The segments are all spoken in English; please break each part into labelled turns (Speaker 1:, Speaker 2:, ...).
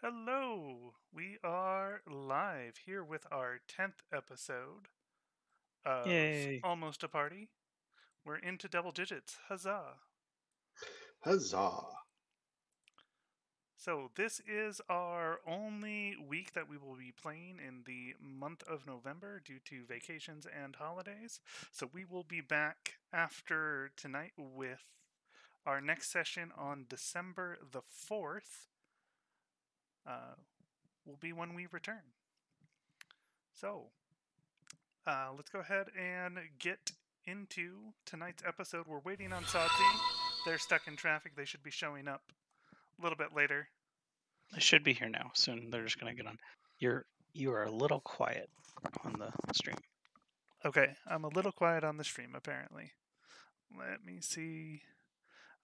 Speaker 1: Hello! We are live here with our 10th episode of
Speaker 2: Yay.
Speaker 1: Almost a Party. We're into double digits. Huzzah!
Speaker 3: Huzzah!
Speaker 1: So, this is our only week that we will be playing in the month of November due to vacations and holidays. So, we will be back after tonight with our next session on December the 4th, uh, will be when we return. So, let's go ahead and get into tonight's episode. We're waiting on Sadzi. They're stuck in traffic. They should be showing up a little bit later.
Speaker 2: I should be here now. Soon they're just gonna get on. You are a little quiet on the stream.
Speaker 1: Okay, I'm a little quiet on the stream, apparently. Let me see.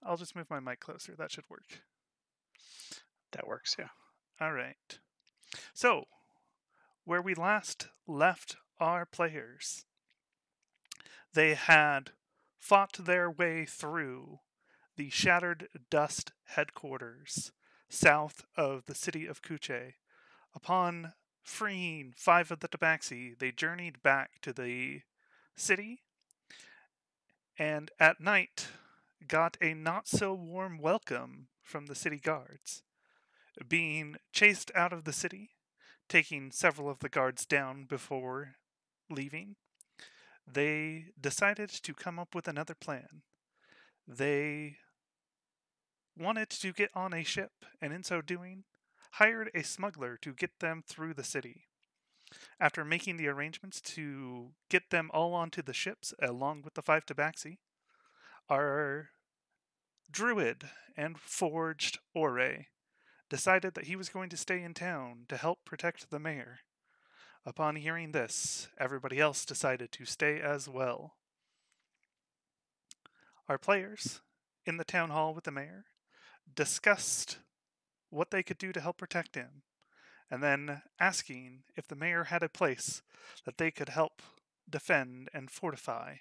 Speaker 1: I'll just move my mic closer. That should work.
Speaker 2: That works, yeah.
Speaker 1: All right. So, where we last left our players, they had fought their way through the Shattered Dust headquarters south of the city of Kuche. Upon freeing 5 of the Tabaxi, they journeyed back to the city and at night got a not so warm welcome from the city guards. Being chased out of the city, taking several of the guards down before leaving, they decided to come up with another plan. They wanted to get on a ship, and in so doing, hired a smuggler to get them through the city. After making the arrangements to get them all onto the ships along with the 5 Tabaxi, our druid and forged Ore decided that he was going to stay in town to help protect the mayor. Upon hearing this, everybody else decided to stay as well. Our players, in the town hall with the mayor, discussed what they could do to help protect him, and then asking if the mayor had a place that they could help defend and fortify.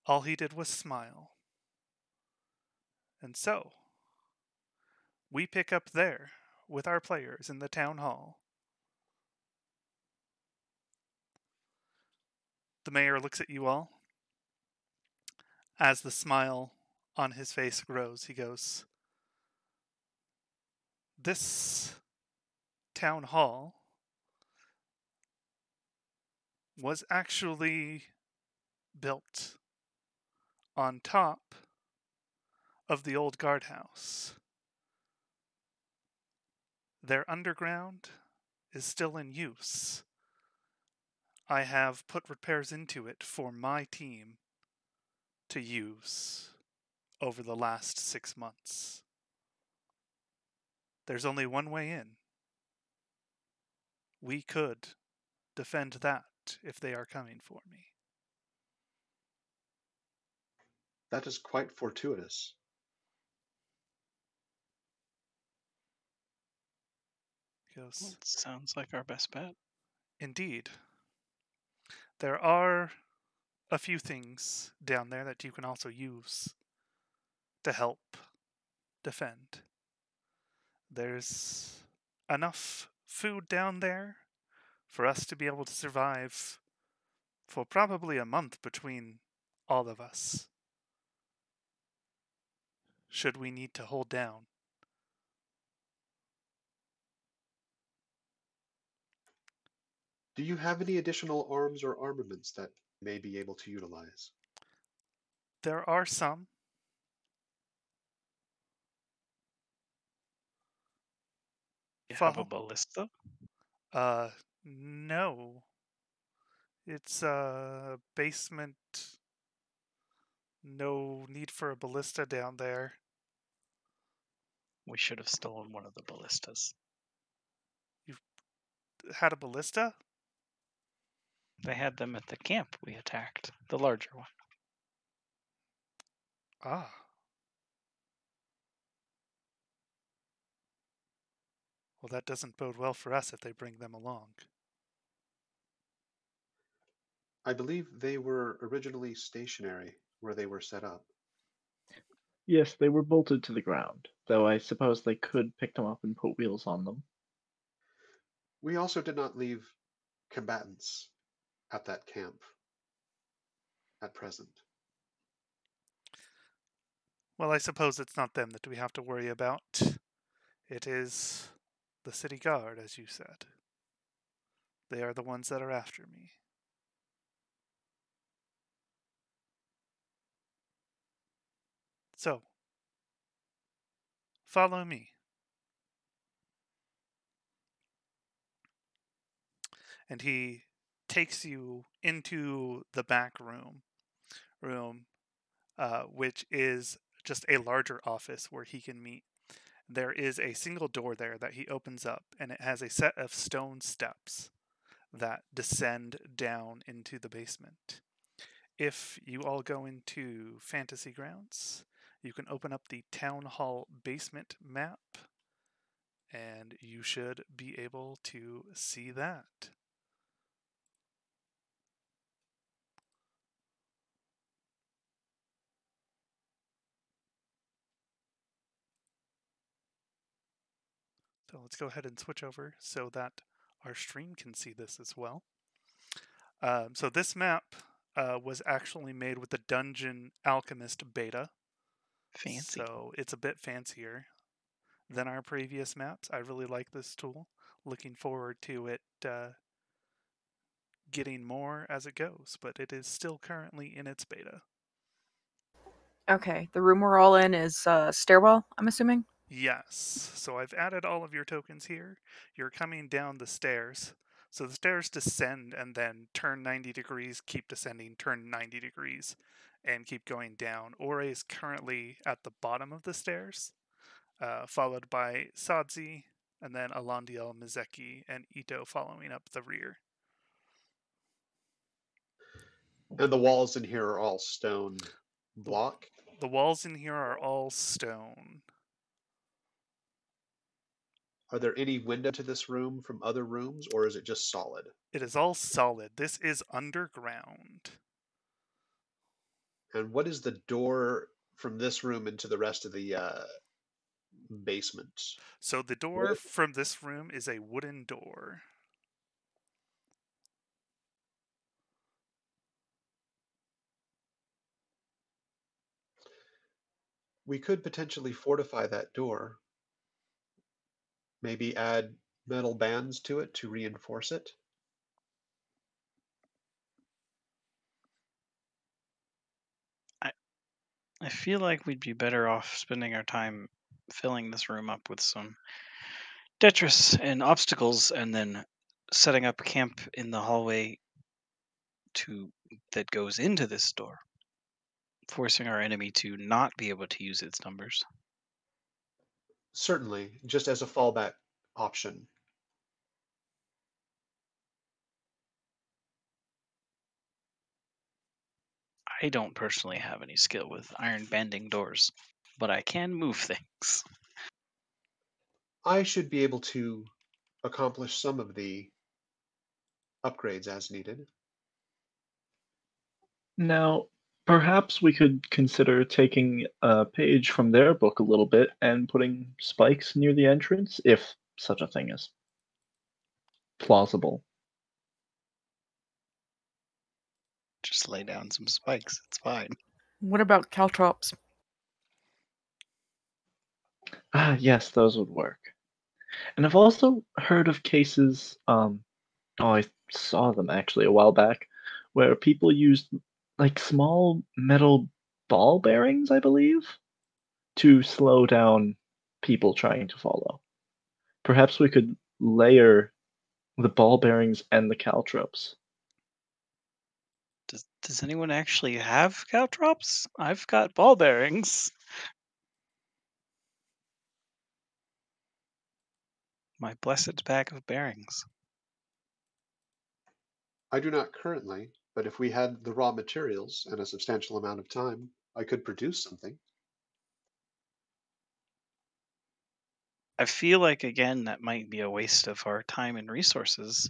Speaker 1: All he did was smile. And so, we pick up there with our players in the town hall. The mayor looks at you all. As the smile on his face grows, he goes, "This town hall was actually built on top of the old guardhouse. Their underground is still in use. I have put repairs into it for my team to use over the last 6 months. There's only one way in. We could defend that if they are coming for me."
Speaker 3: That is quite fortuitous.
Speaker 1: He goes,
Speaker 2: Well, sounds like our best bet.
Speaker 1: "Indeed. There are a few things down there that you can also use to help defend. There's enough food down there for us to be able to survive for probably a month between all of us, should we need to hold down."
Speaker 3: Do you have any additional arms or armaments that may be able to utilize?
Speaker 1: There are some.
Speaker 2: You have a
Speaker 1: Fall?
Speaker 2: ballista?
Speaker 1: Uh, no. It's a basement. No need for a ballista down there.
Speaker 2: We should have stolen one of the ballistas.
Speaker 1: You've had a ballista?
Speaker 2: They had them at the camp we attacked, the larger one.
Speaker 1: Ah. Well, that doesn't bode well for us if they bring them along.
Speaker 3: I believe they were originally stationary where they were set up.
Speaker 4: Yes, they were bolted to the ground. though I suppose they could pick them up and put wheels on them.
Speaker 3: We also did not leave combatants at that camp at present.
Speaker 1: Well, I suppose it's not them that we have to worry about. It is the city guard, as you said. They are the ones that are after me. So, follow me. And he takes you into the back room, which is just a larger office where he can meet. There is a single door there that he opens up, and it has a set of stone steps that descend down into the basement. If you all go into Fantasy Grounds, you can open up the Town Hall basement map, and you should be able to see that. So let's go ahead and switch over so that our stream can see this as well. So this map was actually made with the Dungeon Alchemist beta.
Speaker 2: Fancy.
Speaker 1: So it's a bit fancier than our previous maps. I really like this tool. Looking forward to it getting more as it goes, but it is still currently in its beta.
Speaker 5: Okay, the room we're all in is stairwell, I'm assuming?
Speaker 1: Yes, so I've added all of your tokens here. You're coming down the stairs. So the stairs descend and then turn 90 degrees, keep descending, turn 90 degrees, and keep going down. Ore is currently at the bottom of the stairs, followed by Sadzi, and then Alandiel, Mizeki, and Ito following up the rear.
Speaker 3: And the walls in here are all stone block.
Speaker 1: The walls in here are all stone.
Speaker 3: Are there any window to this room from other rooms, or is it just solid?
Speaker 1: It is all solid. This is underground.
Speaker 3: And what is the door from this room into the rest of the basement?
Speaker 1: So the door from this room is a wooden door.
Speaker 3: We could potentially fortify that door. Maybe add metal bands to it to reinforce it.
Speaker 2: I feel like we'd be better off spending our time filling this room up with some detritus and obstacles, and then setting up camp in the hallway that goes into this door, forcing our enemy to not be able to use its numbers.
Speaker 3: Certainly, just as a fallback option.
Speaker 2: I don't personally have any skill with iron bending doors, but I can move things.
Speaker 3: I should be able to accomplish some of the upgrades as needed.
Speaker 4: Now, perhaps we could consider taking a page from their book a little bit and putting spikes near the entrance, if such a thing is plausible.
Speaker 2: Just lay down some spikes. It's fine.
Speaker 5: What about caltrops?
Speaker 4: Ah, yes, those would work. And I've also heard of cases, I saw them actually a while back, where people used like small metal ball bearings, I believe, to slow down people trying to follow. Perhaps we could layer the ball bearings and the caltrops.
Speaker 2: Does anyone actually have caltrops? I've got ball bearings. My blessed bag of bearings.
Speaker 3: I do not currently, but if we had the raw materials and a substantial amount of time, I could produce something.
Speaker 2: I feel like again that might be a waste of our time and resources,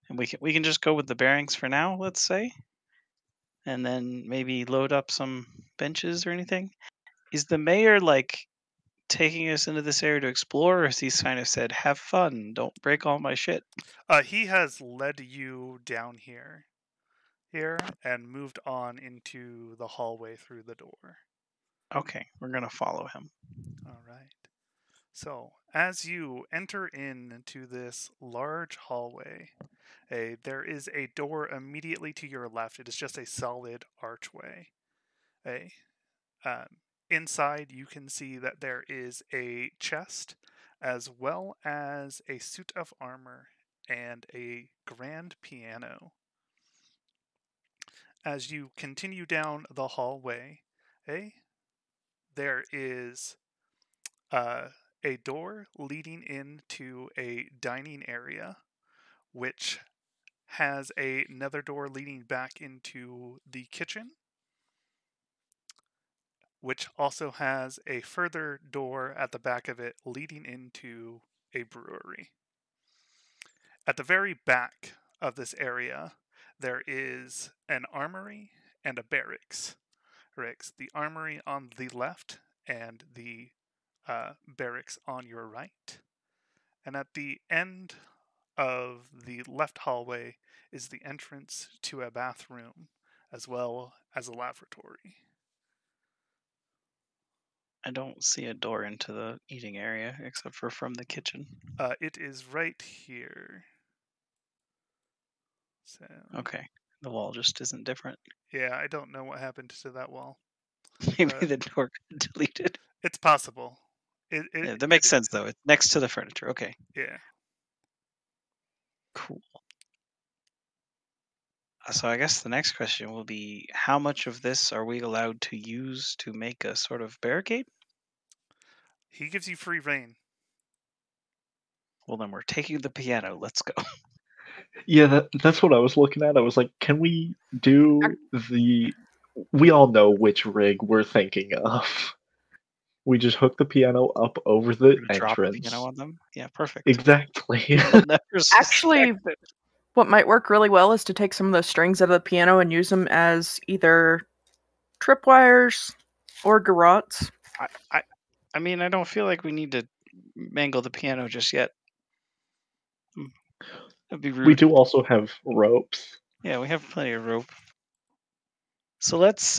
Speaker 2: and we can just go with the bearings for now, let's say, and then maybe load up some benches or anything. Is the mayor like taking us into this area to explore, or has he kind of said, "Have fun, don't break all my shit"?
Speaker 1: He has led you down here, and moved on into the hallway through the door.
Speaker 2: Okay, we're gonna follow him.
Speaker 1: All right. So, as you enter into this large hallway, there is a door immediately to your left. It is just a solid archway. A Inside, you can see that there is a chest, as well as a suit of armor and a grand piano. As you continue down the hallway, there is a door leading into a dining area, which has another door leading back into the kitchen, which also has a further door at the back of it leading into a brewery. At the very back of this area, there is an armory and a barracks. The armory on the left and the barracks on your right. And at the end of the left hallway is the entrance to a bathroom, as well as a lavatory.
Speaker 2: I don't see a door into the eating area except for from the kitchen.
Speaker 1: It is right here. So
Speaker 2: Okay, the wall just isn't different.
Speaker 1: yeah, I don't know what happened to that wall.
Speaker 2: Maybe the door got deleted.
Speaker 1: It's possible.
Speaker 2: Yeah, that makes sense though. It's next to the furniture. Okay,
Speaker 1: Yeah.
Speaker 2: cool. So I guess the next question will be, how much of this are we allowed to use to make a sort of barricade?
Speaker 1: He gives you free reign.
Speaker 2: Well, then we're taking the piano. Let's go.
Speaker 4: Yeah, that's what I was looking at. I was like, can we do the... We all know which rig we're thinking of. We just hook the piano up over the
Speaker 2: We're gonna drop the
Speaker 4: entrance.
Speaker 2: piano on them. Yeah, perfect.
Speaker 4: Exactly.
Speaker 2: They'll never
Speaker 5: Actually,
Speaker 2: suspect it.
Speaker 5: what might work really well is to take some of those strings out of the piano and use them as either tripwires or garrotes.
Speaker 2: I mean, I don't feel like we need to mangle the piano just yet. That'd be rude.
Speaker 4: We do also have ropes.
Speaker 2: Yeah, we have plenty of rope. So let's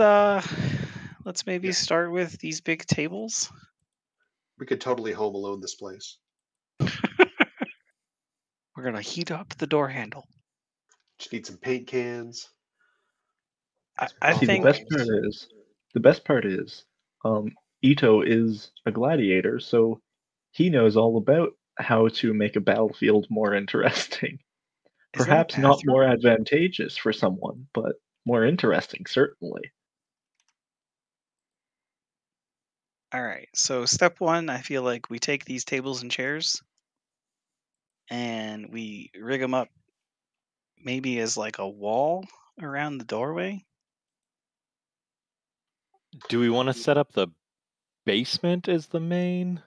Speaker 2: maybe start with these big tables.
Speaker 3: We could totally Home Alone this place.
Speaker 2: We're gonna heat up the door handle.
Speaker 3: Just need some paint cans.
Speaker 2: I
Speaker 4: See,
Speaker 2: think
Speaker 4: the best part is, Ito is a gladiator, so he knows all about how to make a battlefield more interesting.
Speaker 2: Is that a
Speaker 4: Perhaps not more
Speaker 2: bathroom?
Speaker 4: advantageous for someone, but more interesting, certainly.
Speaker 2: All right. So step one, I feel like we take these tables and chairs and we rig them up maybe as like a wall around the doorway.
Speaker 6: Do we want to set up the basement as the main,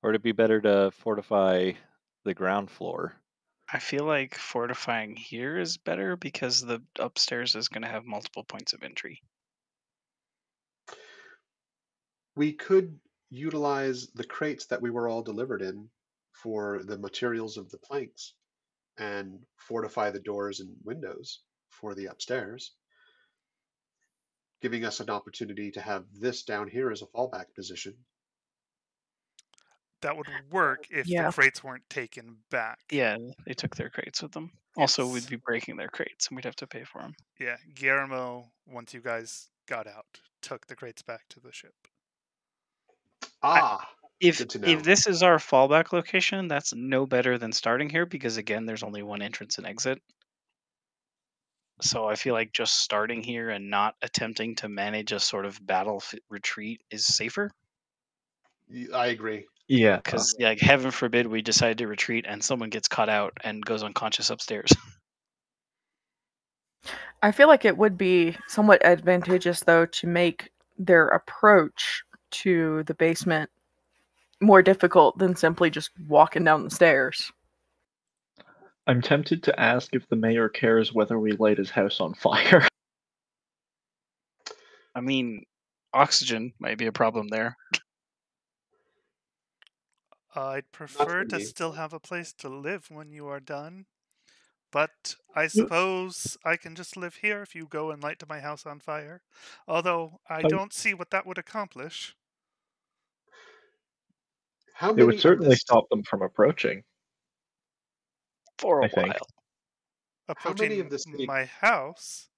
Speaker 6: or would it be better to fortify the ground floor?
Speaker 2: I feel like fortifying here is better because the upstairs is going to have multiple points of entry.
Speaker 3: We could utilize the crates that we were all delivered in for the materials of the planks and fortify the doors and windows for the upstairs, giving us an opportunity to have this down here as a fallback position.
Speaker 1: That would work if the
Speaker 5: Yeah.
Speaker 1: crates weren't taken back.
Speaker 2: Yeah, they took their crates with them. Also,
Speaker 1: Yes.
Speaker 2: we'd be breaking their crates and we'd have to pay for them.
Speaker 1: Yeah, Guillermo, once you guys got out, took the crates back to the ship.
Speaker 2: If
Speaker 3: good to know.
Speaker 2: if this is our fallback location, that's no better than starting here because again, there's only one entrance and exit. So I feel like just starting here and not attempting to manage a sort of battle retreat is safer.
Speaker 3: I agree.
Speaker 4: Yeah.
Speaker 2: Because, like, heaven forbid we decide to retreat and someone gets caught out and goes unconscious upstairs.
Speaker 5: I feel like it would be somewhat advantageous, though, to make their approach to the basement more difficult than simply just walking down the stairs.
Speaker 4: I'm tempted to ask if the mayor cares whether we light his house on fire.
Speaker 2: I mean, oxygen might be a problem there.
Speaker 1: I'd
Speaker 3: Not
Speaker 1: prefer
Speaker 3: for
Speaker 1: to
Speaker 3: me.
Speaker 1: still have a place to live when you are done, but I
Speaker 4: Yeah,
Speaker 1: suppose I can just live here if you go and light my house on fire. Although I
Speaker 4: I-
Speaker 1: don't see what that would accomplish.
Speaker 3: How
Speaker 4: it would
Speaker 3: many of
Speaker 4: certainly
Speaker 3: this?
Speaker 4: stop them from approaching,
Speaker 2: For a
Speaker 4: I think.
Speaker 2: while.
Speaker 3: How many of
Speaker 1: Approaching
Speaker 3: the city?
Speaker 1: my house?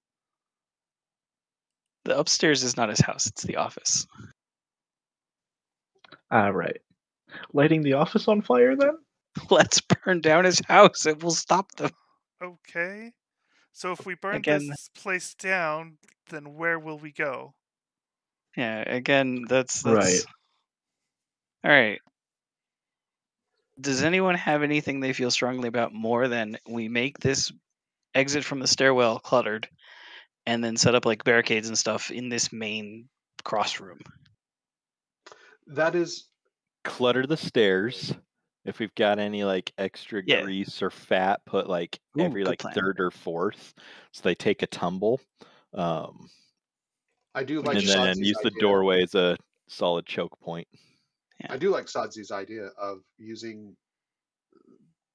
Speaker 2: The upstairs is not his house, it's the office.
Speaker 4: Ah, right. Lighting the office on fire then?
Speaker 2: Let's burn down his house. It will stop them.
Speaker 1: Okay. So if we burn
Speaker 2: Again,
Speaker 1: this place down, then where will we go?
Speaker 2: yeah, again, that's
Speaker 4: Right.
Speaker 2: all right. Does anyone have anything they feel strongly about more than we make this exit from the stairwell cluttered and then set up like barricades and stuff in this main cross room?
Speaker 3: That is,
Speaker 6: Clutter the stairs. If we've got any like extra
Speaker 2: Yeah.
Speaker 6: grease or fat, put like
Speaker 2: Ooh,
Speaker 6: every
Speaker 2: good
Speaker 6: like
Speaker 2: plan.
Speaker 6: third or fourth, so they take a tumble.
Speaker 3: I do
Speaker 2: We
Speaker 3: like
Speaker 6: And
Speaker 2: just
Speaker 6: then
Speaker 3: Sodsy's
Speaker 6: use the
Speaker 3: idea.
Speaker 6: doorway as a solid choke point.
Speaker 3: I do like Sodsy's idea of using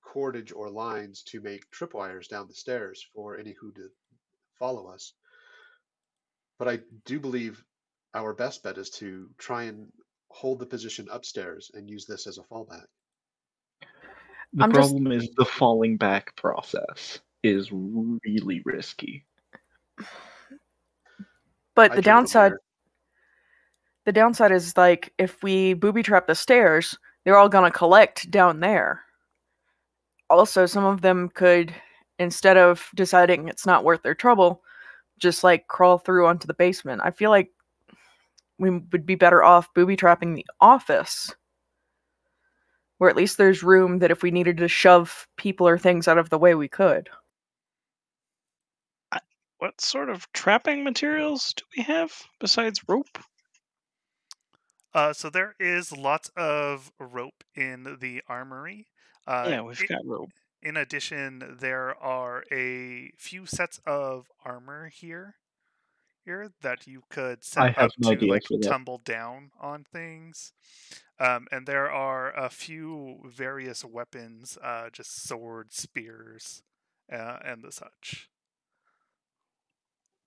Speaker 3: cordage or lines to make tripwires down the stairs for any who to follow us. But I do believe our best bet is to try and hold the position upstairs and use this as a fallback.
Speaker 4: The
Speaker 5: I'm just
Speaker 4: problem is the falling back process is really risky.
Speaker 5: but
Speaker 3: I turn to the mayor.
Speaker 5: the downside is like if we booby trap the stairs, they're all gonna collect down there. Also, some of them could, instead of deciding it's not worth their trouble, just like crawl through onto the basement. I feel like we would be better off booby trapping the office, where at least there's room that if we needed to shove people or things out of the way, we could.
Speaker 2: What sort of trapping materials do we have besides rope?
Speaker 1: So there is lots of rope in the armory.
Speaker 2: Yeah, we've got rope.
Speaker 1: In addition, there are a few sets of armor here that you could set
Speaker 4: I have
Speaker 1: up
Speaker 4: an
Speaker 1: to
Speaker 4: idea
Speaker 1: like
Speaker 4: for that.
Speaker 1: tumble down on things. And there are a few various weapons, just swords, spears, and the such.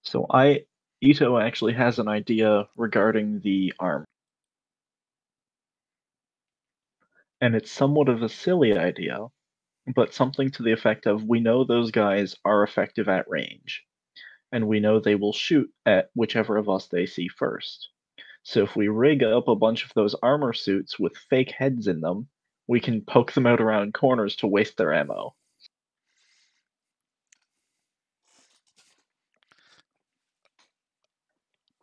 Speaker 4: So Ito actually has an idea regarding the arm. And it's somewhat of a silly idea, but something to the effect of we know those guys are effective at range, and we know they will shoot at whichever of us they see first. So if we rig up a bunch of those armor suits with fake heads in them, we can poke them out around corners to waste their ammo.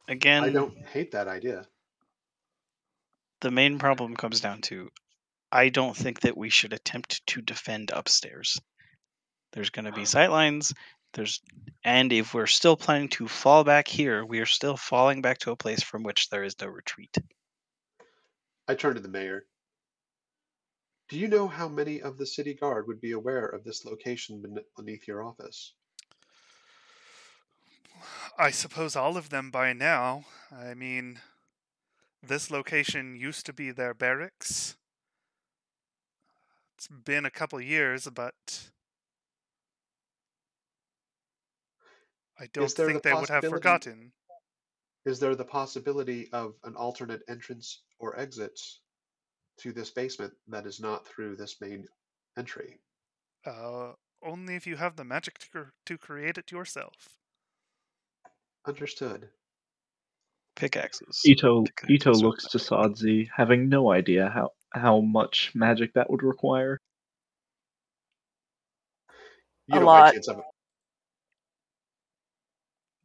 Speaker 3: I
Speaker 2: Again,
Speaker 3: don't hate that idea.
Speaker 2: the main problem comes down to I don't think that we should attempt to defend upstairs. There's going to be sightlines. And if we're still planning to fall back here, we are still falling back to a place from which there is no retreat.
Speaker 3: I turn to the mayor. Do you know how many of the city guard would be aware of this location beneath your office?
Speaker 1: I suppose all of them by now. I mean, this location used to be their barracks. It's been a couple years, but I
Speaker 3: Is
Speaker 1: don't
Speaker 3: there the
Speaker 1: think they would have
Speaker 3: possibility?
Speaker 1: forgotten.
Speaker 3: Is there the possibility of an alternate entrance or exit to this basement that is not through this main entry?
Speaker 1: Uh, Only if you have the magic to create it yourself.
Speaker 3: Understood.
Speaker 2: Pickaxes.
Speaker 4: Ito
Speaker 2: Pickaxes are
Speaker 4: looks to Sadzi, having no idea how much magic that would require.
Speaker 3: You
Speaker 5: A
Speaker 3: don't by
Speaker 5: lot.
Speaker 3: chance have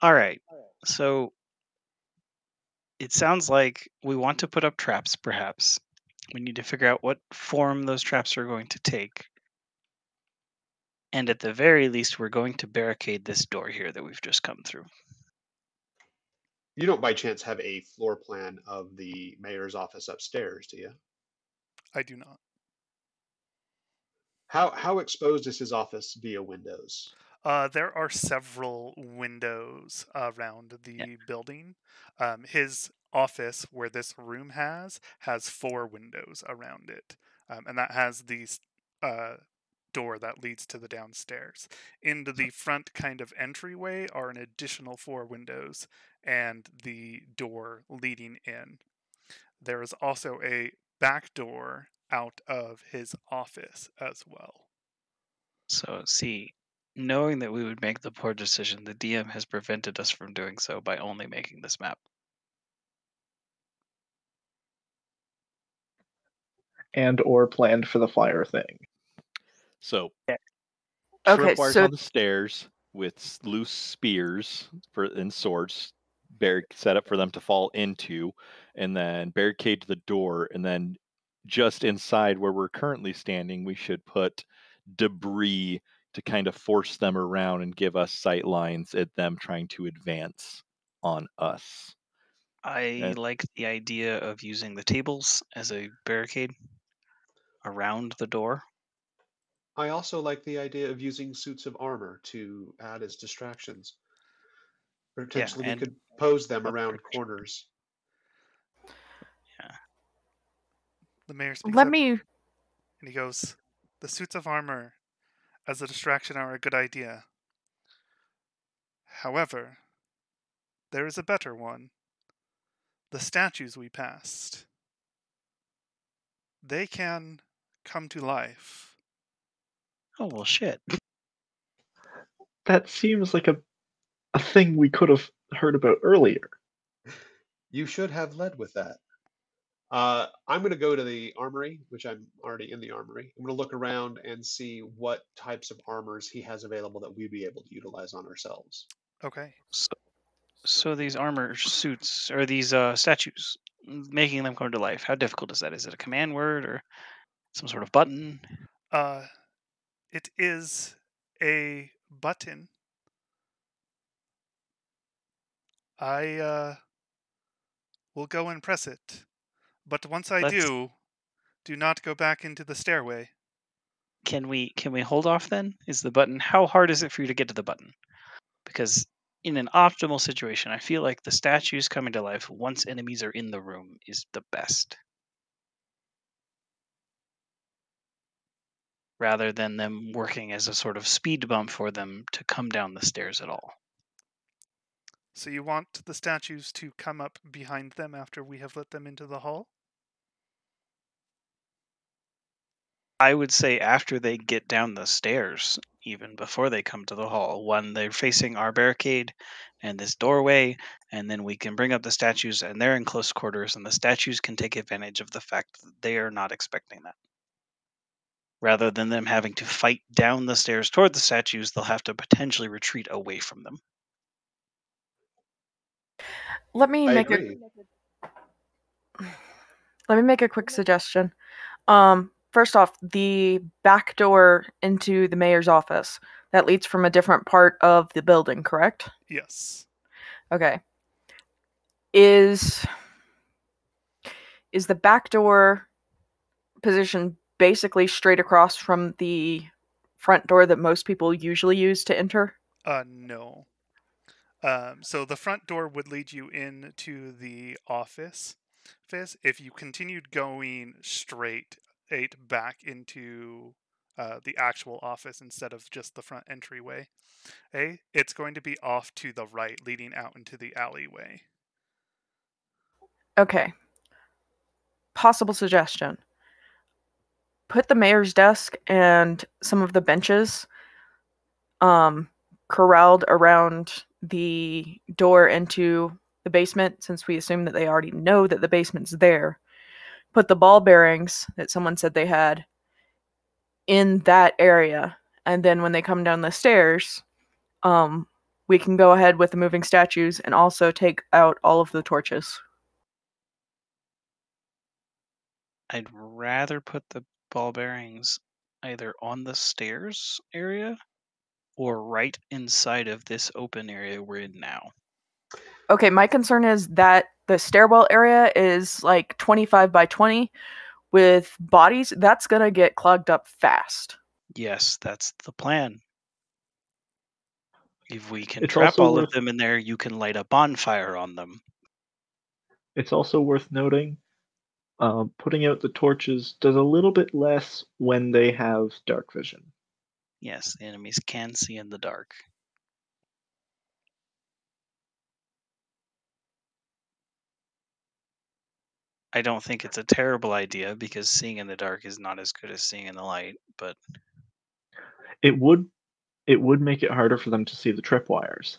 Speaker 2: All right. So it sounds like we want to put up traps, perhaps. We need to figure out what form those traps are going to take. And at the very least, we're going to barricade this door here that we've just come through.
Speaker 3: you don't by chance have a floor plan of the mayor's office upstairs, do you?
Speaker 1: I do not.
Speaker 3: How exposed is his office via windows?
Speaker 1: There are several windows around
Speaker 2: Yeah.
Speaker 1: the building. His office, where this room has 4 windows around it. and that has the door that leads to the downstairs. Into the front kind of entryway are an additional 4 windows and the door leading in. There is also a back door out of his office as well.
Speaker 2: So, see, knowing that we would make the poor decision, the DM has prevented us from doing so by only making this map.
Speaker 4: And or planned for the fire thing.
Speaker 6: So,
Speaker 2: Yeah.
Speaker 5: Okay,
Speaker 6: tripwires
Speaker 5: so
Speaker 6: on the stairs with loose spears and swords set up for them to fall into, and then barricade the door, and then just inside where we're currently standing, we should put debris to kind of force them around and give us sight lines at them trying to advance on us.
Speaker 2: I like the idea of using the tables as a barricade around the door.
Speaker 3: I also like the idea of using suits of armor to add as distractions. Potentially, we
Speaker 2: and
Speaker 3: could pose them
Speaker 2: other
Speaker 3: around
Speaker 2: direction.
Speaker 3: corners.
Speaker 2: Yeah.
Speaker 1: The mayor speaks
Speaker 5: let
Speaker 1: up
Speaker 5: me.
Speaker 1: and he goes, "The suits of armor as a distraction are a good idea. However, there is a better one. The statues we passed. They can come to life."
Speaker 2: Oh well, shit.
Speaker 4: That seems like a thing we could have heard about earlier.
Speaker 3: You should have led with that. I'm going to go to the armory, which I'm already in the armory. I'm going to look around and see what types of armors he has available that we'd be able to utilize on ourselves.
Speaker 1: Okay.
Speaker 2: So these armor suits or these statues, making them come to life. How difficult is that? Is it a command word or some sort of button?
Speaker 1: It is a button. I will go and press it. But once I
Speaker 2: Let's.
Speaker 1: do not go back into the stairway.
Speaker 2: Can we hold off then? Is the button? How hard is it for you to get to the button? Because in an optimal situation, I feel like the statues coming to life once enemies are in the room is the best. Rather than them working as a sort of speed bump for them to come down the stairs at all.
Speaker 1: So you want the statues to come up behind them after we have let them into the hall?
Speaker 2: I would say after they get down the stairs, even before they come to the hall, when they're facing our barricade and this doorway, and then we can bring up the statues and they're in close quarters, and the statues can take advantage of the fact that they are not expecting that. Rather than them having to fight down the stairs toward the statues, they'll have to potentially retreat away from them.
Speaker 5: Let me
Speaker 3: I
Speaker 5: make
Speaker 3: agree.
Speaker 5: Let me make a quick suggestion. First off, the back door into the mayor's office that leads from a different part of the building, correct?
Speaker 1: Yes.
Speaker 5: Okay. Is the back door position basically straight across from the front door that most people usually use to enter?
Speaker 1: No. So the front door would lead you into the office. If you continued going straight back into the actual office instead of just the front entryway, it's going to be off to the right, leading out into the alleyway.
Speaker 5: Okay. Possible suggestion. Put the mayor's desk and some of the benches corralled around the door into the basement, since we assume that they already know that the basement's there. Put the ball bearings that someone said they had in that area, and then when they come down the stairs, we can go ahead with the moving statues and also take out all of the torches.
Speaker 2: I'd rather put the ball bearings either on the stairs area or right inside of this open area we're in now.
Speaker 5: Okay, my concern is that the stairwell area is like 25 by 20 with bodies. That's gonna get clogged up fast.
Speaker 2: Yes, that's the plan. If we can
Speaker 4: It's
Speaker 2: trap
Speaker 4: also
Speaker 2: all
Speaker 4: worth
Speaker 2: of them in there, you can light a bonfire on them.
Speaker 4: It's also worth noting Putting out the torches does a little bit less when they have dark vision.
Speaker 2: Yes, the enemies can see in the dark. I don't think it's a terrible idea because seeing in the dark is not as good as seeing in the light, but
Speaker 4: It would make it harder for them to see the tripwires.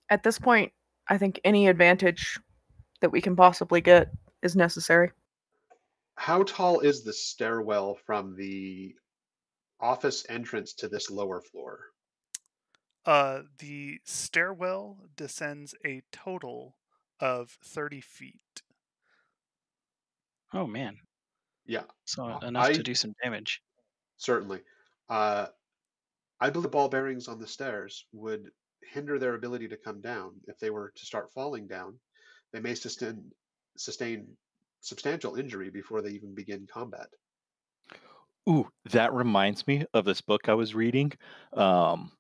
Speaker 5: At this point, I think any advantage that we can possibly get is necessary.
Speaker 3: How tall is the stairwell from the office entrance to this lower floor?
Speaker 1: The stairwell descends a total of 30 feet.
Speaker 2: oh man,
Speaker 3: Yeah,
Speaker 2: so
Speaker 3: I
Speaker 2: enough to do some damage.
Speaker 3: certainly. Uh, I believe the ball bearings on the stairs would hinder their ability to come down. If they were to start falling down, they may sustain substantial injury before they even begin combat.
Speaker 6: Ooh, that reminds me of this book I was reading. Um,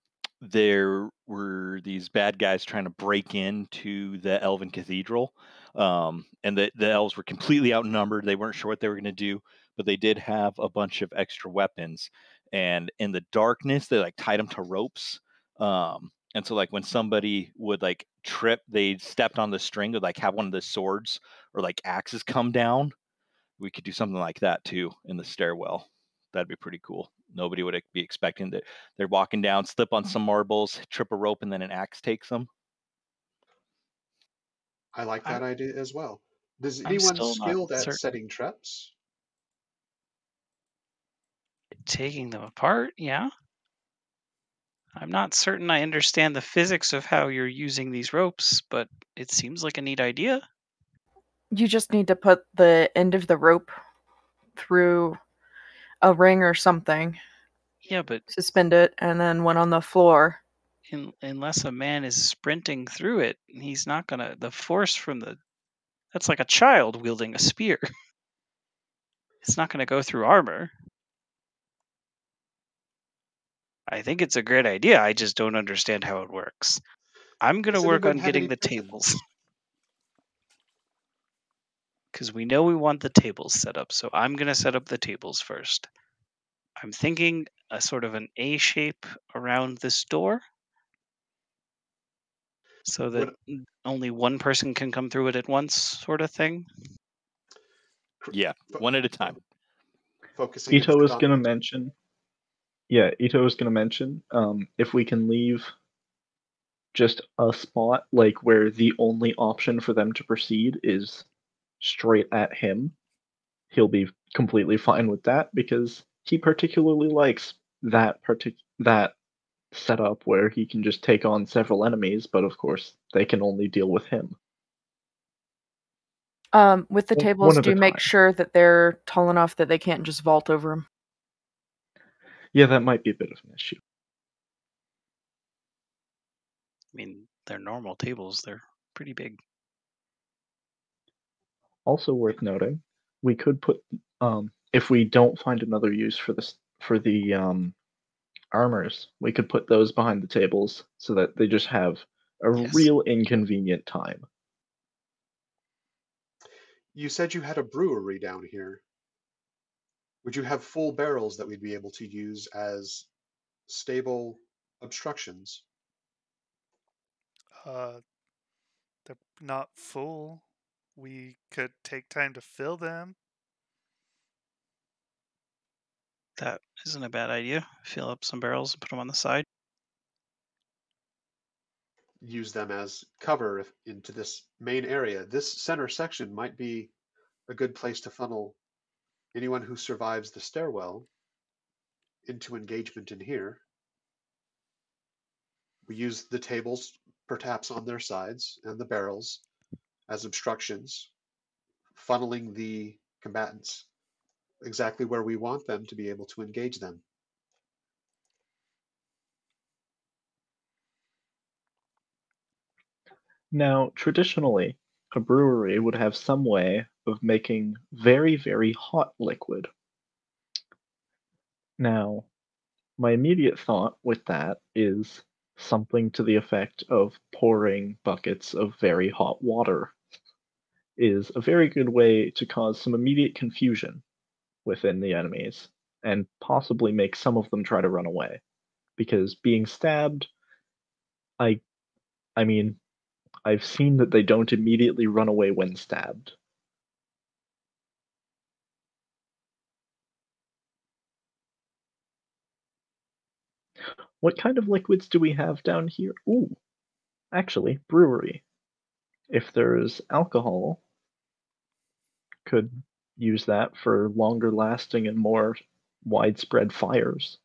Speaker 6: there were these bad guys trying to break into the Elven Cathedral, and the elves were completely outnumbered. They weren't sure what they were going to do, but they did have a bunch of extra weapons. And in the darkness, they like tied them to ropes. And so, like when somebody would like trip, they stepped on the string, would like have one of the swords or like axes come down. We could do something like that too in the stairwell. That'd be pretty cool. Nobody would be expecting that they're walking down, slip on some marbles, trip a rope, and then an axe takes them.
Speaker 3: I like
Speaker 2: I'm
Speaker 3: that idea as well. Does
Speaker 2: I'm
Speaker 3: anyone
Speaker 2: still not
Speaker 3: skilled at
Speaker 2: certain.
Speaker 3: setting traps?
Speaker 2: Taking them apart, yeah. I'm not certain I understand the physics of how you're using these ropes, but it seems like a neat idea.
Speaker 5: You just need to put the end of the rope through a ring or something,
Speaker 2: Yeah, but
Speaker 5: suspend it, and then one on the floor.
Speaker 2: unless a man is sprinting through it, he's not gonna. The force from the that's like a child wielding a spear. It's not gonna go through armor. I think it's a great idea. I just don't understand how it works. I'm gonna
Speaker 3: Does
Speaker 2: work
Speaker 3: anyone
Speaker 2: on
Speaker 3: have any
Speaker 2: getting the
Speaker 3: vision?
Speaker 2: tables because we know we want the tables set up. So I'm gonna set up the tables first. I'm thinking a sort of an A shape around this door so that
Speaker 3: What
Speaker 2: only one person can come through it at once, sort of thing.
Speaker 6: Yeah,
Speaker 3: fo-
Speaker 6: one at a
Speaker 3: fo-
Speaker 6: time.
Speaker 3: focusing
Speaker 4: Ito
Speaker 3: instead
Speaker 4: was
Speaker 3: on
Speaker 4: gonna mention. Yeah, Ito was gonna mention if we can leave just a spot like where the only option for them to proceed is straight at him, he'll be completely fine with that because he particularly likes that setup where he can just take on several enemies, but of course they can only deal with him.
Speaker 5: With the
Speaker 4: One
Speaker 5: tables,
Speaker 4: at a
Speaker 5: do make
Speaker 4: time.
Speaker 5: sure that they're tall enough that they can't just vault over them.
Speaker 4: Yeah, that might be a bit of an issue.
Speaker 2: I mean, they're normal tables, they're pretty big.
Speaker 4: Also worth noting, we could put if we don't find another use for the armors, we could put those behind the tables so that they just have a
Speaker 2: Yes.
Speaker 4: real inconvenient time.
Speaker 3: you said you had a brewery down here. Would you have full barrels that we'd be able to use as stable obstructions?
Speaker 1: Uh, they're not full. We could take time to fill them.
Speaker 2: That isn't a bad idea. Fill up some barrels and put them on the side.
Speaker 3: Use them as cover into this main area. This center section might be a good place to funnel anyone who survives the stairwell into engagement in here. We use the tables perhaps on their sides and the barrels as obstructions, funneling the combatants exactly where we want them to be able to engage them.
Speaker 4: Now, traditionally, a brewery would have some way of making very, very hot liquid. Now, my immediate thought with that is something to the effect of pouring buckets of very hot water is a very good way to cause some immediate confusion within the enemies and possibly make some of them try to run away. Because being stabbed, I I mean, I've seen that they don't immediately run away when stabbed. What kind of liquids do we have down here? Ooh, actually, brewery. If there's alcohol, could use that for longer lasting and more widespread fires.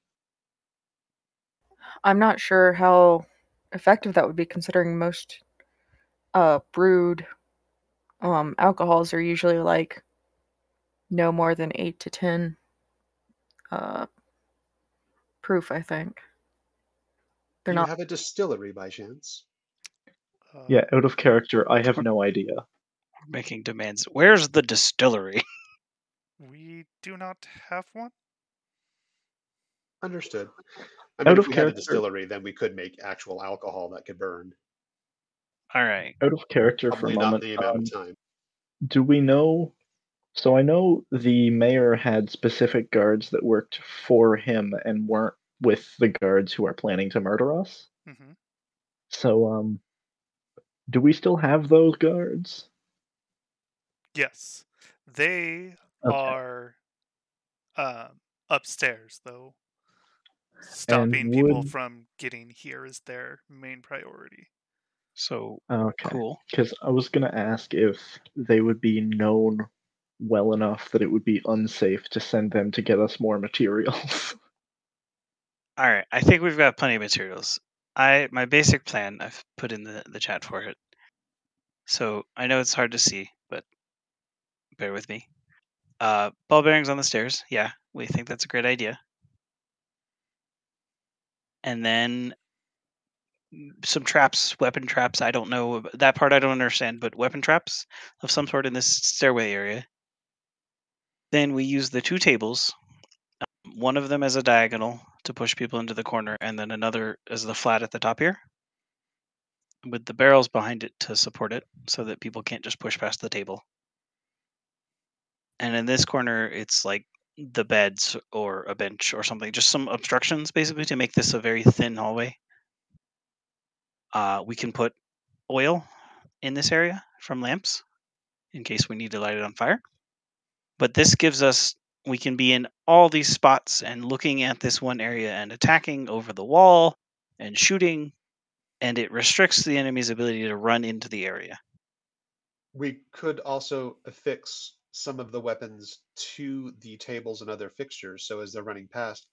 Speaker 5: I'm not sure how effective that would be, considering most brewed alcohols are usually like no more than 8 to 10 proof, I think.
Speaker 3: Do
Speaker 5: They're
Speaker 3: you
Speaker 5: not.
Speaker 3: have a distillery by chance?
Speaker 4: Yeah, out of character, I have no idea.
Speaker 2: Making demands. Where's the distillery?
Speaker 1: We do not have one.
Speaker 3: Understood. I
Speaker 4: Out
Speaker 3: mean, if
Speaker 4: of
Speaker 3: we had a
Speaker 4: character,
Speaker 3: distillery, then we could make actual alcohol that could burn.
Speaker 2: All right.
Speaker 4: out of character for a
Speaker 3: Probably not
Speaker 4: moment,
Speaker 3: the amount of time.
Speaker 4: do we know? So I know the mayor had specific guards that worked for him and weren't with the guards who are planning to murder us.
Speaker 1: Hmm.
Speaker 4: So, do we still have those guards?
Speaker 1: Yes, they
Speaker 4: Okay.
Speaker 1: are upstairs though.
Speaker 4: And
Speaker 1: Stopping people
Speaker 4: would
Speaker 1: from getting here is their main priority.
Speaker 2: So
Speaker 4: okay,
Speaker 2: cool.
Speaker 4: because I was gonna ask if they would be known well enough that it would be unsafe to send them to get us more materials.
Speaker 2: All right. I think we've got plenty of materials. My basic plan I've put in the chat for it. So I know it's hard to see, but bear with me. Ball bearings on the stairs. Yeah, we think that's a great idea. And then some traps, weapon traps. I don't know that part. I don't understand, but weapon traps of some sort in this stairway area. Then we use the two tables, one of them as a diagonal to push people into the corner, and then another as the flat at the top here, with the barrels behind it to support it, so that people can't just push past the table. And in this corner, it's like the beds or a bench or something, just some obstructions basically to make this a very thin hallway. We can put oil in this area from lamps in case we need to light it on fire. But this gives us, we can be in all these spots and looking at this one area and attacking over the wall and shooting, and it restricts the enemy's ability to run into the area.
Speaker 3: We could also affix some of the weapons to the tables and other fixtures, so as they're running past,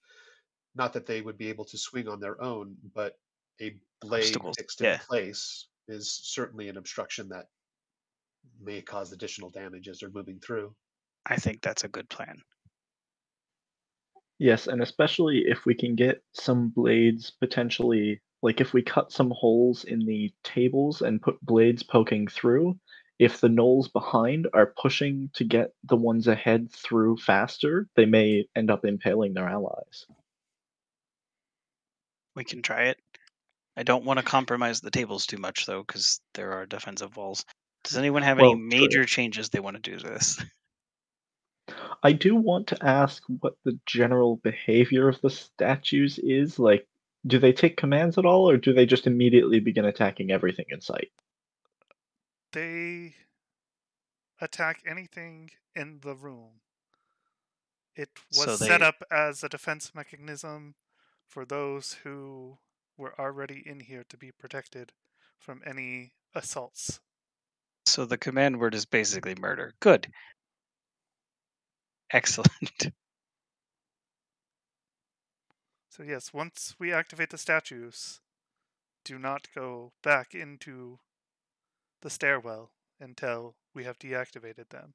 Speaker 3: not that they would be able to swing on their own, but a blade
Speaker 2: Obstacles.
Speaker 3: fixed in
Speaker 2: Yeah,
Speaker 3: place is certainly an obstruction that may cause additional damage as they're moving through.
Speaker 2: I think that's a good plan.
Speaker 4: Yes, and especially if we can get some blades potentially, like if we cut some holes in the tables and put blades poking through, if the gnolls behind are pushing to get the ones ahead through faster, they may end up impaling their allies.
Speaker 2: We can try it. I don't want to compromise the tables too much, though, because there are defensive walls. Does anyone have any
Speaker 4: Well, true.
Speaker 2: major changes they want to do to this?
Speaker 4: I do want to ask what the general behavior of the statues is. Like, do they take commands at all, or do they just immediately begin attacking everything in sight?
Speaker 1: They attack anything in the room. It was
Speaker 2: So
Speaker 1: set
Speaker 2: they
Speaker 1: up as a defense mechanism for those who were already in here to be protected from any assaults.
Speaker 2: so the command word is basically murder. Good. Excellent.
Speaker 1: So yes, once we activate the statues, do not go back into the stairwell until we have deactivated them.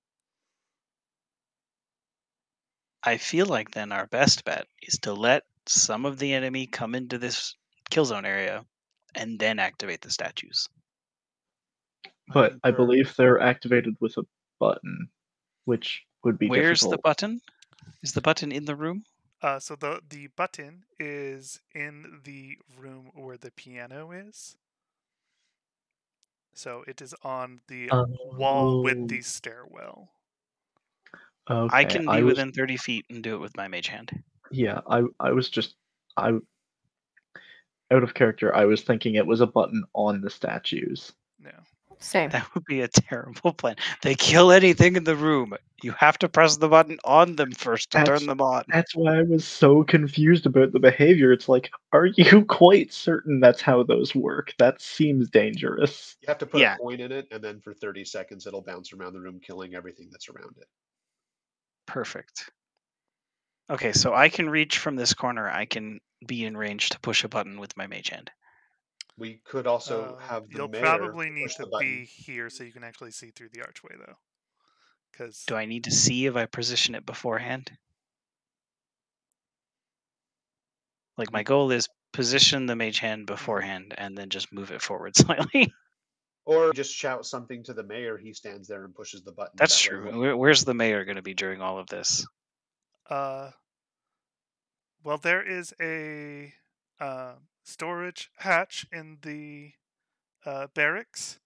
Speaker 2: I feel like then our best bet is to let some of the enemy come into this kill zone area and then activate the statues.
Speaker 3: I
Speaker 4: But I
Speaker 3: concur.
Speaker 4: believe they're activated with a button, which would be
Speaker 2: Where's the
Speaker 4: difficult.
Speaker 2: button? Is the button in the room?
Speaker 1: So the button is in the room where the piano is. So it is on the wall with the stairwell.
Speaker 4: Okay.
Speaker 2: I can be within 30 feet and do it with my mage hand.
Speaker 4: Yeah, I was just out of character. I was thinking it was a button on the statues.
Speaker 1: No.
Speaker 5: Same.
Speaker 2: That would be a terrible plan. They kill anything in the room. You have to press the button on them first to turn them on.
Speaker 4: That's why I was so confused about the behavior. It's like, are you quite certain that's how those work? That seems dangerous.
Speaker 3: You have to put
Speaker 2: Yeah.
Speaker 3: a coin in it, and then for 30 seconds it'll bounce around the room, killing everything that's around it.
Speaker 2: Perfect. Okay, so I can reach from this corner. I can be in range to push a button with my mage hand.
Speaker 3: We could also have the
Speaker 1: You'll
Speaker 3: mayor
Speaker 1: probably need
Speaker 3: push the
Speaker 1: to
Speaker 3: button.
Speaker 1: be here so you can actually see through the archway, though. Because
Speaker 2: Do I need to see if I position it beforehand? Like my goal is position the mage hand beforehand and then just move it forward slightly.
Speaker 3: Or just shout something to the mayor. He stands there and pushes the button.
Speaker 2: That's
Speaker 3: That way
Speaker 2: true. Where's the mayor going to be during all of this?
Speaker 1: well, there is a storage hatch in the barracks.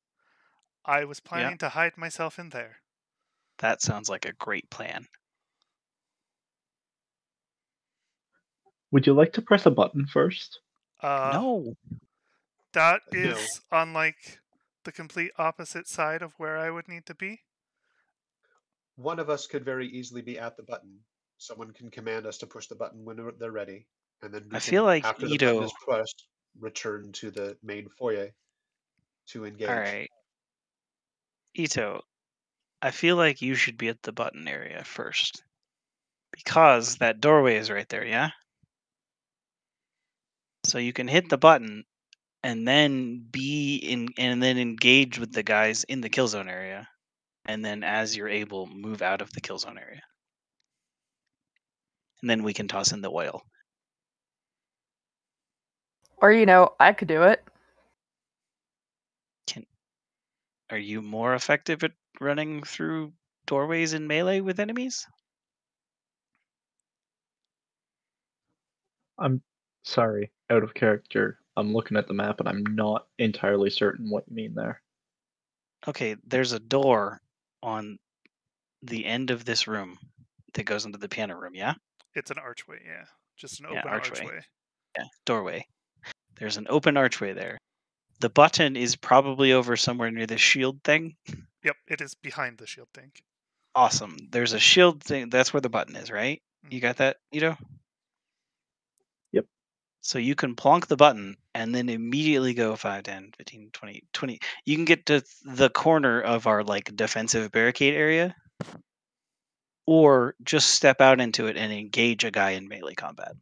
Speaker 1: I was planning to hide myself in there.
Speaker 2: That sounds like a great plan.
Speaker 4: Would you like to press a button first?
Speaker 2: No.
Speaker 1: That
Speaker 3: No.
Speaker 1: is on like the complete opposite side of where I would need to be.
Speaker 3: One of us could very easily be at the button. Someone can command us to push the button when they're ready, and then we
Speaker 2: I
Speaker 3: can,
Speaker 2: feel like
Speaker 3: after the
Speaker 2: Ito.
Speaker 3: button is pressed, return to the main foyer to engage.
Speaker 2: All right. Ito, I feel like you should be at the button area first. Because that doorway is right there, yeah? So you can hit the button and then and then engage with the guys in the kill zone area. And then as you're able, move out of the kill zone area. And then we can toss in the oil.
Speaker 5: Or, I could do it.
Speaker 2: Are you more effective at running through doorways in melee with enemies?
Speaker 4: I'm sorry, out of character. I'm looking at the map and I'm not entirely certain what you mean there.
Speaker 2: Okay, there's a door on the end of this room that goes into the piano room, yeah?
Speaker 1: It's an archway, yeah. Just an
Speaker 2: Yeah,
Speaker 1: open archway.
Speaker 2: Yeah, doorway. There's an open archway there. The button is probably over somewhere near the shield thing.
Speaker 1: Yep, it is behind the shield thing.
Speaker 2: Awesome. There's a shield thing. That's where the button is, right? You got that, Ito?
Speaker 4: Yep.
Speaker 2: So you can plonk the button and then immediately go 5, 10, 15, 20, 20. You can get to the corner of our like defensive barricade area, or just step out into it and engage a guy in melee combat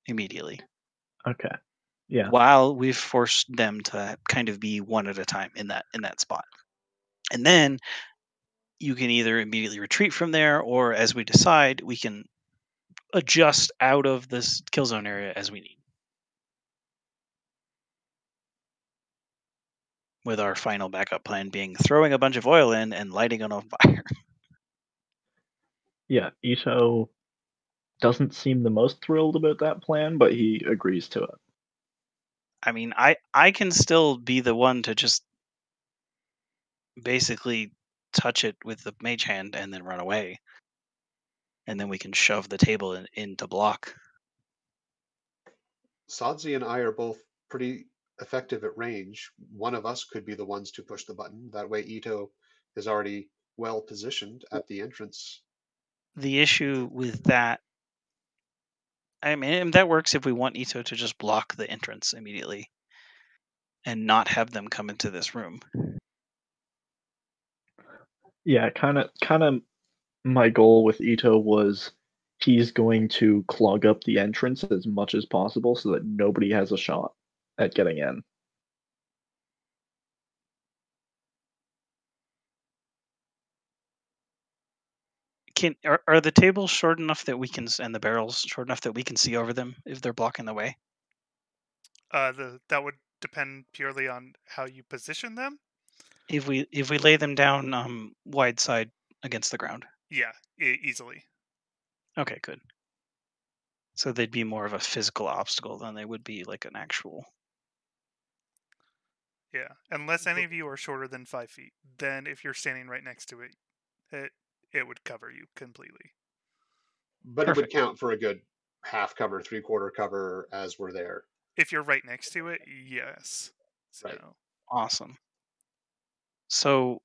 Speaker 2: immediately.
Speaker 4: Okay. Yeah.
Speaker 2: While we've forced them to kind of be one at a time in that spot. And then you can either immediately retreat from there, or as we decide, we can adjust out of this kill zone area as we need. With our final backup plan being throwing a bunch of oil in and lighting it on fire.
Speaker 4: Yeah, Ito doesn't seem the most thrilled about that plan, but he agrees to it.
Speaker 2: I mean, I can still be the one to just basically touch it with the mage hand and then run away. And then we can shove the table into block.
Speaker 3: Sadzi and I are both pretty effective at range. One of us could be the ones to push the button. That way Ito is already well positioned at the entrance.
Speaker 2: The issue with that, I mean, that works if we want Ito to just block the entrance immediately and not have them come into this room.
Speaker 4: Yeah, kind of my goal with Ito was he's going to clog up the entrance as much as possible so that nobody has a shot at getting in.
Speaker 2: Are the tables short enough that we can, and the barrels short enough that we can see over them if they're blocking the way?
Speaker 1: That would depend purely on how you position them.
Speaker 2: If we lay them down wide side against the ground.
Speaker 1: Yeah, easily.
Speaker 2: Okay, good. So they'd be more of a physical obstacle than they would be like an actual.
Speaker 1: Yeah, unless any of you are shorter than 5 feet. Then if you're standing right next to it would cover you completely.
Speaker 3: But it would
Speaker 2: Perfect.
Speaker 3: count for a good half cover, 3/4 cover as we're there.
Speaker 1: If you're right next to it, yes. So
Speaker 3: Right.
Speaker 2: Awesome. So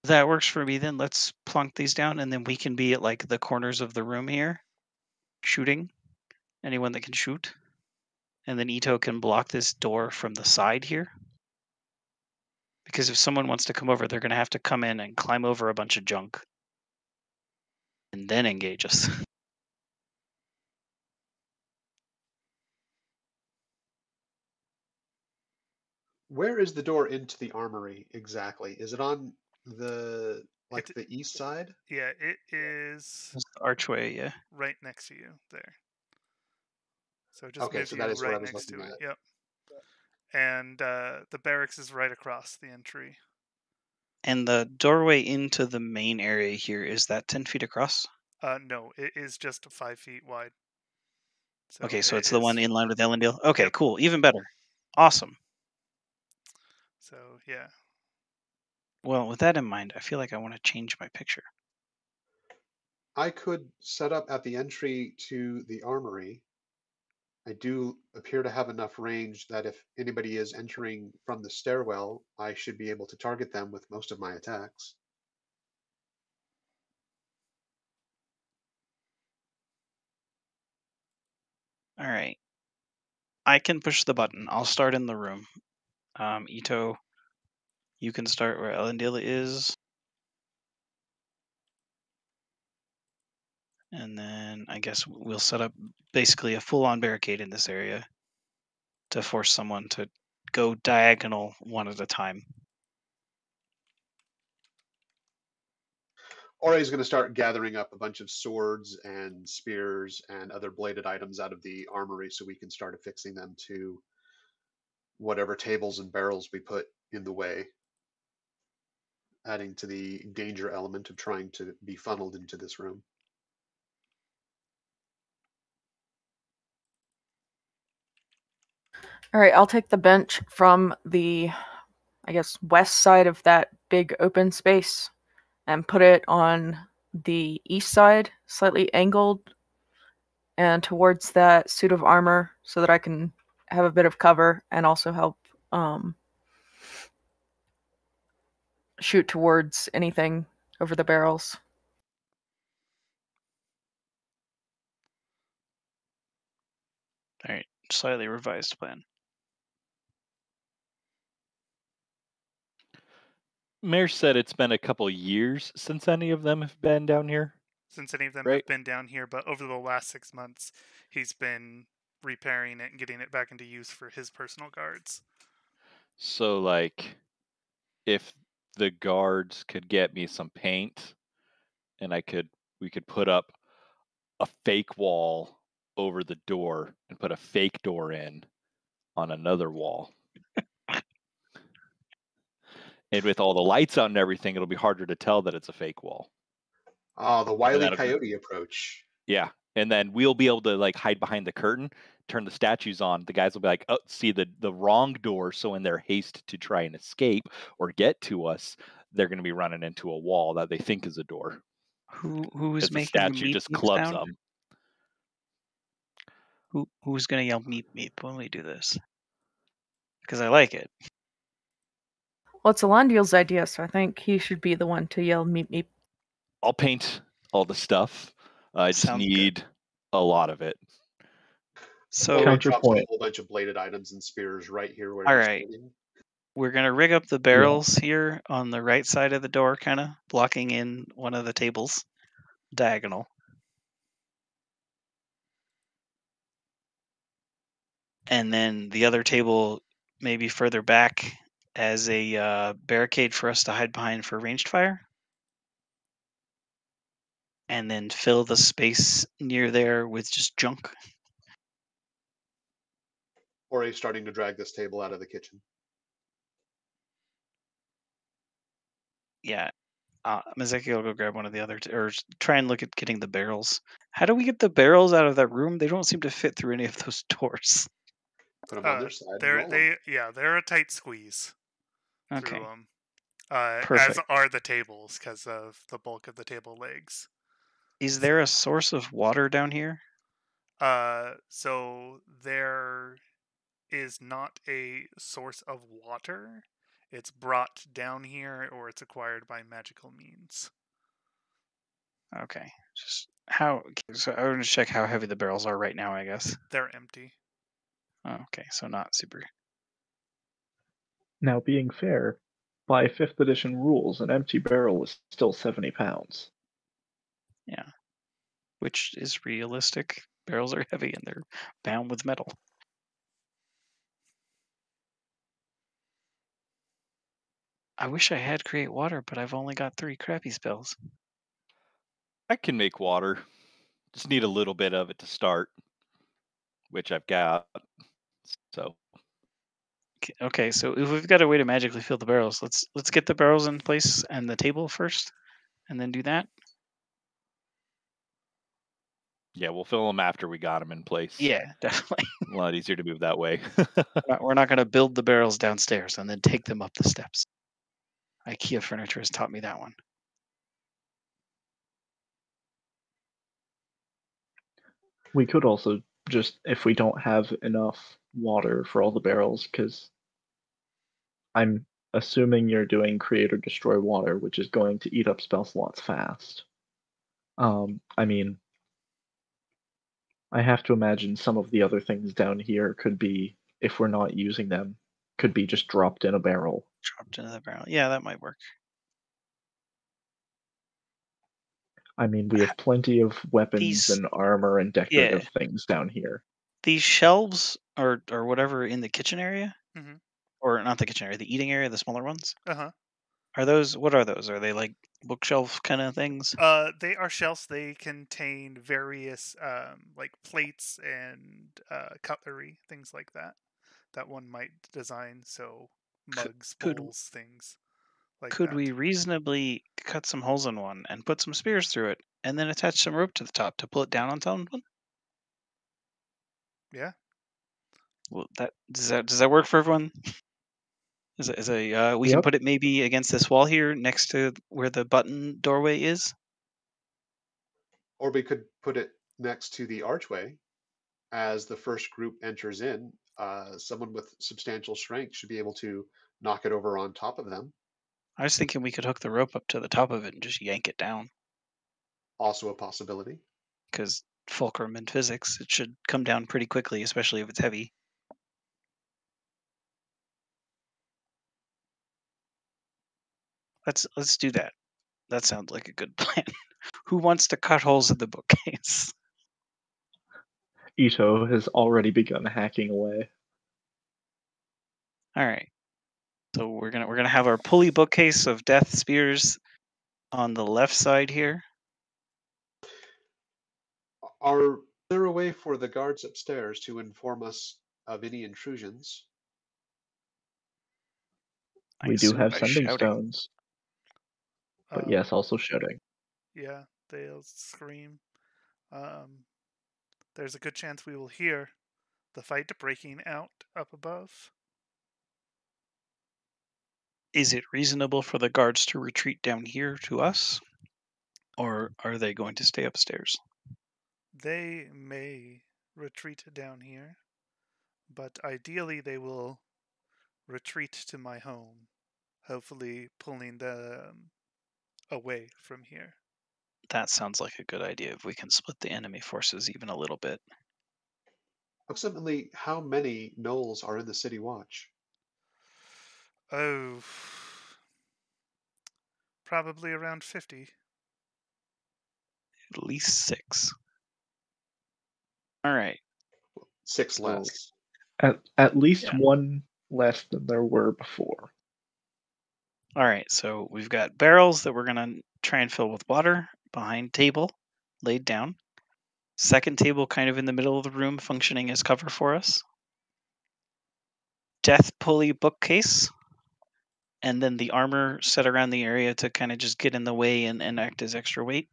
Speaker 2: that works for me then. Let's plunk these down and then we can be at like the corners of the room here shooting. Anyone that can shoot. And then Ito can block this door from the side here. Because if someone wants to come over, they're going to have to come in and climb over a bunch of junk and then engage us.
Speaker 3: Where is the door into the armory exactly? Is it on the
Speaker 1: It-
Speaker 3: the east side?
Speaker 1: yeah, it is
Speaker 2: There's the archway, yeah.
Speaker 1: right next to you there. So just
Speaker 3: Okay,
Speaker 1: move
Speaker 3: so
Speaker 1: you
Speaker 3: that is what I
Speaker 1: right
Speaker 3: was
Speaker 1: next to
Speaker 3: looking
Speaker 1: it.
Speaker 3: at.
Speaker 1: Yep. And the barracks is right across the entry.
Speaker 2: And the doorway into the main area here, is that 10 feet across?
Speaker 1: No, it is just 5 feet wide. So
Speaker 2: Okay, so
Speaker 1: it
Speaker 2: it's the one
Speaker 1: is.
Speaker 2: in line with Ellendale? Okay,
Speaker 1: Yep.
Speaker 2: cool. Even better. Awesome.
Speaker 1: So yeah.
Speaker 2: Well, with that in mind, I feel like I want to change my picture.
Speaker 3: I could set up at the entry to the armory. I do appear to have enough range that if anybody is entering from the stairwell, I should be able to target them with most of my attacks.
Speaker 2: All right. I can push the button. I'll start in the room. Ito, you can start where Ellendale is. And then I guess we'll set up basically a full-on barricade in this area to force someone to go diagonal one at a time.
Speaker 3: Or he's going to start gathering up a bunch of swords and spears and other bladed items out of the armory so we can start affixing them to whatever tables and barrels we put in the way, adding to the danger element of trying to be funneled into this room.
Speaker 5: All right, I'll take the bench from the, I guess, west side of that big open space and put it on the east side, slightly angled and towards that suit of armor so that I can have a bit of cover and also help shoot towards anything over the barrels.
Speaker 2: All right, slightly revised plan.
Speaker 6: Mayor said it's been a couple years since any of them have been down here.
Speaker 1: Since any of them
Speaker 6: Right.
Speaker 1: have been down here, but over the last 6 months, he's been repairing it and getting it back into use for his personal guards.
Speaker 6: So, like, if the guards could get me some paint, and we could put up a fake wall over the door and put a fake door in on another wall. And with all the lights out and everything, it'll be harder to tell that it's a fake wall.
Speaker 3: Ah, the Wile E.
Speaker 6: that'll be-
Speaker 3: Coyote approach.
Speaker 6: Yeah. And then we'll be able to like hide behind the curtain, turn the statues on. The guys will be like, oh, see the wrong door. So in their haste to try and escape or get to us, they're going to be running into a wall that they think is a door.
Speaker 2: Who's
Speaker 6: As the
Speaker 2: making the
Speaker 6: statue
Speaker 2: meep
Speaker 6: just
Speaker 2: meep
Speaker 6: clubs
Speaker 2: sound?
Speaker 6: them.
Speaker 2: Who's gonna yell meep meep when we do this? Because I like it.
Speaker 5: Well, it's Alondiel's idea, so I think he should be the one to yell meep meep.
Speaker 6: I'll paint all the stuff. I just
Speaker 2: Sounds good.
Speaker 6: need a lot of it.
Speaker 2: So
Speaker 3: Or he drops a
Speaker 4: Counterpoint.
Speaker 3: whole bunch of bladed items and spears right here where
Speaker 2: All
Speaker 3: you're
Speaker 2: right.
Speaker 3: standing.
Speaker 2: we're gonna rig up the barrels here on the right side of the door, kind of blocking in one of the tables, diagonal. And then the other table maybe further back as a barricade for us to hide behind for ranged fire. And then fill the space near there with just junk.
Speaker 3: Or he's starting to drag this table out of the kitchen.
Speaker 2: Yeah. Mazeki will go grab one of the other, or try and look at getting the barrels. How do we get the barrels out of that room? They don't seem to fit through any of those doors.
Speaker 3: Put them on their side and
Speaker 1: they're
Speaker 3: roll them.
Speaker 1: they're a tight squeeze through
Speaker 2: Okay.
Speaker 1: them. As
Speaker 2: Perfect.
Speaker 1: are the tables because of the bulk of the table legs.
Speaker 2: Is there a source of water down here?
Speaker 1: So there is not a source of water. It's brought down here or it's acquired by magical means.
Speaker 2: Okay. Just how? So I want to check how heavy the barrels are right now. I guess.
Speaker 1: They're empty.
Speaker 2: Oh, okay, so not super.
Speaker 4: Now, being fair, by 5th edition rules, an empty barrel is still 70 pounds.
Speaker 2: Yeah. Which is realistic. Barrels are heavy and they're bound with metal. I wish I had create water, but I've only got 3 crappy spells.
Speaker 6: I can make water. Just need a little bit of it to start, which I've got. So
Speaker 2: Okay, so if we've got a way to magically fill the barrels, let's get the barrels in place and the table first, and then do that.
Speaker 6: yeah, we'll fill them after we got them in place.
Speaker 2: Yeah, definitely.
Speaker 6: A lot easier to move that way.
Speaker 2: We're not going to build the barrels downstairs and then take them up the steps. IKEA furniture has taught me that one.
Speaker 4: We could also just, if we don't have enough water for all the barrels, because I'm assuming you're doing create or destroy water, which is going to eat up spell slots fast. I mean, I have to imagine some of the other things down here could be, if we're not using them, could be just dropped in a barrel.
Speaker 2: Dropped into the barrel. Yeah, that might work.
Speaker 4: I mean, we have plenty of weapons
Speaker 2: These-
Speaker 4: and armor and decorative things down here.
Speaker 2: These shelves or whatever in the kitchen area,
Speaker 1: Mhm.
Speaker 2: or not the kitchen area, the eating area, the smaller ones.
Speaker 1: Uh-huh.
Speaker 2: Are those? What are those? Are they like bookshelf kind of things?
Speaker 1: They are shelves. They contain various like plates and cutlery, things like that. That one might design. So mugs,
Speaker 2: Could
Speaker 1: bowls, things like
Speaker 2: could
Speaker 1: that.
Speaker 2: we reasonably cut some holes in one and put some spears through it, and then attach some rope to the top to pull it down on someone?
Speaker 1: Yeah.
Speaker 2: Well, does that work for everyone? We can
Speaker 4: Yep.
Speaker 2: put it maybe against this wall here next to where the button doorway is.
Speaker 3: Or we could put it next to the archway. As the first group enters in, someone with substantial strength should be able to knock it over on top of them.
Speaker 2: I was thinking we could hook the rope up to the top of it and just yank it down.
Speaker 3: Also a possibility.
Speaker 2: Because fulcrum in physics, it should come down pretty quickly, especially if it's heavy. Let's do that. That sounds like a good plan. Who wants to cut holes in the bookcase?
Speaker 4: Ito has already begun hacking away.
Speaker 2: All right. So we're gonna have our pulley bookcase of death spears on the left side here.
Speaker 3: Are there a way for the guards upstairs to inform us of any intrusions?
Speaker 2: I
Speaker 4: We do
Speaker 2: assume
Speaker 4: have
Speaker 2: by
Speaker 4: sending
Speaker 2: shouting.
Speaker 4: stones, but yes, also shouting.
Speaker 1: Yeah, they'll scream. There's a good chance we will hear the fight breaking out up above.
Speaker 2: Is it reasonable for the guards to retreat down here to us? Or are they going to stay upstairs?
Speaker 1: They may retreat down here, but ideally they will retreat to my home, hopefully pulling them away from here.
Speaker 2: That sounds like a good idea if we can split the enemy forces even a little bit.
Speaker 3: Approximately how many gnolls are in the city watch?
Speaker 1: Oh, probably around 50.
Speaker 2: At least 6. All right.
Speaker 3: 6
Speaker 2: So-
Speaker 3: less.
Speaker 4: At least
Speaker 2: Yeah.
Speaker 4: one less than there were before.
Speaker 2: All right. So we've got barrels that we're going to try and fill with water behind table laid down. Second table kind of in the middle of the room functioning as cover for us. Death pulley bookcase. And then the armor set around the area to kind of just get in the way and act as extra weight.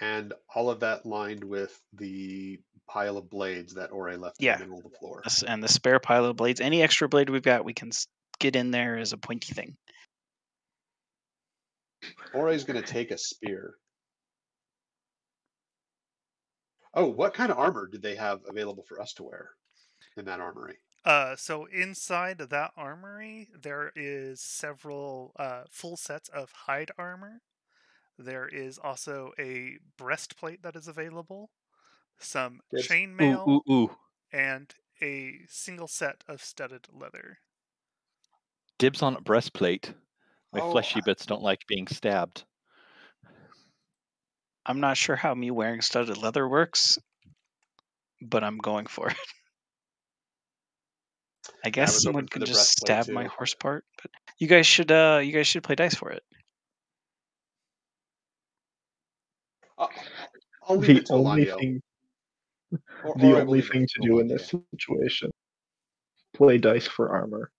Speaker 3: And all of that lined with the pile of blades that Ore left in
Speaker 2: Yeah.
Speaker 3: the middle of the floor.
Speaker 2: And the spare pile of blades. Any extra blade we've got, we can get in there as a pointy thing.
Speaker 3: Ore's going to take a spear. Oh, what kind of armor did they have available for us to wear in that armory?
Speaker 1: So inside that armory, there is several full sets of hide armor. There is also a breastplate that is available, some
Speaker 3: Dibs.
Speaker 1: chainmail,
Speaker 6: Ooh.
Speaker 1: and a single set of studded leather.
Speaker 6: Dibs on a breastplate. My
Speaker 3: Oh,
Speaker 6: fleshy bits don't like being stabbed.
Speaker 2: I'm not sure how me wearing studded leather works, but I'm going for it. I guess
Speaker 3: was
Speaker 2: someone
Speaker 3: open for
Speaker 2: can
Speaker 3: the
Speaker 2: just
Speaker 3: breastplate,
Speaker 2: stab my
Speaker 3: too.
Speaker 2: horse part, but you guys should play dice for it.
Speaker 3: I'll leave
Speaker 4: The
Speaker 3: it to
Speaker 4: only
Speaker 3: Elandio.
Speaker 4: thing,
Speaker 3: Or
Speaker 4: the
Speaker 3: I will
Speaker 4: only
Speaker 3: leave it
Speaker 4: thing
Speaker 3: to
Speaker 4: to do in this situation, play dice for armor.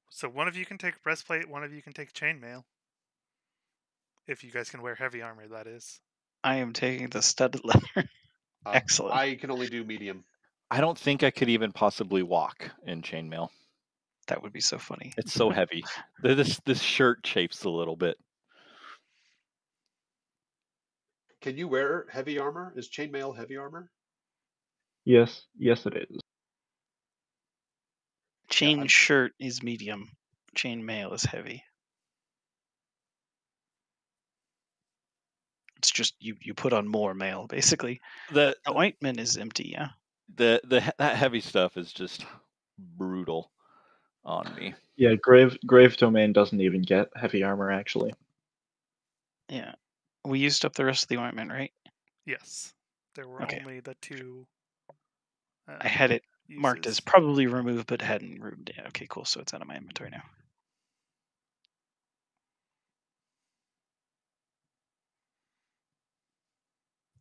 Speaker 1: So one of you can take breastplate, one of you can take chainmail. If you guys can wear heavy armor, that is.
Speaker 2: I am taking the studded leather. Excellent.
Speaker 3: I can only do medium.
Speaker 6: I don't think I could even possibly walk in chainmail.
Speaker 2: That would be so funny.
Speaker 6: It's so heavy. This shirt chafes a little bit.
Speaker 3: Can you wear heavy armor? Is chainmail heavy armor?
Speaker 4: Yes, it is.
Speaker 2: Chain shirt is medium. Chain mail is heavy. It's just you put on more mail, basically.
Speaker 6: The
Speaker 2: ointment is empty, yeah.
Speaker 6: That heavy stuff is just brutal on me.
Speaker 4: Yeah, Grave Domain doesn't even get heavy armor, actually.
Speaker 2: Yeah. We used up the rest of the ointment, right?
Speaker 1: Yes. There were only the two.
Speaker 2: I had it marked as probably removed, but hadn't removed it. Okay, cool. So it's out of my inventory now.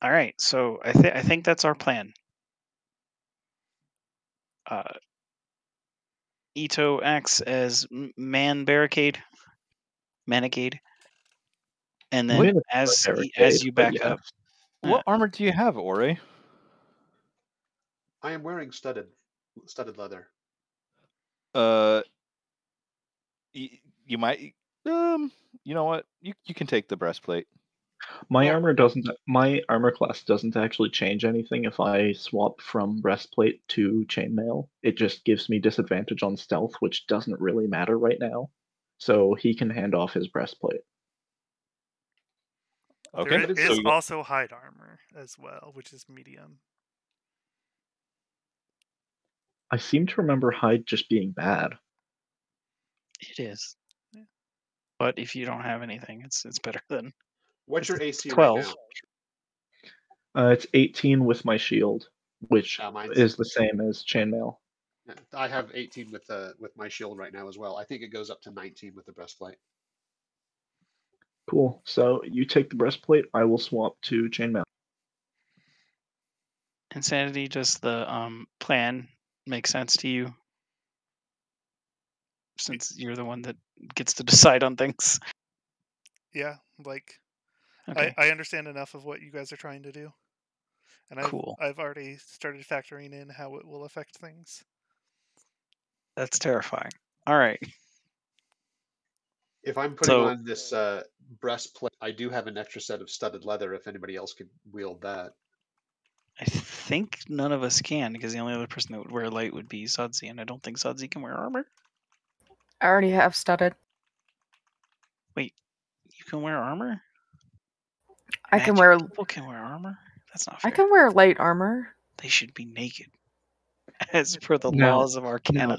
Speaker 2: All right. So I think that's our plan. Ito acts as manacade, and then as you back up.
Speaker 6: What armor do you have, Ore?
Speaker 3: I am wearing studded leather.
Speaker 6: You might. You know what? You can take the breastplate.
Speaker 4: My armor class doesn't actually change anything if I swap from breastplate to chainmail. It just gives me disadvantage on stealth, which doesn't really matter right now. So he can hand off his breastplate.
Speaker 6: Okay.
Speaker 1: There is also hide armor as well, which is medium.
Speaker 4: I seem to remember hide just being bad.
Speaker 2: It is. Yeah. But if you don't have anything, it's better than.
Speaker 3: What's your AC
Speaker 2: 12.
Speaker 3: right now?
Speaker 4: It's 18 with my shield, which is the same as chainmail.
Speaker 3: I have 18 with my shield right now as well. I think it goes up to 19 with the breastplate.
Speaker 4: Cool. So you take the breastplate, I will swap to chainmail.
Speaker 2: Insanity, does the plan make sense to you? Since you're the one that gets to decide on things.
Speaker 1: Yeah, like
Speaker 2: okay.
Speaker 1: I understand enough of what you guys are trying to do. And I've already started factoring in how it will affect things.
Speaker 2: That's terrifying. All right.
Speaker 3: If I'm putting on this breastplate, I do have an extra set of studded leather if anybody else could wield that.
Speaker 2: I think none of us can, because the only other person that would wear light would be Sodzi, and I don't think Sodzi can wear armor.
Speaker 5: I already have studded.
Speaker 2: Wait, you can wear armor?
Speaker 5: I can wear.
Speaker 2: People can wear armor? That's not fair.
Speaker 5: I can wear light armor.
Speaker 2: They should be naked, as per the laws of Arcana.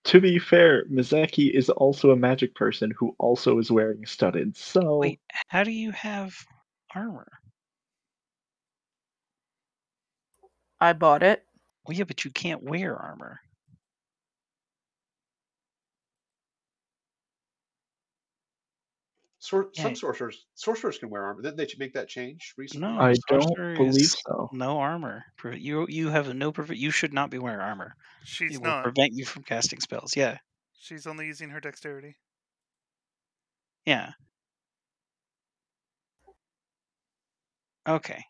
Speaker 4: To be fair, Mizaki is also a magic person who also is wearing studded, so...
Speaker 2: Wait, how do you have armor?
Speaker 5: I bought it.
Speaker 2: Well, yeah, but you can't wear armor.
Speaker 3: Some sorcerers can wear armor. Didn't they make that change recently?
Speaker 2: No,
Speaker 4: I don't believe so.
Speaker 2: No armor. You have no you should not be wearing armor.
Speaker 1: She's
Speaker 2: it
Speaker 1: not.
Speaker 2: will prevent you from casting spells. Yeah.
Speaker 1: She's only using her dexterity.
Speaker 2: Yeah. Okay.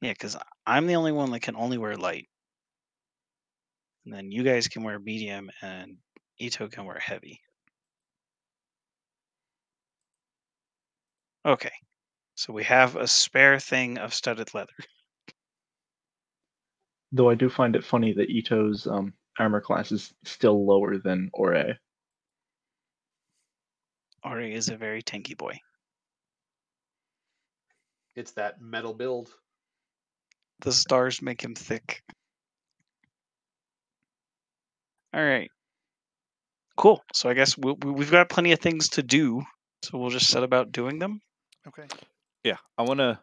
Speaker 2: Yeah, because I'm the only one that can only wear light. And then you guys can wear medium, and Ito can wear heavy. Okay. So we have a spare thing of studded leather.
Speaker 4: Though I do find it funny that Ito's armor class is still lower than Ore.
Speaker 2: Ori is a very tanky boy.
Speaker 3: It's that metal build.
Speaker 2: The stars make him thick. All right. Cool. So I guess we've got plenty of things to do. So we'll just set about doing them.
Speaker 1: Okay.
Speaker 6: Yeah, I want to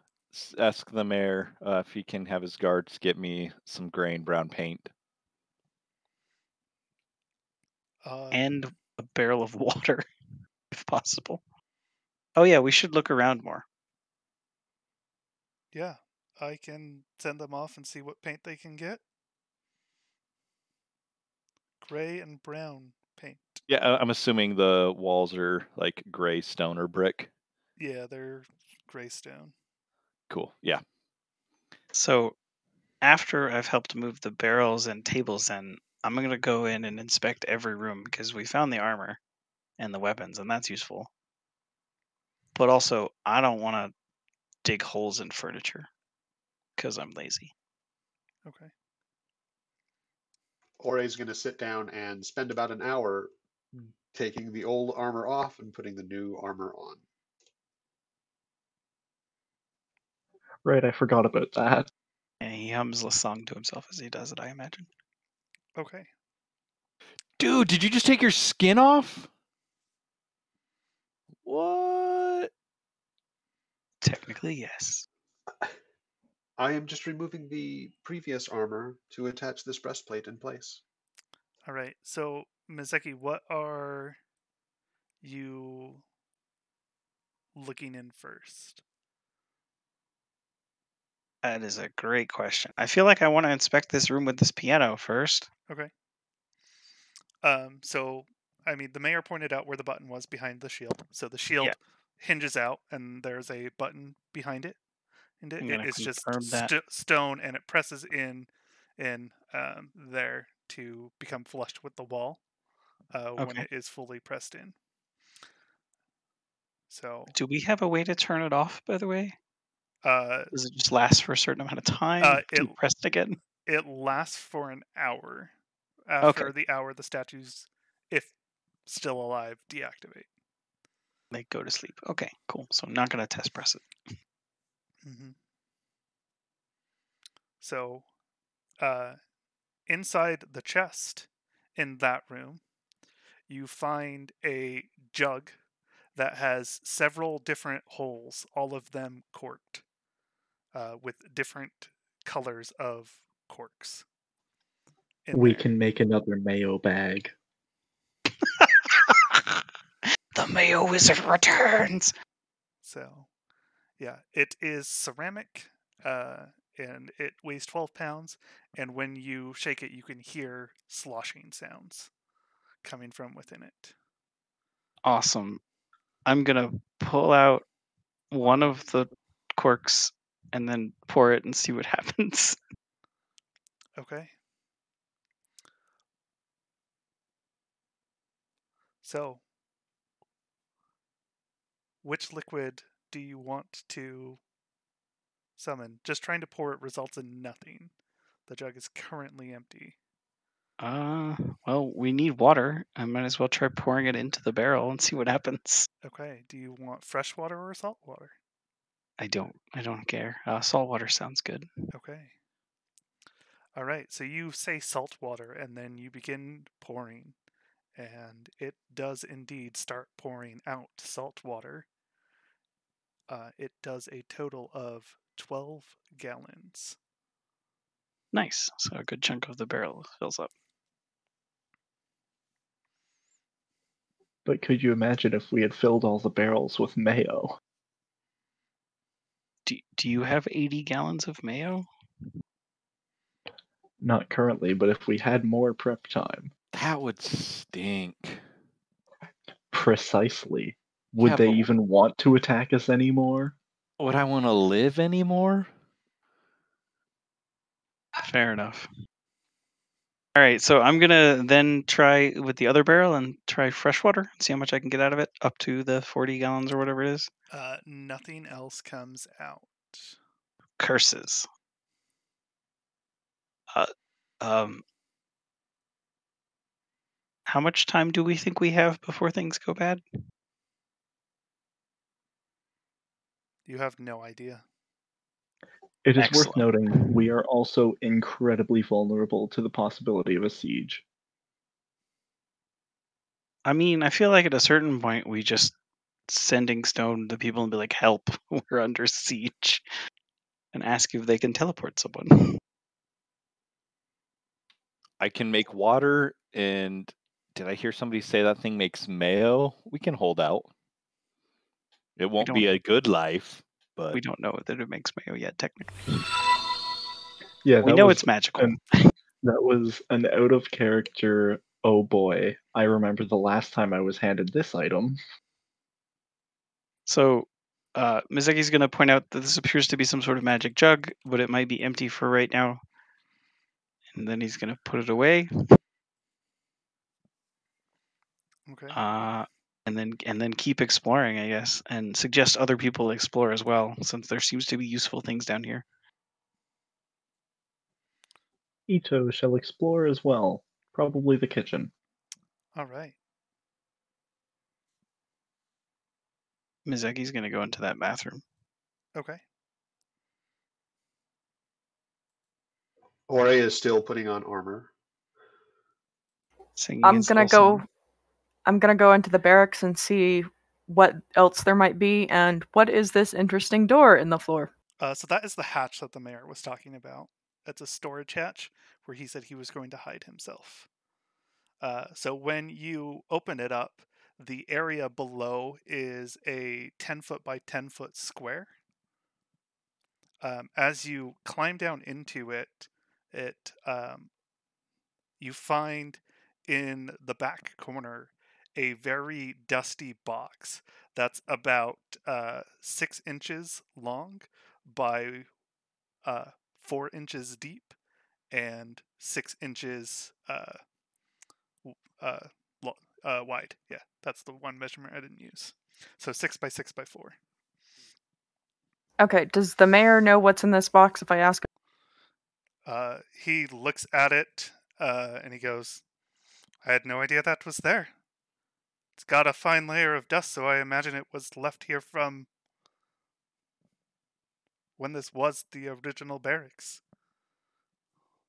Speaker 6: ask the mayor if he can have his guards get me some gray and brown paint.
Speaker 2: And a barrel of water, if possible. Oh yeah, we should look around more.
Speaker 1: Yeah, I can send them off and see what paint they can get. Gray and brown paint.
Speaker 6: Yeah, I'm assuming the walls are like gray stone or brick.
Speaker 1: Yeah, they're gray stone.
Speaker 6: Cool. Yeah.
Speaker 2: So after I've helped move the barrels and tables in, I'm going to go in and inspect every room because we found the armor and the weapons, and that's useful. But also, I don't want to dig holes in furniture because I'm lazy.
Speaker 1: Okay.
Speaker 3: Ore's going to sit down and spend about an hour taking the old armor off and putting the new armor on.
Speaker 4: Right, I forgot about that.
Speaker 2: And he hums a song to himself as he does it, I imagine.
Speaker 1: Okay.
Speaker 6: Dude, did you just take your skin off? What?
Speaker 2: Technically, yes.
Speaker 3: I am just removing the previous armor to attach this breastplate in place.
Speaker 1: All right. So, Mizeki, what are you looking in first?
Speaker 2: That is a great question. I feel like I want to inspect this room with this piano first.
Speaker 1: Okay. So, I mean, the mayor pointed out where the button was behind the shield. So the shield hinges out, and there's a button behind it. And
Speaker 2: I'm gonna
Speaker 1: it's just
Speaker 2: confirm that.
Speaker 1: stone, and it presses in there to become flushed with the wall when
Speaker 2: Okay.
Speaker 1: it is fully pressed in. So,
Speaker 2: Do we have a way to turn it off, by the way?
Speaker 1: uh,
Speaker 2: Does it just last for a certain amount of time? Do you press it again?
Speaker 1: it lasts for an hour.
Speaker 2: Okay.
Speaker 1: After the hour, the statues, if still alive, deactivate.
Speaker 2: They go to sleep. Okay, cool. So I'm not gonna test press it.
Speaker 1: Mm-hmm. So, inside the chest in that room, you find a jug that has several different holes, all of them corked, with different colors of corks.
Speaker 4: We can make another mayo bag.
Speaker 2: The Mayo Wizard returns!
Speaker 1: So, yeah, it is ceramic, and it weighs 12 pounds, and when you shake it, you can hear sloshing sounds coming from within it.
Speaker 2: Awesome. I'm gonna pull out one of the corks and then pour it and see what happens.
Speaker 1: Okay. So, which liquid do you want to summon? Just trying to pour it results in nothing. The jug is currently empty.
Speaker 2: Well, we need water. I might as well try pouring it into the barrel and see what happens.
Speaker 1: Okay, do you want fresh water or salt water?
Speaker 2: I don't care. Salt water sounds good.
Speaker 1: Okay. All right, so you say salt water and then you begin pouring, and it does indeed start pouring out salt water. It does a total of 12 gallons.
Speaker 2: Nice. So a good chunk of the barrel fills up.
Speaker 4: But could you imagine if we had filled all the barrels with mayo?
Speaker 2: Do you have 80 gallons of mayo?
Speaker 4: Not currently, but if we had more prep time.
Speaker 6: That would stink.
Speaker 4: Precisely. Would
Speaker 6: Yeah,
Speaker 4: they
Speaker 6: but
Speaker 4: even want to attack us anymore?
Speaker 6: would I want to live anymore?
Speaker 2: Fair enough. All right, so I'm gonna then try with the other barrel and try freshwater and see how much I can get out of it, up to the 40 gallons or whatever it is.
Speaker 1: Nothing else comes out.
Speaker 2: Curses. Um, how much time do we think we have before things go bad?
Speaker 1: You have no idea.
Speaker 4: It is worth
Speaker 2: Excellent.
Speaker 4: noting we are also incredibly vulnerable to the possibility of a siege.
Speaker 2: I mean, I feel like at a certain point we just sending stone to people and be like, "Help, we're under siege," and ask if they can teleport someone.
Speaker 6: I can make water, and did I hear somebody say that thing makes mayo? We can hold out. It won't be a good life, but
Speaker 2: We don't know that it makes mayo yet, technically.
Speaker 4: Yeah,
Speaker 2: We know it's magical.
Speaker 4: That was an out of character. Oh boy, I remember the last time I was handed this item.
Speaker 2: So, Mizuki's going to point out that this appears to be some sort of magic jug, but it might be empty for right now. And then he's going to put it away.
Speaker 1: Okay.
Speaker 2: And then keep exploring, I guess, and suggest other people explore as well, since there seems to be useful things down here.
Speaker 4: Ito shall explore as well. Probably the kitchen.
Speaker 1: All right.
Speaker 2: Mizuki's going to go into that bathroom.
Speaker 1: Okay.
Speaker 3: Ore is still putting on armor.
Speaker 2: Singing
Speaker 5: I'm
Speaker 2: his
Speaker 5: gonna
Speaker 2: little
Speaker 5: go.
Speaker 2: song.
Speaker 5: I'm gonna go into the barracks and see what else there might be, and what is this interesting door in the floor?
Speaker 1: So that is the hatch that the mayor was talking about. It's a storage hatch where he said he was going to hide himself. So when you open it up, the area below is a 10-foot by 10-foot square. As you climb down into it, you find in the back corner a very dusty box that's about 6 inches long by 4 inches deep and 6 inches wide. Yeah, that's the one measurement I didn't use. So 6 by 6 by 4.
Speaker 5: Okay, does the mayor know what's in this box if I ask him?
Speaker 1: He looks at it and he goes, I had no idea that was there. It's got a fine layer of dust, so I imagine it was left here from when this was the original barracks.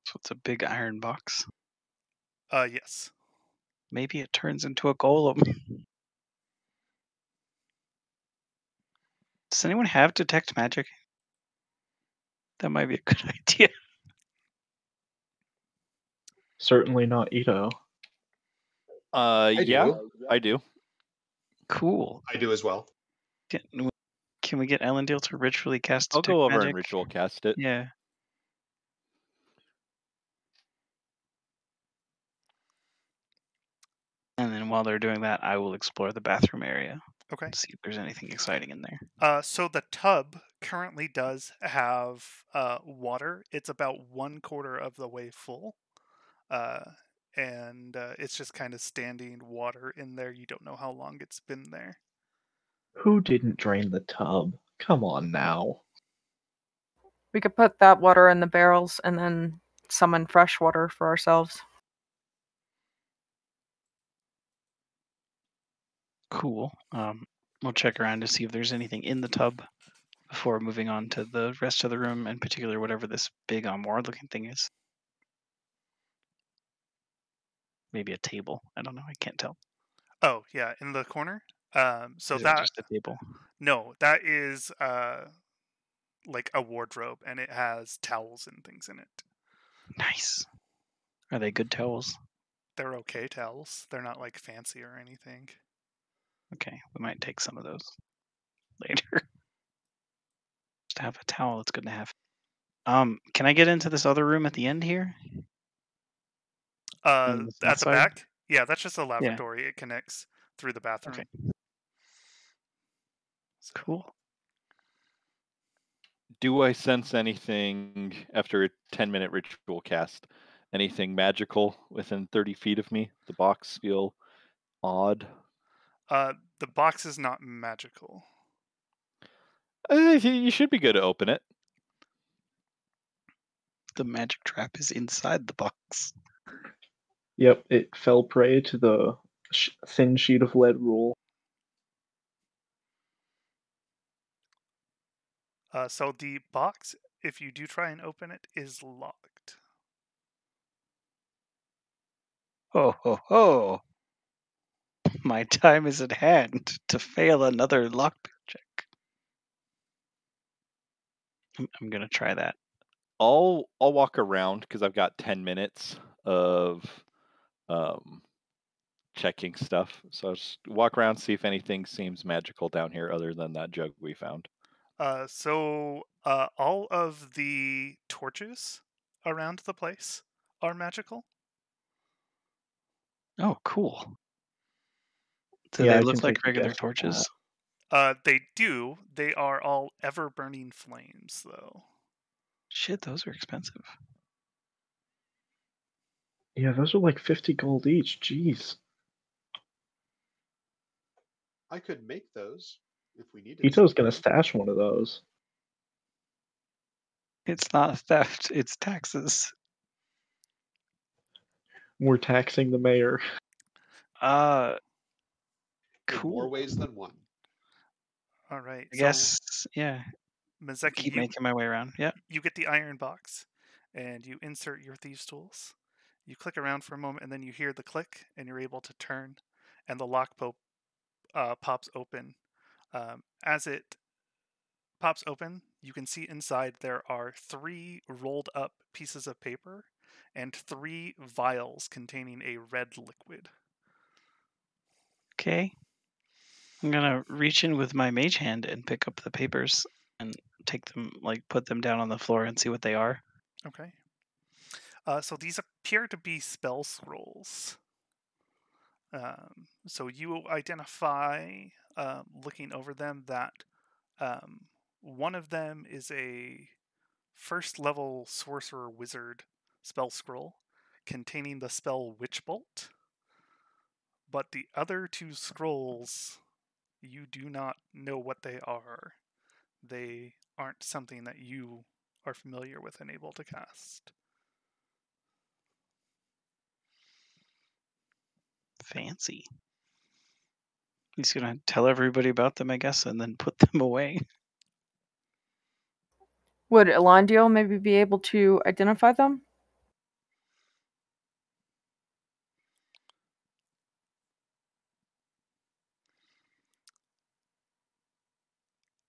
Speaker 2: So it's a big iron box.
Speaker 1: Yes.
Speaker 2: Maybe it turns into a golem. Does anyone have detect magic? That might be a good idea.
Speaker 4: Certainly not Ito.
Speaker 6: yeah,
Speaker 3: do.
Speaker 6: I do.
Speaker 2: Cool.
Speaker 3: I do as well.
Speaker 2: Can we get Elendil to ritually cast
Speaker 6: I'll
Speaker 2: detect
Speaker 6: go over
Speaker 2: magic?
Speaker 6: and ritual cast it.
Speaker 2: Yeah. And then while they're doing that, I will explore the bathroom area
Speaker 1: Okay.
Speaker 2: and see if there's anything exciting in there.
Speaker 1: So the tub currently does have water. It's about 1/4 of the way full. And it's just kind of standing water in there. You don't know how long it's been there.
Speaker 4: Who didn't drain the tub? Come on now.
Speaker 5: We could put that water in the barrels and then summon fresh water for ourselves.
Speaker 2: Cool. We'll check around to see if there's anything in the tub before moving on to the rest of the room, in particular whatever this big armoire looking thing is. Maybe a table. I don't know. I can't tell.
Speaker 1: Oh yeah, in the corner. So
Speaker 2: Is it
Speaker 1: that
Speaker 2: just a table?
Speaker 1: no, that is like a wardrobe, and it has towels and things in it.
Speaker 2: Nice. Are they good towels?
Speaker 1: They're okay towels. They're not like fancy or anything.
Speaker 2: Okay, we might take some of those later. Just to have a towel, it's good to have. Can I get into this other room at the end here? On the
Speaker 1: At
Speaker 2: south
Speaker 1: the
Speaker 2: side?
Speaker 1: back, yeah, that's just a lavatory. It connects through the bathroom.
Speaker 2: Okay.
Speaker 1: So,
Speaker 2: Cool.
Speaker 6: Do I sense anything after a 10-minute ritual cast? Anything magical within 30 feet of me? The box feel odd?
Speaker 1: the box is not magical.
Speaker 6: You should be good to open it.
Speaker 2: The magic trap is inside the box.
Speaker 4: Yep, it fell prey to the thin sheet of lead rule.
Speaker 1: So the box, if you do try and open it, is locked.
Speaker 2: Ho ho ho! My time is at hand to fail another lockpick check. I'm gonna try that.
Speaker 6: I'll walk around because I've got 10 minutes of checking stuff. So I'll just walk around, see if anything seems magical down here other than that jug we found.
Speaker 1: So all of the torches around the place are magical.
Speaker 2: Oh, cool. Do
Speaker 4: Yeah,
Speaker 2: they
Speaker 4: I can
Speaker 2: look like
Speaker 4: take a
Speaker 2: regular
Speaker 4: guess at
Speaker 2: torches?
Speaker 1: They do. They are all ever-burning flames, though.
Speaker 2: Shit, those are expensive.
Speaker 4: Yeah, those are like 50 gold each. Jeez.
Speaker 3: I could make those if we needed
Speaker 4: Ito's
Speaker 3: some.
Speaker 4: gonna stash one of those.
Speaker 2: It's not theft, it's taxes.
Speaker 4: We're taxing the mayor.
Speaker 2: Uh,
Speaker 3: In more
Speaker 2: cool.
Speaker 3: ways than one.
Speaker 1: All right.
Speaker 2: I
Speaker 1: So,
Speaker 2: guess, yeah.
Speaker 1: Mazeki,
Speaker 2: Keep making my way around. Yep.
Speaker 1: you get the iron box, and you insert your thieves' tools. You click around for a moment, and then you hear the click, and you're able to turn, and the lock pops open. As it pops open, you can see inside there are 3 rolled up pieces of paper and 3 vials containing a red liquid.
Speaker 2: Okay. I'm gonna reach in with my mage hand and pick up the papers and take them, like, put them down on the floor and see what they are.
Speaker 1: Okay. So these appear to be spell scrolls. So you identify, looking over them, that one of them is a first level sorcerer wizard spell scroll containing the spell Witch Bolt. But the other 2 scrolls, you do not know what they are. They aren't something that you are familiar with and able to cast.
Speaker 2: Fancy. He's gonna tell everybody about them, I guess, and then put them away.
Speaker 5: Would Elondiel maybe be able to identify them?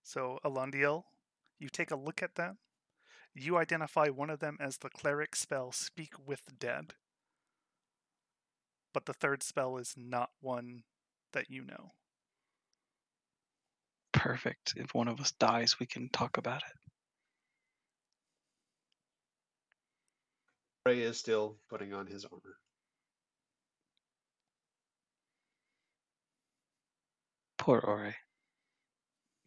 Speaker 1: So, Alondiel, you take a look at them. You identify one of them as the cleric spell Speak with Dead. But the third spell is not one that you know.
Speaker 2: Perfect. If one of us dies, we can talk about it.
Speaker 3: Ray is still putting on his armor.
Speaker 2: Poor Ore.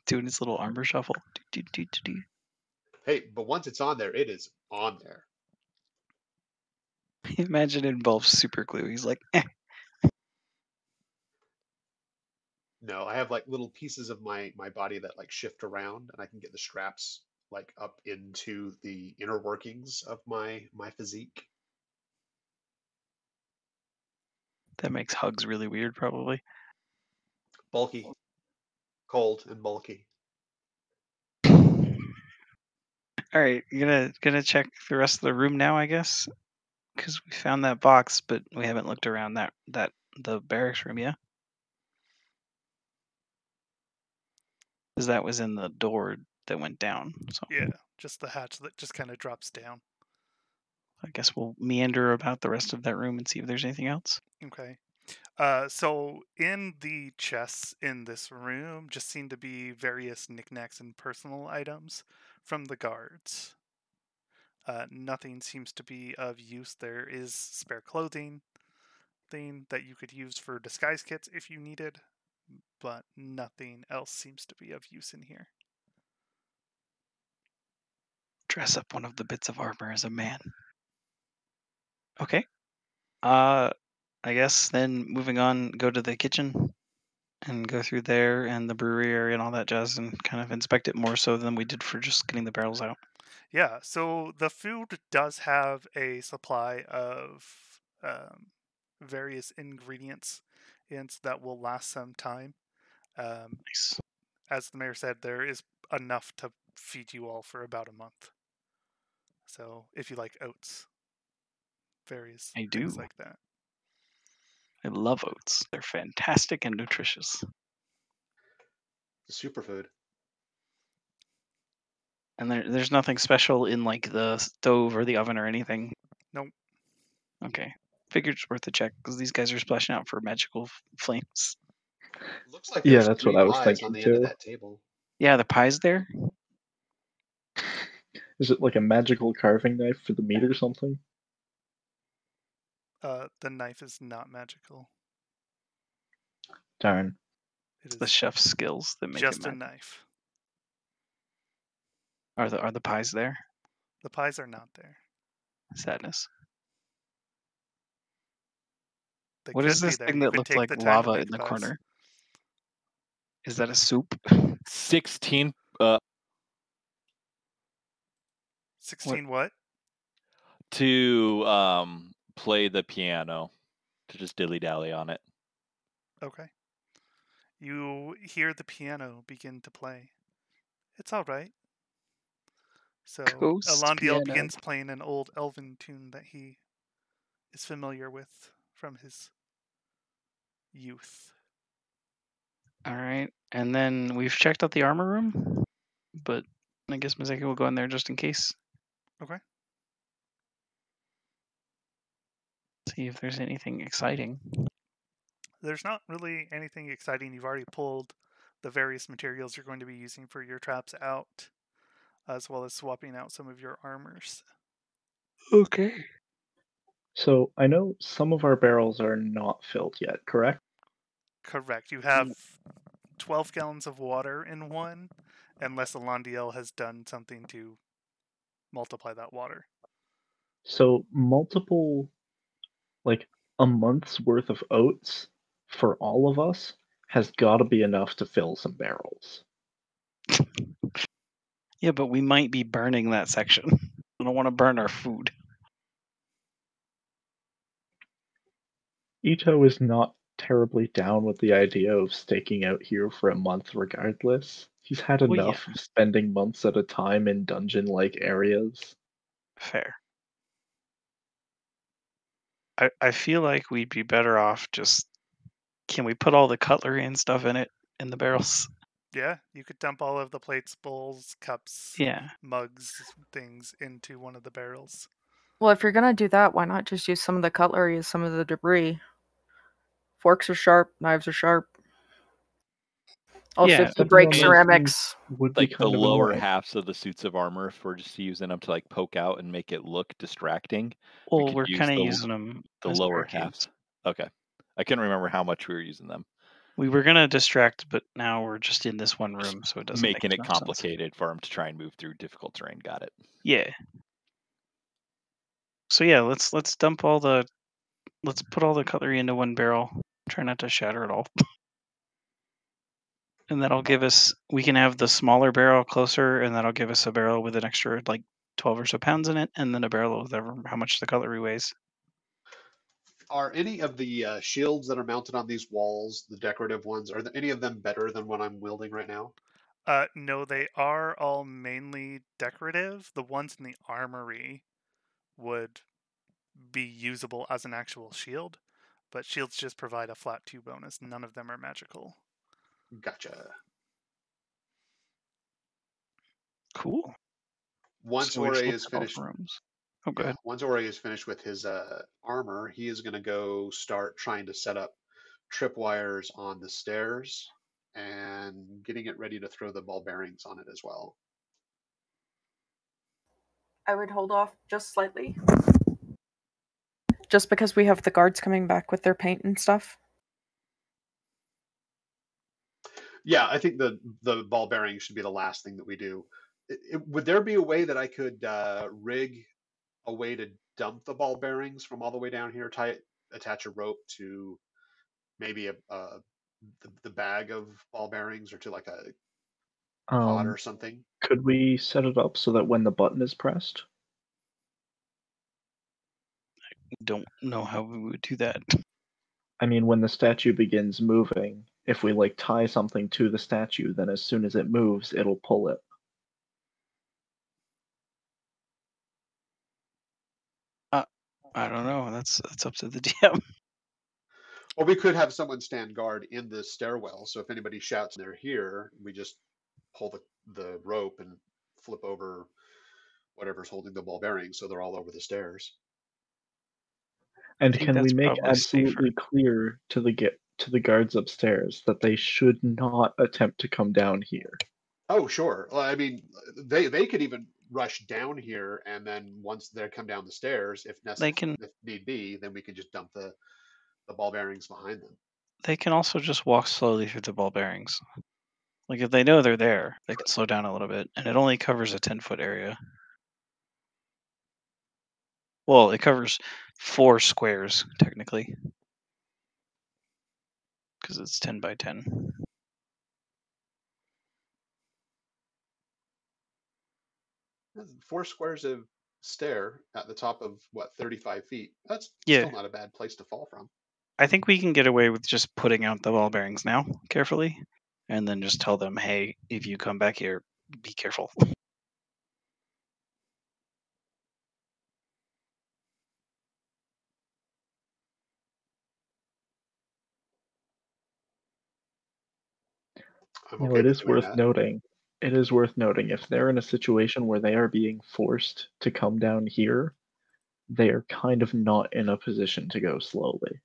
Speaker 2: Doing his little armor shuffle. Do, do, do, do.
Speaker 3: Hey, but once it's on there, it is on there.
Speaker 2: Imagine it involves super glue. He's like, eh.
Speaker 3: No, I have like little pieces of my body that like shift around, and I can get the straps like up into the inner workings of my physique.
Speaker 2: That makes hugs really weird, probably.
Speaker 3: Bulky, cold, and bulky.
Speaker 2: All right, you're gonna check the rest of the room now, I guess, because we found that box, but we haven't looked around the barracks room yet. Because that was in the door that went down. So
Speaker 1: Yeah, just the hatch that just kind of drops down.
Speaker 2: I guess we'll meander about the rest of that room and see if there's anything else.
Speaker 1: Okay. So in the chests in this room just seem to be various knickknacks and personal items from the guards. Nothing seems to be of use. There is spare clothing thing that you could use for disguise kits if you needed, but nothing else seems to be of use in here.
Speaker 2: Dress up one of the bits of armor as a man. Okay. I guess then moving on, go to the kitchen and go through there and the brewery area and all that jazz and kind of inspect it more so than we did for just getting the barrels out.
Speaker 1: Yeah, so the food does have a supply of various ingredients that will last some time.
Speaker 2: Nice.
Speaker 1: As the mayor said, there is enough to feed you all for about a month. So if you like oats, various
Speaker 2: I
Speaker 1: things
Speaker 2: do.
Speaker 1: like that.
Speaker 2: I love oats. They're fantastic and nutritious.
Speaker 3: Superfood.
Speaker 2: And there's nothing special in like the stove or the oven or anything.
Speaker 1: Nope.
Speaker 2: Okay. Figured it's worth a check because these guys are splashing out for magical flames.
Speaker 3: Looks like
Speaker 4: Yeah,
Speaker 3: there's
Speaker 4: that's
Speaker 3: 3
Speaker 4: what I was
Speaker 3: pies on
Speaker 4: thinking
Speaker 3: the end of
Speaker 4: too.
Speaker 3: that table.
Speaker 2: Yeah, the pie's there.
Speaker 4: Is it like a magical carving knife for the meat or something?
Speaker 1: The knife is not magical.
Speaker 4: Darn.
Speaker 1: It is
Speaker 2: The chef's skills that make
Speaker 1: just
Speaker 2: it
Speaker 1: a
Speaker 2: magic.
Speaker 1: knife.
Speaker 2: Are the pies there?
Speaker 1: The pies are not there.
Speaker 2: Sadness.
Speaker 1: They
Speaker 2: What
Speaker 1: could
Speaker 2: is this
Speaker 1: be there.
Speaker 2: thing
Speaker 1: You
Speaker 2: that
Speaker 1: could
Speaker 2: looked
Speaker 1: take
Speaker 2: like
Speaker 1: the time to
Speaker 2: lava
Speaker 1: make
Speaker 2: in the
Speaker 1: pies.
Speaker 2: corner? Is that a soup?
Speaker 6: 16
Speaker 1: 16 what?
Speaker 6: to play the piano, to just dilly-dally on it.
Speaker 1: Okay. You hear the piano begin to play. It's all right. So
Speaker 2: Ghost
Speaker 1: Alondiel
Speaker 2: piano.
Speaker 1: begins playing an old elven tune that he is familiar with from his youth.
Speaker 2: All right. And then we've checked out the armor room, but I guess Mazeki will go in there just in case.
Speaker 1: Okay.
Speaker 2: See if there's anything exciting.
Speaker 1: There's not really anything exciting. You've already pulled the various materials you're going to be using for your traps out, as well as swapping out some of your armors.
Speaker 2: Okay.
Speaker 4: So I know some of our barrels are not filled yet, correct?
Speaker 1: Correct. You have 12 gallons of water in one, unless Alondiel has done something to multiply that water.
Speaker 4: So multiple, like a month's worth of oats for all of us has got to be enough to fill some barrels.
Speaker 2: Yeah, but we might be burning that section. I don't want to burn our food.
Speaker 4: Ito is not terribly down with the idea of staking out here for a month regardless. He's had
Speaker 2: Well,
Speaker 4: enough spending months at a time in dungeon-like areas.
Speaker 2: Fair. I feel like we'd be better off just. Can we put all the cutlery and stuff in it in the barrels?
Speaker 1: Yeah, you could dump all of the plates, bowls, cups,
Speaker 2: Yeah.
Speaker 1: mugs, things into one of the barrels.
Speaker 5: Well, if you're gonna do that, why not just use some of the cutlery as some of the debris? Forks are sharp, knives are sharp. Also,
Speaker 2: Yeah,
Speaker 5: if you
Speaker 4: stepping
Speaker 5: break
Speaker 4: on those
Speaker 5: ceramics,
Speaker 4: would be
Speaker 6: Like the
Speaker 4: kind of
Speaker 6: lower
Speaker 4: annoying.
Speaker 6: halves of the suits of armor, if we're just using them to like poke out and make it look distracting,
Speaker 2: Well,
Speaker 6: could
Speaker 2: we're
Speaker 6: use
Speaker 2: kind of
Speaker 6: the
Speaker 2: using them
Speaker 6: the
Speaker 2: as
Speaker 6: lower
Speaker 2: barricades.
Speaker 6: halves. Okay. I couldn't remember how much we were using them.
Speaker 2: We were gonna distract, but now we're just in this one room, so it doesn't
Speaker 6: Making
Speaker 2: make
Speaker 6: it
Speaker 2: much sense.
Speaker 6: complicated for them to try and move through difficult terrain. Got it.
Speaker 2: Yeah. So yeah, let's dump all the let's put all the cutlery into one barrel. Try not to shatter it all. And that'll give us we can have the smaller barrel closer, and that'll give us a barrel with an extra like 12 or so pounds in it, and then a barrel with how much the cutlery weighs.
Speaker 3: Are any of the shields that are mounted on these walls, the decorative ones, are any of them better than what I'm wielding right now?
Speaker 1: No, they are all mainly decorative. The ones in the armory would be usable as an actual shield, but shields just provide a flat 2 bonus. None of them are magical.
Speaker 3: Gotcha.
Speaker 2: Cool.
Speaker 3: Once
Speaker 2: So we've
Speaker 3: Ore
Speaker 2: looked
Speaker 3: is
Speaker 2: at all
Speaker 3: finished,
Speaker 2: the rooms. Oh, go ahead.
Speaker 3: once Ore is finished with his armor, he is going to go start trying to set up tripwires on the stairs and getting it ready to throw the ball bearings on it as well.
Speaker 5: I would hold off just slightly. Just because we have the guards coming back with their paint and stuff.
Speaker 3: Yeah, I think the ball bearings should be the last thing that we do. Would there be a way that I could rig a way to dump the ball bearings from all the way down here, attach a rope to maybe the bag of ball bearings, or to like a pod
Speaker 4: Um,
Speaker 3: or something?
Speaker 4: could we set it up so that when the button is pressed,
Speaker 2: Don't know how we would do that.
Speaker 4: I mean, when the statue begins moving, if we like tie something to the statue, then as soon as it moves, it'll pull it.
Speaker 2: I don't know. That's up to the DM.
Speaker 3: Or we could have someone stand guard in the stairwell, so if anybody shouts and they're here, we just pull the rope and flip over whatever's holding the ball bearings, so they're all over the stairs.
Speaker 4: And
Speaker 2: think
Speaker 4: can we
Speaker 2: that's
Speaker 4: make
Speaker 2: probably
Speaker 4: absolutely
Speaker 2: safer.
Speaker 4: clear to the guards upstairs that they should not attempt to come down here?
Speaker 3: Oh, sure. Well, I mean, they could even rush down here, and then once they come down the stairs, if
Speaker 2: They can
Speaker 3: need be, then we can just dump the ball bearings behind them.
Speaker 2: they can also just walk slowly through the ball bearings. Like if they know they're there, they can slow down a little bit, and it only covers a 10-foot area. Well, it covers 4 squares technically, because it's 10 by 10.
Speaker 3: 4 squares of stair at the top of what, 35 feet. That's
Speaker 2: Yeah,
Speaker 3: still not a bad place to fall from.
Speaker 2: I think we can get away with just putting out the ball bearings now carefully, and then just tell them, hey, if you come back here, be careful.
Speaker 3: I'm
Speaker 4: Well,
Speaker 3: okay
Speaker 4: it
Speaker 3: with
Speaker 4: is
Speaker 3: doing
Speaker 4: worth
Speaker 3: that.
Speaker 4: noting. It is worth noting if they're in a situation where they are being forced to come down here, they are kind of not in a position to go slowly.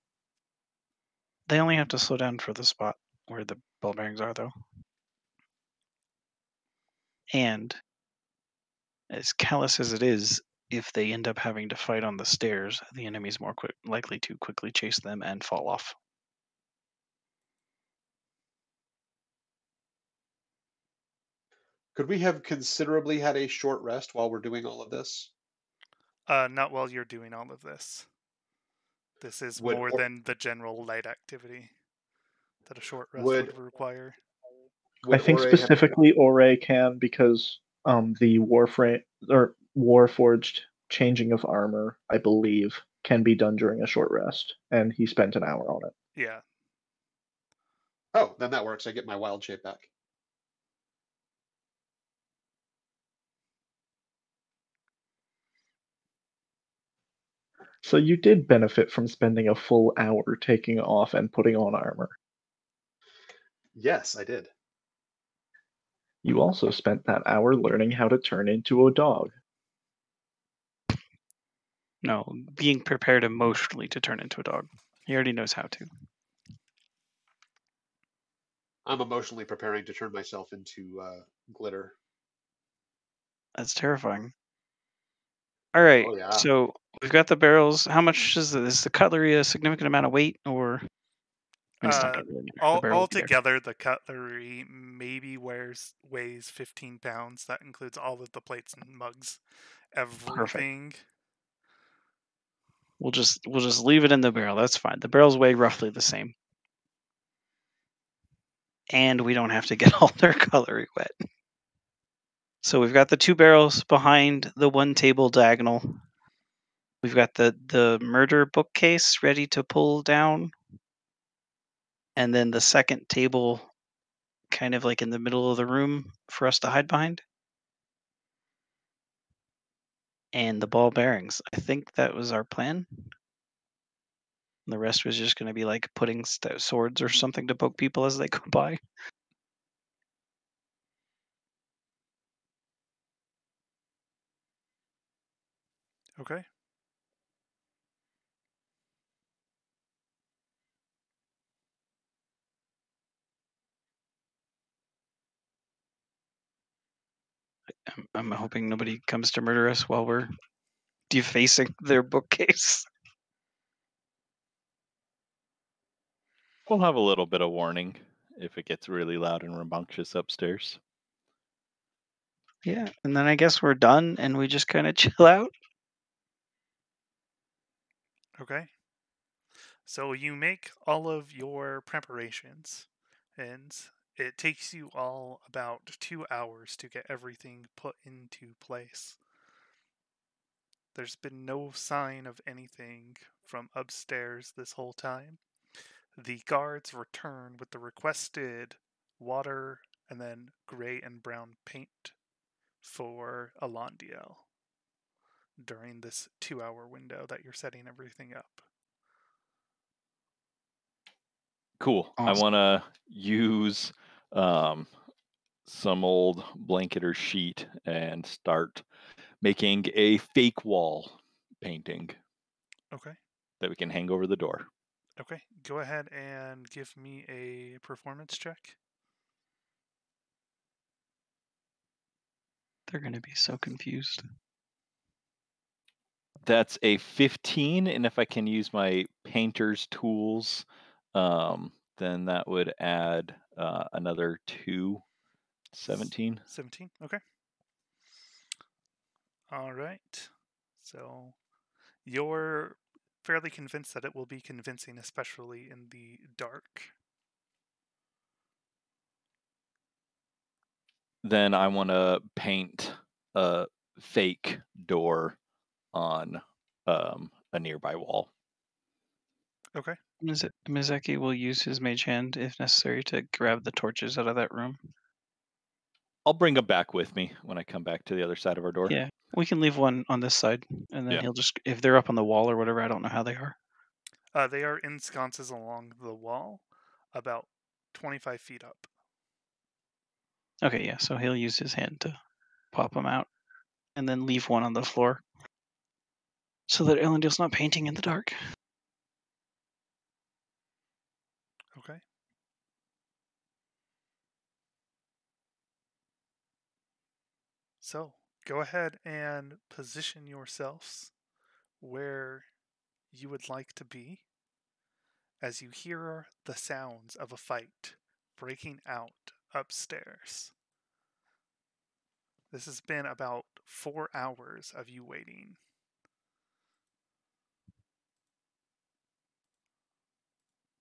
Speaker 2: They only have to slow down for the spot where the ball bearings are, though. And as callous as it is, if they end up having to fight on the stairs, the enemy's more likely to quickly chase them and fall off.
Speaker 3: Could we have considerably had a short rest while we're doing all of this?
Speaker 1: Not while you're doing all of this. This is
Speaker 3: Would
Speaker 1: more
Speaker 3: or,
Speaker 1: than the general light activity that a short rest
Speaker 3: would
Speaker 1: would require.
Speaker 4: I
Speaker 3: would
Speaker 4: think
Speaker 3: Ore have?
Speaker 4: specifically Ore can because the Warframe or Warforged changing of armor, I believe, can be done during a short rest, and he spent an hour on it.
Speaker 1: Yeah.
Speaker 3: Oh, then that works. I get my wild shape back.
Speaker 4: So you did benefit from spending a full hour taking off and putting on armor.
Speaker 3: Yes, I did.
Speaker 4: You also spent that hour learning how to turn into a dog.
Speaker 2: No, being prepared emotionally to turn into a dog. He already knows how to.
Speaker 3: I'm emotionally preparing to turn myself into glitter.
Speaker 2: That's terrifying. All right,
Speaker 3: Oh yeah.
Speaker 2: so we've got the barrels. How much is the cutlery a significant amount of weight, or I mean, it's not going to really matter. The barrel will be there.
Speaker 1: Altogether, the cutlery maybe weighs 15 pounds. That includes all of the plates and mugs, everything.
Speaker 2: We'll just leave it in the barrel. That's fine. The barrels weigh roughly the same, and we don't have to get all their cutlery wet. So we've got the 2 barrels behind the 1 table diagonal. We've got the murder bookcase ready to pull down, and then the second table kind of like in the middle of the room for us to hide behind. And the ball bearings. I think that was our plan. The rest was just going to be like putting swords or something to poke people as they go by.
Speaker 1: Okay.
Speaker 2: I'm hoping nobody comes to murder us while we're defacing their bookcase.
Speaker 6: We'll have a little bit of warning if it gets really loud and rambunctious upstairs.
Speaker 2: Yeah, and then I guess we're done and we just kind of chill out.
Speaker 1: Okay. So you make all of your preparations, and it takes you all about 2 hours to get everything put into place. There's been no sign of anything from upstairs this whole time. The guards return with the requested water and then gray and brown paint for Alondiel during this 2 hour window that you're setting everything up.
Speaker 6: Cool. I
Speaker 2: Awesome.
Speaker 6: want to use some old blanket or sheet and start making a fake wall painting
Speaker 1: Okay.
Speaker 6: that we can hang over the door.
Speaker 1: Okay. Go ahead and give me a performance check.
Speaker 2: They're going to be so confused.
Speaker 6: That's a 15, and if I can use my painter's tools, then that would add another 2, 17.
Speaker 1: 17. Okay. All right. So you're fairly convinced that it will be convincing, especially in the dark.
Speaker 6: Then I want to paint a fake door on a nearby wall.
Speaker 1: Okay.
Speaker 2: Mizeki will use his mage hand if necessary to grab the torches out of that room.
Speaker 6: I'll bring them back with me when I come back to the other side of our door.
Speaker 2: Yeah, we can leave one on this side, and then
Speaker 6: Yeah.
Speaker 2: he'll just, if they're up on the wall or whatever, I don't know how they are.
Speaker 1: They are in sconces along the wall, about 25 feet up.
Speaker 2: Okay, yeah, so he'll use his hand to pop them out, and then leave one on the floor, so that Elendil's not painting in the dark.
Speaker 1: Okay. So go ahead and position yourselves where you would like to be as you hear the sounds of a fight breaking out upstairs. This has been about 4 hours of you waiting.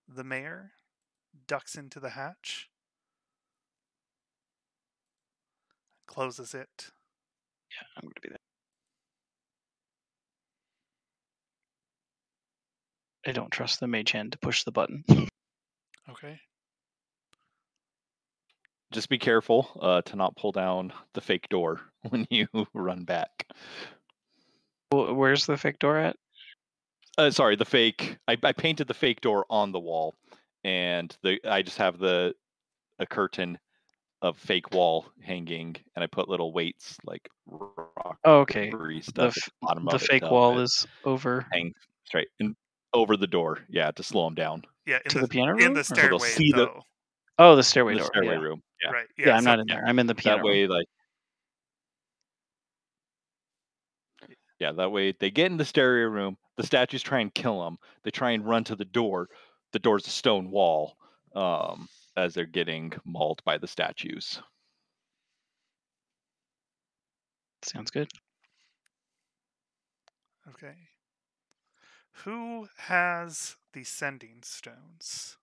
Speaker 1: The mayor ducks into the hatch, closes it.
Speaker 2: Yeah, I'm going to be there. I don't trust the mage hand to push the button.
Speaker 1: Okay.
Speaker 6: Just be careful to not pull down the fake door when you run back.
Speaker 2: Where's the fake door at?
Speaker 6: Sorry, the fake. I painted the fake door on the wall, and I just have a curtain of fake wall hanging, and I put little weights like rock
Speaker 2: Okay.
Speaker 6: stuff at the bottom
Speaker 2: The
Speaker 6: of it
Speaker 2: fake
Speaker 6: to
Speaker 2: wall
Speaker 6: help it
Speaker 2: is over
Speaker 6: hang straight and over the door. Yeah, to slow them down.
Speaker 1: Yeah,
Speaker 2: to the piano room?
Speaker 1: in the
Speaker 2: or-
Speaker 6: So they'll
Speaker 1: stairway
Speaker 6: see
Speaker 1: though.
Speaker 2: Oh, the stairway
Speaker 6: the
Speaker 2: door.
Speaker 6: stairway
Speaker 2: Yeah.
Speaker 6: room. Yeah,
Speaker 1: Right.
Speaker 2: Yeah, I'm
Speaker 1: so,
Speaker 2: not in there. I'm in the piano
Speaker 6: that way,
Speaker 2: room.
Speaker 6: like, yeah, that way they get in the stereo room. The statues try and kill them. They try and run to the door. The door's a stone wall. As they're getting mauled by the statues.
Speaker 2: Sounds good.
Speaker 1: Okay. Who has the sending stones?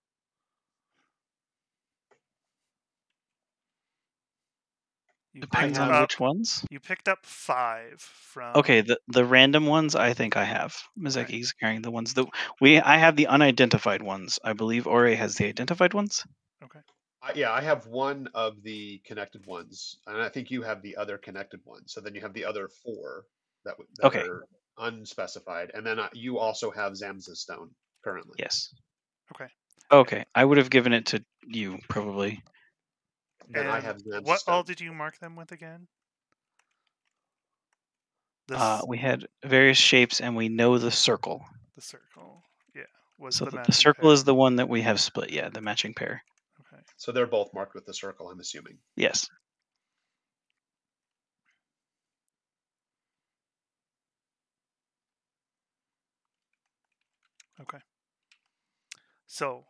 Speaker 1: You
Speaker 2: Depends
Speaker 1: picked
Speaker 2: on
Speaker 1: up,
Speaker 2: which ones.
Speaker 1: You picked up 5 from.
Speaker 2: Okay, the random ones I think I have. Mizeki's carrying the ones that I have the unidentified ones. I believe Ore has the identified ones.
Speaker 1: Okay.
Speaker 3: Yeah, I have one of the connected ones, and I think you have the other connected one. So then you have the other 4 that
Speaker 2: Okay.
Speaker 3: are unspecified, and then you also have Zamza's stone currently.
Speaker 2: Yes.
Speaker 1: Okay.
Speaker 2: Okay, I would have given it to you probably.
Speaker 3: Then I
Speaker 1: And
Speaker 3: have Zamza's
Speaker 1: what all
Speaker 3: stone.
Speaker 1: did you mark them with again?
Speaker 2: We had various shapes, and we know the circle.
Speaker 1: The circle. Yeah. Was
Speaker 2: So
Speaker 1: the
Speaker 2: the
Speaker 1: matching
Speaker 2: circle
Speaker 1: pair.
Speaker 2: is the one that we have split. Yeah, the matching pair.
Speaker 1: Okay.
Speaker 3: So they're both marked with the circle, I'm assuming.
Speaker 2: Yes.
Speaker 1: Okay. So,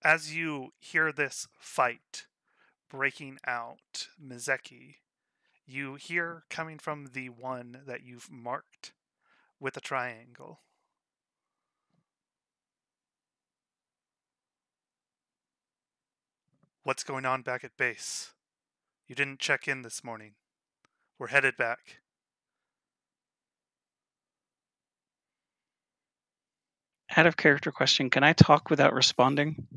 Speaker 1: As you hear this fight breaking out, Mizeki, you hear coming from the one that you've marked with a triangle. What's going on back at base? You didn't check in this morning. We're headed back.
Speaker 2: Out of character question, can I talk without responding?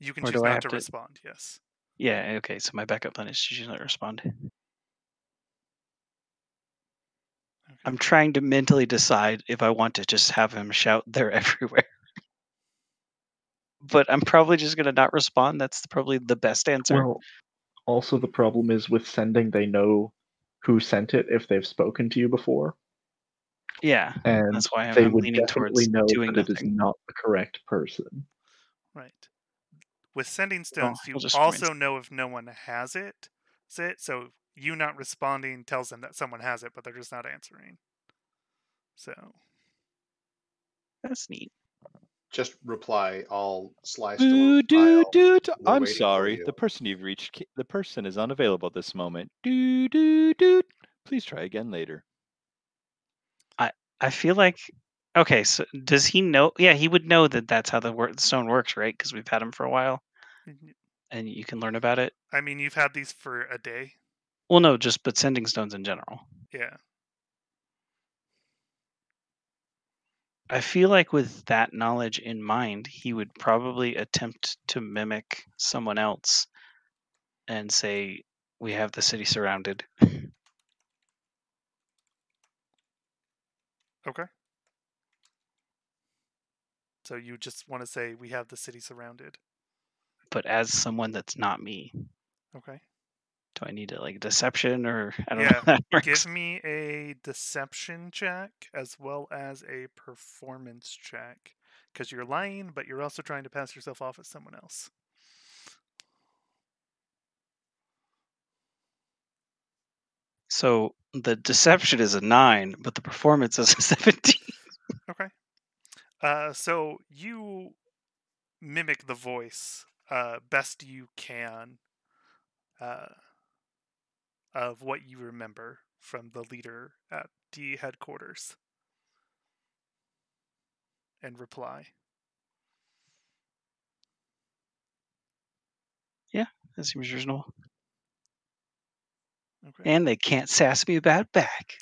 Speaker 1: You can
Speaker 2: Or
Speaker 1: choose
Speaker 2: do I
Speaker 1: not
Speaker 2: have
Speaker 1: to
Speaker 2: to?
Speaker 1: respond, yes.
Speaker 2: Yeah, okay, so my backup plan is to choose not to respond.
Speaker 1: Okay.
Speaker 2: I'm trying to mentally decide if I want to just have him shout, "They're everywhere." But I'm probably just going to not respond. That's probably the best answer.
Speaker 4: Well, also the problem is with sending, they know who sent it if they've spoken to you before,
Speaker 2: Yeah,
Speaker 4: and
Speaker 2: that's why
Speaker 4: they
Speaker 2: I'm
Speaker 4: would
Speaker 2: leaning
Speaker 4: definitely
Speaker 2: towards
Speaker 4: know
Speaker 2: doing
Speaker 4: that it is
Speaker 2: nothing.
Speaker 4: not the correct person.
Speaker 1: Right. With sending
Speaker 2: Well,
Speaker 1: stones,
Speaker 2: he'll
Speaker 1: you
Speaker 2: just
Speaker 1: also
Speaker 2: rinse.
Speaker 1: know if no one has it. So you not responding tells them that someone has it, but they're just not answering. So
Speaker 2: That's neat.
Speaker 3: Just reply, all sly
Speaker 6: Boo
Speaker 3: storm
Speaker 6: doo
Speaker 3: file.
Speaker 6: doo.
Speaker 3: We're
Speaker 6: I'm
Speaker 3: waiting for
Speaker 6: sorry.
Speaker 3: you.
Speaker 6: The person you've reached, the person is unavailable at this moment. Doo doo doo. Please try again later.
Speaker 2: I feel like, okay, so does he know? Yeah, he would know that that's how the stone works, right? Because we've had him for a while, and you can learn about it.
Speaker 1: I mean, you've had these for a day.
Speaker 2: Well, no, but sending stones in general.
Speaker 1: Yeah.
Speaker 2: I feel like with that knowledge in mind, he would probably attempt to mimic someone else and say, "We have the city surrounded."
Speaker 1: Okay. So you just want to say we have the city surrounded.
Speaker 2: But as someone that's not me.
Speaker 1: Okay.
Speaker 2: Do I need to like deception or I don't know
Speaker 1: Yeah.
Speaker 2: how that works.
Speaker 1: Give me a deception check as well as a performance check. Because you're lying, but you're also trying to pass yourself off as someone else.
Speaker 2: So the deception is a 9, but the performance is a 17.
Speaker 1: Okay. So you mimic the voice best you can uh, of what you remember from the leader at the headquarters and reply.
Speaker 2: Yeah, that seems reasonable.
Speaker 1: Okay.
Speaker 2: And they can't sass me about it back.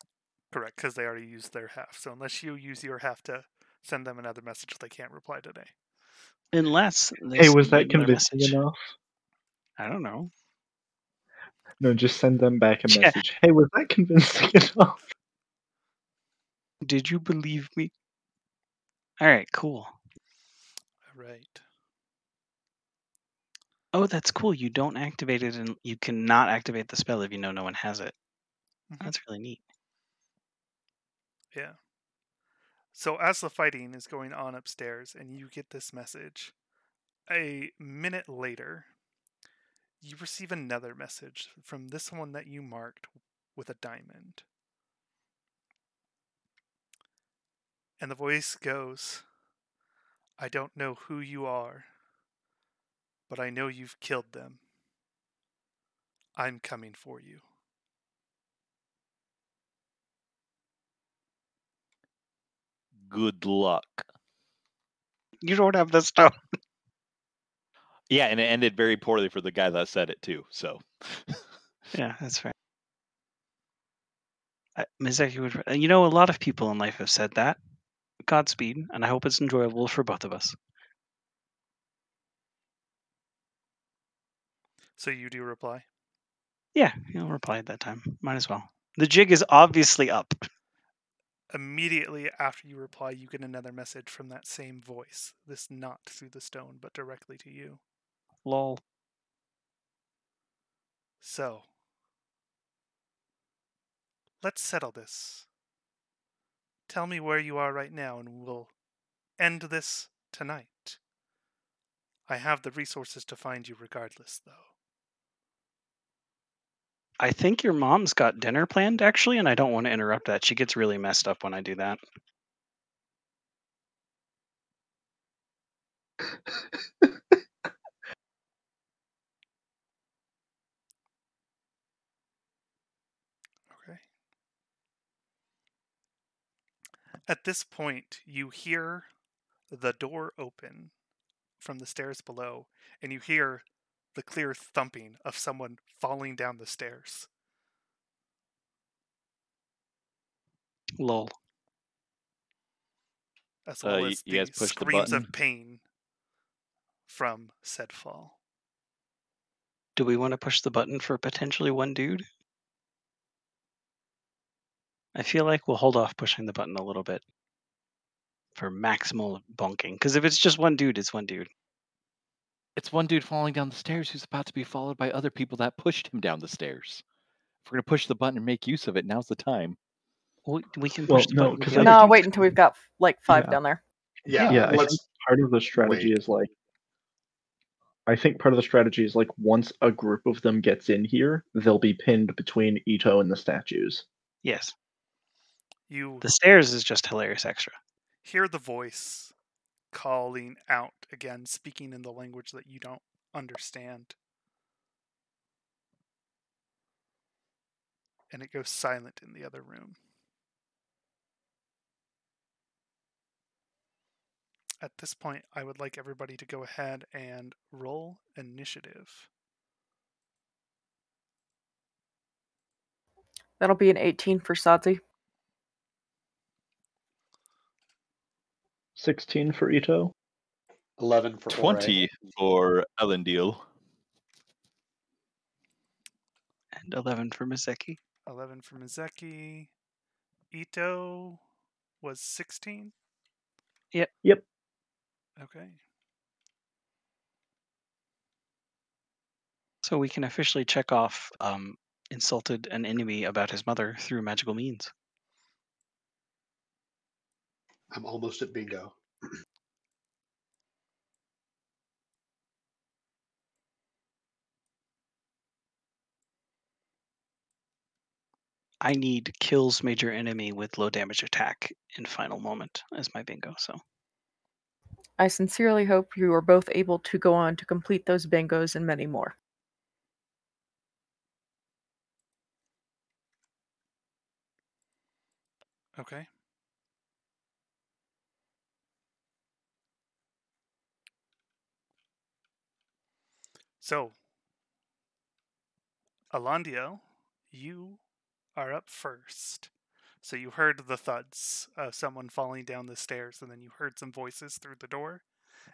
Speaker 1: Correct, because they already used their half. So unless you use your half to send them another message, they can't reply today.
Speaker 2: Unless they
Speaker 4: Hey,
Speaker 2: send
Speaker 4: was
Speaker 2: me
Speaker 4: that
Speaker 2: another
Speaker 4: convincing
Speaker 2: message.
Speaker 4: enough?
Speaker 2: I don't know.
Speaker 4: No, just send them back a
Speaker 2: Yeah.
Speaker 4: message. Hey, was that convincing enough?
Speaker 2: Did you believe me? All right, cool.
Speaker 1: All right.
Speaker 2: Oh, that's cool. You don't activate it, and you cannot activate the spell if you know no one has it.
Speaker 1: Mhm.
Speaker 2: That's really neat.
Speaker 1: Yeah. So as the fighting is going on upstairs and you get this message, a minute later, you receive another message from this one that you marked with a diamond. And the voice goes, I don't know who you are, but I know you've killed them. I'm coming for you.
Speaker 6: Good luck.
Speaker 2: You don't have the stone.
Speaker 6: Yeah, and it ended very poorly for the guy that said it too. So
Speaker 2: Yeah, that's fair. Mizeki would. You know, a lot of people in life have said that. Godspeed, and I hope it's enjoyable for both of us.
Speaker 1: So you do reply?
Speaker 2: Yeah, he'll reply at that time. Might as well. The jig is obviously up.
Speaker 1: Immediately after you reply, you get another message from that same voice. This not through the stone, but directly to you.
Speaker 2: Lol.
Speaker 1: So, let's settle this. Tell me where you are right now, and we'll end this tonight. I have the resources to find you regardless, though.
Speaker 2: I think your mom's got dinner planned, actually, and I don't want to interrupt that. She gets really messed up when I do that.
Speaker 1: Okay. At this point, you hear the door open from the stairs below, and you hear the clear thumping of someone falling down the stairs.
Speaker 2: Lol.
Speaker 1: As well
Speaker 6: You
Speaker 1: as
Speaker 6: guys
Speaker 1: the
Speaker 6: push the
Speaker 1: screams
Speaker 6: button.
Speaker 1: of pain from said fall.
Speaker 2: Do we want to push the button for potentially one dude? I feel like we'll hold off pushing the button a little bit for maximal bonking. Because if it's just one dude, it's one dude.
Speaker 6: It's one dude falling down the stairs who's about to be followed by other people that pushed him down the stairs. If we're gonna push the button and make use of it, now's the time.
Speaker 2: We can
Speaker 4: Well,
Speaker 2: push the
Speaker 4: no,
Speaker 2: button with
Speaker 4: 'cause
Speaker 2: the
Speaker 4: I
Speaker 2: other
Speaker 5: No,
Speaker 2: dudes.
Speaker 5: wait until we've got like 5
Speaker 4: Yeah.
Speaker 5: down there.
Speaker 3: Yeah,
Speaker 4: Yeah, I think
Speaker 3: let's
Speaker 4: part of the strategy
Speaker 3: wait.
Speaker 4: is like once a group of them gets in here, they'll be pinned between Ito and the statues.
Speaker 2: Yes.
Speaker 1: You
Speaker 2: The stairs is just hilarious extra.
Speaker 1: hear the voice calling out again, speaking in the language that you don't understand. And it goes silent in the other room. At this point, I would like everybody to go ahead and roll initiative.
Speaker 5: That'll be an 18 for Sadzi.
Speaker 4: 16 for Ito.
Speaker 3: 11 for
Speaker 6: 20 for Elendil.
Speaker 2: And 11 for Miseki.
Speaker 1: 11 for Mizeki. Ito was 16?
Speaker 2: Yep.
Speaker 4: Yep.
Speaker 1: Okay.
Speaker 2: So we can officially check off insulted an enemy about his mother through magical means.
Speaker 3: I'm almost at bingo.
Speaker 2: I need kills major enemy with low damage attack in final moment as my bingo. So
Speaker 5: I sincerely hope you are both able to go on to complete those bingos and many more.
Speaker 1: Okay. So, Alandiel, you are up first. So you heard the thuds of someone falling down the stairs, and then you heard some voices through the door,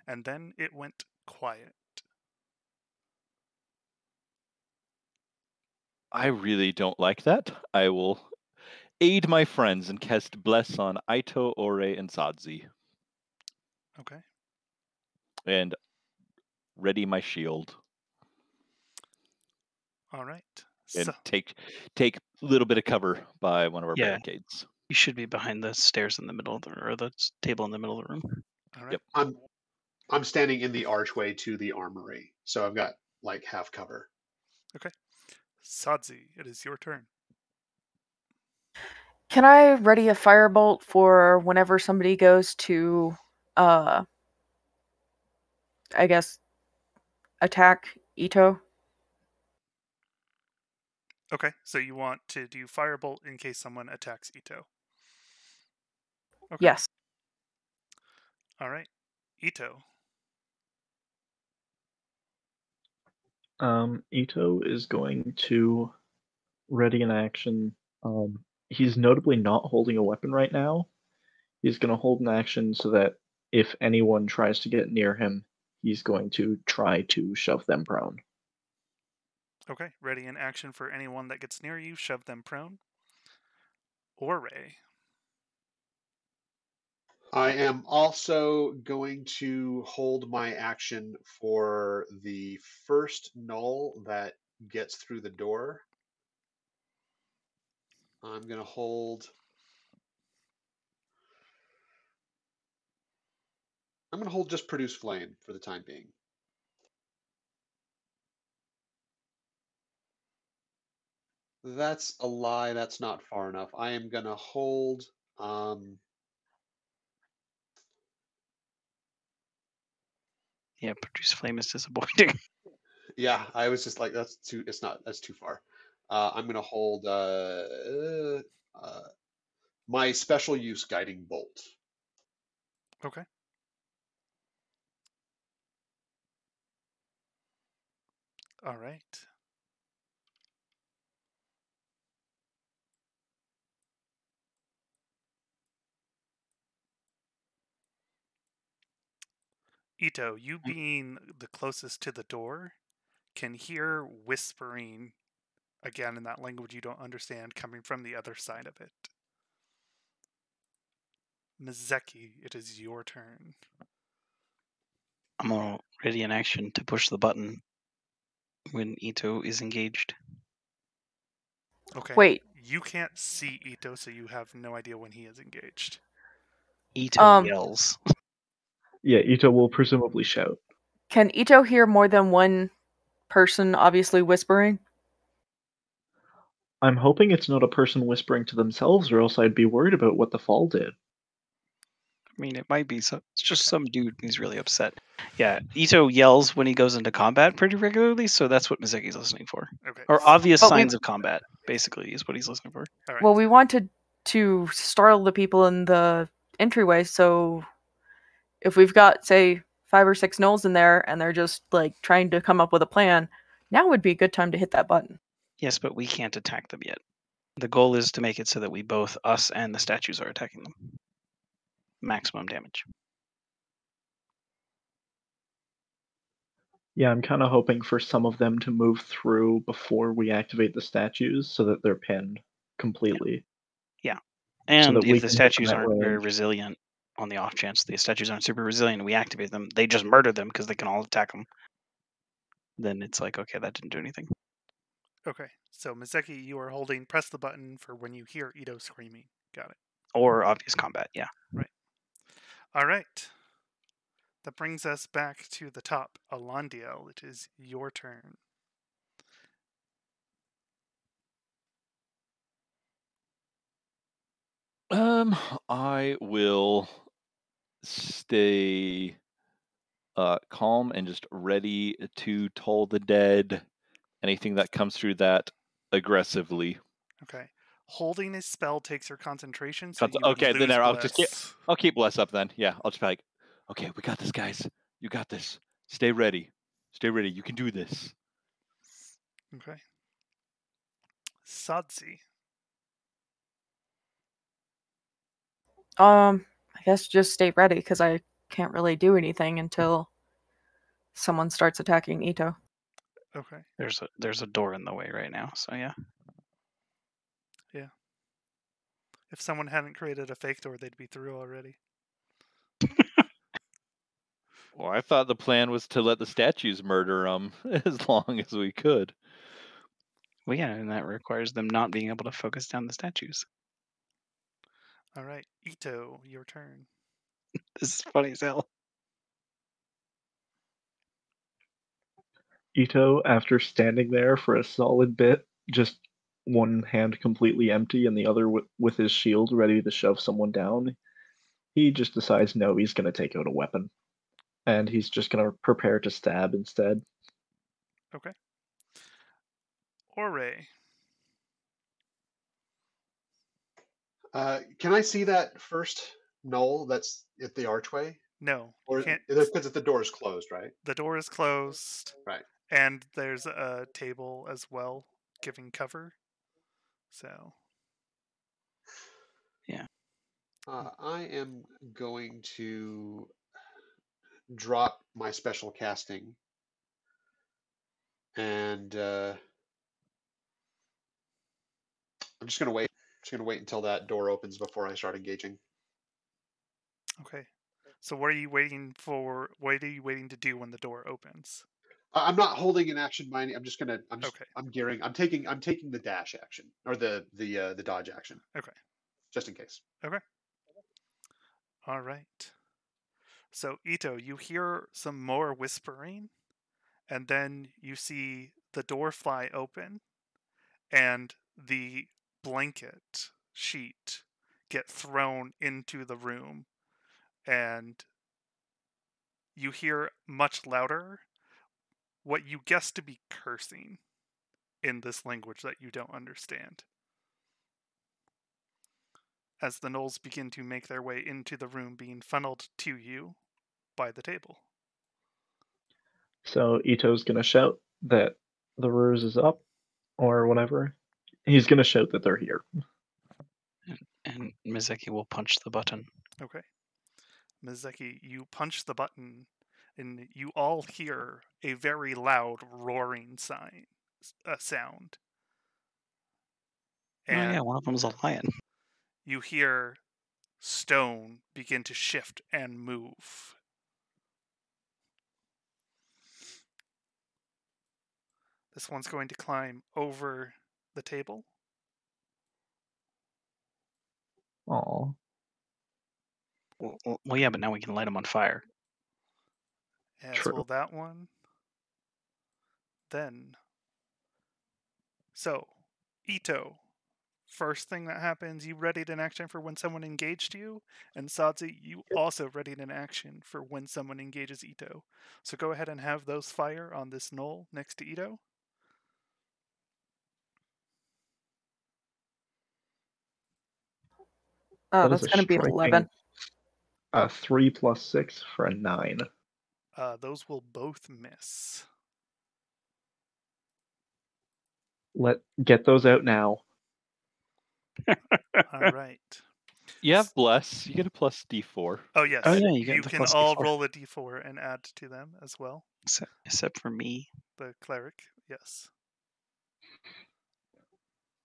Speaker 1: and then it went quiet.
Speaker 6: I really don't like that. I will aid my friends and cast Bless on Ito, Ore, and Sadzi.
Speaker 1: Okay.
Speaker 6: And ready my shield.
Speaker 1: All right.
Speaker 6: And
Speaker 1: So,
Speaker 6: take a little bit of cover by one of our
Speaker 2: Yeah.
Speaker 6: barricades.
Speaker 2: you should be behind the stairs in the middle of the table in the middle of the room.
Speaker 1: all right.
Speaker 6: Yep.
Speaker 3: I'm standing in the archway to the armory, so I've got like half cover.
Speaker 1: Sadzi, it is your turn.
Speaker 5: Can I ready a firebolt for whenever somebody goes to, I guess, attack Ito?
Speaker 1: Okay, so you want to do firebolt in case someone attacks Ito. Okay.
Speaker 5: Yes.
Speaker 1: All right. Ito.
Speaker 4: Ito is going to ready an action. He's notably not holding a weapon right now. He's going to hold an action so that if anyone tries to get near him, he's going to try to shove them prone.
Speaker 1: Okay, ready in action for anyone that gets near you, shove them prone. Ore.
Speaker 3: I am also going to hold my action for the first gnoll that gets through the door. I'm going to hold. I'm going to hold just produce flame for the time being. That's a lie. That's not far enough. I am going to hold.
Speaker 2: Yeah, produce flame is disappointing.
Speaker 3: Yeah, I was just like, that's too far. I'm gonna hold my special use guiding bolt.
Speaker 1: Okay. All right. Ito, you being the closest to the door, can hear whispering again in that language you don't understand coming from the other side of it. Mizeki, it is your turn.
Speaker 2: I'm gonna ready in action to push the button when Ito is engaged.
Speaker 1: Okay.
Speaker 5: Wait.
Speaker 1: You can't see Ito, so you have no idea when he is engaged.
Speaker 2: Ito yells.
Speaker 4: Yeah, Ito will presumably shout.
Speaker 5: Can Ito hear more than one person obviously whispering?
Speaker 4: I'm hoping it's not a person whispering to themselves, or else I'd be worried about what the fall did.
Speaker 2: I mean, it might be so. It's just
Speaker 1: Okay.
Speaker 2: some dude who's really upset. Yeah, Ito yells when he goes into combat pretty regularly, so that's what Mizuki's listening for.
Speaker 1: Okay.
Speaker 2: Or obvious
Speaker 5: But
Speaker 2: signs of combat, basically, is what he's listening for.
Speaker 1: All right.
Speaker 5: Well, we wanted to startle the people in the entryway, so if we've got, say, 5 or 6 gnolls in there and they're just like trying to come up with a plan, now would be a good time to hit that button.
Speaker 2: Yes, but we can't attack them yet. The goal is to make it so that we both, us and the statues, are attacking them. Maximum damage.
Speaker 4: Yeah, I'm kind of hoping for some of them to move through before we activate the statues so that they're pinned completely.
Speaker 2: Yeah. And
Speaker 4: that we
Speaker 2: if the
Speaker 4: can hit them
Speaker 2: statues
Speaker 4: at
Speaker 2: aren't very
Speaker 4: range.
Speaker 2: resilient, on the off chance the statues aren't super resilient and we activate them, they just murder them because they can all attack them. Then it's like, okay, that didn't do anything.
Speaker 1: Okay. So, Mizeki, you are holding press the button for when you hear Ito screaming. Got it.
Speaker 2: Or obvious combat, yeah.
Speaker 1: Right. All right. That brings us back to the top. Alondiel, it is your turn.
Speaker 6: I will stay calm and just ready to toll the dead. Anything that comes through that aggressively.
Speaker 1: Okay. Holding a spell takes your concentration, so
Speaker 6: Conce-
Speaker 1: you would
Speaker 6: okay, then
Speaker 1: lose
Speaker 6: there,
Speaker 1: bless.
Speaker 6: I'll keep bless up then. Yeah, I'll just be like, okay, we got this, guys. You got this. Stay ready. Stay ready. You can do this.
Speaker 1: Okay. Sadzi.
Speaker 5: I guess just stay ready because I can't really do anything until someone starts attacking Ito.
Speaker 1: Okay.
Speaker 2: There's a door in the way right now, so yeah.
Speaker 1: Yeah. If someone hadn't created a fake door, they'd be through already.
Speaker 6: Well, I thought the plan was to let the statues murder them as long as we could.
Speaker 2: Well, yeah, and that requires them not being able to focus down the statues.
Speaker 1: All right. Ito, your turn.
Speaker 2: This is funny as hell.
Speaker 4: Ito, after standing there for a solid bit, just one hand completely empty and the other with his shield ready to shove someone down, he just decides no, he's going to take out a weapon. And he's just going to prepare to stab instead.
Speaker 1: Okay. Ore.
Speaker 3: Can I see that first gnoll that's at the archway?
Speaker 1: No,
Speaker 3: Or
Speaker 1: you can't.
Speaker 3: because the door is closed, right?
Speaker 1: The door is closed,
Speaker 3: Right.
Speaker 1: and there's a table as well giving cover. So.
Speaker 2: Yeah.
Speaker 3: I am going to drop my special casting and I'm just going to wait. Just going to wait until that door opens before I start engaging.
Speaker 1: Okay. So what are you waiting for? What are you waiting to do when the door opens?
Speaker 3: I'm not holding an action by any.
Speaker 1: Okay.
Speaker 3: I'm gearing. I'm taking the dash action or the dodge action.
Speaker 1: Okay.
Speaker 3: Just in case.
Speaker 1: Okay. All right. So Ito, you hear some more whispering, and then you see the door fly open, and the blanket sheet get thrown into the room, and you hear much louder what you guess to be cursing in this language that you don't understand. As the gnolls begin to make their way into the room being funneled to you by the table.
Speaker 4: So Ito's gonna shout that the ruse is up, or whatever. He's gonna shout that they're here.
Speaker 2: And Mizeki will punch the button.
Speaker 1: Okay. Mizeki, you punch the button, and you all hear a very loud roaring sound.
Speaker 2: Oh yeah,
Speaker 1: And
Speaker 2: one of them's a lion.
Speaker 1: you hear stone begin to shift and move. This one's going to climb over the table.
Speaker 4: Aw.
Speaker 2: Well, yeah, but now we can light them on fire.
Speaker 1: As
Speaker 4: True.
Speaker 1: will that one. Then. So, Ito. First thing that happens, you readied an action for when someone engaged you, and Sadzi, you also readied an action for when someone engages Ito. So go ahead and have those fire on this gnoll next to Ito.
Speaker 5: Oh,
Speaker 4: That
Speaker 5: that's
Speaker 4: is a
Speaker 5: going to be an
Speaker 4: striking
Speaker 5: 11.
Speaker 4: 3 plus 6 for a 9.
Speaker 1: Those will both miss.
Speaker 4: Get those out now.
Speaker 1: All right.
Speaker 6: You have bless. You get a plus D4.
Speaker 1: Oh, yes.
Speaker 2: Oh, yeah, you get
Speaker 1: you
Speaker 2: the
Speaker 1: can
Speaker 2: plus
Speaker 1: all
Speaker 2: D4.
Speaker 1: roll a d4 and add to them as well.
Speaker 2: Except for me.
Speaker 1: The cleric, yes.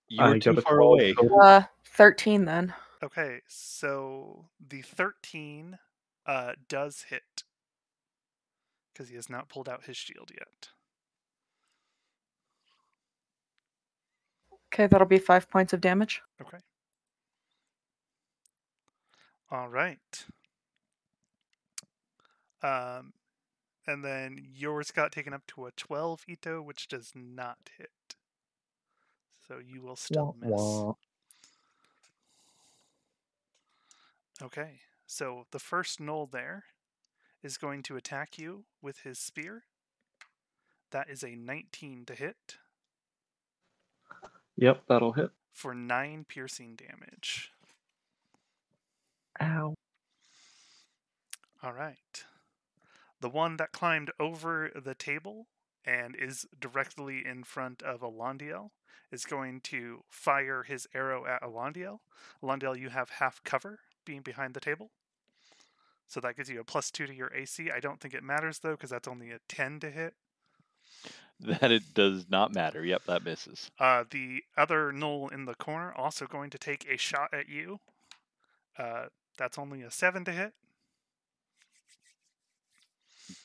Speaker 6: You were
Speaker 4: I
Speaker 6: too
Speaker 4: got a
Speaker 6: far
Speaker 4: 12
Speaker 6: away.
Speaker 4: total.
Speaker 5: 13 then.
Speaker 1: Okay, so the 13 does hit. Because he has not pulled out his shield yet.
Speaker 5: Okay, that'll be 5 points of damage.
Speaker 1: Okay. All right. And then yours got taken up to a 12, Ito, which does not hit. So you will still
Speaker 4: Wah,
Speaker 1: miss.
Speaker 4: wah.
Speaker 1: Okay, so the first gnoll there is going to attack you with his spear. That is a 19 to hit.
Speaker 4: Yep, that'll hit.
Speaker 1: For 9 piercing damage.
Speaker 4: Ow.
Speaker 1: All right. The one that climbed over the table and is directly in front of Alondiel is going to fire his arrow at Alondiel. Alondiel, you have half cover being behind the table. So that gives you a +2 to your AC. I don't think it matters, though, because that's only a 10 to hit.
Speaker 6: That it does not matter. Yep, that misses.
Speaker 1: The other gnoll in the corner also going to take a shot at you. That's only a 7 to hit.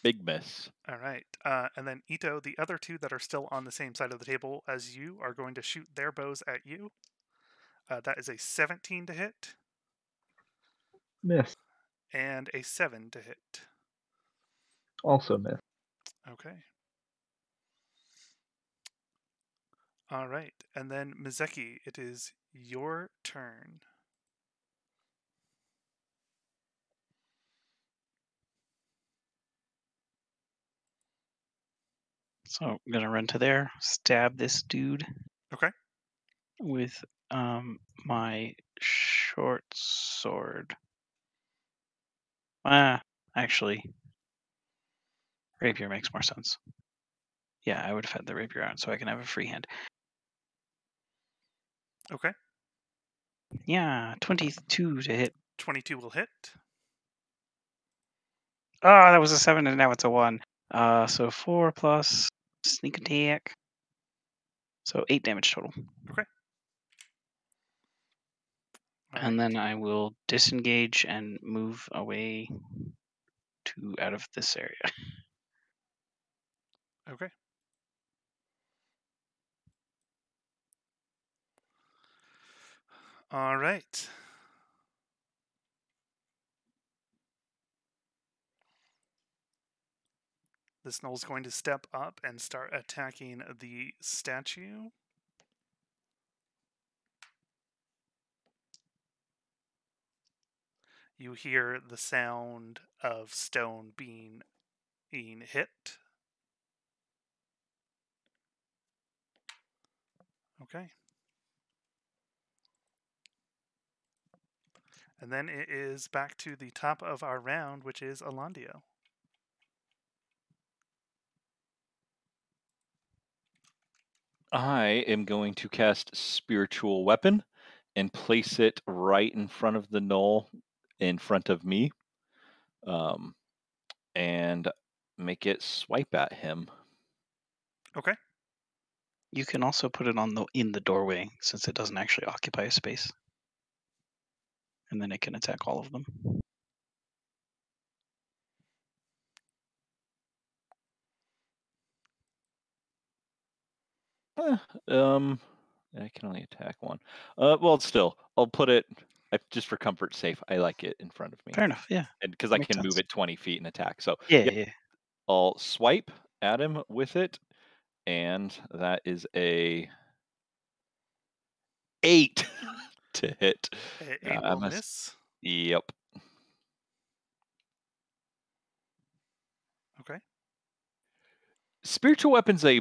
Speaker 6: Big miss.
Speaker 1: All right. And then Ito, the other two that are still on the same side of the table as you are going to shoot their bows at you. That is a 17 to hit.
Speaker 4: Miss.
Speaker 1: And a 7 to hit.
Speaker 4: Also miss.
Speaker 1: Okay. All right. And then Mizeki, it is your turn.
Speaker 2: So I'm gonna run to there, stab this dude.
Speaker 1: Okay.
Speaker 2: With my short sword. Actually, rapier makes more sense. Yeah, I would have had the rapier out so I can have a free hand.
Speaker 1: Okay.
Speaker 2: Yeah, 22 to hit.
Speaker 1: 22 will hit.
Speaker 2: Oh, that was a 7 and now it's a 1. So 4 plus sneak attack. So 8 damage total.
Speaker 1: Okay. All
Speaker 2: And
Speaker 1: right.
Speaker 2: then I will disengage and move away to out of this area.
Speaker 1: Okay. All right. This gnoll's going to step up and start attacking the statue. You hear the sound of stone being 14 hit. Okay. And then it is back to the top of our round, which is Alandio.
Speaker 6: I am going to cast Spiritual Weapon and place it right in front of the gnoll, in front of me, and make it swipe at him.
Speaker 1: Okay.
Speaker 2: You can also put it in the doorway since it doesn't actually occupy a space, and then it can attack all of them.
Speaker 6: I can only attack one. Well, still, I'll put it just for comfort's sake. I like it in front of me.
Speaker 2: Fair enough, yeah.
Speaker 6: And because I
Speaker 2: Makes
Speaker 6: can move
Speaker 2: sense.
Speaker 6: it 20 feet and attack. So
Speaker 2: Yeah.
Speaker 6: I'll swipe at him with it, and that is a 8 to hit.
Speaker 1: 8 will miss.
Speaker 6: Yep.
Speaker 1: Okay.
Speaker 6: Spiritual weapon's a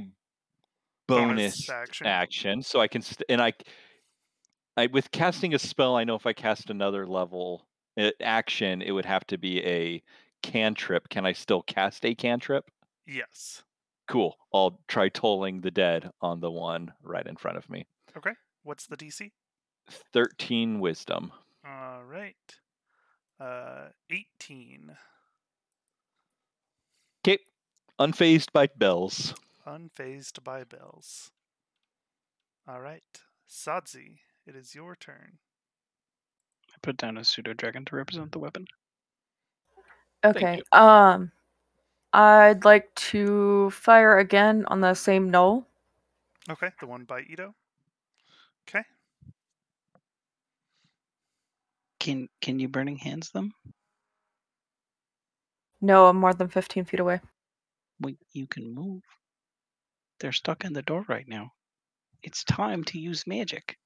Speaker 6: bonus
Speaker 1: action.
Speaker 6: so I can I with casting a spell, I know if I cast another level action, it would have to be a cantrip. Can I still cast a cantrip?
Speaker 1: Yes.
Speaker 6: Cool. I'll try tolling the dead on the one right in front of me.
Speaker 1: Okay. What's the DC?
Speaker 6: 13 wisdom.
Speaker 1: All right. 18.
Speaker 6: Okay. Unfazed by bells.
Speaker 1: Unfazed by bells. All right. Sadzi, it is your turn.
Speaker 2: I put down a pseudo dragon to represent the weapon.
Speaker 5: Okay. I'd like to fire again on the same gnoll.
Speaker 1: Okay, the one by Ito. Okay.
Speaker 2: Can you burning hands them?
Speaker 5: No, I'm more than 15 feet away.
Speaker 2: Wait, you can move. They're stuck in the door right now. It's time to use magic.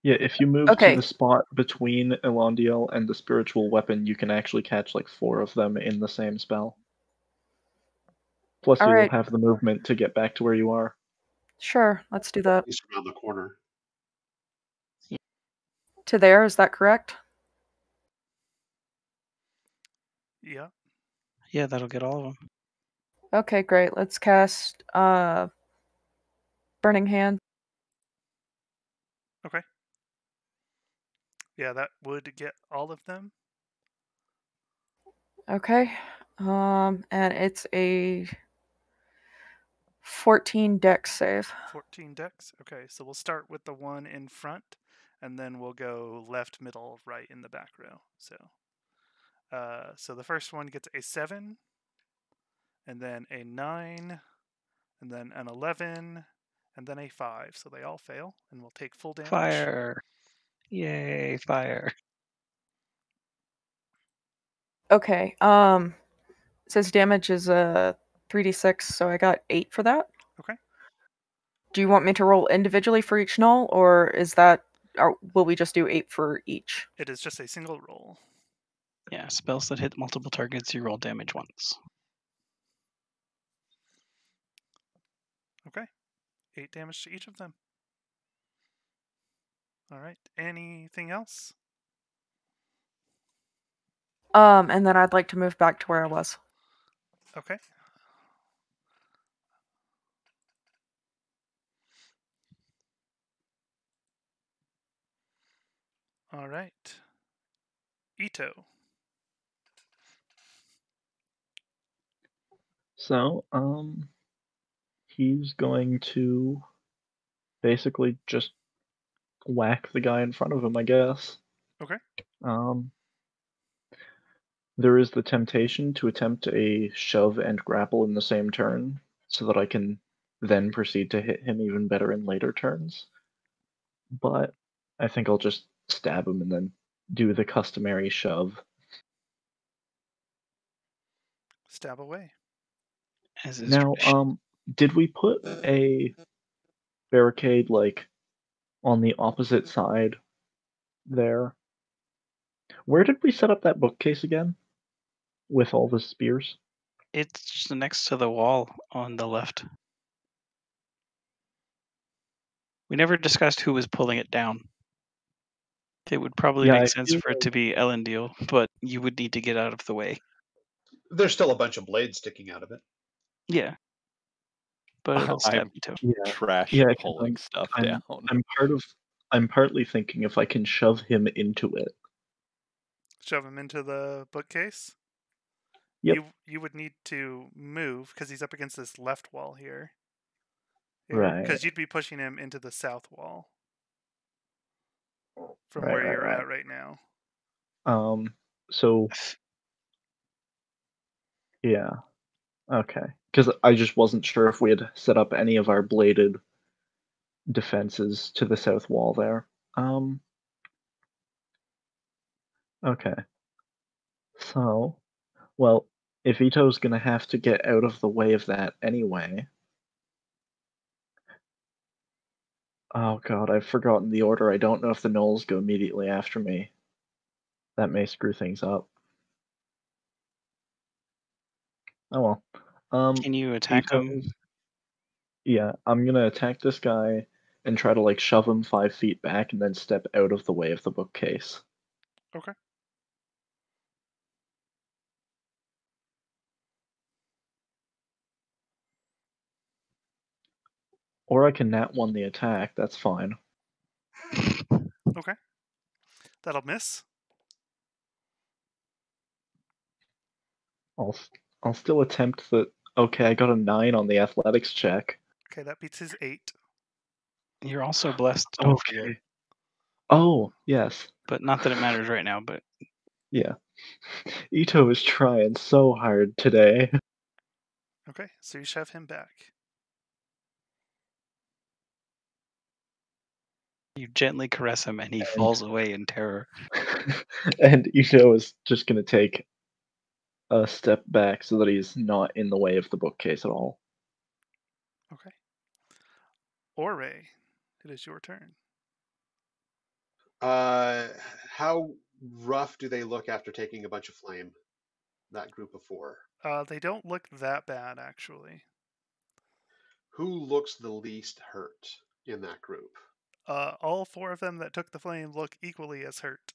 Speaker 4: Yeah, if you move
Speaker 5: Okay.
Speaker 4: to the spot between Elondiel and the spiritual weapon, you can actually catch like 4 of them in the same spell. Plus,
Speaker 5: All
Speaker 4: you will
Speaker 5: right.
Speaker 4: have the movement to get back to where you are.
Speaker 5: Sure, let's do that.
Speaker 3: He's around the corner.
Speaker 5: To there, is that correct?
Speaker 1: Yeah.
Speaker 2: Yeah, that'll get all of them.
Speaker 5: Okay, great. Let's cast Burning Hand.
Speaker 1: Okay. Yeah, that would get all of them.
Speaker 5: Okay. And it's a 14 dex save.
Speaker 1: 14 dex. Okay, so we'll start with the one in front, and then we'll go left, middle, right in the back row. So the first one gets a 7, and then a 9, and then an 11, and then a 5. So they all fail, and we'll take full damage.
Speaker 2: Fire! Yay, fire!
Speaker 5: Okay. It says damage is a 3d6, so I got 8 for that.
Speaker 1: Okay.
Speaker 5: Do you want me to roll individually for each gnoll, or is that, or will we just do 8 for each?
Speaker 1: It is just a single roll.
Speaker 2: Yeah, spells that hit multiple targets, you roll damage once.
Speaker 1: Okay. 8 damage to each of them. All right. Anything else?
Speaker 5: And then I'd like to move back to where I was.
Speaker 1: Okay. All right. Ito.
Speaker 4: So, he's going to basically just whack the guy in front of him, I guess.
Speaker 1: Okay.
Speaker 4: There is the temptation to attempt a shove and grapple in the same turn, so that I can then proceed to hit him even better in later turns. But I think I'll just stab him and then do the customary shove.
Speaker 1: Stab away.
Speaker 2: As is
Speaker 4: Now,
Speaker 2: tradition.
Speaker 4: did we put a barricade like on the opposite side there? Where did we set up that bookcase again? With all the spears?
Speaker 2: It's just next to the wall on the left. We never discussed who was pulling it down. It would probably
Speaker 4: Yeah,
Speaker 2: make
Speaker 4: I
Speaker 2: sense
Speaker 4: feel
Speaker 2: for it to be Elendil, but you would need to get out of the way.
Speaker 3: There's still a bunch of blades sticking out of it.
Speaker 2: Yeah. But it'll stab
Speaker 6: I'm
Speaker 2: you too.
Speaker 4: yeah,
Speaker 6: trash
Speaker 4: yeah,
Speaker 6: at
Speaker 4: 'cause
Speaker 6: pulling stuff
Speaker 4: I'm
Speaker 6: down.
Speaker 4: I'm partly thinking if I can shove him into it.
Speaker 1: Shove him into the bookcase.
Speaker 4: Yep.
Speaker 1: You would need to move because he's up against this left wall here.
Speaker 4: Right.
Speaker 1: Because you'd be pushing him into the south wall from
Speaker 4: Right,
Speaker 1: where
Speaker 4: right,
Speaker 1: you're
Speaker 4: right.
Speaker 1: at right now.
Speaker 4: So yeah. Okay. Because I just wasn't sure if we had set up any of our bladed defenses to the south wall there. Okay. So, well, if Ito's gonna have to get out of the way of that anyway. Oh god, I've forgotten the order. I don't know if the gnolls go immediately after me. That may screw things up. Oh well.
Speaker 2: Can you attack him?
Speaker 4: Ito's. Yeah, I'm gonna attack this guy and try to like shove him 5 feet back and then step out of the way of the bookcase.
Speaker 1: Okay.
Speaker 4: Or I can nat 1 the attack, that's fine.
Speaker 1: Okay. That'll miss.
Speaker 4: I'll I'll still attempt the. Okay, I got a 9 on the athletics check.
Speaker 1: Okay, that beats his 8.
Speaker 2: You're also blessed, don't forget.
Speaker 4: Okay. Oh, yes.
Speaker 2: But not that it matters right now, but
Speaker 4: Yeah. Ito is trying so hard today.
Speaker 1: Okay, so you shove him back.
Speaker 2: you gently caress him and he falls away in terror.
Speaker 4: And Ito is just gonna take a step back so that he's not in the way of the bookcase at all.
Speaker 1: Okay. Ore, it is your turn.
Speaker 3: How rough do they look after taking a bunch of flame? That group of 4.
Speaker 1: They don't look that bad, actually.
Speaker 3: Who looks the least hurt in that group?
Speaker 1: All 4 of them that took the flame look equally as hurt.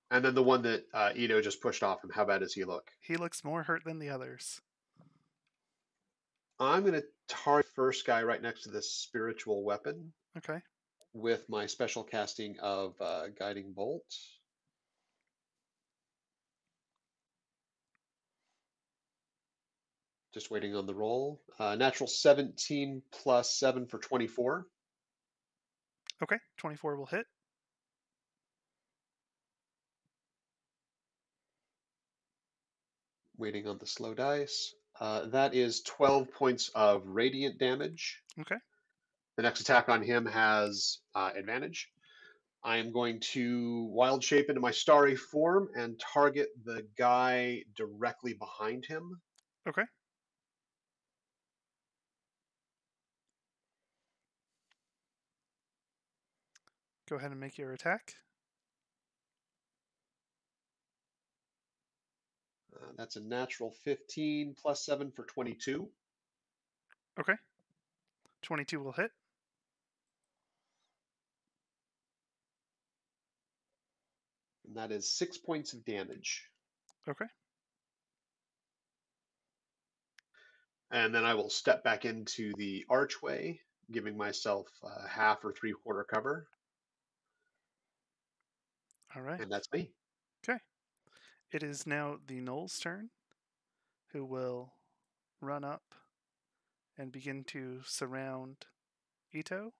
Speaker 3: And then the one that Ito just pushed off him, how bad does he look?
Speaker 1: He looks more hurt than the others.
Speaker 3: I'm going to target the first guy right next to this spiritual weapon
Speaker 1: Okay.
Speaker 3: with my special casting of Guiding Bolt. Just waiting on the roll. Natural 17 plus 7 for 24.
Speaker 1: Okay, 24 will hit.
Speaker 3: Waiting on the slow dice. That is 12 points of radiant damage.
Speaker 1: Okay.
Speaker 3: The next attack on him has advantage. I am going to wild shape into my starry form and target the guy directly behind him.
Speaker 1: Okay. Go ahead and make your attack.
Speaker 3: That's a natural 15 plus 7 for 22.
Speaker 1: Okay. 22 will hit.
Speaker 3: And that is 6 points of damage.
Speaker 1: Okay.
Speaker 3: And then I will step back into the archway, giving myself half or 3/4 cover.
Speaker 1: All right.
Speaker 3: And that's me.
Speaker 1: Okay. It is now the gnolls' turn, who will run up and begin to surround Ito.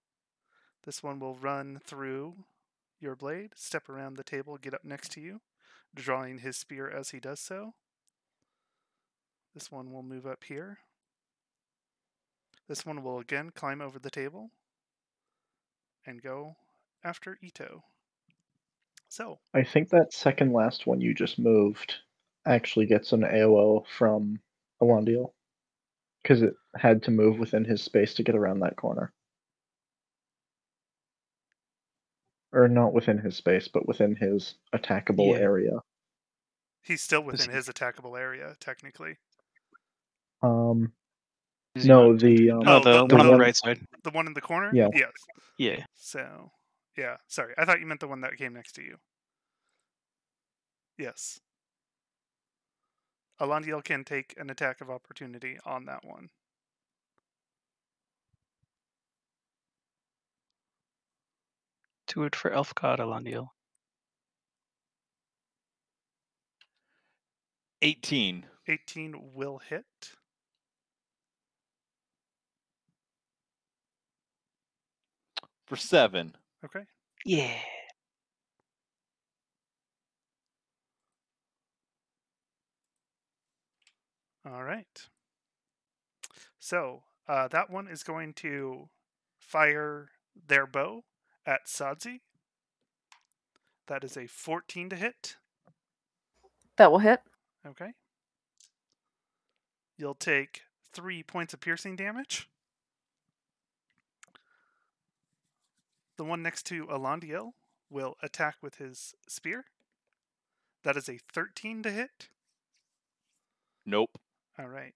Speaker 1: This one will run through your blade, step around the table, get up next to you, drawing his spear as he does so. This one will move up here. This one will again climb over the table and go after Ito. So,
Speaker 4: I think that second last one you just moved actually gets an AOO from Elendil. Because it had to move within his space to get around that corner. Or not within his space, but within his attackable
Speaker 2: Yeah.
Speaker 4: area.
Speaker 1: He's still within his attackable area, technically.
Speaker 2: Is he
Speaker 4: No,
Speaker 2: not?
Speaker 4: the
Speaker 2: No, the one on the
Speaker 4: one-
Speaker 2: right side.
Speaker 1: The one in the corner?
Speaker 4: Yeah.
Speaker 1: Yes.
Speaker 2: Yeah.
Speaker 1: So, yeah. Sorry, I thought you meant the one that came next to you. Yes. Alondiel can take an attack of opportunity on that one.
Speaker 2: Do it for Elf God, Alandiel.
Speaker 6: 18.
Speaker 1: 18 will hit.
Speaker 6: For 7.
Speaker 1: Okay.
Speaker 2: Yeah.
Speaker 1: All right. So that one is going to fire their bow at Sadzi. That is a 14 to hit.
Speaker 5: That will hit.
Speaker 1: Okay. You'll take 3 points of piercing damage. The one next to Alondiel will attack with his spear. That is a 13 to hit.
Speaker 6: Nope.
Speaker 1: All right.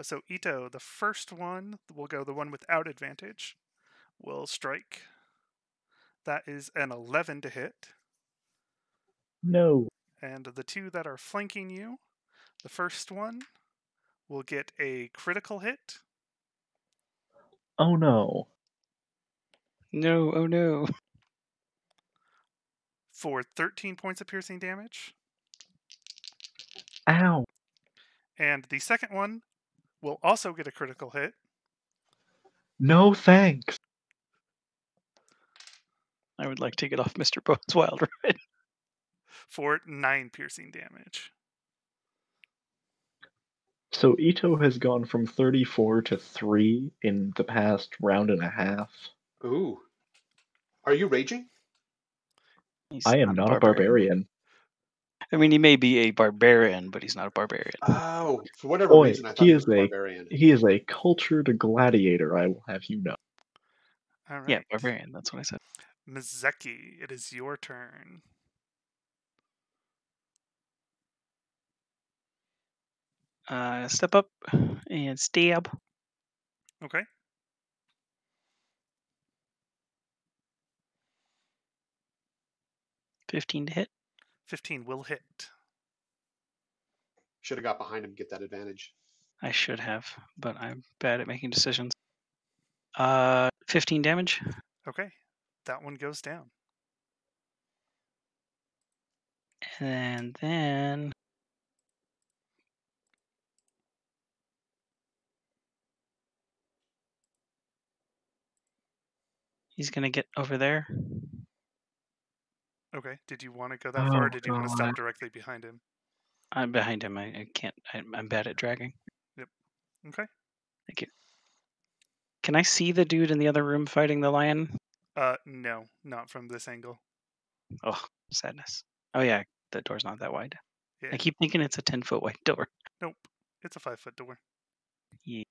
Speaker 1: So Ito, the first one will go, the one without advantage, will strike. That is an 11 to hit.
Speaker 4: No.
Speaker 1: And the two that are flanking you, the first one will get a critical hit.
Speaker 4: Oh no.
Speaker 2: No, oh no.
Speaker 1: For 13 points of piercing damage.
Speaker 4: Ow.
Speaker 1: And the second one will also get a critical hit.
Speaker 4: No thanks.
Speaker 2: I would like to get off Mr. Bone's wild ride.
Speaker 1: For 9 piercing damage.
Speaker 4: So Ito has gone from 34 to 3 in the past round and a half.
Speaker 3: Ooh. Are you raging?
Speaker 2: He's
Speaker 4: I am not a barbarian.
Speaker 2: I mean, he may be a barbarian, but he's not a barbarian.
Speaker 3: Oh, for whatever
Speaker 4: Boy,
Speaker 3: reason, I thought he was a barbarian.
Speaker 4: He is a cultured gladiator, I will have you know.
Speaker 1: All right.
Speaker 2: Yeah, barbarian. That's what I said.
Speaker 1: Mizeki, it is your turn.
Speaker 2: Step up and stab.
Speaker 1: Okay.
Speaker 2: $15 to hit.
Speaker 1: 15 will hit.
Speaker 3: Should have got behind him, get that advantage.
Speaker 2: I should have, but I'm bad at making decisions. 15 damage.
Speaker 1: Okay. That one goes down.
Speaker 2: And then he's going to get over there.
Speaker 1: Okay. Did you want to go that far, or did you want to stop directly behind him?
Speaker 2: I'm behind him. I can't. I'm bad at dragging.
Speaker 1: Yep. Okay.
Speaker 2: Thank you. Can I see the dude in the other room fighting the lion?
Speaker 1: No, not from this angle.
Speaker 2: Oh, sadness. Oh yeah, the door's not that wide.
Speaker 1: Yeah.
Speaker 2: I keep thinking it's a 10-foot wide door.
Speaker 1: Nope. It's a 5-foot door.
Speaker 2: Yeah.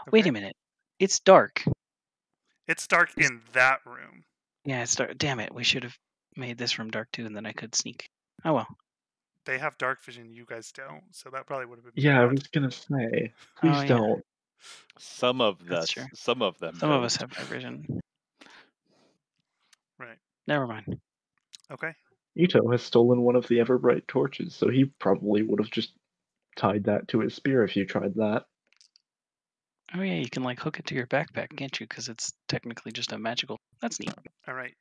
Speaker 1: Okay.
Speaker 2: Wait a minute. It's dark.
Speaker 1: It's dark in that room.
Speaker 2: Yeah, it's dark. Damn it. We should have made this room dark too, and then I could sneak. Oh well.
Speaker 1: They have dark vision, you guys don't, so that probably would have been
Speaker 4: Yeah, I
Speaker 1: bad.
Speaker 4: was gonna say. Please
Speaker 2: Oh, yeah.
Speaker 4: don't.
Speaker 6: Some of
Speaker 2: That's true.
Speaker 6: some of them.
Speaker 2: Some of us
Speaker 6: don't.
Speaker 2: have night vision.
Speaker 1: Right.
Speaker 2: Never mind.
Speaker 1: Okay.
Speaker 4: Ito has stolen one of the ever-bright torches, so he probably would have just tied that to his spear if you tried that.
Speaker 2: Oh yeah, you can like hook it to your backpack, can't you? Because it's technically just a magical. That's neat.
Speaker 1: All right.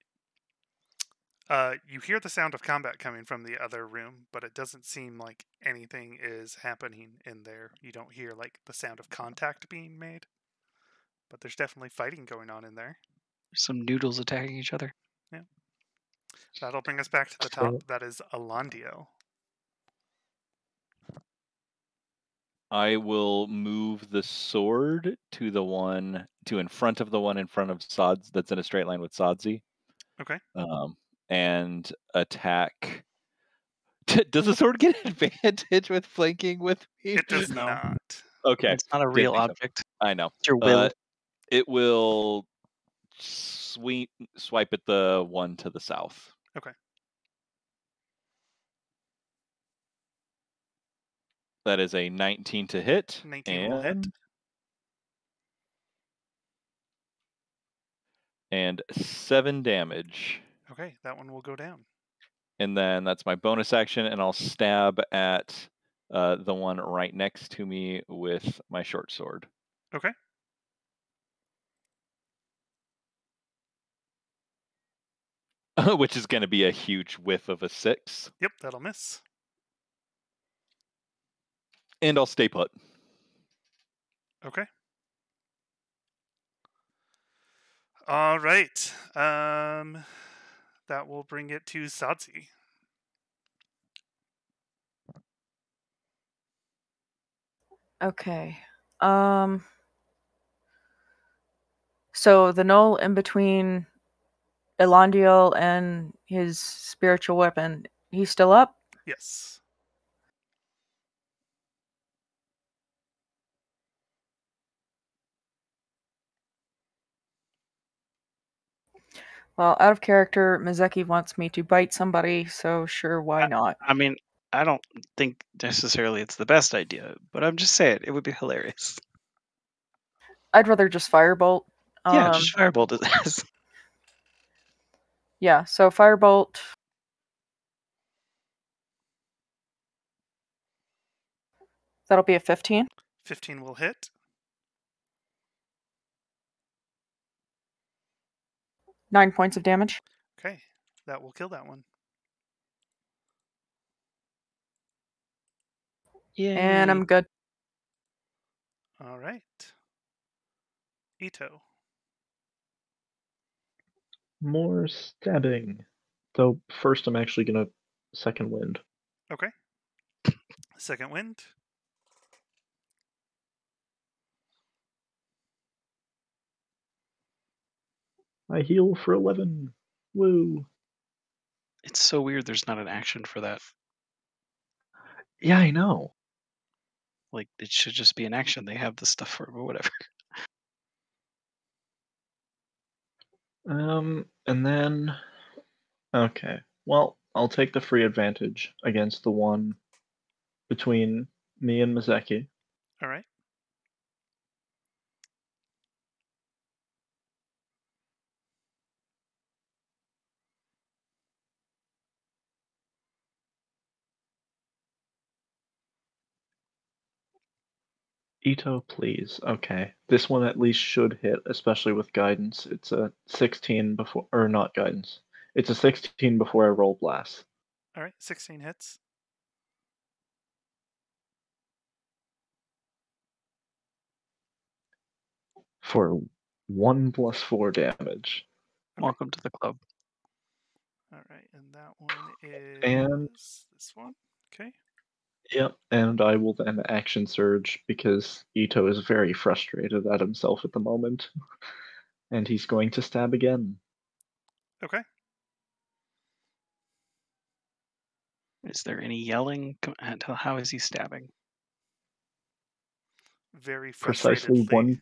Speaker 1: You hear the sound of combat coming from the other room, but it doesn't seem like anything is happening in there. You don't hear like the sound of contact being made, but there's definitely fighting going on in there.
Speaker 2: There's some noodles attacking each other.
Speaker 1: Yeah. That'll bring us back to the top. That is Alondio.
Speaker 6: I will move the sword to the one in front of the one in front of Sods that's in a straight line with Sodzi.
Speaker 1: Okay.
Speaker 6: And attack. Does the sword get advantage with flanking with me?
Speaker 1: It does
Speaker 2: No.
Speaker 1: not.
Speaker 6: Okay.
Speaker 2: It's not a
Speaker 6: Didn't
Speaker 2: real
Speaker 6: think so.
Speaker 2: object.
Speaker 6: I know.
Speaker 2: It's your will.
Speaker 6: It will swipe at the one to the south.
Speaker 1: Okay.
Speaker 6: That is a 19 to hit.
Speaker 1: 19 will hit.
Speaker 6: And 7 damage.
Speaker 1: Okay, that one will go down.
Speaker 6: And then that's my bonus action, and I'll stab at the one right next to me with my short sword.
Speaker 1: Okay.
Speaker 6: Which is going to be a huge whiff of a 6.
Speaker 1: Yep, that'll miss.
Speaker 6: And I'll stay put.
Speaker 1: Okay. All right. That will bring it to Sadzi.
Speaker 5: Okay. So the gnoll in between Elandiel and his spiritual weapon, he's still up?
Speaker 1: Yes.
Speaker 5: Well, out of character, Mizeki wants me to bite somebody, so sure, why not?
Speaker 2: I mean, I don't think necessarily it's the best idea, but I'm just saying it would be hilarious.
Speaker 5: I'd rather just firebolt.
Speaker 2: Yeah, just firebolt his ass.
Speaker 5: Yeah, so firebolt. That'll be a 15.
Speaker 1: 15 will hit.
Speaker 5: 9 points of damage.
Speaker 1: Okay, that will kill that one.
Speaker 2: Yeah.
Speaker 5: And I'm good.
Speaker 1: All right. Ito.
Speaker 4: More stabbing. Though first I'm actually gonna second wind.
Speaker 1: Okay. Second wind.
Speaker 4: I heal for 11. Woo.
Speaker 2: It's so weird there's not an action for that.
Speaker 4: Yeah, I know.
Speaker 2: Like, it should just be an action. They have the stuff for it, but whatever.
Speaker 4: And then okay. Well, I'll take the free advantage against the one between me and Mazeki.
Speaker 1: All right.
Speaker 4: Ito, please. Okay. This one at least should hit, especially with guidance. It's a 16 before, or not guidance. It's a 16 before I roll blast.
Speaker 1: All right. 16 hits.
Speaker 4: For 1 plus 4 damage.
Speaker 1: Okay.
Speaker 2: Welcome to the club.
Speaker 1: All right, and that one is
Speaker 4: And
Speaker 1: this one. Okay.
Speaker 4: yep, and I will then action surge because Ito is very frustrated at himself at the moment. And he's going to stab again.
Speaker 1: Okay.
Speaker 2: Is there any yelling? How is he stabbing?
Speaker 1: Very
Speaker 4: Precisely
Speaker 1: frustratedly.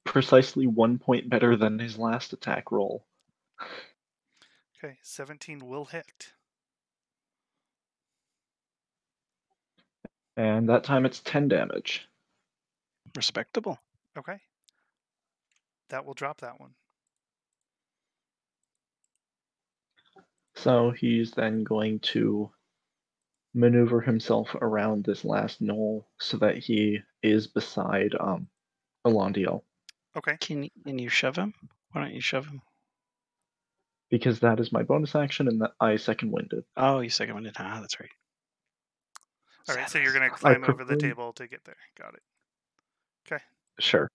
Speaker 4: precisely 1 point better than his last attack roll.
Speaker 1: Okay, 17 will hit.
Speaker 4: And that time it's 10 damage.
Speaker 2: Respectable.
Speaker 1: Okay. That will drop that one.
Speaker 4: So he's then going to maneuver himself around this last gnoll so that he is beside Alondiel.
Speaker 1: Okay.
Speaker 2: Can you shove him? Why don't you shove him?
Speaker 4: Because that is my bonus action and that I second winded.
Speaker 2: Oh, you second winded. Ah, that's right.
Speaker 1: All right, so you're
Speaker 2: Sadness.
Speaker 1: going to climb over the
Speaker 4: prefer-
Speaker 1: table to get there. Got it. Okay.
Speaker 4: Sure.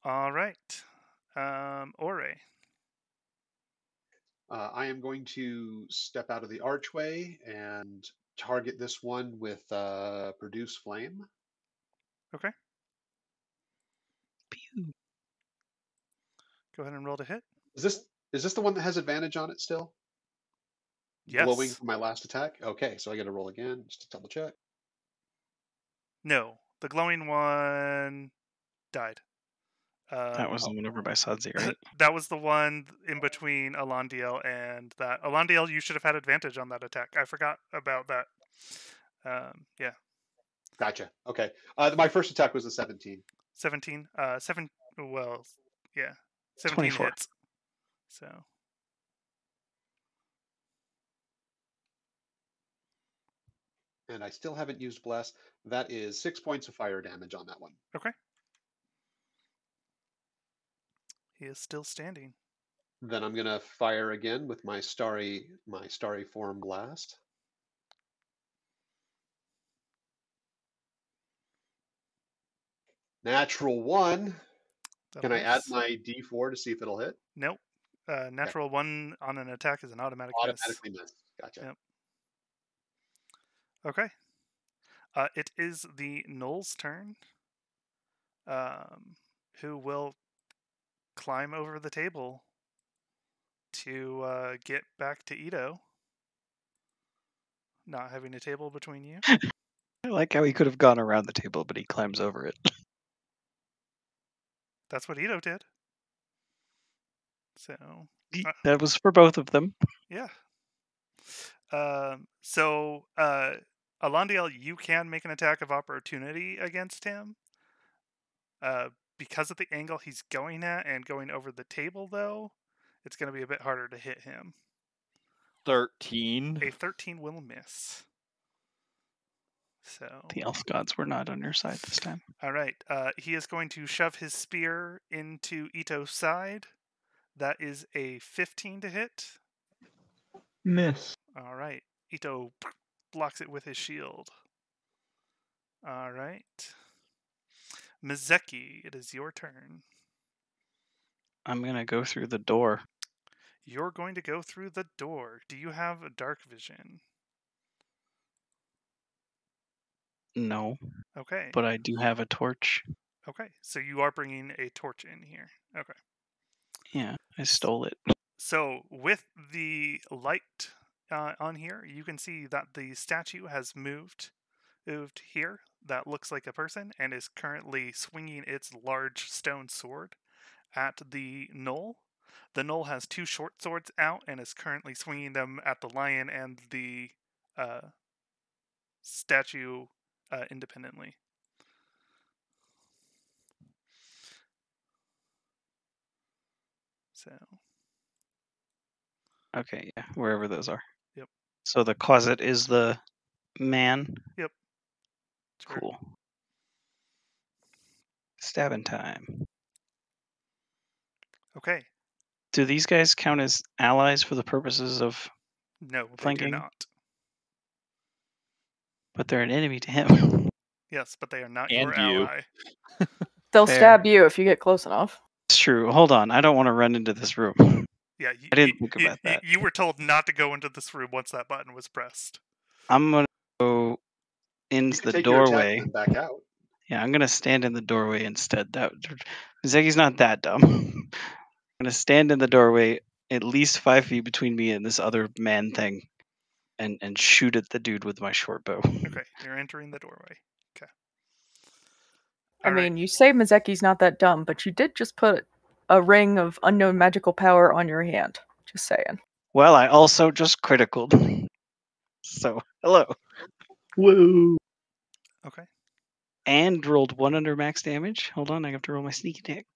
Speaker 1: All right. Ore.
Speaker 3: I am going to step out of the archway and target this one with produce flame.
Speaker 1: Okay.
Speaker 2: Pew.
Speaker 1: Go ahead and roll to hit.
Speaker 3: Is this the one that has advantage on it still?
Speaker 1: Yes.
Speaker 3: Glowing for my last attack? Okay, so I got to roll again just to double check.
Speaker 1: No, the glowing one died.
Speaker 2: That was the one over by Sadzi, right?
Speaker 1: That was the one in between Alandiel and that. Alandiel, you should have had advantage on that attack. I forgot about that. Yeah.
Speaker 3: Gotcha. Okay. My first attack was a 17.
Speaker 1: 17. Well, yeah. 17
Speaker 2: 24.
Speaker 1: hits. So.
Speaker 3: And I still haven't used Bless. That is 6 points of fire damage on that one.
Speaker 1: Okay. He is still standing.
Speaker 3: Then I'm gonna fire again with my starry form blast. Natural 1.
Speaker 1: That'll
Speaker 3: Can I add
Speaker 1: miss.
Speaker 3: my D4 to see if it'll hit?
Speaker 1: Nope. Natural 1 on an attack is an automatic
Speaker 3: Automatically miss. Gotcha.
Speaker 1: Yep. Okay. It is the gnolls' turn. Who will climb over the table to get back to Ito. Not having a table between you.
Speaker 2: I like how he could have gone around the table, but he climbs over it.
Speaker 1: That's what Ito did. So
Speaker 2: that was for both of them.
Speaker 1: Yeah. Alandiel, you can make an attack of opportunity against him. Because of the angle he's going at and going over the table, though, it's going to be a bit harder to hit him.
Speaker 6: 13.
Speaker 1: A 13 will miss. So
Speaker 2: the elf gods were not on your side this time.
Speaker 1: All right. He is going to shove his spear into Ito's side. That is a 15 to hit.
Speaker 4: Miss.
Speaker 1: All right. Ito blocks it with his shield. All right. Mizeki, it is your turn.
Speaker 2: I'm going to go through the door.
Speaker 1: You're going to go through the door. Do you have a dark vision?
Speaker 2: No.
Speaker 1: Okay.
Speaker 2: But I do have a torch.
Speaker 1: Okay. So you are bringing a torch in here. Okay.
Speaker 2: Yeah, I stole it.
Speaker 1: So with the light on here, you can see that the statue has moved here. That looks like a person and is currently swinging its large stone sword at the gnoll. The gnoll has two short swords out and is currently swinging them at the lion and the statue independently. So.
Speaker 2: Okay, yeah, wherever those are.
Speaker 1: Yep.
Speaker 2: So the closet is the man?
Speaker 1: Yep. Sure.
Speaker 2: Cool. Stabbing time.
Speaker 1: Okay.
Speaker 2: Do these guys count as allies for the purposes of
Speaker 1: No,
Speaker 2: flanking?
Speaker 1: they do not.
Speaker 2: But they're an enemy to him.
Speaker 1: Yes, but they are not
Speaker 6: And
Speaker 1: your
Speaker 6: you.
Speaker 1: ally.
Speaker 5: They'll
Speaker 2: Fair.
Speaker 5: stab you if you get close enough.
Speaker 2: It's true. Hold on. I don't want to run into this room.
Speaker 1: Yeah,
Speaker 2: I didn't think about that.
Speaker 1: You were told not to go into this room once that button was pressed.
Speaker 2: I'm going to go into the
Speaker 3: Take your attack
Speaker 2: doorway.
Speaker 3: and back out.
Speaker 2: Yeah, I'm going to stand in the doorway instead. Zeki's not that dumb. I'm going to stand in the doorway, at least 5 feet between me and this other man thing, and shoot at the dude with my short bow.
Speaker 1: Okay, you're entering the doorway. Okay.
Speaker 5: I
Speaker 1: All right.
Speaker 5: mean, you say Mizeki's not that dumb, but you did just put a ring of unknown magical power on your hand. Just saying.
Speaker 2: Well, I also just criticaled. So, hello.
Speaker 4: Woo!
Speaker 1: Okay.
Speaker 2: And rolled 1 under max damage. Hold on, I have to roll my sneak attack.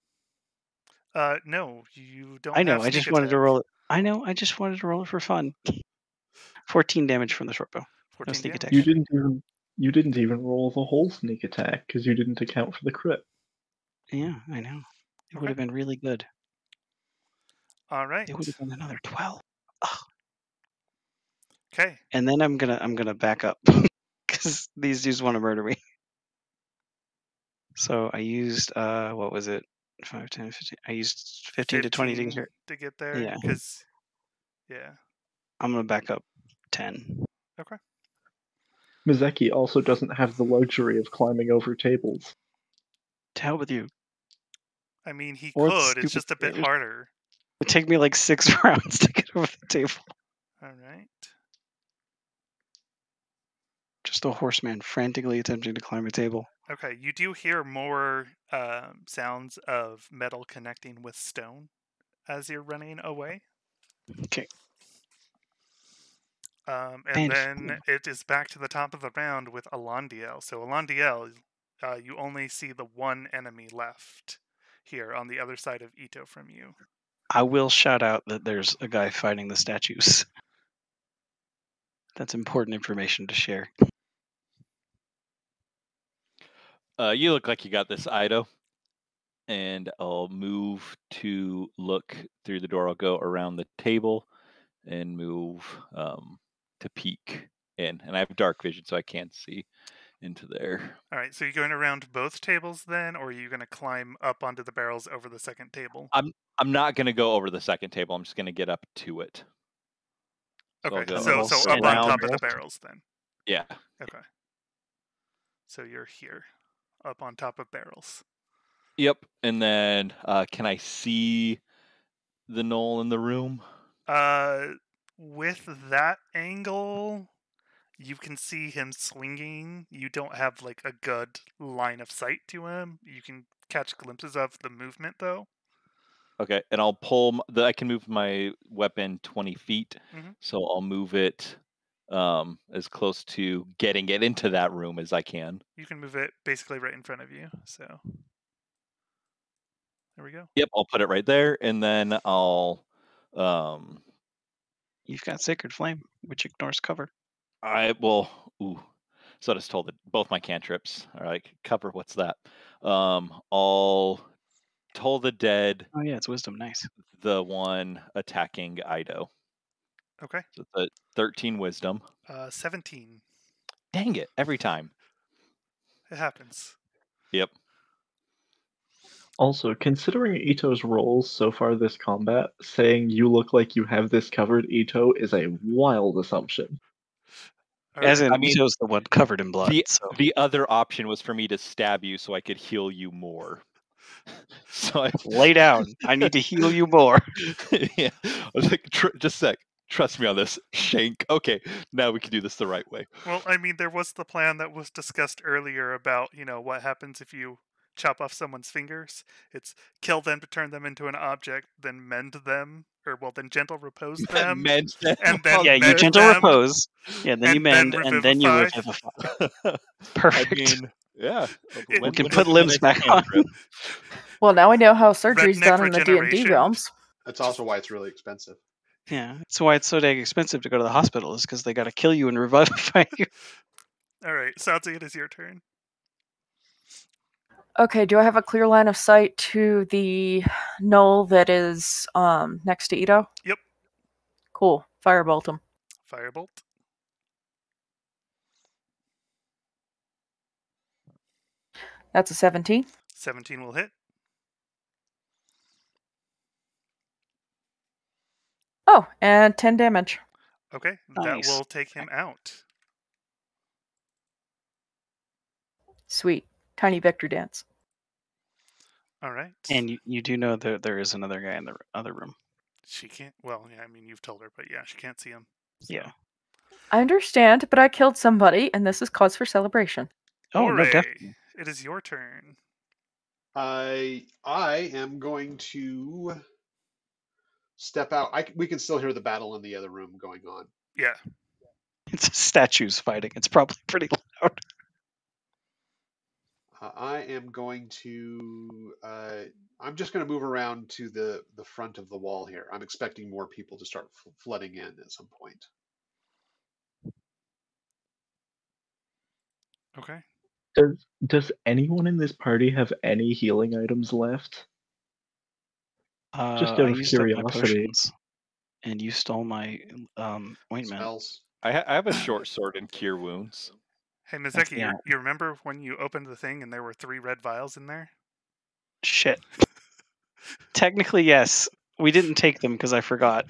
Speaker 1: No, you don't.
Speaker 2: I know.
Speaker 1: Have
Speaker 2: I just
Speaker 1: sneak
Speaker 2: wanted to
Speaker 1: attack.
Speaker 2: roll it. I know. I just wanted to roll it for fun. 14 damage from the short bow.
Speaker 1: 14
Speaker 2: sneak
Speaker 1: damage.
Speaker 2: attack.
Speaker 4: You didn't even roll the whole sneak attack because you didn't account for the crit.
Speaker 2: Yeah, I know. It
Speaker 1: Okay.
Speaker 2: would have been really good.
Speaker 1: All right.
Speaker 2: It would have been another 12. Ugh.
Speaker 1: Okay.
Speaker 2: And then I'm gonna back up because these dudes want to murder me. So I used what was it? 5, 10, 15. I used 15 to 20
Speaker 1: to get there.
Speaker 2: Yeah.
Speaker 1: Because. Yeah.
Speaker 2: I'm gonna back up 10.
Speaker 1: Okay.
Speaker 4: Mizeki also doesn't have the luxury of climbing over tables.
Speaker 2: To hell with you.
Speaker 1: I mean, he
Speaker 2: Or the
Speaker 1: could. It's
Speaker 2: stupid
Speaker 1: just a bit
Speaker 2: stairs.
Speaker 1: harder.
Speaker 2: It take me like 6 rounds to get over the table.
Speaker 1: All right.
Speaker 2: Just a horseman frantically attempting to climb a table.
Speaker 1: Okay, you do hear more sounds of metal connecting with stone as you're running away.
Speaker 2: Okay.
Speaker 1: And then it is back to the top of the round with Alondiel. So Alondiel, you only see the one enemy left here on the other side of Ito from you.
Speaker 2: I will shout out that there's a guy fighting the statues. That's important information to share.
Speaker 6: You look like you got this, Ido. And I'll move to look through the door. I'll go around the table and move to peek in. And I have dark vision, so I can't see into there.
Speaker 1: All right, so you're going around both tables then, or are you going to climb up onto the barrels over the second table?
Speaker 6: I'm not going to go over the second table. I'm just going to get up to it. So
Speaker 1: okay,
Speaker 6: I'll
Speaker 1: so
Speaker 6: go
Speaker 1: up on
Speaker 6: around
Speaker 1: top of the
Speaker 6: both.
Speaker 1: barrels then.
Speaker 6: Yeah.
Speaker 1: Okay. So you're here, up on top of barrels.
Speaker 6: Yep. And then can I see the gnoll in the room?
Speaker 1: With that angle, you can see him swinging. You don't have like a good line of sight to him. You can catch glimpses of the movement though.
Speaker 6: Okay, and I'll pull. I can move my weapon 20 feet, so I'll move it as close to getting it into that room as I can.
Speaker 1: You can move it basically right in front of you. So there we go.
Speaker 6: Yep, I'll put it right there, and then I'll.
Speaker 2: You've got Sacred Flame, which ignores cover.
Speaker 6: I will. Ooh. So I just told it. Both my cantrips are like cover. What's that? I'll Toll the Dead.
Speaker 2: Oh yeah, it's Wisdom. Nice.
Speaker 6: The one attacking Ido.
Speaker 1: Okay.
Speaker 6: So it's a 13 Wisdom.
Speaker 1: 17.
Speaker 6: Dang it! Every time.
Speaker 1: It happens.
Speaker 6: Yep.
Speaker 4: Also, considering Ito's roles so far this combat, saying you look like you have this covered, Ito, is a wild assumption.
Speaker 2: As in, Ito's the one covered in blood.
Speaker 6: The other option was for me to stab you so I could heal you more. So I
Speaker 2: lay down. I need to heal you more.
Speaker 6: Yeah, I was like, just a sec. Trust me on this. Shank. Okay, now we can do this the right way.
Speaker 1: Well, I mean, there was the plan that was discussed earlier about, what happens if you chop off someone's fingers. It's kill them to turn them into an object, then mend them, then gentle repose them.
Speaker 6: Mend them.
Speaker 1: And then
Speaker 2: yeah, you gentle repose. Yeah, then you mend, and then you revivify. Perfect.
Speaker 6: I mean, yeah.
Speaker 2: We can put limbs back on.
Speaker 5: Well, now we know how surgery's done in the D&D realms.
Speaker 3: That's also why it's really expensive.
Speaker 2: Yeah, that's why it's so dang expensive to go to the hospital, is because they got to kill you and revivify you.
Speaker 1: All right, Satsu, it is your turn.
Speaker 5: Okay, do I have a clear line of sight to the gnoll that is next to Ito?
Speaker 1: Yep.
Speaker 5: Cool. Firebolt him.
Speaker 1: Firebolt.
Speaker 5: That's a 17.
Speaker 1: 17 will hit.
Speaker 5: Oh, and 10 damage.
Speaker 1: Okay,
Speaker 2: nice.
Speaker 1: That will take him out.
Speaker 5: Sweet. Tiny vector dance.
Speaker 1: All right.
Speaker 2: And you do know that there is another guy in the other room.
Speaker 1: She can't. Well, yeah, I mean, you've told her, but yeah, she can't see him. So.
Speaker 2: Yeah.
Speaker 5: I understand, but I killed somebody, and this is cause for celebration.
Speaker 2: Oh, no, definitely.
Speaker 1: It is your turn.
Speaker 3: I am going to step out. We can still hear the battle in the other room going on.
Speaker 1: Yeah.
Speaker 2: It's statues fighting. It's probably pretty loud.
Speaker 3: I am going to. I'm just going to move around to the front of the wall here. I'm expecting more people to start flooding in at some point.
Speaker 1: Okay.
Speaker 4: Does anyone in this party have any healing items left? Just out of curiosity.
Speaker 2: And you stole my ointment.
Speaker 3: Smells.
Speaker 6: I have a short sword and cure wounds.
Speaker 1: Hey, Mizeki, you remember when you opened the thing and there were 3 red vials in there?
Speaker 2: Shit. Technically, yes. We didn't take them because I forgot.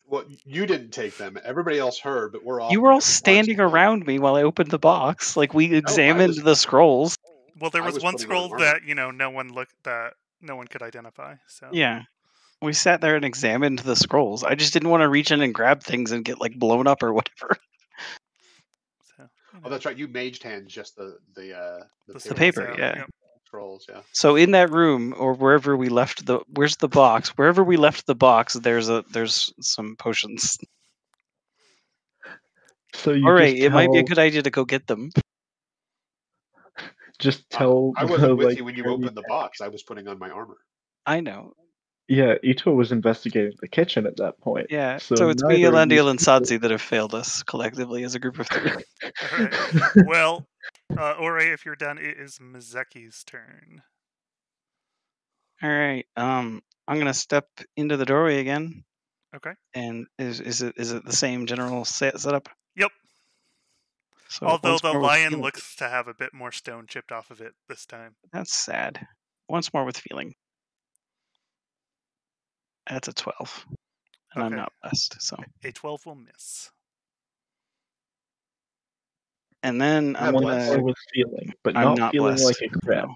Speaker 3: Well, you didn't take them. Everybody else heard, but we're all.
Speaker 2: You were all standing around me while I opened the box. Like, we examined the scrolls.
Speaker 1: Well, there was one scroll that no one could identify. So
Speaker 2: yeah, we sat there and examined the scrolls. I just didn't want to reach in and grab things and get blown up or whatever.
Speaker 1: So
Speaker 3: Oh, that's right. You maged hand just the
Speaker 2: The paper, yeah.
Speaker 1: Yep.
Speaker 3: Trolls, yeah.
Speaker 2: So in that room or wherever we left where's the box? Wherever we left the box, there's some potions.
Speaker 4: So you
Speaker 2: All right,
Speaker 4: just
Speaker 2: it might be a
Speaker 4: tell
Speaker 2: good idea to go get them.
Speaker 3: I wasn't with
Speaker 4: like,
Speaker 3: you when you
Speaker 4: Harry-
Speaker 3: opened the box. I was putting on my armor.
Speaker 2: I know.
Speaker 4: Yeah, Ito was investigating the kitchen at that point.
Speaker 2: Yeah.
Speaker 4: So
Speaker 2: So it's me,
Speaker 4: neither of these
Speaker 2: Elandiel, and
Speaker 4: people-
Speaker 2: Sadzi that have failed us collectively as a group of 3.
Speaker 1: All right. Well, Ore, if you're done, it is Mizeki's turn.
Speaker 2: All right. I'm gonna step into the doorway again.
Speaker 1: Okay.
Speaker 2: And is it the same general setup?
Speaker 1: Yep.
Speaker 2: So
Speaker 1: Although
Speaker 2: once
Speaker 1: the
Speaker 2: more with
Speaker 1: lion
Speaker 2: feeling.
Speaker 1: looks to have a bit more stone chipped off of it this time.
Speaker 2: That's sad. Once more with feeling. That's a 12. And I'm
Speaker 1: Okay.
Speaker 2: not blessed, so.
Speaker 1: A 12 will miss.
Speaker 2: And then I'm
Speaker 3: Not
Speaker 4: Once
Speaker 3: blessed.
Speaker 2: gonna.
Speaker 4: more with feeling, but
Speaker 2: I'm
Speaker 4: not
Speaker 2: not
Speaker 4: feeling
Speaker 2: blessed.
Speaker 4: like a crab.
Speaker 2: No.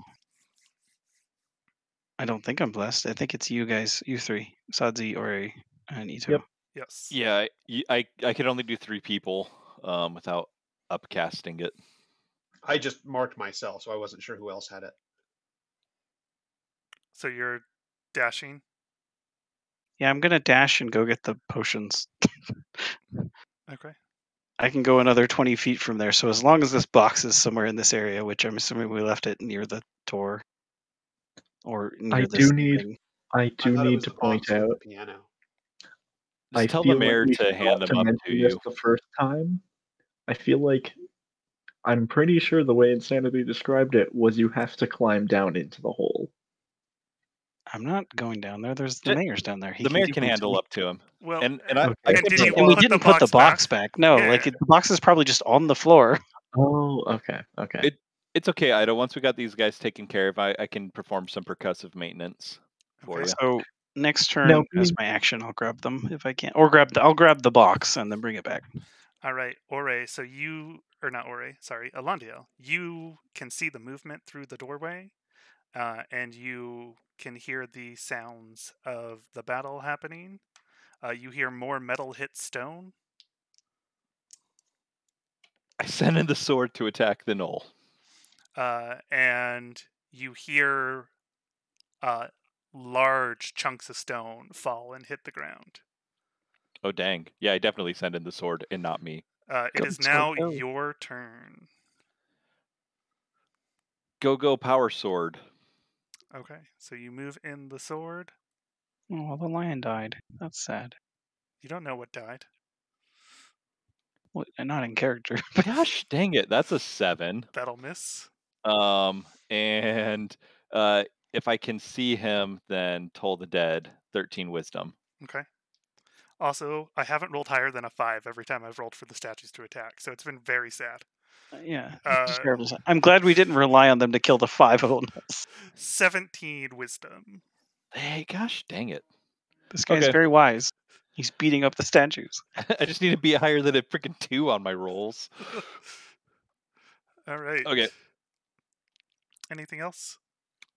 Speaker 2: I don't think I'm blessed. I think it's you guys, you 3, Sadzi, Ori, and Ito.
Speaker 4: Yep.
Speaker 1: Yes.
Speaker 6: Yeah, I could only do 3 people without upcasting it.
Speaker 3: I just marked myself, so I wasn't sure who else had it.
Speaker 1: So you're dashing?
Speaker 2: Yeah, I'm gonna dash and go get the potions.
Speaker 1: Okay.
Speaker 2: I can go another 20 feet from there. So as long as this box is somewhere in this area, which I'm assuming we left it near the door or near
Speaker 4: I
Speaker 2: the
Speaker 4: do need
Speaker 2: ceiling.
Speaker 4: I
Speaker 3: I
Speaker 4: do
Speaker 3: thought it
Speaker 4: need
Speaker 3: was
Speaker 4: to
Speaker 3: the
Speaker 4: point
Speaker 3: box with
Speaker 4: out
Speaker 3: the piano.
Speaker 4: I
Speaker 6: Just tell
Speaker 4: feel
Speaker 6: the mayor
Speaker 4: like we
Speaker 6: to hand
Speaker 4: forgot
Speaker 6: them
Speaker 4: to
Speaker 6: up to
Speaker 4: mention this
Speaker 6: you.
Speaker 4: the first time. I feel like I'm pretty sure the way Insanity described it was you have to climb down into the hole.
Speaker 2: I'm not going down there. There's the
Speaker 6: Ju-
Speaker 2: mayor's down there.
Speaker 6: The mayor
Speaker 2: give
Speaker 6: can
Speaker 2: me
Speaker 6: handle
Speaker 2: some-
Speaker 6: up to him.
Speaker 1: Well,
Speaker 6: And I
Speaker 4: Okay.
Speaker 6: I
Speaker 1: And
Speaker 6: could
Speaker 1: did
Speaker 6: be
Speaker 1: you
Speaker 2: And we
Speaker 1: put the
Speaker 2: didn't put the
Speaker 1: box
Speaker 2: box back. No,
Speaker 1: Yeah.
Speaker 2: like the box is probably just on the floor.
Speaker 4: Oh, okay.
Speaker 6: It's okay, Ida. Once we got these guys taken care of, I can perform some percussive maintenance for
Speaker 1: Okay.
Speaker 6: you.
Speaker 2: So next turn
Speaker 4: Now,
Speaker 2: as my action, I'll grab them if I can, or I'll grab the box and then bring it back.
Speaker 1: All right, Ore. So you, or not Ore, sorry, Elandiel. You can see the movement through the doorway, and you can hear the sounds of the battle happening. You hear more metal hit stone.
Speaker 6: I send in the sword to attack the gnoll.
Speaker 1: And you hear large chunks of stone fall and hit the ground.
Speaker 6: Oh dang! Yeah, I definitely send in the sword and not me.
Speaker 1: It
Speaker 2: Go,
Speaker 1: is
Speaker 2: sword,
Speaker 1: now
Speaker 2: go.
Speaker 1: your turn.
Speaker 6: Go power sword.
Speaker 1: Okay, so you move in the sword.
Speaker 2: Oh, the lion died. That's sad.
Speaker 1: You don't know what died.
Speaker 2: Well, not in character.
Speaker 6: Gosh dang it! That's a 7.
Speaker 1: That'll miss.
Speaker 6: And if I can see him, then Toll the Dead, 13 wisdom.
Speaker 1: Okay. Also, I haven't rolled higher than a 5 every time I've rolled for the statues to attack, so it's been very sad.
Speaker 2: Yeah, it's terrible. I'm glad we didn't rely on them to kill the 5 gnolls.
Speaker 1: 17 wisdom.
Speaker 6: Hey, gosh dang it!
Speaker 2: This guy's
Speaker 6: Okay.
Speaker 2: very wise. He's beating up the statues.
Speaker 6: I just need to be higher than a freaking 2 on my rolls.
Speaker 1: All right.
Speaker 6: Okay.
Speaker 1: Anything else?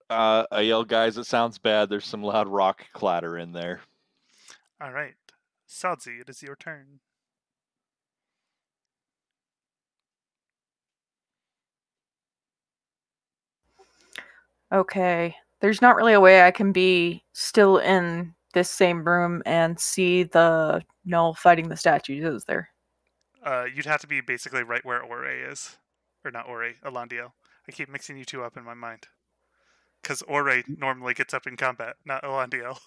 Speaker 6: I yell, guys, it sounds bad. There's some loud rock clatter in there.
Speaker 1: All right. Sadzi, it is your turn.
Speaker 5: Okay. There's not really a way I can be still in this same room and see the gnoll fighting the statues, is there?
Speaker 1: You'd have to be basically right where Ore is. Or not Ore, Elandiel. I keep mixing you two up in my mind. Because Ore normally gets up in combat, not Elandiel.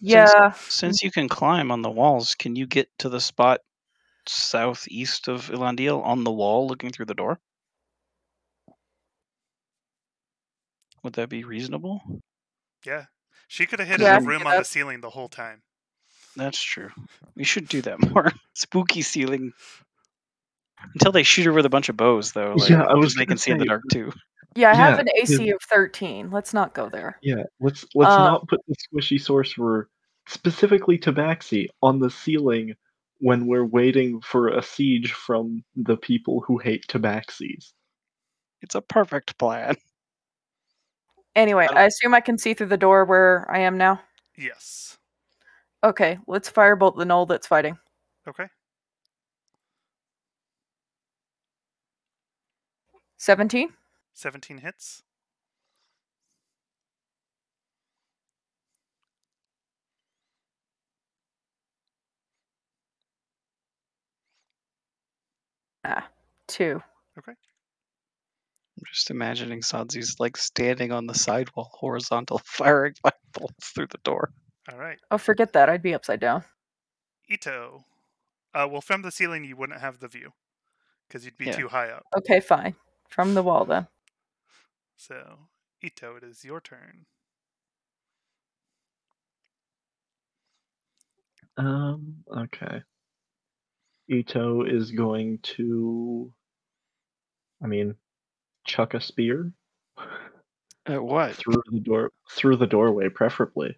Speaker 5: Yeah.
Speaker 2: Since you can climb on the walls, can you get to the spot southeast of Elandiel on the wall looking through the door? Would that be reasonable?
Speaker 1: Yeah. She could have hid
Speaker 5: Yeah,
Speaker 1: in
Speaker 5: I
Speaker 1: the
Speaker 5: can
Speaker 1: room
Speaker 5: get
Speaker 1: on the
Speaker 5: up.
Speaker 1: ceiling the whole time.
Speaker 2: That's true. We should do that more. Spooky ceiling. Until they shoot her with a bunch of bows, though. Like,
Speaker 4: Yeah, I was
Speaker 2: because they
Speaker 4: gonna
Speaker 2: can see in the
Speaker 4: say,
Speaker 2: dark too.
Speaker 5: Yeah, I have
Speaker 4: Yeah,
Speaker 5: an AC of 13. Let's not go there.
Speaker 4: Yeah, let's not put the squishy sorcerer, specifically Tabaxi, on the ceiling when we're waiting for a siege from the people who hate Tabaxis.
Speaker 2: It's a perfect plan.
Speaker 5: Anyway, I assume I can see through the door where I am now.
Speaker 1: Yes.
Speaker 5: Okay, let's firebolt the gnoll that's fighting.
Speaker 1: Okay.
Speaker 5: 17?
Speaker 1: 17 hits.
Speaker 5: Ah, 2.
Speaker 1: Okay.
Speaker 2: I'm just imagining Sanzi's like standing on the sidewall, horizontal, firing my bolts through the door.
Speaker 1: All right.
Speaker 5: Oh, forget that. I'd be upside down.
Speaker 1: Ito. Well, from the ceiling, you wouldn't have the view because you'd be
Speaker 2: Yeah.
Speaker 1: too high up.
Speaker 5: Okay, fine. From the wall, then.
Speaker 1: So, Ito, it is your turn.
Speaker 4: Okay. Ito is going to, chuck a spear
Speaker 2: What?
Speaker 4: through the doorway, preferably.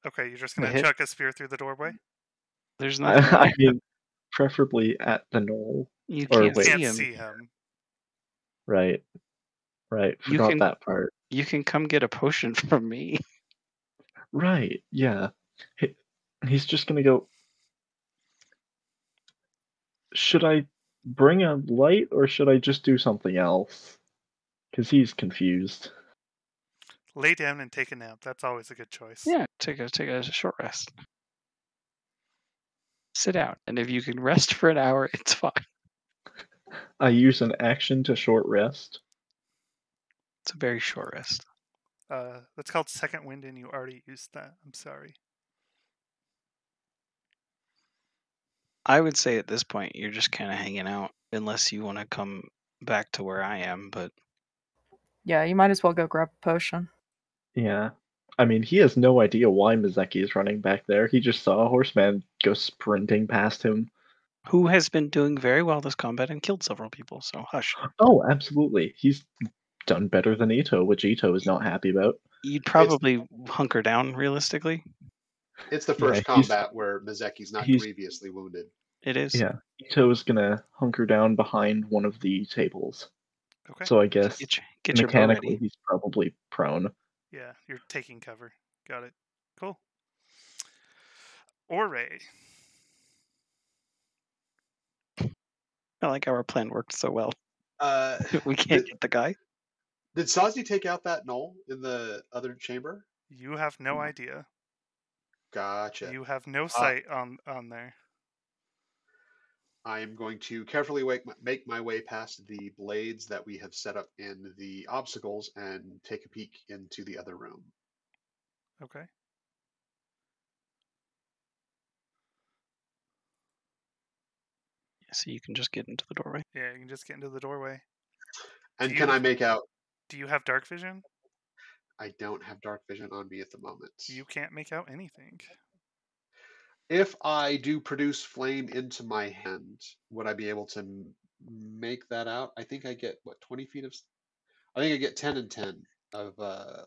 Speaker 1: Okay, you're just
Speaker 2: The
Speaker 1: going to
Speaker 2: hit?
Speaker 1: chuck a spear through the doorway?
Speaker 2: There's nothing there.
Speaker 4: I mean, preferably at the gnoll.
Speaker 2: You
Speaker 4: Or
Speaker 2: can't
Speaker 4: wait.
Speaker 1: Can't
Speaker 2: him.
Speaker 1: see him.
Speaker 4: Right.
Speaker 2: You
Speaker 4: Forgot
Speaker 2: can-
Speaker 4: that part.
Speaker 2: You can come get a potion from me.
Speaker 4: Right. Yeah. He's just gonna go. Should I bring a light or should I just do something else? Because he's confused.
Speaker 1: Lay down and take a nap. That's always a good choice.
Speaker 2: Yeah, take a short rest. Sit down, and if you can rest for an hour, it's fine.
Speaker 4: I use an action to short rest.
Speaker 2: It's a very short rest.
Speaker 1: That's called second wind, and you already used that. I'm sorry.
Speaker 2: I would say at this point you're just kind of hanging out, unless you want to come back to where I am. But
Speaker 5: Yeah, you might as well go grab a potion.
Speaker 4: Yeah. I mean, he has no idea why Mizeki is running back there. He just saw a horseman go sprinting past him.
Speaker 2: who has been doing very well this combat and killed several people? So hush.
Speaker 4: Oh, absolutely. He's done better than Ito, which Ito is not happy about.
Speaker 2: You'd probably hunker down realistically.
Speaker 3: It's the first
Speaker 4: Yeah, he's-
Speaker 3: combat where Mizeki's not
Speaker 4: he's-
Speaker 3: grievously wounded.
Speaker 2: It is.
Speaker 4: Yeah, Ito is gonna hunker down behind one of the tables.
Speaker 1: Okay.
Speaker 4: So I guess
Speaker 2: Get your bow
Speaker 4: mechanically
Speaker 2: ready.
Speaker 4: he's probably prone.
Speaker 1: Yeah, you're taking cover. Got it. Cool. Ore.
Speaker 2: I like how our plan worked so well. We can't
Speaker 3: Did,
Speaker 2: get the guy.
Speaker 3: did Sazi take out that gnoll in the other chamber?
Speaker 1: You have no idea.
Speaker 3: Gotcha.
Speaker 1: You have no sight on there.
Speaker 3: I am going to carefully make my way past the blades that we have set up in the obstacles and take a peek into the other room.
Speaker 1: Okay.
Speaker 2: So you can just get into the doorway.
Speaker 1: Yeah, you can just get into the doorway.
Speaker 3: And can I make out?
Speaker 1: Do you have dark vision?
Speaker 3: I don't have dark vision on me at the moment.
Speaker 1: You can't make out anything.
Speaker 3: If I do produce flame into my hand, would I be able to make that out? I think I get, 20 feet of... I think I get 10 and 10 of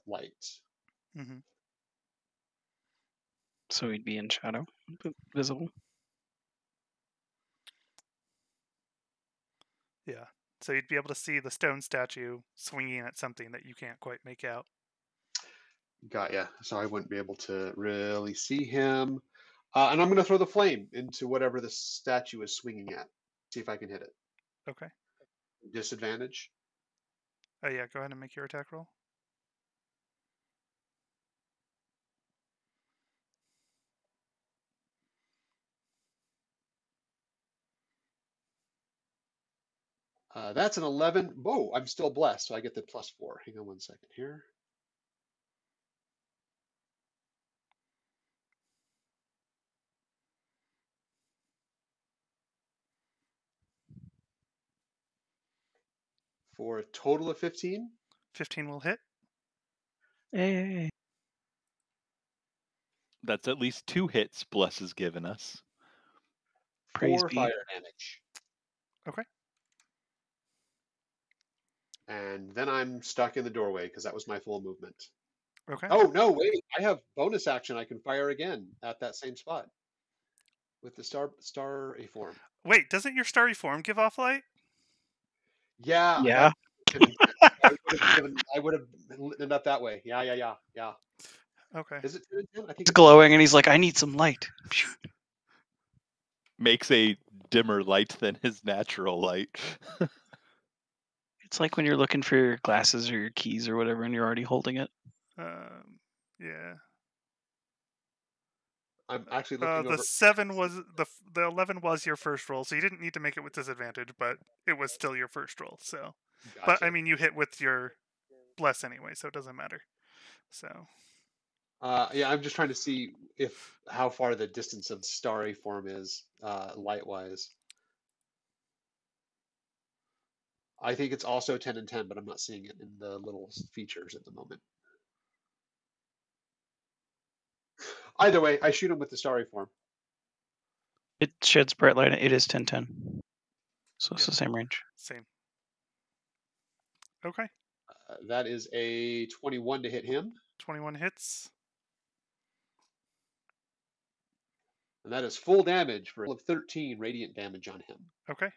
Speaker 3: light.
Speaker 1: Mm-hmm.
Speaker 2: So he'd be in shadow, but visible.
Speaker 1: Yeah. So you'd be able to see the stone statue swinging at something that you can't quite make out.
Speaker 3: Got ya. So I wouldn't be able to really see him. And I'm going to throw the flame into whatever the statue is swinging at. See if I can hit it.
Speaker 1: Okay.
Speaker 3: Disadvantage.
Speaker 1: Oh yeah, go ahead and make your attack roll.
Speaker 3: That's an 11. Whoa, I'm still blessed, so I get the +4. Hang on one second here. For a total of 15.
Speaker 1: 15 will hit.
Speaker 2: Hey.
Speaker 6: That's at least 2 hits Bless has given us.
Speaker 2: Praise
Speaker 3: 4
Speaker 2: be.
Speaker 3: fire damage.
Speaker 1: Okay.
Speaker 3: And then I'm stuck in the doorway because that was my full movement.
Speaker 1: Okay.
Speaker 3: Oh, no, wait. I have bonus action. I can fire again at that same spot with the starry form.
Speaker 1: Wait, doesn't your starry form give off light?
Speaker 3: Yeah.
Speaker 2: Yeah.
Speaker 3: I would have ended up that way. Yeah.
Speaker 1: Okay.
Speaker 3: Is it 10 and 10? I think
Speaker 2: He's glowing and he's like, I need some light.
Speaker 6: Makes a dimmer light than his natural light.
Speaker 2: It's like when you're looking for your glasses or your keys or whatever, and you're already holding it.
Speaker 1: Yeah.
Speaker 3: I'm actually looking
Speaker 1: The
Speaker 3: over.
Speaker 1: 7 was the 11 was your first roll, so you didn't need to make it with disadvantage, but it was still your first roll. So, but I
Speaker 3: Gotcha.
Speaker 1: mean, you hit with your bless anyway, so it doesn't matter. So,
Speaker 3: Yeah, I'm just trying to see how far the distance of starry form is light-wise. I think it's also 10 and 10, but I'm not seeing it in the little features at the moment. Either way, I shoot him with the starry form.
Speaker 2: It sheds bright light. It is 10-10. So it's
Speaker 1: Yeah.
Speaker 2: the same range.
Speaker 1: same. Okay,
Speaker 3: That is a 21 to hit him,
Speaker 1: 21 hits.
Speaker 3: and that is full damage for 13 radiant damage on him.
Speaker 1: Okay.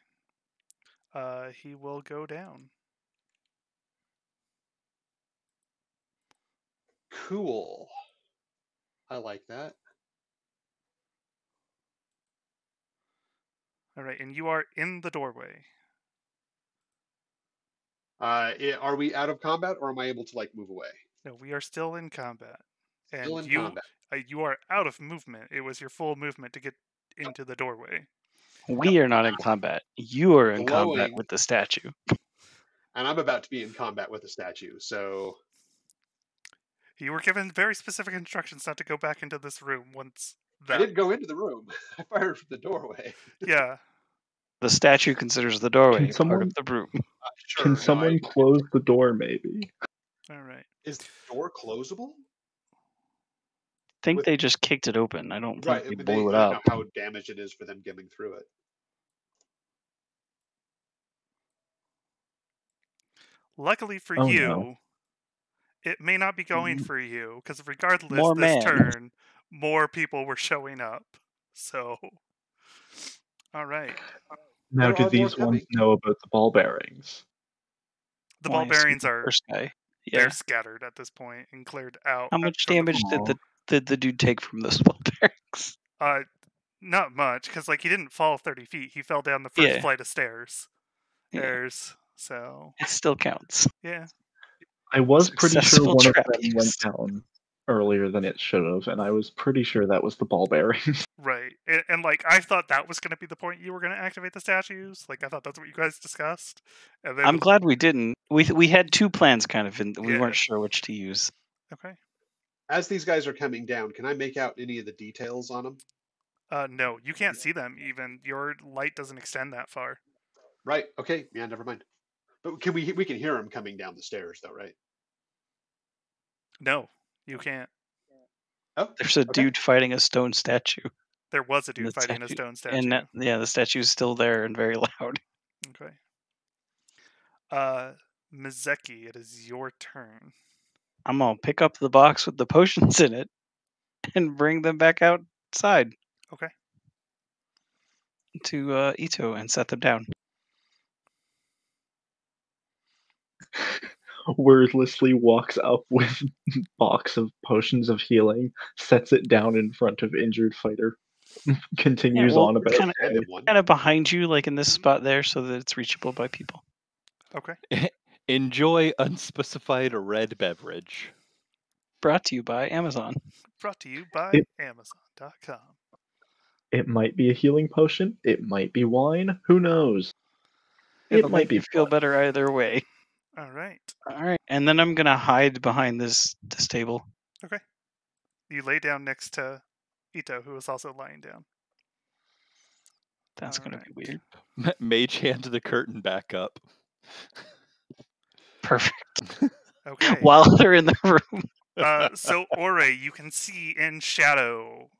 Speaker 1: He will go down.
Speaker 3: Cool. I like that.
Speaker 1: All right, and you are in the doorway.
Speaker 3: Are we out of combat, or am I able to like move away?
Speaker 1: No, we are still in combat.
Speaker 3: Still
Speaker 1: And
Speaker 3: in combat.
Speaker 1: you are out of movement. It was your full movement to get into the doorway.
Speaker 2: We are not in combat. You are in combat
Speaker 3: Glowing.
Speaker 2: with the statue.
Speaker 3: And I'm about to be in combat with the statue, so
Speaker 1: You were given very specific instructions not to go back into this room once that.
Speaker 3: I didn't go into the room. I fired from the doorway.
Speaker 1: Yeah.
Speaker 2: The statue considers the doorway
Speaker 4: Can someone-
Speaker 2: part of the room.
Speaker 3: Sure.
Speaker 4: Can
Speaker 3: no,
Speaker 4: someone close the door, maybe?
Speaker 1: All right.
Speaker 3: Is the door closable?
Speaker 2: I think
Speaker 3: With-
Speaker 2: they just kicked it open. I don't think
Speaker 3: Right,
Speaker 2: they
Speaker 3: but
Speaker 2: blew it
Speaker 3: I don't
Speaker 2: up.
Speaker 3: know how damaged it is for them getting through it.
Speaker 1: Luckily for
Speaker 4: Oh,
Speaker 1: you,
Speaker 4: no.
Speaker 1: it may not be going for you because regardless,
Speaker 2: More
Speaker 1: this
Speaker 2: man.
Speaker 1: turn, more people were showing up. So, all right.
Speaker 4: Now,
Speaker 3: There
Speaker 4: do
Speaker 3: are more
Speaker 4: these ones
Speaker 3: coming.
Speaker 4: know about the ball bearings?
Speaker 1: The
Speaker 2: Well,
Speaker 1: ball
Speaker 2: I assume
Speaker 1: bearings
Speaker 2: the
Speaker 1: are
Speaker 2: first guy.
Speaker 1: they're
Speaker 2: Yeah.
Speaker 1: scattered at this point and cleared out.
Speaker 2: How much
Speaker 1: from the-
Speaker 2: damage
Speaker 4: Aw.
Speaker 2: did the dude take from those ball bearings?
Speaker 1: Not much, because like he didn't fall 30 feet. He fell down the first
Speaker 2: Yeah.
Speaker 1: flight of stairs.
Speaker 2: Yeah.
Speaker 1: So
Speaker 2: It still counts.
Speaker 1: yeah.
Speaker 4: I was pretty sure
Speaker 2: Successful
Speaker 4: one of
Speaker 2: trap
Speaker 4: them went
Speaker 2: use.
Speaker 4: down earlier than it should have, and I was pretty sure that was the ball bearings.
Speaker 1: Right. And like I thought that was going to be the point you were going to activate the statues. Like I thought that's what you guys discussed. And then
Speaker 2: I'm glad we didn't. We had two plans kind of, and we
Speaker 1: Yeah.
Speaker 2: weren't sure which to use.
Speaker 1: Okay.
Speaker 3: As these guys are coming down, can I make out any of the details on them?
Speaker 1: No, you can't see them even. Your light doesn't extend that far.
Speaker 3: Right. Okay. Yeah. Never mind. But can we can hear them coming down the stairs, though, right?
Speaker 1: No, you can't.
Speaker 3: Oh,
Speaker 2: There's a
Speaker 3: okay.
Speaker 2: dude fighting a stone statue.
Speaker 1: There was a
Speaker 2: and
Speaker 1: dude
Speaker 2: the
Speaker 1: fighting a
Speaker 2: statue-
Speaker 1: stone statue.
Speaker 2: And the statue's still there and very loud.
Speaker 1: Okay. Mizeki, it is your turn.
Speaker 2: I'm gonna pick up the box with the potions in it and bring them back outside.
Speaker 1: Okay.
Speaker 2: To Ito and set them down.
Speaker 4: Wordlessly walks up with box of potions of healing, sets it down in front of injured fighter, continues
Speaker 2: well,
Speaker 4: on about
Speaker 2: kinda-
Speaker 4: it.
Speaker 3: Random one.
Speaker 2: Kind of behind you, like in this spot there, so that it's reachable by people.
Speaker 1: Okay.
Speaker 6: Enjoy unspecified red beverage.
Speaker 2: Brought to you by Amazon.
Speaker 1: Brought to you by
Speaker 4: It-
Speaker 1: Amazon.com.
Speaker 4: It might be a healing potion. It might be wine. Who knows?
Speaker 2: It'll
Speaker 4: It might
Speaker 2: make
Speaker 4: be
Speaker 2: you feel
Speaker 4: fun.
Speaker 2: better either way.
Speaker 1: All right.
Speaker 2: All right, and then I'm gonna hide behind this table.
Speaker 1: You lay down next to Ito, who is also lying down.
Speaker 2: That's
Speaker 1: All
Speaker 2: gonna
Speaker 1: right.
Speaker 2: be weird.
Speaker 6: Mage hand the curtain back up.
Speaker 2: Perfect.
Speaker 1: Okay.
Speaker 2: While they're in the room.
Speaker 1: So Ore, you can see in shadow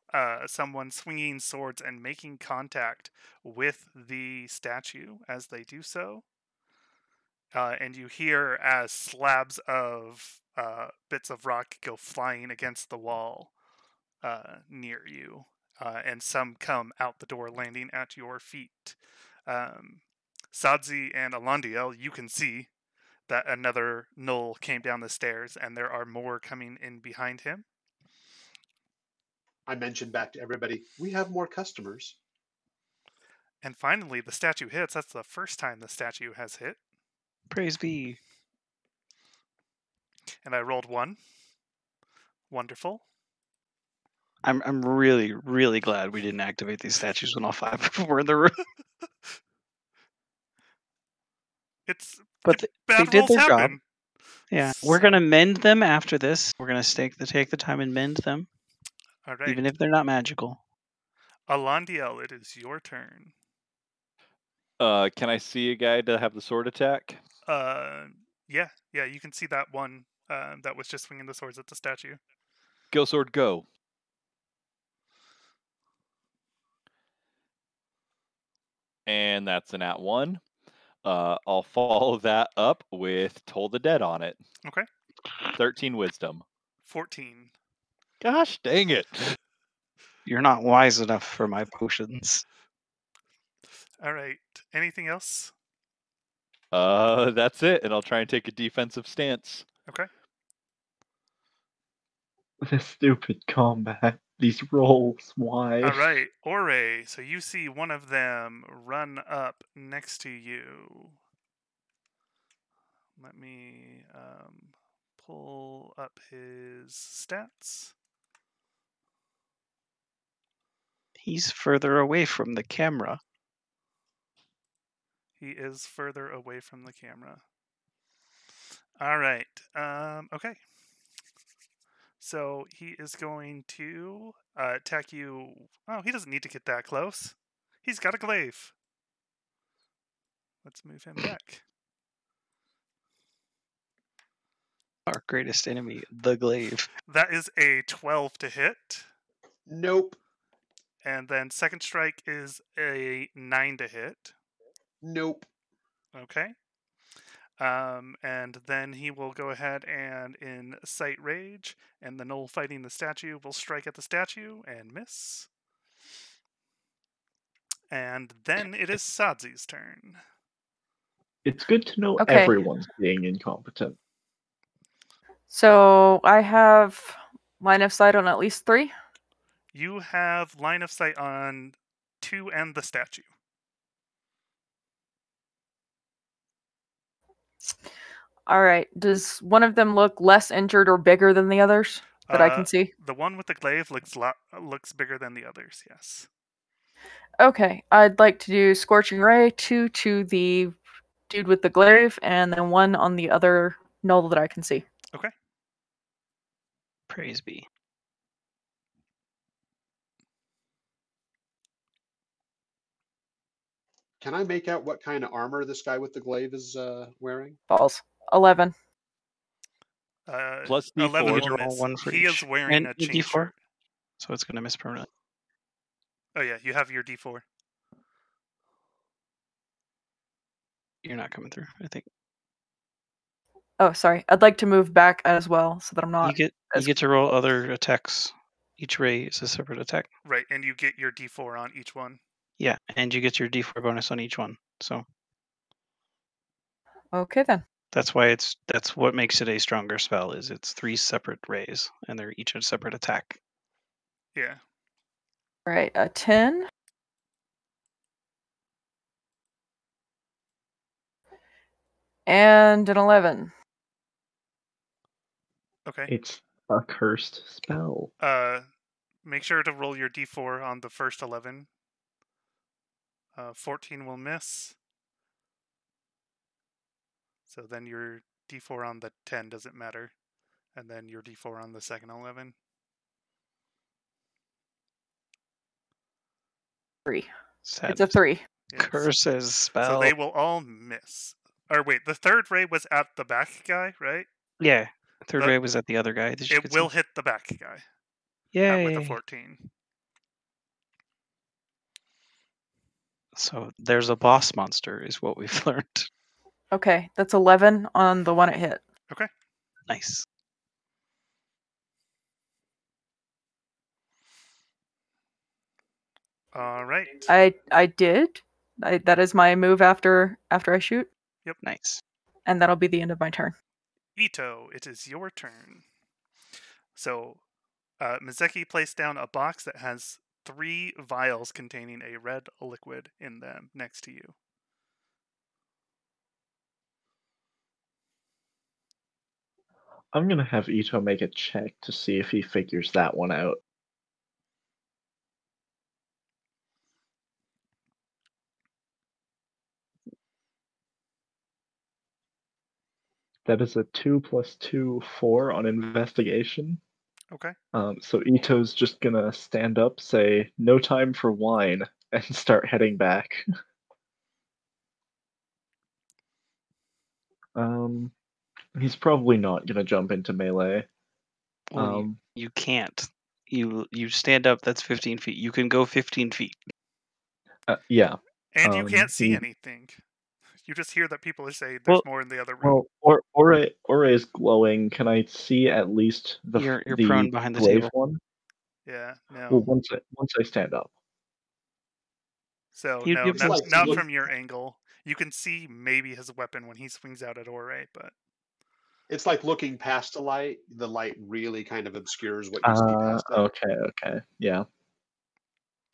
Speaker 1: someone swinging swords and making contact with the statue as they do so. And you hear as slabs of bits of rock go flying against the wall near you. And some come out the door, landing at your feet. Sadzi and Alandiel, you can see that another gnoll came down the stairs, and there are more coming in behind him.
Speaker 3: I mentioned back to everybody, we have more customers.
Speaker 1: And finally, the statue hits. That's the first time the statue has hit.
Speaker 2: Praise be.
Speaker 1: And I rolled 1. Wonderful.
Speaker 2: I'm really, really glad we didn't activate these statues when all 5 of them were in the room.
Speaker 1: It's
Speaker 2: But they
Speaker 1: bad
Speaker 2: did
Speaker 1: rolls
Speaker 2: their job.
Speaker 1: happen.
Speaker 2: Yeah, we're gonna mend them after this. We're gonna take the time and mend them,
Speaker 1: All right.
Speaker 2: even if they're not magical.
Speaker 1: Alondiel, it is your turn.
Speaker 6: Can I see a guy to have the sword attack?
Speaker 1: Yeah, you can see that one that was just swinging the swords at the statue.
Speaker 6: Go, sword, go. And that's an at 1. I'll follow that up with Toll the Dead on it.
Speaker 1: Okay.
Speaker 6: 13 wisdom.
Speaker 1: 14.
Speaker 6: Gosh dang it.
Speaker 2: You're not wise enough for my potions.
Speaker 1: All right. Anything else?
Speaker 6: That's it, and I'll try and take a defensive stance.
Speaker 1: Okay.
Speaker 4: This stupid combat. These rolls. Why?
Speaker 1: All right. Ore, so you see one of them run up next to you. Let me pull up his stats.
Speaker 2: He's further away from the camera.
Speaker 1: He is further away from the camera. All right. Okay. So he is going to attack you. Oh, he doesn't need to get that close. He's got a glaive. Let's move him back.
Speaker 2: Our greatest enemy, the glaive.
Speaker 1: That is a 12 to hit.
Speaker 3: Nope.
Speaker 1: And then second strike is a 9 to hit.
Speaker 3: Nope.
Speaker 1: Okay. And then he will go ahead and incite rage, and the gnoll fighting the statue will strike at the statue and miss. And then it is Sadzi's turn.
Speaker 4: It's good to know
Speaker 5: Okay.
Speaker 4: everyone's being incompetent.
Speaker 5: So I have line of sight on at least 3.
Speaker 1: You have line of sight on 2 and the statue.
Speaker 5: All right. Does one of them look less injured or bigger than the others that I can see?
Speaker 1: The one with the glaive looks bigger than the others, yes.
Speaker 5: Okay. I'd like to do Scorching Ray, 2 to the dude with the glaive, and then 1 on the other gnoll that I can see.
Speaker 1: Okay.
Speaker 2: Praise be.
Speaker 3: Can I make out what kind of armor this guy with the glaive is wearing?
Speaker 5: Balls. 11.
Speaker 6: Plus
Speaker 1: 11
Speaker 6: D4.
Speaker 1: will
Speaker 2: Roll
Speaker 1: miss.
Speaker 2: 1 for
Speaker 1: He
Speaker 2: each.
Speaker 1: is wearing
Speaker 2: And
Speaker 1: a
Speaker 2: the
Speaker 1: chain
Speaker 2: D4?
Speaker 1: shirt.
Speaker 2: So it's gonna miss permanently.
Speaker 1: Oh yeah, you have your D4.
Speaker 2: You're not coming through, I think.
Speaker 5: Oh, sorry. I'd like to move back as well so that I'm not.
Speaker 2: You get to roll other attacks. Each ray is a separate attack.
Speaker 1: Right, and you get your D4 on each one.
Speaker 2: Yeah, and you get your D4 bonus on each one. So
Speaker 5: Okay then.
Speaker 2: that's why that's what makes it a stronger spell. Is it's 3 separate rays, and they're each a separate attack.
Speaker 1: Yeah.
Speaker 5: All right. A 10. And an 11.
Speaker 1: Okay.
Speaker 4: It's a cursed spell.
Speaker 1: Make sure to roll your D4 on the first 11. 14 will miss. So then your D4 on the 10 doesn't matter. And then your D4 on the second 11.
Speaker 5: 3.
Speaker 2: Sad.
Speaker 5: It's a 3.
Speaker 1: Yes.
Speaker 2: Curses spell.
Speaker 1: So they will all miss. Or wait, the third ray was at the back guy, right?
Speaker 2: Yeah. Third
Speaker 1: The-
Speaker 2: ray was at the other guy. Did you
Speaker 1: It
Speaker 2: get
Speaker 1: will
Speaker 2: some?
Speaker 1: hit the back guy
Speaker 2: Yay.
Speaker 1: with a 14.
Speaker 2: So there's a boss monster, is what we've learned.
Speaker 5: Okay. That's 11 on the one it hit.
Speaker 2: Nice.
Speaker 1: All right.
Speaker 5: I did. That is my move after I shoot,
Speaker 2: Nice.
Speaker 5: and that'll be the end of my turn.
Speaker 1: Ito, it is your turn. So, Mizeki placed down a box that has 3 vials containing a red liquid in them next to you.
Speaker 4: I'm gonna have Ito make a check to see if he figures that one out. That is a 2 plus 2, 4 on investigation.
Speaker 1: Okay.
Speaker 4: So Ito's just gonna stand up, say, "No time for wine," and start heading back. Um, he's probably not gonna jump into melee.
Speaker 2: Well, you can't. You stand up. That's 15 feet. You can go 15 feet.
Speaker 4: Yeah.
Speaker 1: And you can't see
Speaker 4: he-
Speaker 1: anything. You just hear that people are saying there's
Speaker 2: Well-
Speaker 1: more in the other room.
Speaker 4: Well, Ore is glowing. Can I see at least
Speaker 2: You're
Speaker 4: the
Speaker 2: prone behind the
Speaker 4: glaive
Speaker 2: table.
Speaker 4: one?
Speaker 1: Yeah, no.
Speaker 4: Well, once I stand up.
Speaker 1: So
Speaker 2: You'd
Speaker 1: no,
Speaker 2: be able to
Speaker 3: like
Speaker 1: not
Speaker 3: look-
Speaker 1: from your angle. You can see maybe his weapon when he swings out at Ore, but
Speaker 3: It's like looking past the light. The light really kind of obscures what you see past it.
Speaker 4: Okay, yeah.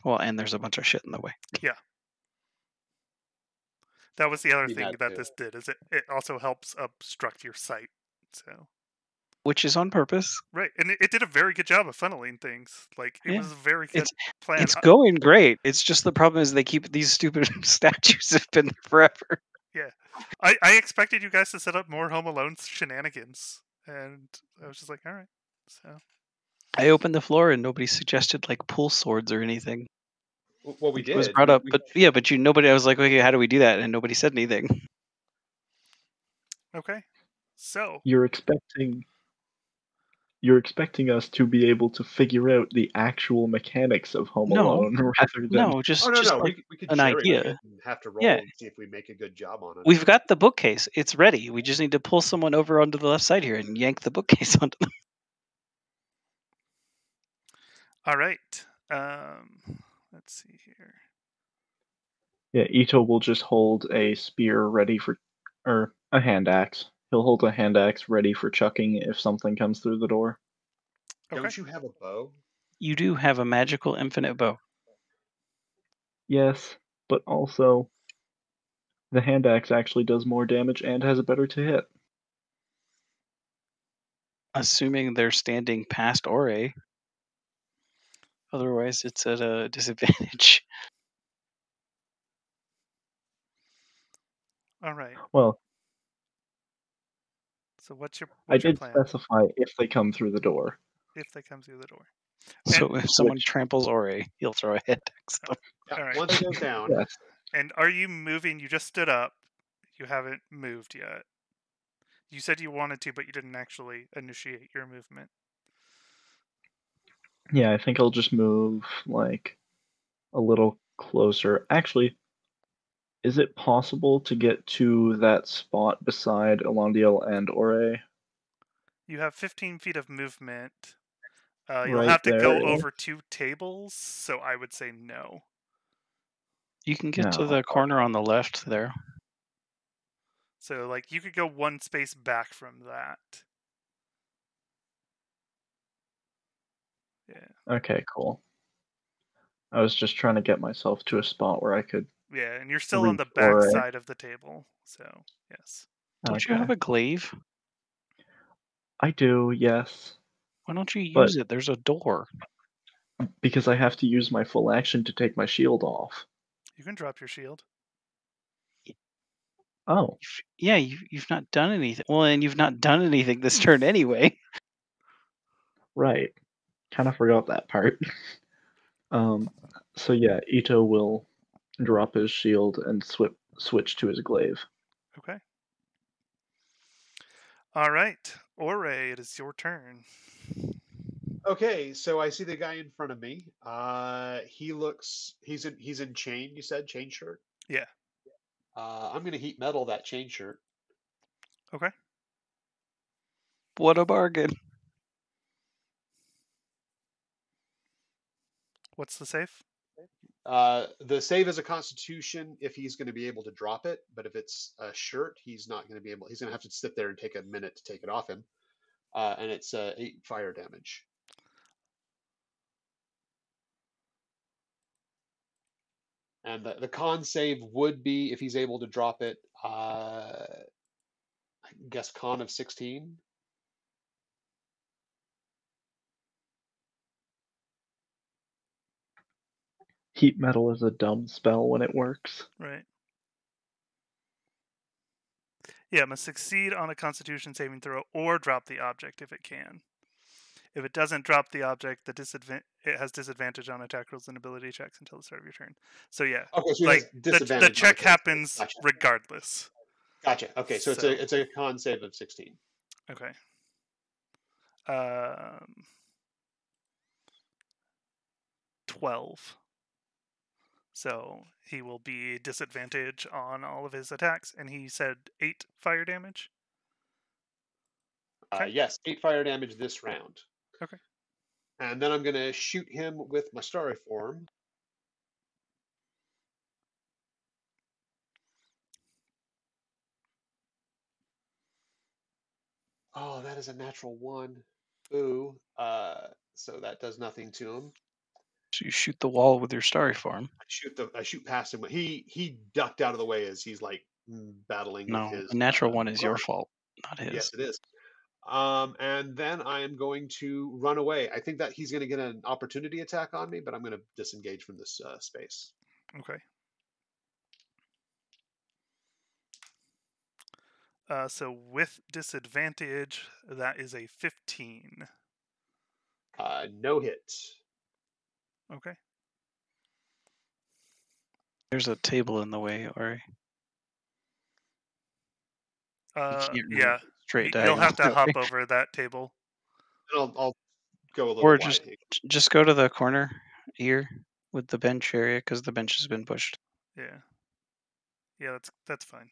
Speaker 2: Well, and there's a bunch of shit in the way.
Speaker 1: that was the other
Speaker 3: mean,
Speaker 1: thing
Speaker 3: that
Speaker 1: that
Speaker 3: too.
Speaker 1: this did, is it also helps obstruct your sight. So
Speaker 2: Which is on purpose.
Speaker 1: right, and it did a very good job of funneling things. Like it
Speaker 2: Yeah.
Speaker 1: was a very good
Speaker 2: It's
Speaker 1: plan.
Speaker 2: it's going great. It's just the problem is they keep these stupid statues have been there forever.
Speaker 1: I expected you guys to set up more Home Alone shenanigans, and I was just like, all right. So
Speaker 2: I opened the floor and nobody suggested like pull swords or anything.
Speaker 3: Well, we did.
Speaker 2: It was brought up, but nobody. I was like, okay, how do we do that? And nobody said anything.
Speaker 1: okay, so
Speaker 4: You're expecting us to be able to figure out the actual mechanics of Home
Speaker 2: No.
Speaker 4: Alone rather than
Speaker 2: No, just
Speaker 3: Oh no,
Speaker 2: just
Speaker 3: no,
Speaker 2: like
Speaker 3: we could
Speaker 2: an
Speaker 3: cherry
Speaker 2: idea.
Speaker 3: pick it and have to roll
Speaker 2: Yeah.
Speaker 3: and see if we make a good job on it.
Speaker 2: We've got the bookcase. It's ready. We just need to pull someone over onto the left side here and yank the bookcase onto them.
Speaker 1: all right. Let's see here.
Speaker 4: Yeah, Ito will just hold a spear ready for, or a hand axe. He'll hold a hand axe ready for chucking if something comes through the door.
Speaker 1: Okay.
Speaker 3: Don't you have a bow?
Speaker 2: You do have a magical infinite bow.
Speaker 4: Yes, but also the hand axe actually does more damage and has a better to hit.
Speaker 2: Assuming they're standing past Ore. Otherwise, it's at a disadvantage.
Speaker 1: All right.
Speaker 4: Well,
Speaker 1: So what's your
Speaker 4: I
Speaker 1: plan?
Speaker 4: did specify if they come through the door.
Speaker 1: If they come through the door.
Speaker 2: So if someone
Speaker 4: Which-
Speaker 2: tramples Ore, he'll throw a head axe at them.
Speaker 3: Yeah,
Speaker 1: All right.
Speaker 3: once it goes down.
Speaker 4: Yes.
Speaker 1: And are you moving? You just stood up. You haven't moved yet. You said you wanted to, but you didn't actually initiate your movement.
Speaker 4: Yeah, I think I'll just move like a little closer. Actually, is it possible to get to that spot beside Elondiel and Ore?
Speaker 1: You have 15 feet of movement. You'll
Speaker 4: Right
Speaker 1: have to
Speaker 4: there,
Speaker 1: go
Speaker 4: yeah.
Speaker 1: over 2 tables, so I would say no.
Speaker 2: You can get to
Speaker 4: No.
Speaker 2: the corner on the left there.
Speaker 1: So, like, you could go 1 space back from that. Yeah.
Speaker 4: Okay, cool. I was just trying to get myself to a spot where I could.
Speaker 1: Yeah, and you're still on the
Speaker 4: reach
Speaker 1: back
Speaker 4: Ore.
Speaker 1: side of the table, so yes.
Speaker 2: Don't you have a glaive?
Speaker 4: I do, yes.
Speaker 2: Why don't you
Speaker 4: But-
Speaker 2: use it? There's a door.
Speaker 4: Because I have to use my full action to take my shield off.
Speaker 1: You can drop your shield.
Speaker 4: Oh,
Speaker 2: Yeah, you've not done anything. Well, and you've not done anything this turn anyway.
Speaker 4: right. Kind of forgot that part. So yeah, Ito will drop his shield and switch to his glaive.
Speaker 1: Okay. All right, Ore, it is your turn.
Speaker 3: Okay, so I see the guy in front of me. He's in chain. You said chain shirt.
Speaker 1: Yeah.
Speaker 3: I'm gonna heat metal that chain shirt.
Speaker 1: Okay.
Speaker 2: What a bargain.
Speaker 1: What's the save?
Speaker 3: The save is a Constitution if he's going to be able to drop it, but if it's a shirt, he's not going to be able. He's going to have to sit there and take a minute to take it off him, and it's 8 fire damage. And the con save would be if he's able to drop it. I guess con of 16.
Speaker 4: heat metal is a dumb spell when it works.
Speaker 1: Right. Yeah, must succeed on a Constitution saving throw or drop the object if it can. If it doesn't drop the object, it has disadvantage on attack rolls and ability checks until the start of your turn. So yeah,
Speaker 3: Okay, so it
Speaker 1: like
Speaker 3: has
Speaker 1: the
Speaker 3: disadvantage on
Speaker 1: check
Speaker 3: its save.
Speaker 1: happens
Speaker 3: Gotcha.
Speaker 1: regardless.
Speaker 3: Gotcha. Okay, so it's a con save of 16.
Speaker 1: Okay. 12. So he will be disadvantage on all of his attacks, and he said 8 fire damage. Okay.
Speaker 3: Yes, 8 fire damage this round.
Speaker 1: Okay.
Speaker 3: And then I'm going to shoot him with my starry form. Oh, that is a natural 1. Ooh. So that does nothing to him.
Speaker 2: So you shoot the wall with your starry form.
Speaker 3: I shoot past him. He ducked out of the way as he's like battling with
Speaker 2: No,
Speaker 3: his.
Speaker 2: a natural 1 is your
Speaker 3: armor.
Speaker 2: fault, not his.
Speaker 3: Yes, it is. And then I am going to run away. I think that he's going to get an opportunity attack on me, but I'm going to disengage from this space.
Speaker 1: Okay. So with disadvantage, that is a 15.
Speaker 3: No hit.
Speaker 1: Okay.
Speaker 2: There's a table in the way, Ori.
Speaker 1: Yeah.
Speaker 2: Really straight
Speaker 1: You'll
Speaker 2: diagonal
Speaker 1: have to
Speaker 2: that
Speaker 1: hop
Speaker 2: way.
Speaker 1: over that table.
Speaker 3: I'll go a little
Speaker 2: Or
Speaker 3: wide.
Speaker 2: just go to the corner here with the bench area because the bench has been pushed.
Speaker 1: Yeah. Yeah, that's fine.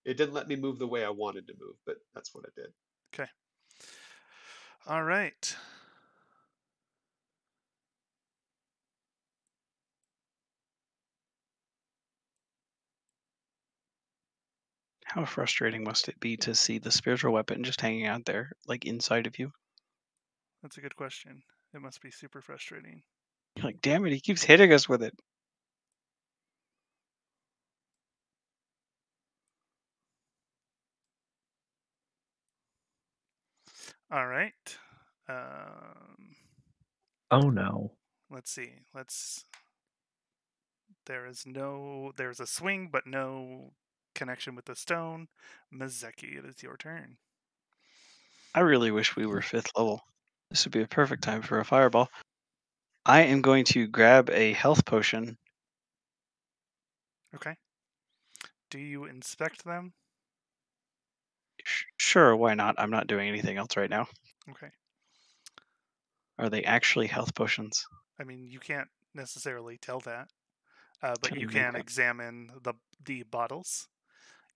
Speaker 3: It didn't let me move the way I wanted to move, but that's what it did.
Speaker 1: Okay. All right.
Speaker 2: How frustrating must it be to see the spiritual weapon just hanging out there, like inside of you?
Speaker 1: That's a good question. It must be super frustrating.
Speaker 2: You're like, damn it, he keeps hitting us with it.
Speaker 1: All right.
Speaker 4: Oh no.
Speaker 1: Let's see. There's a swing, but no connection with the stone. Mazeki, it is your turn.
Speaker 2: I really wish we were 5th level. This would be a perfect time for a fireball. I am going to grab a health potion.
Speaker 1: Okay. Do you inspect them?
Speaker 2: Sure, why not? I'm not doing anything else right now.
Speaker 1: Okay.
Speaker 2: Are they actually health potions?
Speaker 1: I mean, you can't necessarily tell that, but
Speaker 2: Can
Speaker 1: you
Speaker 2: I
Speaker 1: can
Speaker 2: make
Speaker 1: examine the bottles.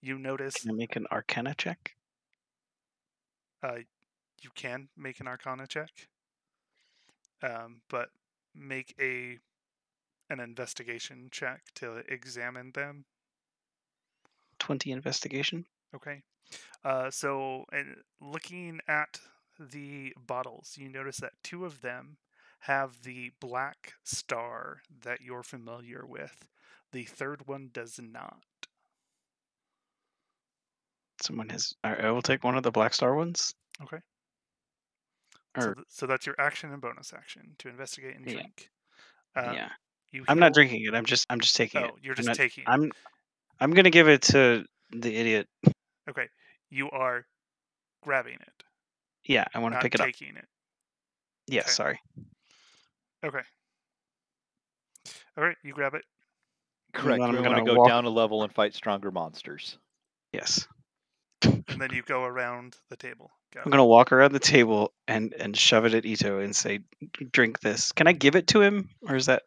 Speaker 1: You notice
Speaker 2: Can I make an Arcana check?
Speaker 1: you can make an Arcana check, but make an investigation check to examine them.
Speaker 2: 20 investigation.
Speaker 1: Okay. So looking at the bottles, you notice that 2 of them have the black star that you're familiar with. The third one does not.
Speaker 2: Someone has. I will take one of the black star ones.
Speaker 1: Okay.
Speaker 2: Or
Speaker 1: So that's your action and bonus action to investigate and
Speaker 2: Yeah.
Speaker 1: drink.
Speaker 2: yeah,
Speaker 1: You
Speaker 2: I'm not
Speaker 1: heal-
Speaker 2: drinking it. I'm just taking it.
Speaker 1: Oh, you're
Speaker 2: I'm
Speaker 1: just
Speaker 2: not-
Speaker 1: taking.
Speaker 2: I'm gonna give it to the idiot.
Speaker 1: Okay. You are grabbing it,
Speaker 2: Yeah, I want to
Speaker 1: not
Speaker 2: pick it up.
Speaker 1: taking it.
Speaker 2: Yeah,
Speaker 1: Okay.
Speaker 2: sorry.
Speaker 1: Okay. All right, you grab it.
Speaker 6: Correct.
Speaker 2: then
Speaker 6: We
Speaker 2: I'm
Speaker 6: want to
Speaker 2: gonna
Speaker 6: go
Speaker 2: walk-
Speaker 6: down a level and fight stronger monsters.
Speaker 2: Yes.
Speaker 1: And then you go around the table.
Speaker 2: I'm gonna walk around the table and shove it at Ito and say, "Drink this." Can I give it to him, or is that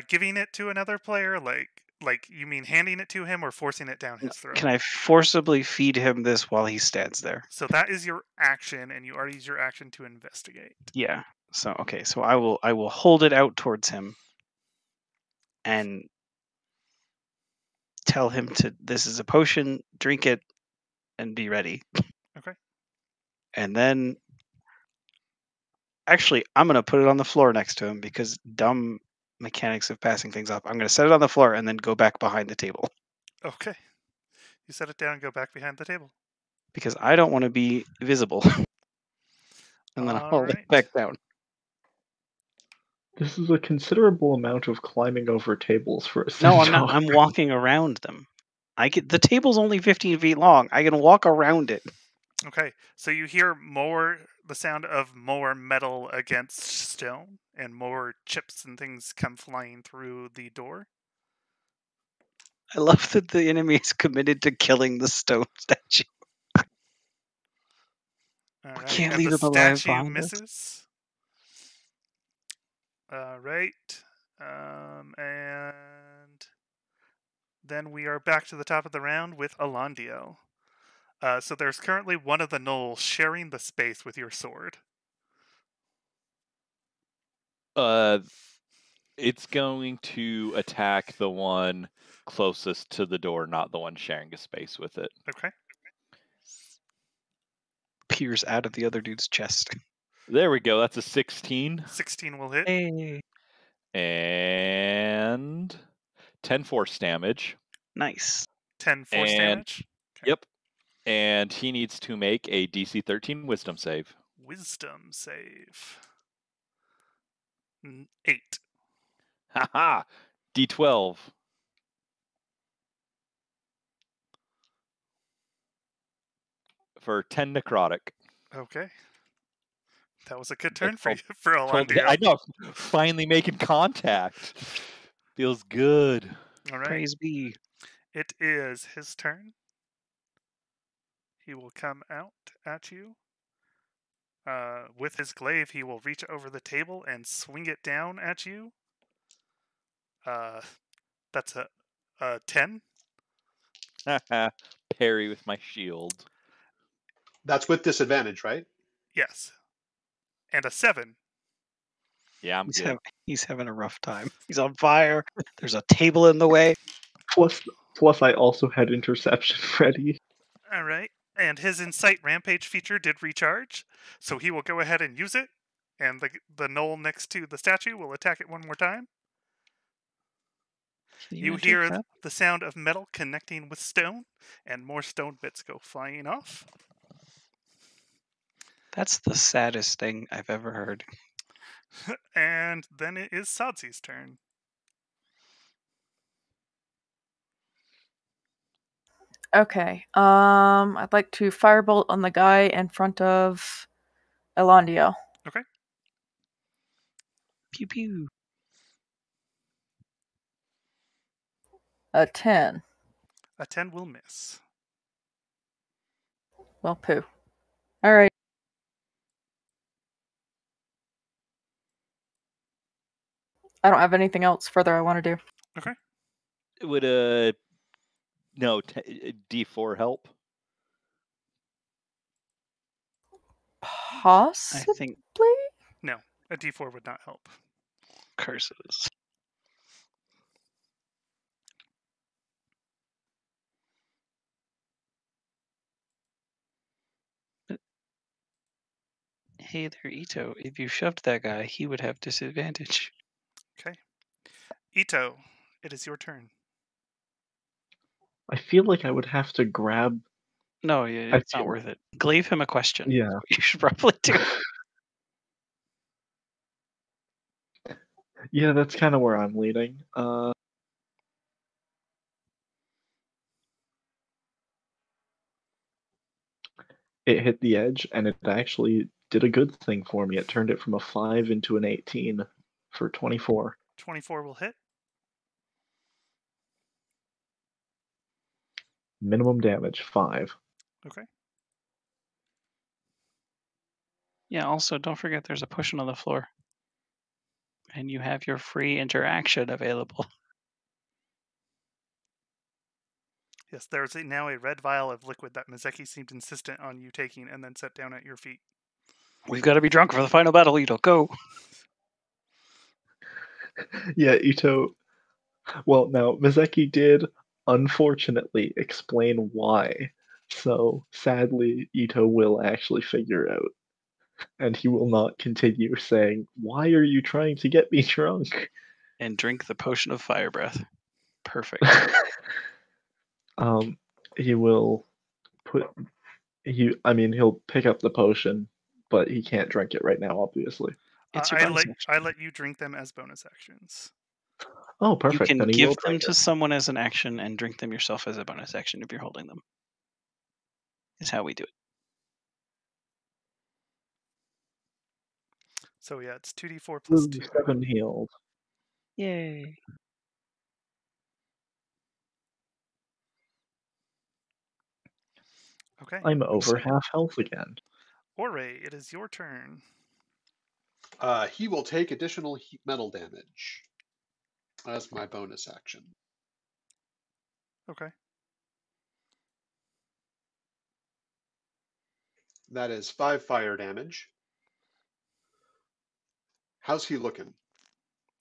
Speaker 1: Giving it to another player, like you mean handing it to him or forcing it down his throat?
Speaker 2: Can I forcibly feed him this while he stands there?
Speaker 1: So that is your action, and you already use your action to investigate.
Speaker 2: Yeah. So okay. So I will hold it out towards him and tell him to. This is a potion. Drink it and be ready.
Speaker 1: Okay.
Speaker 2: And then, actually, I'm gonna put it on the floor next to him because dumb mechanics of passing things off. I'm gonna set it on the floor and then go back behind the table
Speaker 1: Okay. You set it down and go back behind the table.
Speaker 2: because I don't want to be visible. And then I'll hold it
Speaker 1: Alright.
Speaker 2: back down.
Speaker 4: This is a considerable amount of climbing over tables for a
Speaker 2: No,
Speaker 4: centaur.
Speaker 2: I'm not. I'm walking around them. The table's only 15 feet long. I can walk around it.
Speaker 1: Okay, so you hear the sound of more metal against stone, and more chips and things come flying through the door.
Speaker 2: I love that the enemy is committed to killing the stone statue.
Speaker 1: All
Speaker 2: We
Speaker 1: right,
Speaker 2: can't
Speaker 1: and
Speaker 2: leave
Speaker 1: the
Speaker 2: it alive
Speaker 1: statue
Speaker 2: behind us.
Speaker 1: misses. Right, and then we are back to the top of the round with Alondio. So there's currently one of the gnolls sharing the space with your sword.
Speaker 6: It's going to attack the one closest to the door, not the one sharing a space with it.
Speaker 1: Okay.
Speaker 2: Peers out of the other dude's chest.
Speaker 6: There we go. That's a 16.
Speaker 1: 16 will hit.
Speaker 2: Hey,
Speaker 6: And 10 force damage.
Speaker 2: nice.
Speaker 1: 10 force damage. Okay.
Speaker 6: Yep. And he needs to make a DC 13 wisdom save.
Speaker 1: Wisdom save. 8.
Speaker 6: Haha. D12. For 10 necrotic.
Speaker 1: Okay. That was a good turn for
Speaker 6: I
Speaker 1: Alondio.
Speaker 6: know. Finally making contact. Feels good.
Speaker 1: All right.
Speaker 2: Praise be.
Speaker 1: It is his turn. He will come out at you. With his glaive, he will reach over the table and swing it down at you. That's a 10.
Speaker 6: Parry with my shield.
Speaker 3: That's with disadvantage, right?
Speaker 1: Yes. And a 7.
Speaker 6: Yeah, I'm good.
Speaker 2: He's having a rough time. He's on fire. There's a table in the way.
Speaker 4: Plus, I also had interception ready.
Speaker 1: All right. And his Incite Rampage feature did recharge, so he will go ahead and use it. And the gnoll next to the statue will attack it one more time. You hear the sound of metal connecting with stone, and more stone bits go flying off.
Speaker 2: That's the saddest thing I've ever heard.
Speaker 1: And then it is Sadzi's turn.
Speaker 5: Okay. I'd like to firebolt on the guy in front of Elandio.
Speaker 1: Okay.
Speaker 2: Pew pew.
Speaker 5: A 10.
Speaker 1: A 10 will miss.
Speaker 5: Well, poo. All right. I don't have anything else further I want to do.
Speaker 1: Okay.
Speaker 6: Would no D4 help?
Speaker 5: Possibly?
Speaker 2: I think
Speaker 1: No, a D4 would not help.
Speaker 2: curses. Hey there, Ito. If you shoved that guy, he would have disadvantage.
Speaker 1: Okay. Ito, it is your turn.
Speaker 4: I feel like I would have to grab.
Speaker 2: No, it's not worth it. Glaive him a question.
Speaker 4: Yeah.
Speaker 2: That's what you should probably do.
Speaker 4: Yeah, that's kind of where I'm leaning. It hit the edge, and it actually did a good thing for me. It turned it from a 5 into an 18 for 24.
Speaker 1: 24 will hit.
Speaker 4: Minimum damage, 5.
Speaker 1: Okay.
Speaker 2: Yeah, also, don't forget there's a potion on the floor. And you have your free interaction available.
Speaker 1: Yes, there's now a red vial of liquid that Mazeki seemed insistent on you taking and then set down at your feet.
Speaker 2: We've got to be drunk for the final battle, Ito. Go!
Speaker 4: Yeah, Ito. Well, now, Mazeki did, unfortunately, explain why. So, sadly, Ito will actually figure it out. And he will not continue saying, "Why are you trying to get me drunk?"
Speaker 2: And drink the potion of fire breath. Perfect.
Speaker 4: He will he'll pick up the potion, but he can't drink it right now, obviously.
Speaker 2: It's your bonus action.
Speaker 1: I let you drink them as bonus actions.
Speaker 4: Oh,
Speaker 2: You
Speaker 4: perfect.
Speaker 2: can
Speaker 4: Then he
Speaker 2: give
Speaker 4: will
Speaker 2: them
Speaker 4: drink
Speaker 2: to
Speaker 4: it.
Speaker 2: someone as an action and drink them yourself as a bonus action if you're holding them. Is how we do it.
Speaker 1: So yeah, it's 2d4 plus
Speaker 4: Ooh,
Speaker 1: 2.
Speaker 4: 7 healed.
Speaker 2: Yay.
Speaker 1: Okay.
Speaker 4: I'm over half health again.
Speaker 1: Ore, it is your turn.
Speaker 3: He will take additional heat metal damage as my bonus action.
Speaker 1: Okay.
Speaker 3: That is 5 fire damage. How's he looking?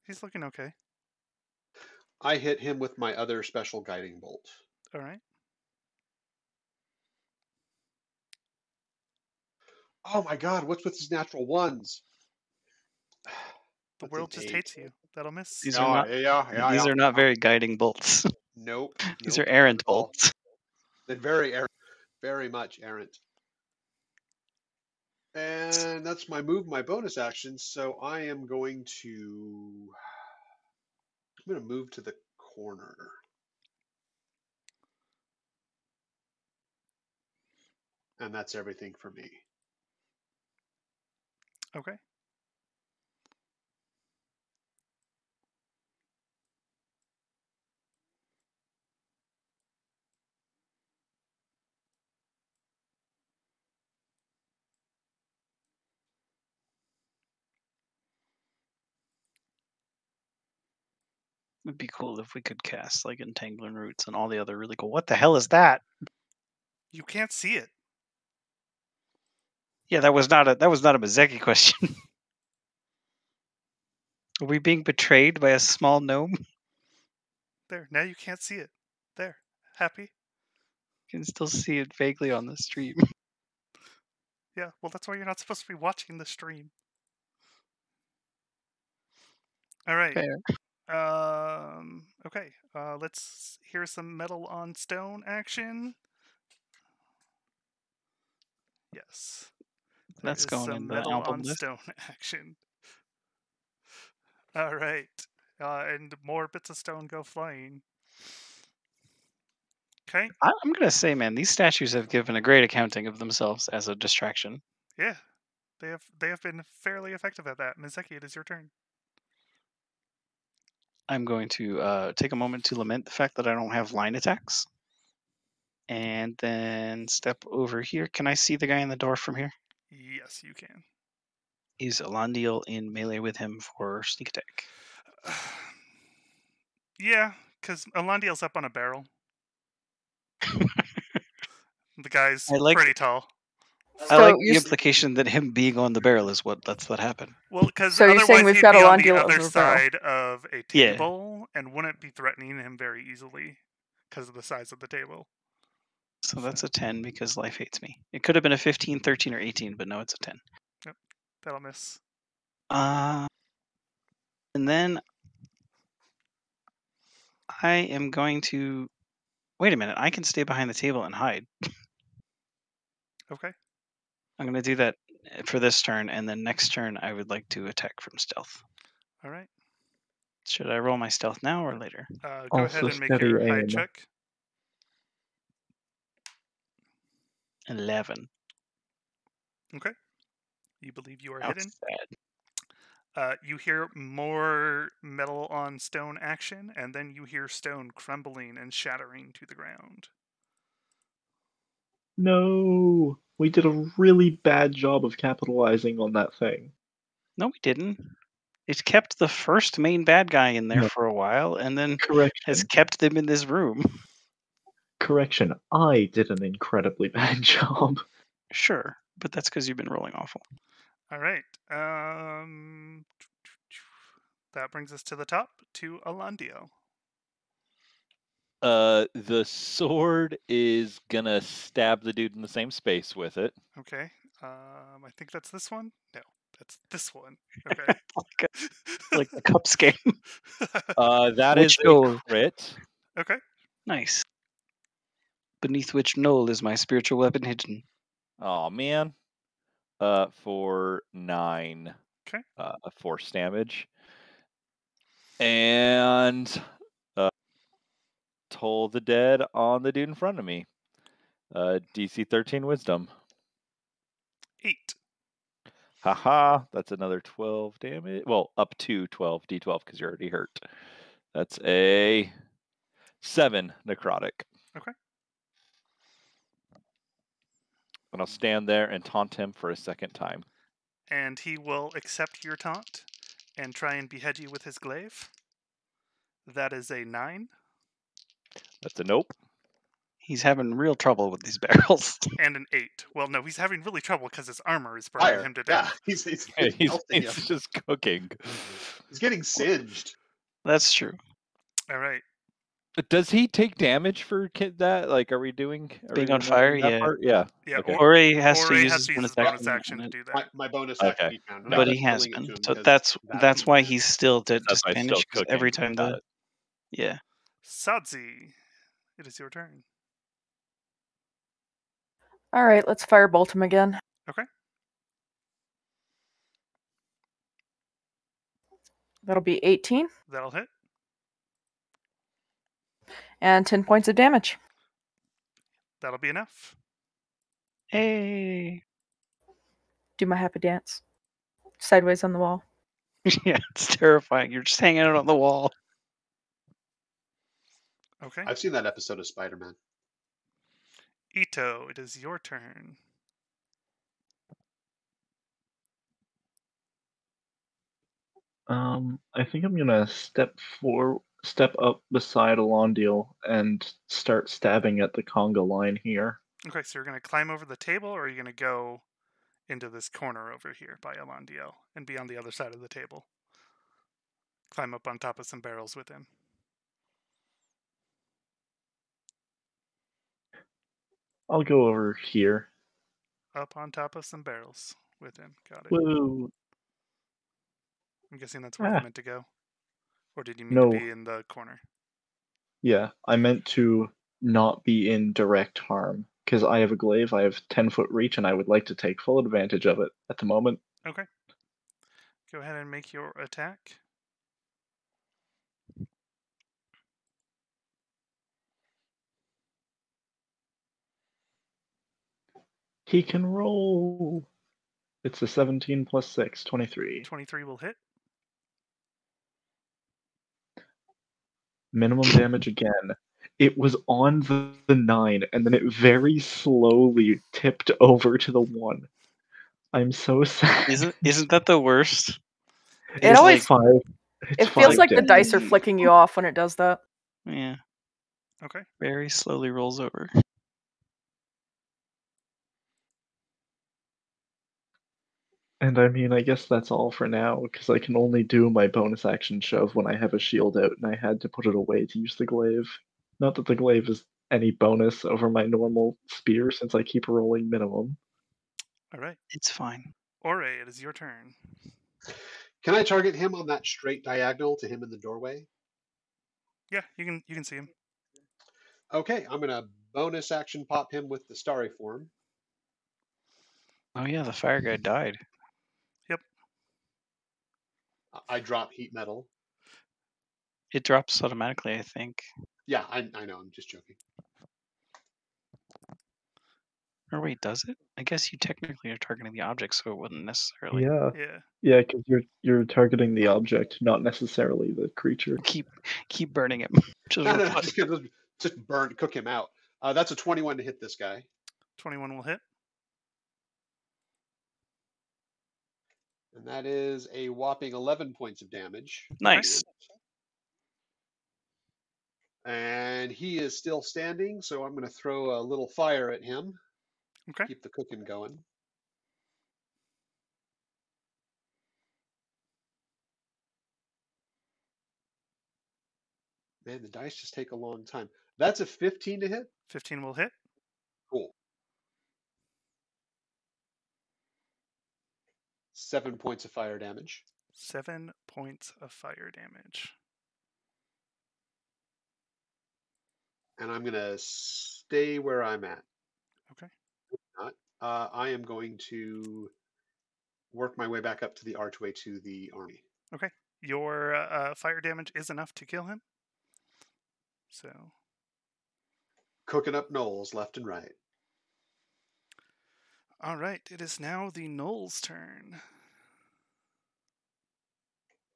Speaker 1: He's looking okay.
Speaker 3: I hit him with my other special guiding bolt.
Speaker 1: All right.
Speaker 3: Oh my god, what's with these natural ones?
Speaker 1: The
Speaker 3: That's
Speaker 1: world
Speaker 3: an
Speaker 1: just
Speaker 3: 8.
Speaker 1: hates you. That'll miss.
Speaker 2: These are not. These are not very guiding bolts.
Speaker 3: Nope.
Speaker 2: These
Speaker 3: nope,
Speaker 2: are errant
Speaker 3: not at all.
Speaker 2: bolts.
Speaker 3: They're very errant. Very much errant. And that's my move, my bonus action. So I am going to. I'm going to move to the corner. And that's everything for me.
Speaker 1: Okay.
Speaker 2: It'd be cool if we could cast like Entangling Roots and all the other really cool. What the hell is that?
Speaker 1: You can't see it.
Speaker 2: Yeah, that was not a Mazeki question. Are we being betrayed by a small gnome?
Speaker 1: There. Now you can't see it. There. Happy?
Speaker 2: You can still see it vaguely on the stream.
Speaker 1: Yeah. Well, that's why you're not supposed to be watching the stream. All right.
Speaker 2: Fair.
Speaker 1: Okay. Let's hear some metal on stone action. Yes. There
Speaker 2: That's
Speaker 1: is
Speaker 2: going
Speaker 1: some
Speaker 2: in the
Speaker 1: metal
Speaker 2: album
Speaker 1: on
Speaker 2: list.
Speaker 1: stone action. All right. And more bits of stone go flying. Okay.
Speaker 2: I'm gonna say, man, these statues have given a great accounting of themselves as a distraction.
Speaker 1: Yeah. They have been fairly effective at that. Mizeki, it is your turn.
Speaker 2: I'm going to take a moment to lament the fact that I don't have line attacks. And then step over here. Can I see the guy in the door from here?
Speaker 1: Yes, you can.
Speaker 2: Is Alandiel in melee with him for sneak attack?
Speaker 1: Yeah, because Alandiel's up on a barrel. The guy's
Speaker 2: I like-
Speaker 1: pretty tall.
Speaker 2: I
Speaker 5: So
Speaker 2: like
Speaker 5: you're
Speaker 2: the
Speaker 5: s-
Speaker 2: implication that him being on the barrel is what lets that happen.
Speaker 1: Well, because
Speaker 5: So you're
Speaker 1: otherwise
Speaker 5: saying we've
Speaker 1: he'd
Speaker 5: got
Speaker 1: be on the
Speaker 5: Alandiel
Speaker 1: other
Speaker 5: over a barrel.
Speaker 1: side of a
Speaker 2: Yeah.
Speaker 1: table and wouldn't be threatening him very easily because of the size of the table.
Speaker 2: So that's a 10 because life hates me. It could have been a 15, 13, or 18, but no, it's a 10.
Speaker 1: That'll miss.
Speaker 2: And then I am going to... Wait a minute, I can stay behind the table and hide.
Speaker 1: Okay.
Speaker 2: I'm going to do that for this turn, and then next turn I would like to attack from stealth.
Speaker 1: All right.
Speaker 2: Should I roll my stealth now or later?
Speaker 1: Go
Speaker 4: Also
Speaker 1: ahead and make
Speaker 4: steady
Speaker 1: your hide
Speaker 4: aim.
Speaker 1: check.
Speaker 2: 11.
Speaker 1: Okay. You believe you are
Speaker 2: That's
Speaker 1: hidden.
Speaker 2: sad.
Speaker 1: You hear more metal on stone action, and then you hear stone crumbling and shattering to the ground.
Speaker 4: No, we did a really bad job of capitalizing on that thing.
Speaker 2: No, we didn't. It kept the first main bad guy in there
Speaker 4: No.
Speaker 2: for a while, and then has
Speaker 4: Correction.
Speaker 2: kept them in this room.
Speaker 4: Correction. I did an incredibly bad job.
Speaker 2: Sure, but that's because you've been rolling awful.
Speaker 1: All right. That brings us to the top, to Alandio.
Speaker 6: The sword is gonna stab the dude in the same space with it.
Speaker 1: Okay. I think that's this one. No, that's this one. Okay.
Speaker 2: Like the Cups game.
Speaker 6: That
Speaker 2: Which
Speaker 6: is a
Speaker 2: gnoll?
Speaker 6: crit.
Speaker 1: Okay.
Speaker 2: Nice. Beneath which knoll is my spiritual weapon hidden?
Speaker 6: Oh man. For 9.
Speaker 1: Okay.
Speaker 6: Force damage. And Toll the Dead on the dude in front of me. DC 13 Wisdom.
Speaker 1: 8.
Speaker 6: Haha, that's another 12 damage. Well, up to 12 d12 because you're already hurt. That's a 7 necrotic.
Speaker 1: Okay.
Speaker 6: And I'll stand there and taunt him for a second time.
Speaker 1: And he will accept your taunt and try and behead you with his glaive. That is a 9.
Speaker 6: That's a nope.
Speaker 2: He's having real trouble with these barrels.
Speaker 1: And an 8. Well, no, he's having really trouble because his armor is burning
Speaker 3: Fire.
Speaker 1: him to
Speaker 3: Yeah,
Speaker 1: death.
Speaker 3: he's
Speaker 6: He's
Speaker 3: melting him.
Speaker 6: just cooking.
Speaker 3: He's getting singed.
Speaker 2: That's true.
Speaker 1: All right.
Speaker 6: Does he take damage for that? Like, are we doing
Speaker 2: Being on fire?
Speaker 6: that part? Yeah.
Speaker 1: Yeah.
Speaker 6: Okay.
Speaker 2: Ore has to
Speaker 1: Ore
Speaker 2: use
Speaker 1: has
Speaker 2: his
Speaker 1: to use
Speaker 2: bonus
Speaker 1: his bonus
Speaker 2: action,
Speaker 1: action to
Speaker 2: and
Speaker 1: do that.
Speaker 3: My bonus
Speaker 6: Okay.
Speaker 3: action each round. I'm
Speaker 2: but
Speaker 3: not
Speaker 2: he has
Speaker 3: killing it
Speaker 2: been.
Speaker 3: to him
Speaker 2: So
Speaker 3: because
Speaker 2: that's why he's still
Speaker 6: That's why he's still
Speaker 2: disadvantaged, 'cause every
Speaker 6: cooking.
Speaker 2: time
Speaker 6: Got
Speaker 2: the
Speaker 6: it.
Speaker 2: yeah.
Speaker 1: Sadzi, it is your turn.
Speaker 5: All right, let's firebolt him again.
Speaker 1: Okay.
Speaker 5: That'll be 18
Speaker 1: That'll hit.
Speaker 5: and 10 points of damage.
Speaker 1: That'll be enough.
Speaker 2: Hey.
Speaker 5: Do my happy dance. Sideways on the wall.
Speaker 2: Yeah, it's terrifying. You're just hanging out on the wall.
Speaker 1: Okay.
Speaker 3: I've seen that episode of Spider-Man.
Speaker 1: Ito, it is your turn.
Speaker 4: I think I'm gonna step up beside Alondiel and start stabbing at the conga line here.
Speaker 1: Okay, so you're going to climb over the table, or are you going to go into this corner over here by Alondiel and be on the other side of the table? Climb up on top of some barrels with him.
Speaker 4: I'll go over here.
Speaker 1: Up on top of some barrels with him. Got it.
Speaker 4: Woo!
Speaker 1: I'm guessing that's where you meant to go. Or did you mean
Speaker 4: No.
Speaker 1: to be in the corner?
Speaker 4: Yeah, I meant to not be in direct harm because I have a glaive. I have 10-foot reach, and I would like to take full advantage of it at the moment.
Speaker 1: Okay. Go ahead and make your attack.
Speaker 4: He can roll. It's a 17 plus 6, 23.
Speaker 1: 23 will hit.
Speaker 4: Minimum damage again. It was on the 9, and then it very slowly tipped over to the 1. I'm so sad.
Speaker 2: Isn't that the worst?
Speaker 5: It
Speaker 2: It's
Speaker 5: always
Speaker 2: like,
Speaker 5: it feels
Speaker 4: 5
Speaker 5: like the
Speaker 4: damage.
Speaker 5: dice are flicking you off when it does that.
Speaker 2: yeah,
Speaker 1: Okay.
Speaker 2: very slowly rolls over.
Speaker 4: And I mean, I guess that's all for now, because I can only do my bonus action shove when I have a shield out, and I had to put it away to use the glaive. Not that the glaive is any bonus over my normal spear, since I keep rolling minimum.
Speaker 1: All right.
Speaker 2: It's fine.
Speaker 1: Ore, it is your turn.
Speaker 3: Can I target him on that straight diagonal to him in the doorway?
Speaker 1: Yeah, you can see him.
Speaker 3: Okay, I'm gonna bonus action pop him with the starry form.
Speaker 2: Oh yeah, the fire guy died.
Speaker 3: I drop heat metal.
Speaker 2: It drops automatically, I think.
Speaker 3: Yeah, I know. I'm just joking.
Speaker 2: Or wait, does it? I guess you technically are targeting the object, so it wouldn't necessarily.
Speaker 1: Yeah.
Speaker 4: Yeah, because you're targeting the object, not necessarily the creature.
Speaker 2: Keep burning him. Just
Speaker 3: No,
Speaker 2: reply-
Speaker 3: just burn, cook him out. That's a 21 to hit this guy.
Speaker 1: 21 will hit.
Speaker 3: And that is a whopping 11 points of damage.
Speaker 2: Nice.
Speaker 3: And he is still standing, so I'm going to throw a little fire at him.
Speaker 1: Okay.
Speaker 3: Keep the cooking going. Man, the dice just take a long time. That's a 15 to hit.
Speaker 1: 15 will hit.
Speaker 3: Cool. 7 points of fire damage.
Speaker 1: 7 points of fire damage.
Speaker 3: And I'm going to stay where I'm at.
Speaker 1: Okay.
Speaker 3: I am going to work my way back up to the archway to the army.
Speaker 1: Okay. Your fire damage is enough to kill him. So.
Speaker 3: Cooking up gnolls left and right.
Speaker 1: All right. It is now the gnolls' turn.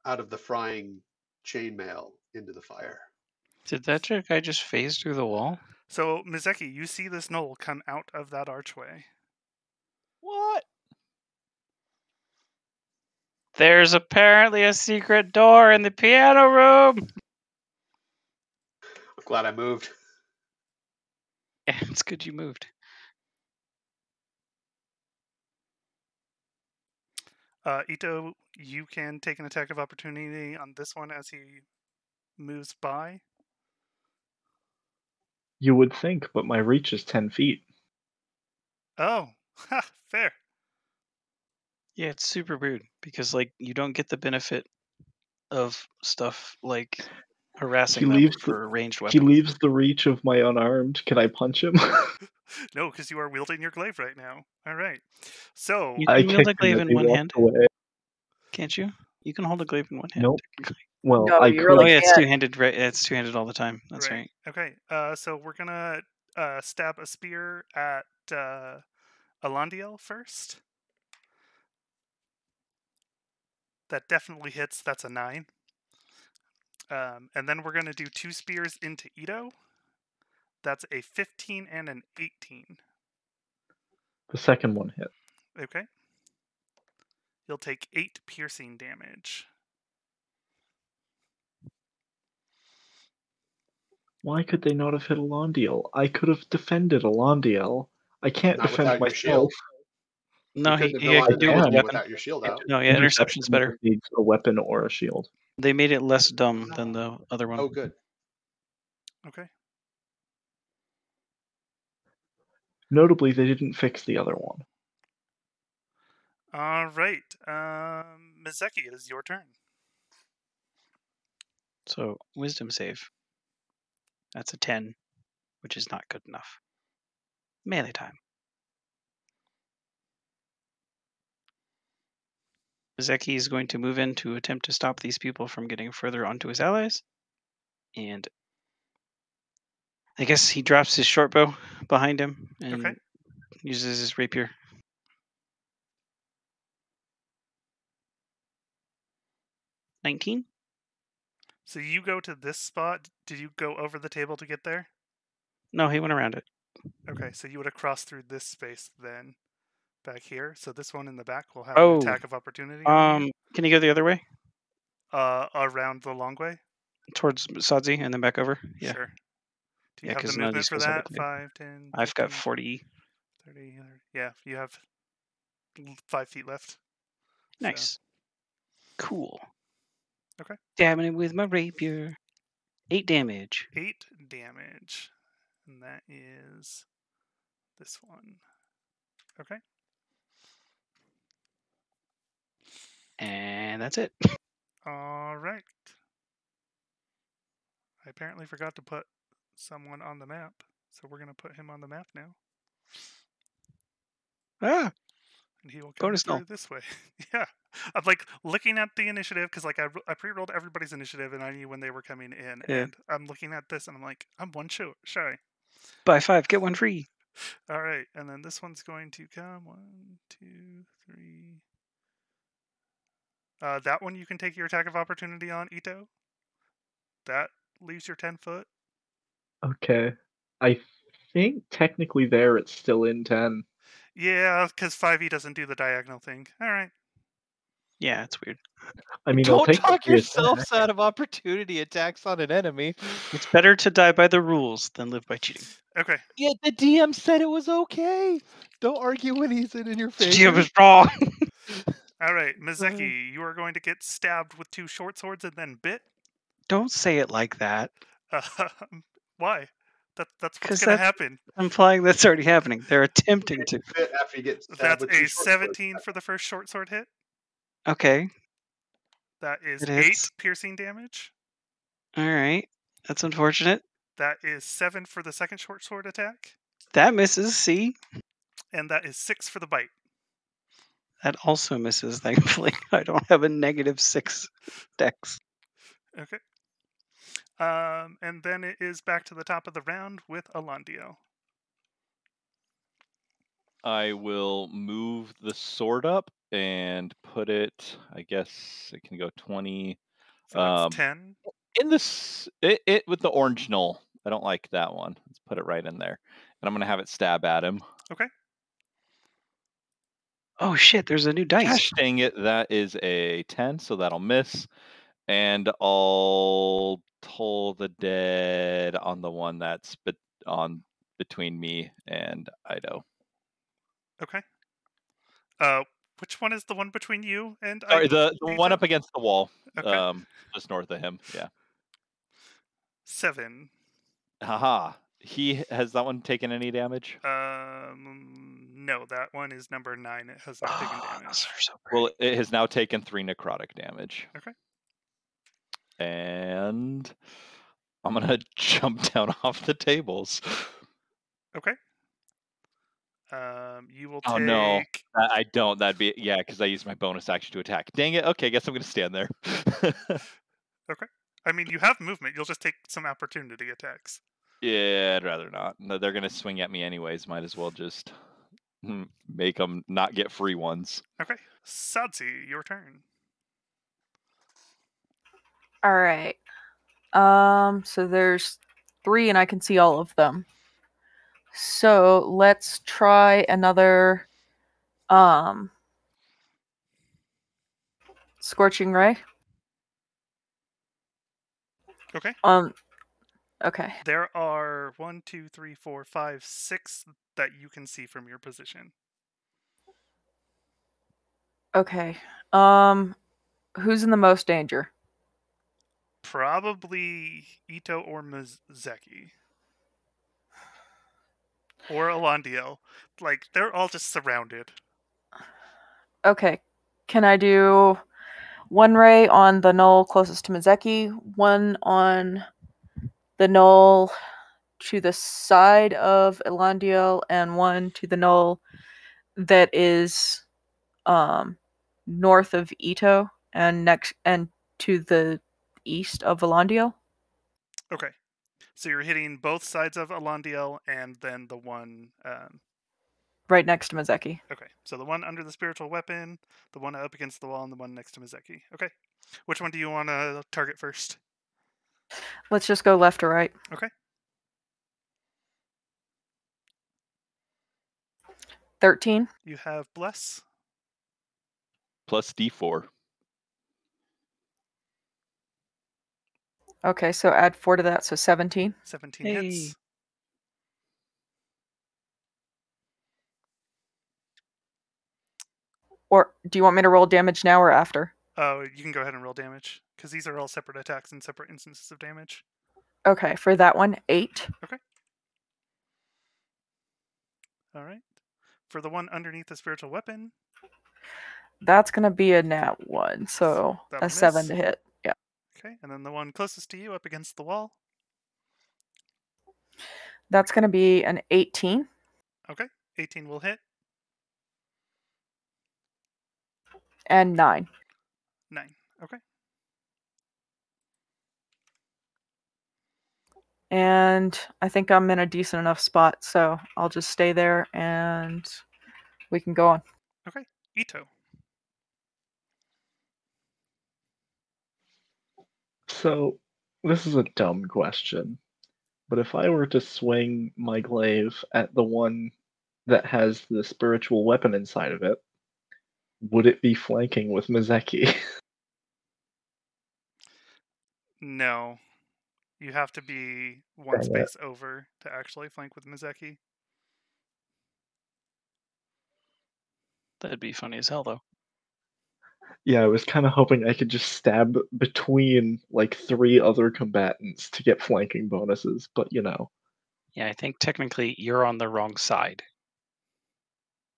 Speaker 3: Out of the frying chainmail into the fire.
Speaker 2: Did that guy just phase through the wall?
Speaker 1: So, Mizeki, you see this gnoll come out of that archway.
Speaker 6: What?
Speaker 2: There's apparently a secret door in the piano room.
Speaker 3: I'm glad I moved.
Speaker 2: Yeah, it's good you moved.
Speaker 1: Ito, you can take an attack of opportunity on this one as he moves by.
Speaker 4: You would think, but my reach is 10 feet.
Speaker 1: Oh, fair.
Speaker 2: Yeah, it's super weird because like you don't get the benefit of stuff like harassing them for ranged
Speaker 4: He
Speaker 2: weapons.
Speaker 4: leaves the reach of my unarmed. Can I punch him?
Speaker 1: No, because you are wielding your glaive right now. All right. So
Speaker 2: You
Speaker 4: I
Speaker 2: can wield a
Speaker 4: kicked him
Speaker 2: glaive
Speaker 4: as
Speaker 2: in
Speaker 4: he
Speaker 2: one
Speaker 4: walked
Speaker 2: hand,
Speaker 4: away.
Speaker 2: can't you? You can hold a glaive in one hand.
Speaker 4: Nope.
Speaker 2: technically.
Speaker 4: Well,
Speaker 5: No,
Speaker 4: I
Speaker 5: you
Speaker 4: could.
Speaker 5: really
Speaker 2: Oh yeah, it's
Speaker 5: can't.
Speaker 2: two-handed. Right, it's two-handed all the time. That's right.
Speaker 1: Okay. So we're gonna stab a spear at Alandiel first. That definitely hits. That's a 9. And then we're gonna do 2 spears into Ito. That's a 15 and an 18.
Speaker 4: The second one hit.
Speaker 1: Okay. You'll take 8 piercing damage.
Speaker 4: Why could they not have hit Alondiel? I could have defended Alondiel. I can't
Speaker 3: Not
Speaker 4: defend
Speaker 3: without your
Speaker 4: myself.
Speaker 3: shield.
Speaker 2: No,
Speaker 3: You
Speaker 2: he
Speaker 3: couldn't have
Speaker 2: had to
Speaker 3: delivered
Speaker 2: do it with a
Speaker 3: damage
Speaker 2: weapon.
Speaker 3: without your shield out.
Speaker 2: No, yeah, interception's better.
Speaker 4: Needs a weapon or a shield.
Speaker 2: They made it less dumb than the other one.
Speaker 3: Oh, good.
Speaker 1: Okay.
Speaker 4: Notably, they didn't fix the other one.
Speaker 1: All right. Mizeki, it is your turn.
Speaker 2: So wisdom save. That's a 10, which is not good enough. Melee time. Zeki is going to move in to attempt to stop these people from getting further onto his allies. And I guess he drops his short bow behind him and
Speaker 1: Okay.
Speaker 2: uses his rapier. $19.
Speaker 1: So you go to this spot. Did you go over the table to get there?
Speaker 2: No, he went around it.
Speaker 1: Okay, so you would have crossed through this space then, back here. So this one in the back will have an attack of opportunity on you.
Speaker 2: Can you go the other way?
Speaker 1: Around the long way?
Speaker 2: Towards Sadzi and then back over? Yeah.
Speaker 1: Sure. Do you
Speaker 2: Yeah,
Speaker 1: have the
Speaker 2: 'cause none of
Speaker 1: movement
Speaker 2: these
Speaker 1: for
Speaker 2: guys have a
Speaker 1: that?
Speaker 2: glaive.
Speaker 1: 5, 10,
Speaker 2: I've got
Speaker 1: 15,
Speaker 2: 40.
Speaker 1: 30. Yeah, you have 5 feet left. So,
Speaker 2: Nice. Cool.
Speaker 1: Okay.
Speaker 2: Dabbing it with my rapier. 8 damage.
Speaker 1: 8 damage. And that is this one. Okay.
Speaker 2: And that's it.
Speaker 1: All right. I apparently forgot to put someone on the map, so we're going to put him on the map now.
Speaker 2: Ah,
Speaker 1: and he will come
Speaker 2: bonus
Speaker 1: through
Speaker 2: null.
Speaker 1: this way. Yeah. I'm like looking at the initiative because like I pre-rolled everybody's initiative and I knew when they were coming in.
Speaker 2: Yeah.
Speaker 1: And I'm looking at this and I'm like, I'm one shy.
Speaker 2: Buy 5, get 1 free.
Speaker 1: All right. And then this one's going to come 1, 2, 3. That one you can take your attack of opportunity on, Ito. That leaves your 10 foot.
Speaker 4: Okay. I think technically there it's still in 10.
Speaker 1: Yeah, because 5e doesn't do the diagonal thing. All right.
Speaker 2: Yeah, it's weird.
Speaker 4: I mean, I'll
Speaker 6: Don't
Speaker 4: take
Speaker 6: talk
Speaker 4: the
Speaker 6: yourself
Speaker 4: attack.
Speaker 6: out of opportunity attacks on an enemy.
Speaker 2: It's better to die by the rules than live by cheating.
Speaker 1: Okay.
Speaker 6: Yeah, the DM said it was okay. Don't argue when he's in your
Speaker 2: The
Speaker 6: favor.
Speaker 2: GM is wrong.
Speaker 1: All right, Mizeki, you are going to get stabbed with 2 short swords and then bit.
Speaker 2: Don't say it like that.
Speaker 1: Why? That's what's
Speaker 2: 'Cause
Speaker 1: going to
Speaker 2: that's
Speaker 1: happen.
Speaker 2: implying that's already happening. They're attempting to.
Speaker 3: Bit after you get stabbed
Speaker 1: That's
Speaker 3: with 2
Speaker 1: a
Speaker 3: short swords.
Speaker 1: 17 for the first short sword hit.
Speaker 2: Okay.
Speaker 1: That is
Speaker 2: It
Speaker 1: 8
Speaker 2: hits.
Speaker 1: piercing damage.
Speaker 2: All right. That's unfortunate.
Speaker 1: That is 7 for the second short sword attack.
Speaker 2: That misses. See?
Speaker 1: And that is 6 for the bite.
Speaker 2: That also misses, thankfully. I don't have a -6 dex.
Speaker 1: Okay. And then it is back to the top of the round with Alondio.
Speaker 6: I will move the sword up and put it. I guess it can go 20.
Speaker 1: So that's 10.
Speaker 6: In this, it with the orange gnoll. I don't like that one. Let's put it right in there, and I'm gonna have it stab at him.
Speaker 1: Okay.
Speaker 2: Oh shit! There's a new dice.
Speaker 6: Gosh dang it! That is a 10, so that'll miss. And I'll toll the dead on the one that's between me and Ido.
Speaker 1: Okay. Which one is the one between you and
Speaker 6: Sorry,
Speaker 1: Ido?
Speaker 6: the one up against the wall,
Speaker 1: Okay.
Speaker 6: just north of him. Yeah.
Speaker 1: 7.
Speaker 6: Haha. Has that one taken any damage?
Speaker 1: No, that one is number 9. It has not taken damage.
Speaker 2: Those are so
Speaker 6: Well,
Speaker 2: pretty.
Speaker 6: it has now taken 3 necrotic damage.
Speaker 1: Okay.
Speaker 6: And I'm gonna jump down off the tables.
Speaker 1: Okay. You will take.
Speaker 6: Oh no, I don't. That'd be because I used my bonus action to attack. Dang it. Okay, guess I'm gonna stand there.
Speaker 1: Okay. I mean, you have movement. You'll just take some opportunity attacks.
Speaker 6: Yeah, I'd rather not. No, they're gonna swing at me anyways. Might as well just make them not get free ones.
Speaker 1: Okay. Sadzi, your turn.
Speaker 5: All right. So there's 3, and I can see all of them. So let's try another scorching ray.
Speaker 1: Okay.
Speaker 5: Okay.
Speaker 1: There are 1, 2, 3, 4, 5, 6 that you can see from your position.
Speaker 5: Okay. Who's in the most danger?
Speaker 1: Probably Ito or Mizeki. Or Alondio. Like, they're all just surrounded.
Speaker 5: Okay. Can I do 1 ray on the gnoll closest to Mizeki, 1 on the gnoll to the side of Elandiel, and 1 to the gnoll that is north of Ito and to the east of Elandiel?
Speaker 1: Okay. So you're hitting both sides of Alondiel and then the one.
Speaker 5: Right next to Mizeki.
Speaker 1: Okay. So the one under the spiritual weapon, the one up against the wall, and the one next to Mizeki. Okay. Which one do you want to target first?
Speaker 5: Let's just go left to right.
Speaker 1: Okay.
Speaker 5: 13.
Speaker 1: You have Bless.
Speaker 6: Plus D4.
Speaker 5: Okay, so add 4 to that, so 17.
Speaker 1: 17
Speaker 2: Hey.
Speaker 1: hits.
Speaker 5: Or do you want me to roll damage now or after?
Speaker 1: Oh, you can go ahead and roll damage, because these are all separate attacks and separate instances of damage.
Speaker 5: Okay, for that one, 8.
Speaker 1: Okay. All right. For the one underneath the spiritual weapon.
Speaker 5: That's going to be a nat 1, so
Speaker 1: That'll
Speaker 5: a 7
Speaker 1: miss.
Speaker 5: to hit. Yeah.
Speaker 1: Okay, and then the one closest to you up against the wall.
Speaker 5: That's going to be an 18.
Speaker 1: Okay, 18 will hit.
Speaker 5: And 9.
Speaker 1: 9. Okay.
Speaker 5: And I think I'm in a decent enough spot, so I'll just stay there and we can go on.
Speaker 1: Okay, Ito.
Speaker 4: So, this is a dumb question, but if I were to swing my glaive at the one that has the spiritual weapon inside of it, would it be flanking with Mizeki?
Speaker 1: No. You have to be one
Speaker 4: Dang it.
Speaker 1: space over to actually flank with Mizeki.
Speaker 2: That'd be funny as hell, though.
Speaker 4: Yeah, I was kind of hoping I could just stab between like 3 other combatants to get flanking bonuses, but you know.
Speaker 2: Yeah, I think technically you're on the wrong side.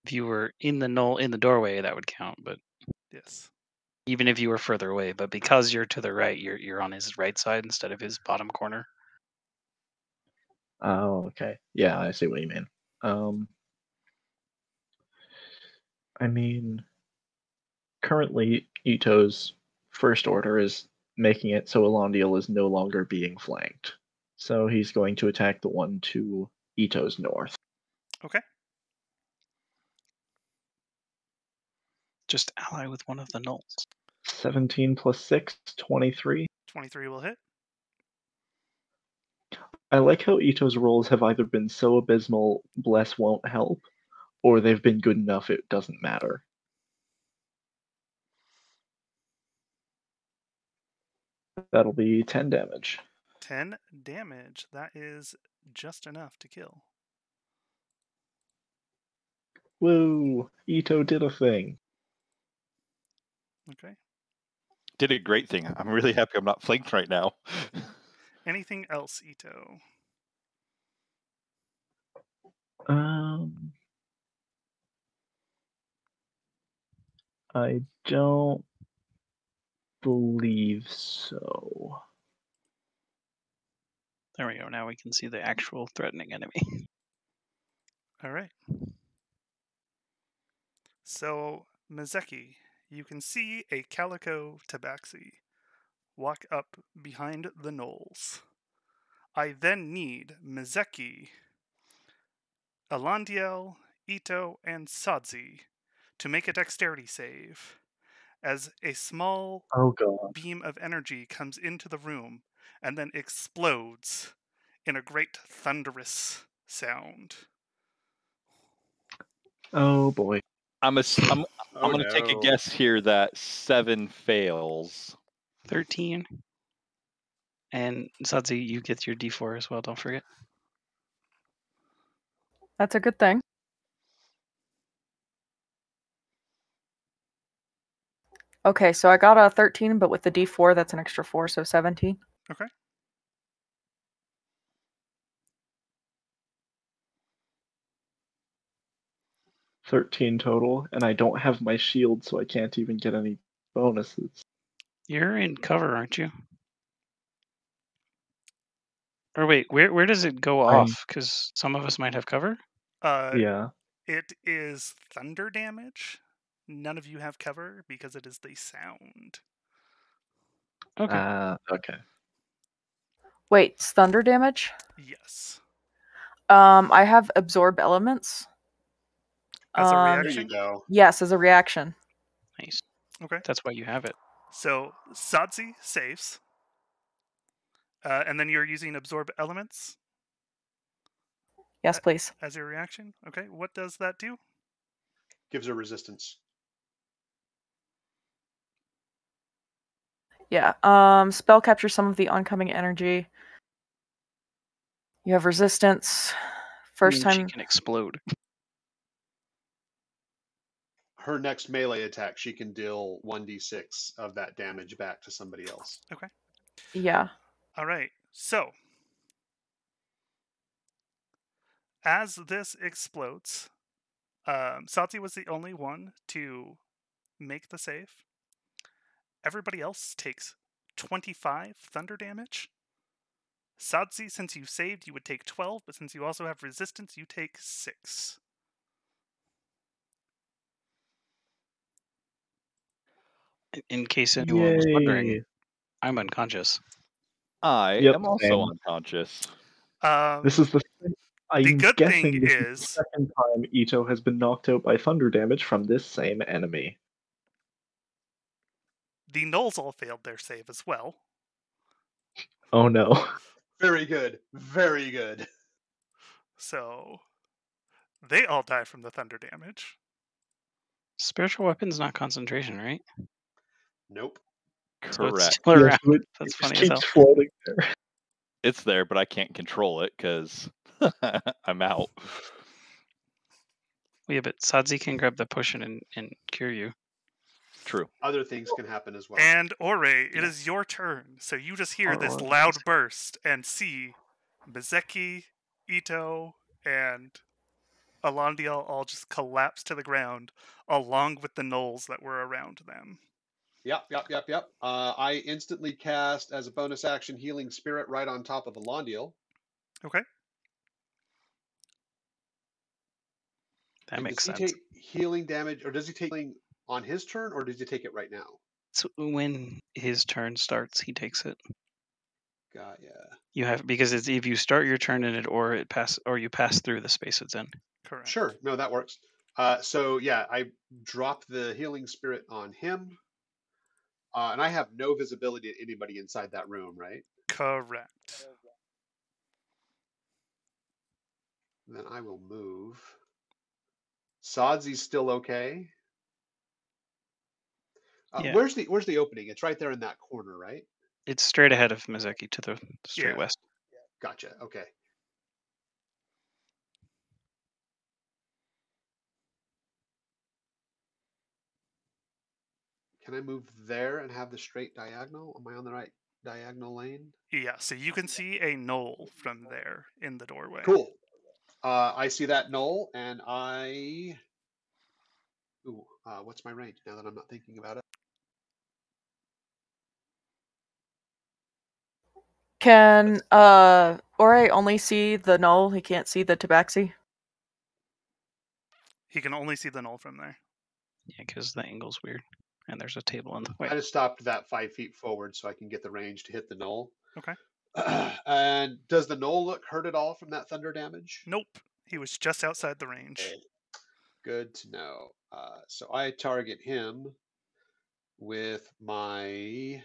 Speaker 2: If you were in the gnoll in the doorway, that would count, but
Speaker 1: Yes.
Speaker 2: even if you were further away, but because you're to the right, you're on his right side instead of his bottom corner.
Speaker 4: Oh, okay. Yeah, I see what you mean. I mean, currently Ito's first order is making it so Elondiel is no longer being flanked. So he's going to attack the one to Ito's north.
Speaker 1: Okay.
Speaker 2: Just ally with one of the gnolls.
Speaker 4: 17 plus 6, 23.
Speaker 1: 23 will hit.
Speaker 4: I like how Ito's rolls have either been so abysmal Bless won't help, or they've been good enough it doesn't matter. That'll be 10 damage.
Speaker 1: 10 damage. That is just enough to kill.
Speaker 4: Woo! Ito did a thing.
Speaker 1: Okay.
Speaker 6: Did a great thing. I'm really happy I'm not flanked right now.
Speaker 1: Anything else, Ito?
Speaker 4: I don't believe so.
Speaker 2: There we go. Now we can see the actual threatening enemy.
Speaker 1: All right. So, Mizeki, you can see a calico tabaxi walk up behind the gnolls. I then need Mizeki, Alandiel, Ito, and Sadzi to make a dexterity save as a small
Speaker 4: Oh god.
Speaker 1: beam of energy comes into the room and then explodes in a great thunderous sound.
Speaker 4: Oh boy.
Speaker 6: I'm going to take a guess here that 7 fails.
Speaker 2: 13. And Sadzi, you get your D4 as well, don't forget.
Speaker 5: That's a good thing. Okay, so I got a 13, but with the D4, that's an extra 4, so 17.
Speaker 1: Okay.
Speaker 4: $13 total, and I don't have my shield, so I can't even get any bonuses.
Speaker 2: You're in cover, aren't you? Or wait, where does it go off? Because some of us might have cover.
Speaker 4: Yeah.
Speaker 1: It is thunder damage. None of you have cover because it is the sound.
Speaker 2: Okay.
Speaker 4: Okay.
Speaker 5: Wait, it's thunder damage?
Speaker 1: Yes.
Speaker 5: I have absorb elements.
Speaker 1: As a
Speaker 3: There
Speaker 1: reaction?
Speaker 3: you go.
Speaker 5: Yes, as a reaction.
Speaker 2: Nice.
Speaker 1: Okay.
Speaker 2: That's why you have it.
Speaker 1: So, Sadzi saves. And then you're using absorb elements
Speaker 5: Yes, please.
Speaker 1: as your reaction. Okay, what does that do?
Speaker 3: Gives her resistance.
Speaker 5: Yeah. Spell captures some of the oncoming energy. You have resistance. First
Speaker 2: I mean,
Speaker 5: time.
Speaker 2: she can explode.
Speaker 3: Her next melee attack, she can deal 1d6 of that damage back to somebody else.
Speaker 1: Okay.
Speaker 5: Yeah.
Speaker 1: All right. So, as this explodes, Sadzi was the only one to make the save. Everybody else takes 25 thunder damage. Sadzi, since you saved, you would take 12, but since you also have resistance, you take 6.
Speaker 2: In case anyone was wondering,
Speaker 4: Yay.
Speaker 2: I'm unconscious.
Speaker 6: I
Speaker 4: Yep,
Speaker 6: am also
Speaker 4: same.
Speaker 6: unconscious.
Speaker 4: This is the I'm
Speaker 1: good
Speaker 4: guessing
Speaker 1: thing
Speaker 4: this
Speaker 1: is
Speaker 4: is the second time Ito has been knocked out by thunder damage from this same enemy.
Speaker 1: the gnolls all failed their save as well.
Speaker 4: Oh no.
Speaker 3: Very good. Very good.
Speaker 1: So they all die from the thunder damage.
Speaker 2: Spiritual weapon's not concentration, right?
Speaker 3: Nope.
Speaker 2: So it's
Speaker 6: Correct.
Speaker 2: still around.
Speaker 4: Yes, it
Speaker 2: That's
Speaker 4: just
Speaker 2: funny as hell.
Speaker 4: keeps floating there.
Speaker 6: It's there, but I can't control it because I'm out.
Speaker 2: Yeah, but Sadzi can grab the potion and cure you.
Speaker 6: True.
Speaker 3: Other things can happen as well.
Speaker 1: And Ore, it
Speaker 2: Yeah.
Speaker 1: is your turn. So you just hear this
Speaker 2: Ore,
Speaker 1: loud burst and see Mizeki, Ito, and Alandiel all just collapse to the ground along with the gnolls that were around them.
Speaker 3: Yep. I instantly cast as a bonus action Healing Spirit right on top of Alandiel.
Speaker 1: Okay.
Speaker 2: That
Speaker 3: And
Speaker 2: makes
Speaker 3: does
Speaker 2: sense.
Speaker 3: he take healing damage, or does he take healing on his turn, or does he take it right now?
Speaker 2: So when his turn starts, he takes it.
Speaker 3: Got ya.
Speaker 2: You have because it's if you start your turn in it, or you pass through the space it's in.
Speaker 1: Correct.
Speaker 3: Sure. No, that works. So yeah, I drop the healing spirit on him, and I have no visibility to anybody inside that room, right?
Speaker 1: Correct.
Speaker 3: Then I will move. Sadzi's still okay.
Speaker 2: Yeah.
Speaker 3: Where's the opening? It's right there in that corner, right?
Speaker 2: It's straight ahead of Mizeki to the straight
Speaker 1: Yeah.
Speaker 2: west.
Speaker 3: Gotcha. Okay. Can I move there and have the straight diagonal? Am I on the right diagonal lane?
Speaker 1: Yeah, so you can see a gnoll from there in the doorway.
Speaker 3: Cool. I see that gnoll, and I. Ooh, what's my range now that I'm not thinking about it?
Speaker 5: Can Ore only see the gnoll? He can't see the tabaxi?
Speaker 1: He can only see the gnoll from there.
Speaker 2: Yeah, because the angle's weird, and there's a table in the way.
Speaker 3: I just stopped that 5 feet forward so I can get the range to hit the gnoll.
Speaker 1: Okay.
Speaker 3: And does the gnoll look hurt at all from that thunder damage?
Speaker 1: Nope. He was just outside the range.
Speaker 3: Okay. Good to know. So I target him with my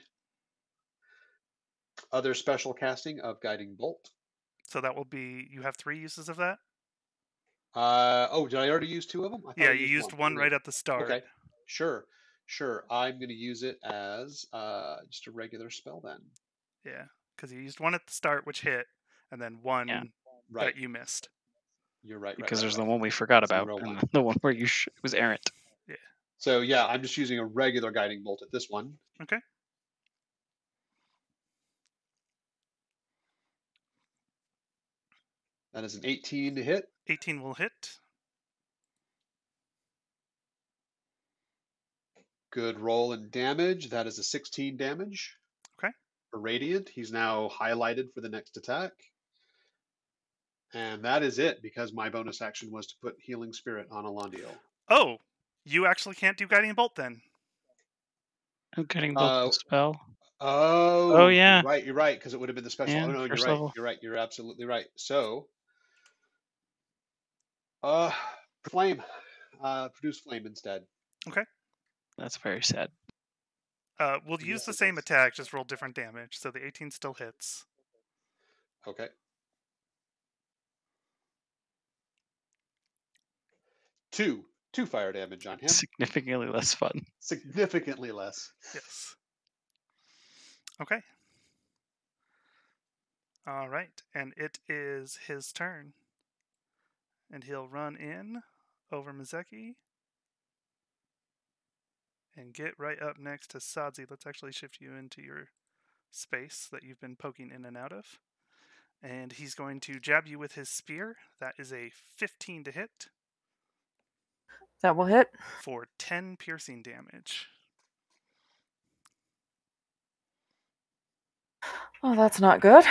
Speaker 3: other special casting of Guiding Bolt.
Speaker 1: So that will be, you have 3 uses of that?
Speaker 3: Oh, did I already use 2 of them? I thought
Speaker 1: Yeah,
Speaker 3: I
Speaker 1: you used one right at the start.
Speaker 3: Okay, sure. I'm going to use it as just a regular spell then.
Speaker 1: Yeah, because you used one at the start, which hit, and then one
Speaker 3: Right.
Speaker 1: that you missed.
Speaker 3: You're right.
Speaker 2: Because there's the one we forgot about,
Speaker 3: 0, 1.
Speaker 2: and the one where it was errant.
Speaker 1: Yeah.
Speaker 3: So yeah, I'm just using a regular Guiding Bolt at this one.
Speaker 1: Okay.
Speaker 3: That is an 18 to hit.
Speaker 1: 18 will hit.
Speaker 3: Good roll and damage. That is a 16 damage.
Speaker 1: Okay.
Speaker 3: For Radiant. He's now highlighted for the next attack. And that is it, because my bonus action was to put Healing Spirit on Alondio.
Speaker 1: Oh, you actually can't do Guiding Bolt then.
Speaker 2: I'm getting both the spell.
Speaker 3: Oh,
Speaker 2: yeah.
Speaker 3: You're right, because it would have been the special.
Speaker 2: Yeah,
Speaker 3: Oh no, you're
Speaker 2: first
Speaker 3: right.
Speaker 2: level.
Speaker 3: You're right. You're absolutely right. So, flame. Produce flame instead.
Speaker 1: Okay.
Speaker 2: That's very sad.
Speaker 1: We'll use the same attack, just roll different damage. So the 18 still hits.
Speaker 3: Okay. 2 fire damage on him.
Speaker 2: Significantly less fun.
Speaker 3: Significantly less.
Speaker 1: Yes. Okay. All right, and it is his turn. And he'll run in over Mizeki and get right up next to Sadzi. Let's actually shift you into your space that you've been poking in and out of. And he's going to jab you with his spear. That is a 15 to hit.
Speaker 5: That will hit.
Speaker 1: For 10 piercing damage.
Speaker 5: Oh, that's not good.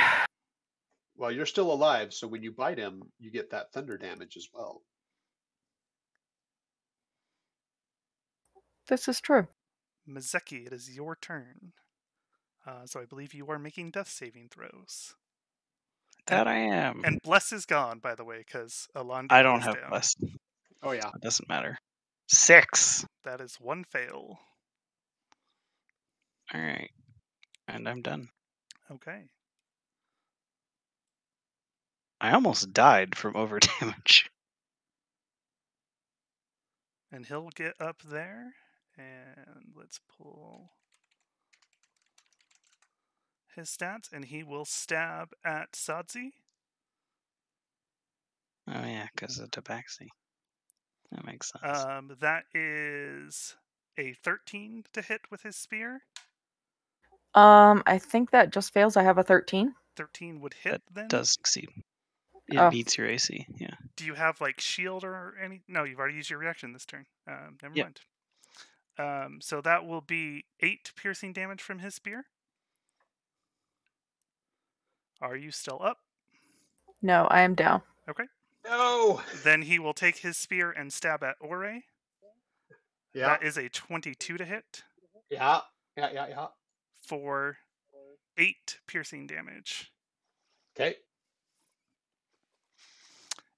Speaker 3: Well, you're still alive, so when you bite him, you get that thunder damage as well.
Speaker 5: This is true.
Speaker 1: Mizeki, it is your turn. So I believe you are making death saving throws.
Speaker 2: That I am.
Speaker 1: And Bless is gone, by the way, because Alondio
Speaker 2: I don't
Speaker 1: is
Speaker 2: have
Speaker 1: down.
Speaker 2: Bless.
Speaker 3: Oh yeah.
Speaker 2: It doesn't matter. 6.
Speaker 1: That is 1 fail.
Speaker 2: All right. And I'm done.
Speaker 1: Okay.
Speaker 2: I almost died from over damage.
Speaker 1: And he'll get up there. And let's pull his stats. And he will stab at Sadzi.
Speaker 2: Oh yeah, because of Tabaxi. That makes sense.
Speaker 1: That is a 13 to hit with his spear.
Speaker 5: I think that just fails. I have a 13.
Speaker 1: 13 would hit then?
Speaker 2: Does succeed. It beats your AC, yeah.
Speaker 1: Do you have like shield or any? No, you've already used your reaction this turn. Never mind. So that will be 8 piercing damage from his spear. Are you still up?
Speaker 5: No, I am down.
Speaker 1: Okay.
Speaker 3: No!
Speaker 1: Then he will take his spear and stab at Ore.
Speaker 3: Yeah.
Speaker 1: That is a 22 to hit
Speaker 3: Yeah.
Speaker 1: for 8 piercing damage.
Speaker 3: Okay.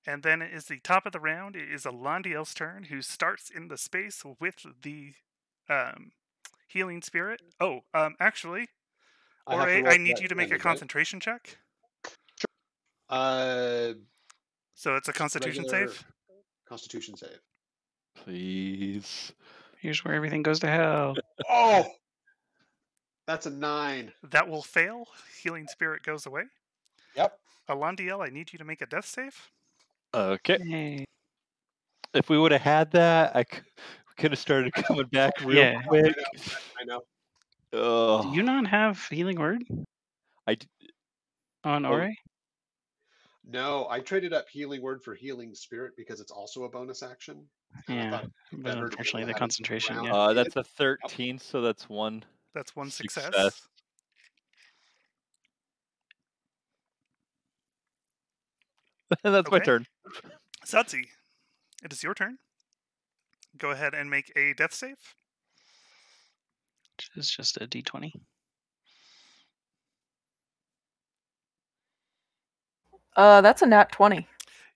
Speaker 1: And then it is the top of the round. It is Alondiel's turn, who starts in the space with the healing spirit. Oh, actually,
Speaker 3: I have to
Speaker 1: Ore,
Speaker 3: roll
Speaker 1: I
Speaker 3: for
Speaker 1: need
Speaker 3: that
Speaker 1: you to make a
Speaker 3: advantage, right?
Speaker 1: concentration check.
Speaker 3: So
Speaker 1: it's a Constitution
Speaker 3: regular
Speaker 1: save.
Speaker 3: Constitution save.
Speaker 6: Please.
Speaker 2: Here's where everything goes to hell.
Speaker 3: Oh, that's a 9.
Speaker 1: That will fail. Healing spirit goes away.
Speaker 3: Yep.
Speaker 1: Alondiel, I need you to make a death save.
Speaker 6: Okay.
Speaker 2: Yay.
Speaker 6: If we would have had that, we could have started coming back real
Speaker 2: Yeah.
Speaker 6: quick.
Speaker 3: I know.
Speaker 6: Oh,
Speaker 2: Do you not have healing word
Speaker 6: I d-
Speaker 2: on
Speaker 6: Oh.
Speaker 2: Ore?
Speaker 3: No, I traded up healing word for healing spirit because it's also a bonus action. And I
Speaker 2: Yeah,
Speaker 3: thought it'd be
Speaker 2: but
Speaker 3: better to be
Speaker 2: unfortunately
Speaker 3: able to
Speaker 2: the
Speaker 3: have it
Speaker 2: concentration,
Speaker 3: round
Speaker 2: yeah.
Speaker 6: that's
Speaker 3: needed.
Speaker 6: a 13, so that's one
Speaker 1: That's one success.
Speaker 6: success. That's my
Speaker 1: Okay.
Speaker 6: turn.
Speaker 1: Sudzi, it is your turn. Go ahead and make a death save.
Speaker 2: It's just a d20.
Speaker 5: That's a nat 20.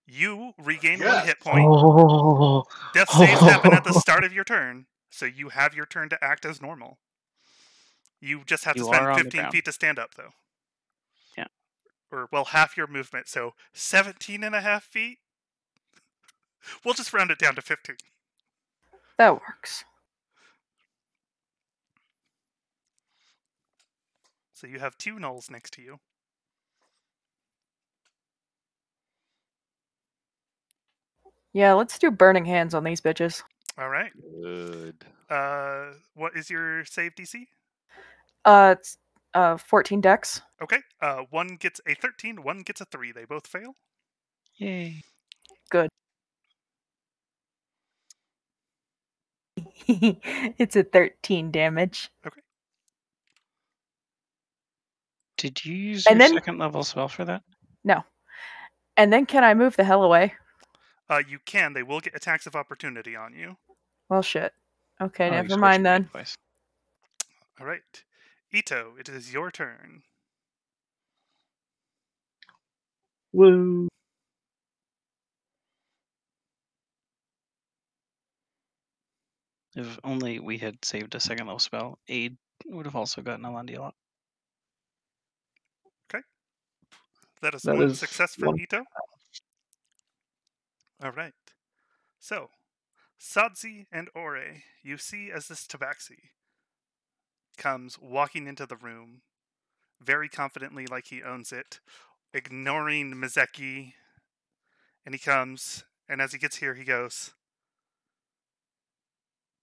Speaker 1: You regain 1
Speaker 3: Yes.
Speaker 1: hit point.
Speaker 4: Oh.
Speaker 1: Death saves happen at the start of your turn, so you have your turn to act as normal. You just have
Speaker 2: You
Speaker 1: to
Speaker 2: are
Speaker 1: spend
Speaker 2: on the
Speaker 1: 15
Speaker 2: ground.
Speaker 1: feet to stand up, though.
Speaker 2: Yeah.
Speaker 1: Or, well, half your movement, so 17 and a half feet? We'll just round it down to 15.
Speaker 5: That works.
Speaker 1: So you have 2 gnolls next to you.
Speaker 5: Yeah, let's do burning hands on these bitches.
Speaker 1: All right.
Speaker 6: Good.
Speaker 1: What is your save DC?
Speaker 5: It's 14 dex.
Speaker 1: Okay. One gets a 13, one gets a 3. They both fail.
Speaker 2: Yay.
Speaker 5: Good. It's a 13 damage.
Speaker 1: Okay.
Speaker 2: Did you use
Speaker 5: And
Speaker 2: your
Speaker 5: then-
Speaker 2: second level spell for that?
Speaker 5: No. And then can I move the hell away?
Speaker 1: You can. They will get attacks of opportunity on you.
Speaker 5: Well, shit. Okay,
Speaker 2: Oh, you
Speaker 5: never
Speaker 2: switched
Speaker 5: mind
Speaker 2: your
Speaker 5: then.
Speaker 2: advice.
Speaker 1: All right. Ito, it is your turn.
Speaker 4: Woo.
Speaker 2: If only we had saved a second level spell, Aid would have also gotten Alondiel up.
Speaker 1: That is
Speaker 4: That
Speaker 1: one
Speaker 4: is
Speaker 1: success from
Speaker 4: one.
Speaker 1: Ito. All right. So, Sadzi and Ore, you see as this tabaxi comes walking into the room, very confidently like he owns it, ignoring Mizeki, and he comes, and as he gets here, he goes,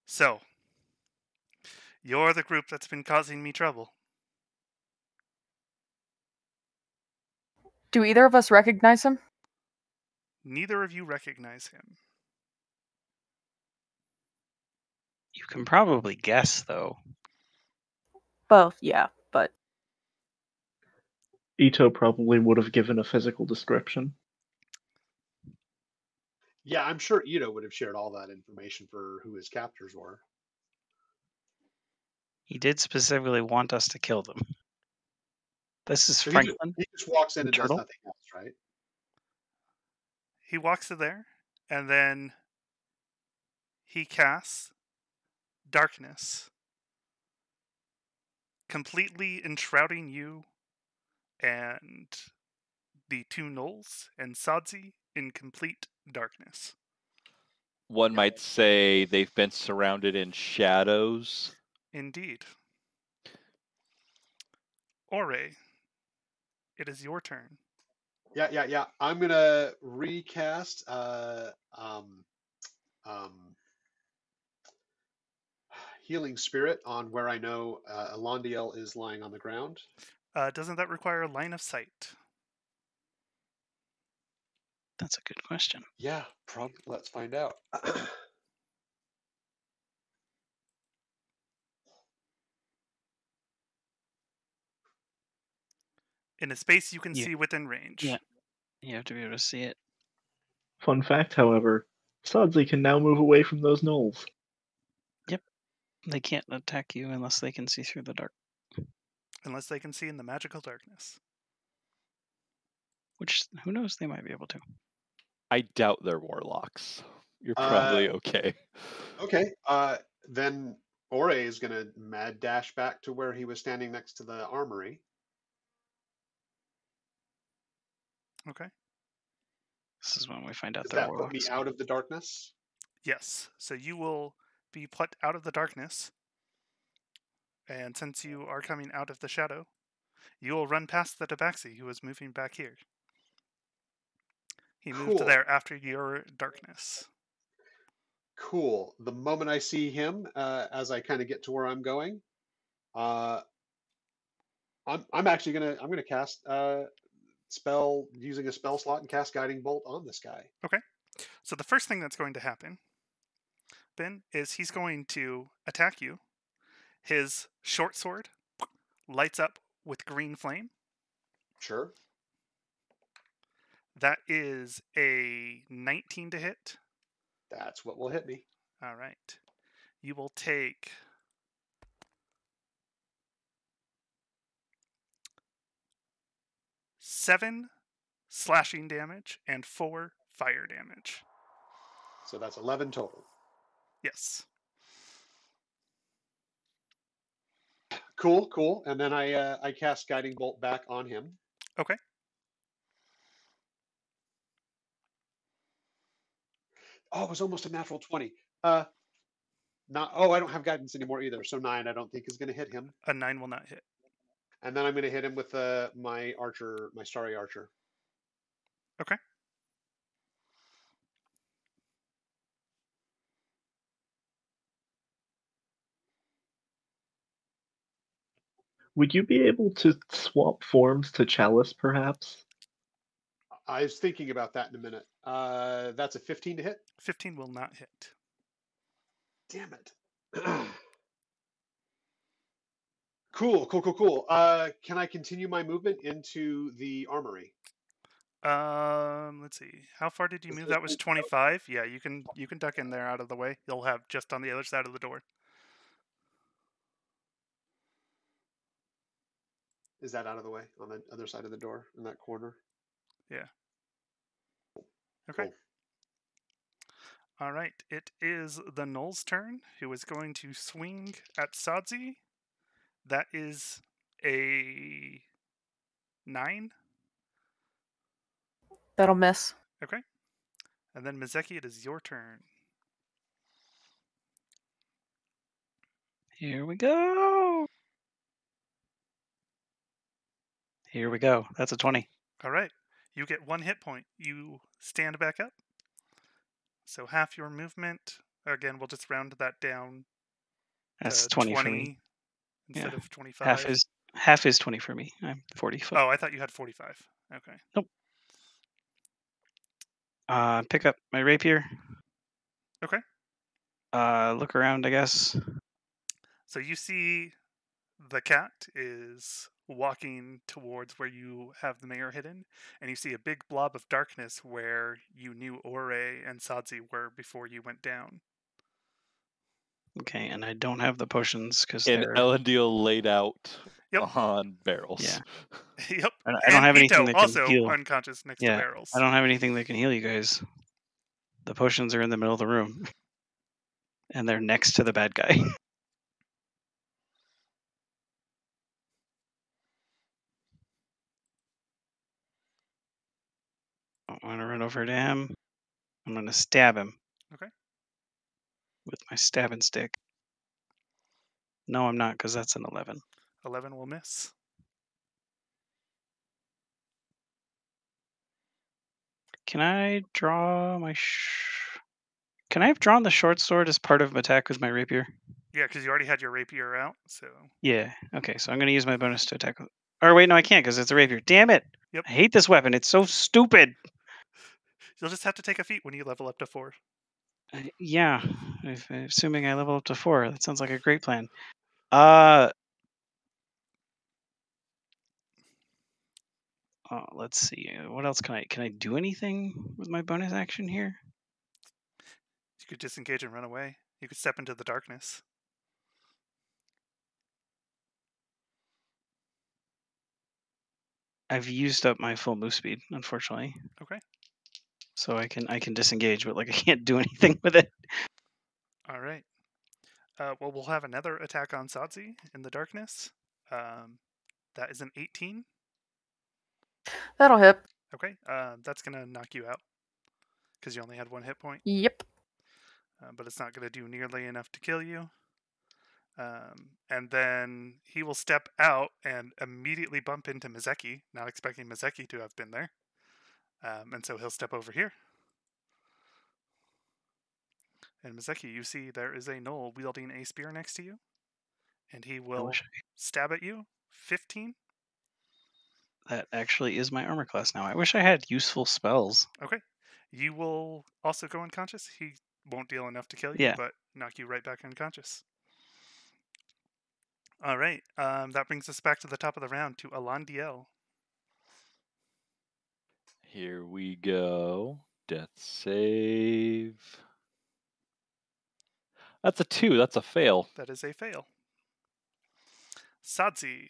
Speaker 1: "So, you're the group that's been causing me trouble."
Speaker 5: Do either of us recognize him?
Speaker 1: Neither of you recognize him.
Speaker 2: You can probably guess, though.
Speaker 5: Both, yeah, but
Speaker 4: Ito probably would have given a physical description.
Speaker 3: Yeah, I'm sure Ito would have shared all that information for who his captors were.
Speaker 2: He did specifically want us to kill them. This is
Speaker 3: So
Speaker 2: Franklin.
Speaker 3: he just walks in
Speaker 2: the
Speaker 3: and does
Speaker 2: turtle?
Speaker 3: nothing else, right?
Speaker 1: He walks to there, and then he casts darkness, completely enshrouding you and the 2 gnolls and Sadzi in complete darkness.
Speaker 6: One might say they've been surrounded in shadows.
Speaker 1: Indeed. Ore, it is your turn.
Speaker 3: Yeah. I'm gonna recast healing spirit on where I know Alondiel is lying on the ground.
Speaker 1: Doesn't that require line of sight?
Speaker 2: That's a good question.
Speaker 3: Yeah, probably. Let's find out.
Speaker 1: In a space you can
Speaker 2: Yeah.
Speaker 1: see within range.
Speaker 2: Yeah. You have to be able to see it.
Speaker 4: Fun fact, however, Sadzi can now move away from those gnolls.
Speaker 2: They can't attack you unless they can see through the dark.
Speaker 1: Unless they can see in the magical darkness.
Speaker 2: Which, who knows, they might be able to.
Speaker 6: I doubt they're warlocks. You're probably okay.
Speaker 3: Okay. Then Ore is going to mad dash back to where he was standing next to the armory.
Speaker 1: Okay.
Speaker 2: This is when we find out
Speaker 3: Does
Speaker 2: they're
Speaker 3: that put me
Speaker 2: warlocks.
Speaker 3: out of the darkness?
Speaker 1: Yes. So you will be put out of the darkness. And since you are coming out of the shadow, you will run past the tabaxi who was moving back here. He moved
Speaker 3: Cool.
Speaker 1: there after your darkness.
Speaker 3: Cool. The moment I see him, as I kind of get to where I'm going, I'm actually gonna cast spell using a spell slot and cast Guiding Bolt on this guy.
Speaker 1: Okay. So the first thing that's going to happen, Ben, is he's going to attack you. His short sword lights up with green flame.
Speaker 3: Sure.
Speaker 1: That is a 19 to hit.
Speaker 3: That's what will hit me.
Speaker 1: All right. You will take 7 slashing damage and 4 fire damage.
Speaker 3: So that's 11 total.
Speaker 1: Yes.
Speaker 3: Cool, cool. And then I cast Guiding Bolt back on him.
Speaker 1: Okay.
Speaker 3: Oh, it was almost a natural 20. I don't have guidance anymore either. So 9 I don't think is going to hit him.
Speaker 1: A 9 will not hit.
Speaker 3: And then I'm going to hit him with my archer, my starry archer.
Speaker 1: Okay.
Speaker 4: Would you be able to swap forms to Chalice, perhaps?
Speaker 3: I was thinking about that in a minute. That's a 15 to hit.
Speaker 1: 15 will not hit.
Speaker 3: Damn it. Cool. Can I continue my movement into the armory?
Speaker 1: Let's see. How far did you move? That was 25. Yeah, you can duck in there out of the way. You'll have just on the other side of the door.
Speaker 3: Is that out of the way on the other side of the door in that corner?
Speaker 1: Yeah. Okay.
Speaker 3: Cool.
Speaker 1: All right. It is the Gnoll's turn, who is going to swing at Sadzi. That is a 9.
Speaker 5: That'll miss.
Speaker 1: Okay. And then Mizeki, it is your turn.
Speaker 2: Here we go. Here we go. That's a 20.
Speaker 1: All right. You get 1 hit point. You stand back up. So half your movement. Again, we'll just round that down
Speaker 2: That's
Speaker 1: to
Speaker 2: 20 for me.
Speaker 1: instead
Speaker 2: Yeah.
Speaker 1: of 25.
Speaker 2: Half is 20 for me. I'm 40 foot.
Speaker 1: Oh, I thought you had 45. Okay.
Speaker 2: Nope. Pick up my rapier.
Speaker 1: Okay.
Speaker 2: Look around, I guess.
Speaker 1: So you see the cat is walking towards where you have the mayor hidden, and you see a big blob of darkness where you knew Ore and Sadzi were before you went down.
Speaker 2: Okay, and I don't have the potions because
Speaker 6: And
Speaker 2: they're.
Speaker 6: Elendil laid out
Speaker 1: Yep.
Speaker 6: on barrels.
Speaker 2: Yeah.
Speaker 1: Yep.
Speaker 2: I don't have anything
Speaker 1: Ito
Speaker 2: that can
Speaker 1: also
Speaker 2: heal.
Speaker 1: unconscious next to
Speaker 2: Yeah,
Speaker 1: barrels.
Speaker 2: I don't have anything that can heal you guys. The potions are in the middle of the room, and they're next to the bad guy. I want to run over to him. I'm going to stab him.
Speaker 1: Okay.
Speaker 2: With my stabbing stick. No, I'm not, because that's an 11.
Speaker 1: 11 will miss.
Speaker 2: Can I draw my... Can I have drawn the short sword as part of an attack with my rapier?
Speaker 1: Yeah, because you already had your rapier out, so...
Speaker 2: Yeah, okay, so I'm going to use my bonus to attack. Or wait, no, I can't, because it's a rapier. Damn it!
Speaker 1: Yep.
Speaker 2: I hate this weapon. It's so stupid!
Speaker 1: You'll just have to take a feat when you level up to 4.
Speaker 2: Yeah, assuming I level up to 4. That sounds like a great plan. Let's see. What else can I do anything with my bonus action here?
Speaker 1: You could disengage and run away. You could step into the darkness.
Speaker 2: I've used up my full move speed, unfortunately.
Speaker 1: Okay.
Speaker 2: So I can disengage, but like I can't do anything with it.
Speaker 1: All right. Well, we'll have another attack on Sadzi in the darkness. That is an 18.
Speaker 5: That'll hit.
Speaker 1: Okay. That's gonna knock you out because you only had 1 hit point.
Speaker 5: Yep.
Speaker 1: But it's not gonna do nearly enough to kill you. And then he will step out and immediately bump into Mizeki, not expecting Mizeki to have been there. And so he'll step over here. And Mizeki, you see there is a gnoll wielding a spear next to you. And he will stab at you. 15.
Speaker 2: That actually is my armor class now. I wish I had useful spells.
Speaker 1: Okay. You will also go unconscious. He won't deal enough to kill you,
Speaker 2: Yeah.
Speaker 1: but knock you right back unconscious. All right. That brings us back to the top of the round to Alandiel.
Speaker 6: Here we go. Death save. That's a 2. That's a fail.
Speaker 1: That is a fail. Sadzi,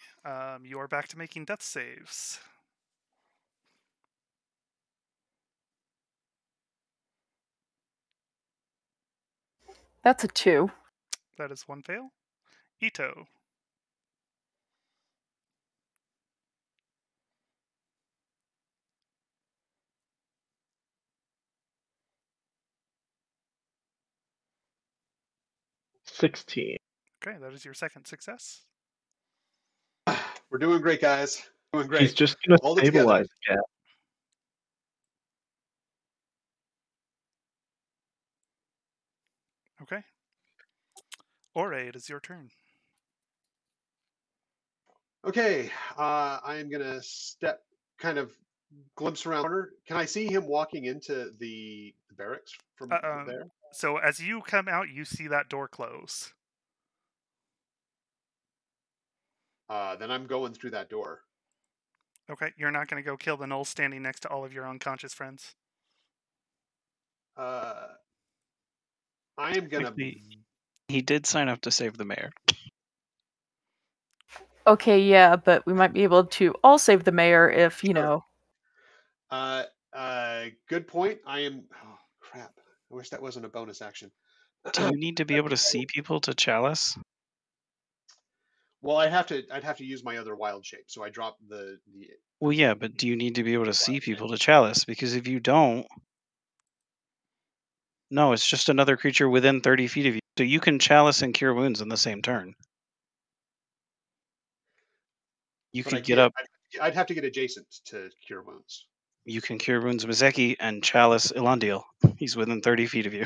Speaker 1: you are back to making death saves.
Speaker 5: That's a 2.
Speaker 1: That is 1 fail. Ito.
Speaker 4: $16.
Speaker 1: Okay, that is your second success.
Speaker 3: We're doing great, guys. Doing great.
Speaker 4: He's just gonna
Speaker 3: Hold it together.
Speaker 4: stabilize Cat.
Speaker 1: Okay. Ore, it is your turn.
Speaker 3: Okay, I am gonna kind of glimpse around the corner. Can I see him walking into the barracks from there?
Speaker 1: So as you come out, you see that door close.
Speaker 3: Then I'm going through that door.
Speaker 1: Okay, you're not going to go kill the gnoll standing next to all of your unconscious friends?
Speaker 3: I am gonna.
Speaker 2: Actually, he did sign up to save the mayor.
Speaker 5: Okay, yeah, but we might be able to all save the mayor if, you
Speaker 3: Sure.
Speaker 5: know.
Speaker 3: Good point. I am. Oh crap! I wish that wasn't a bonus action.
Speaker 2: Do you need to be able to see people to chalice?
Speaker 3: Well, I'd have to use my other wild shape, so I drop the.
Speaker 2: Well, yeah, but do you need to be able to see people to chalice? Because if you don't, no, it's just another creature within 30 feet of you. So you can chalice and cure wounds in the same turn. You
Speaker 3: But
Speaker 2: could
Speaker 3: I
Speaker 2: get
Speaker 3: can't.
Speaker 2: up.
Speaker 3: I'd have to get adjacent to cure wounds.
Speaker 2: You can cure wounds Mizeki and chalice Ilandiel. He's within 30 feet of you.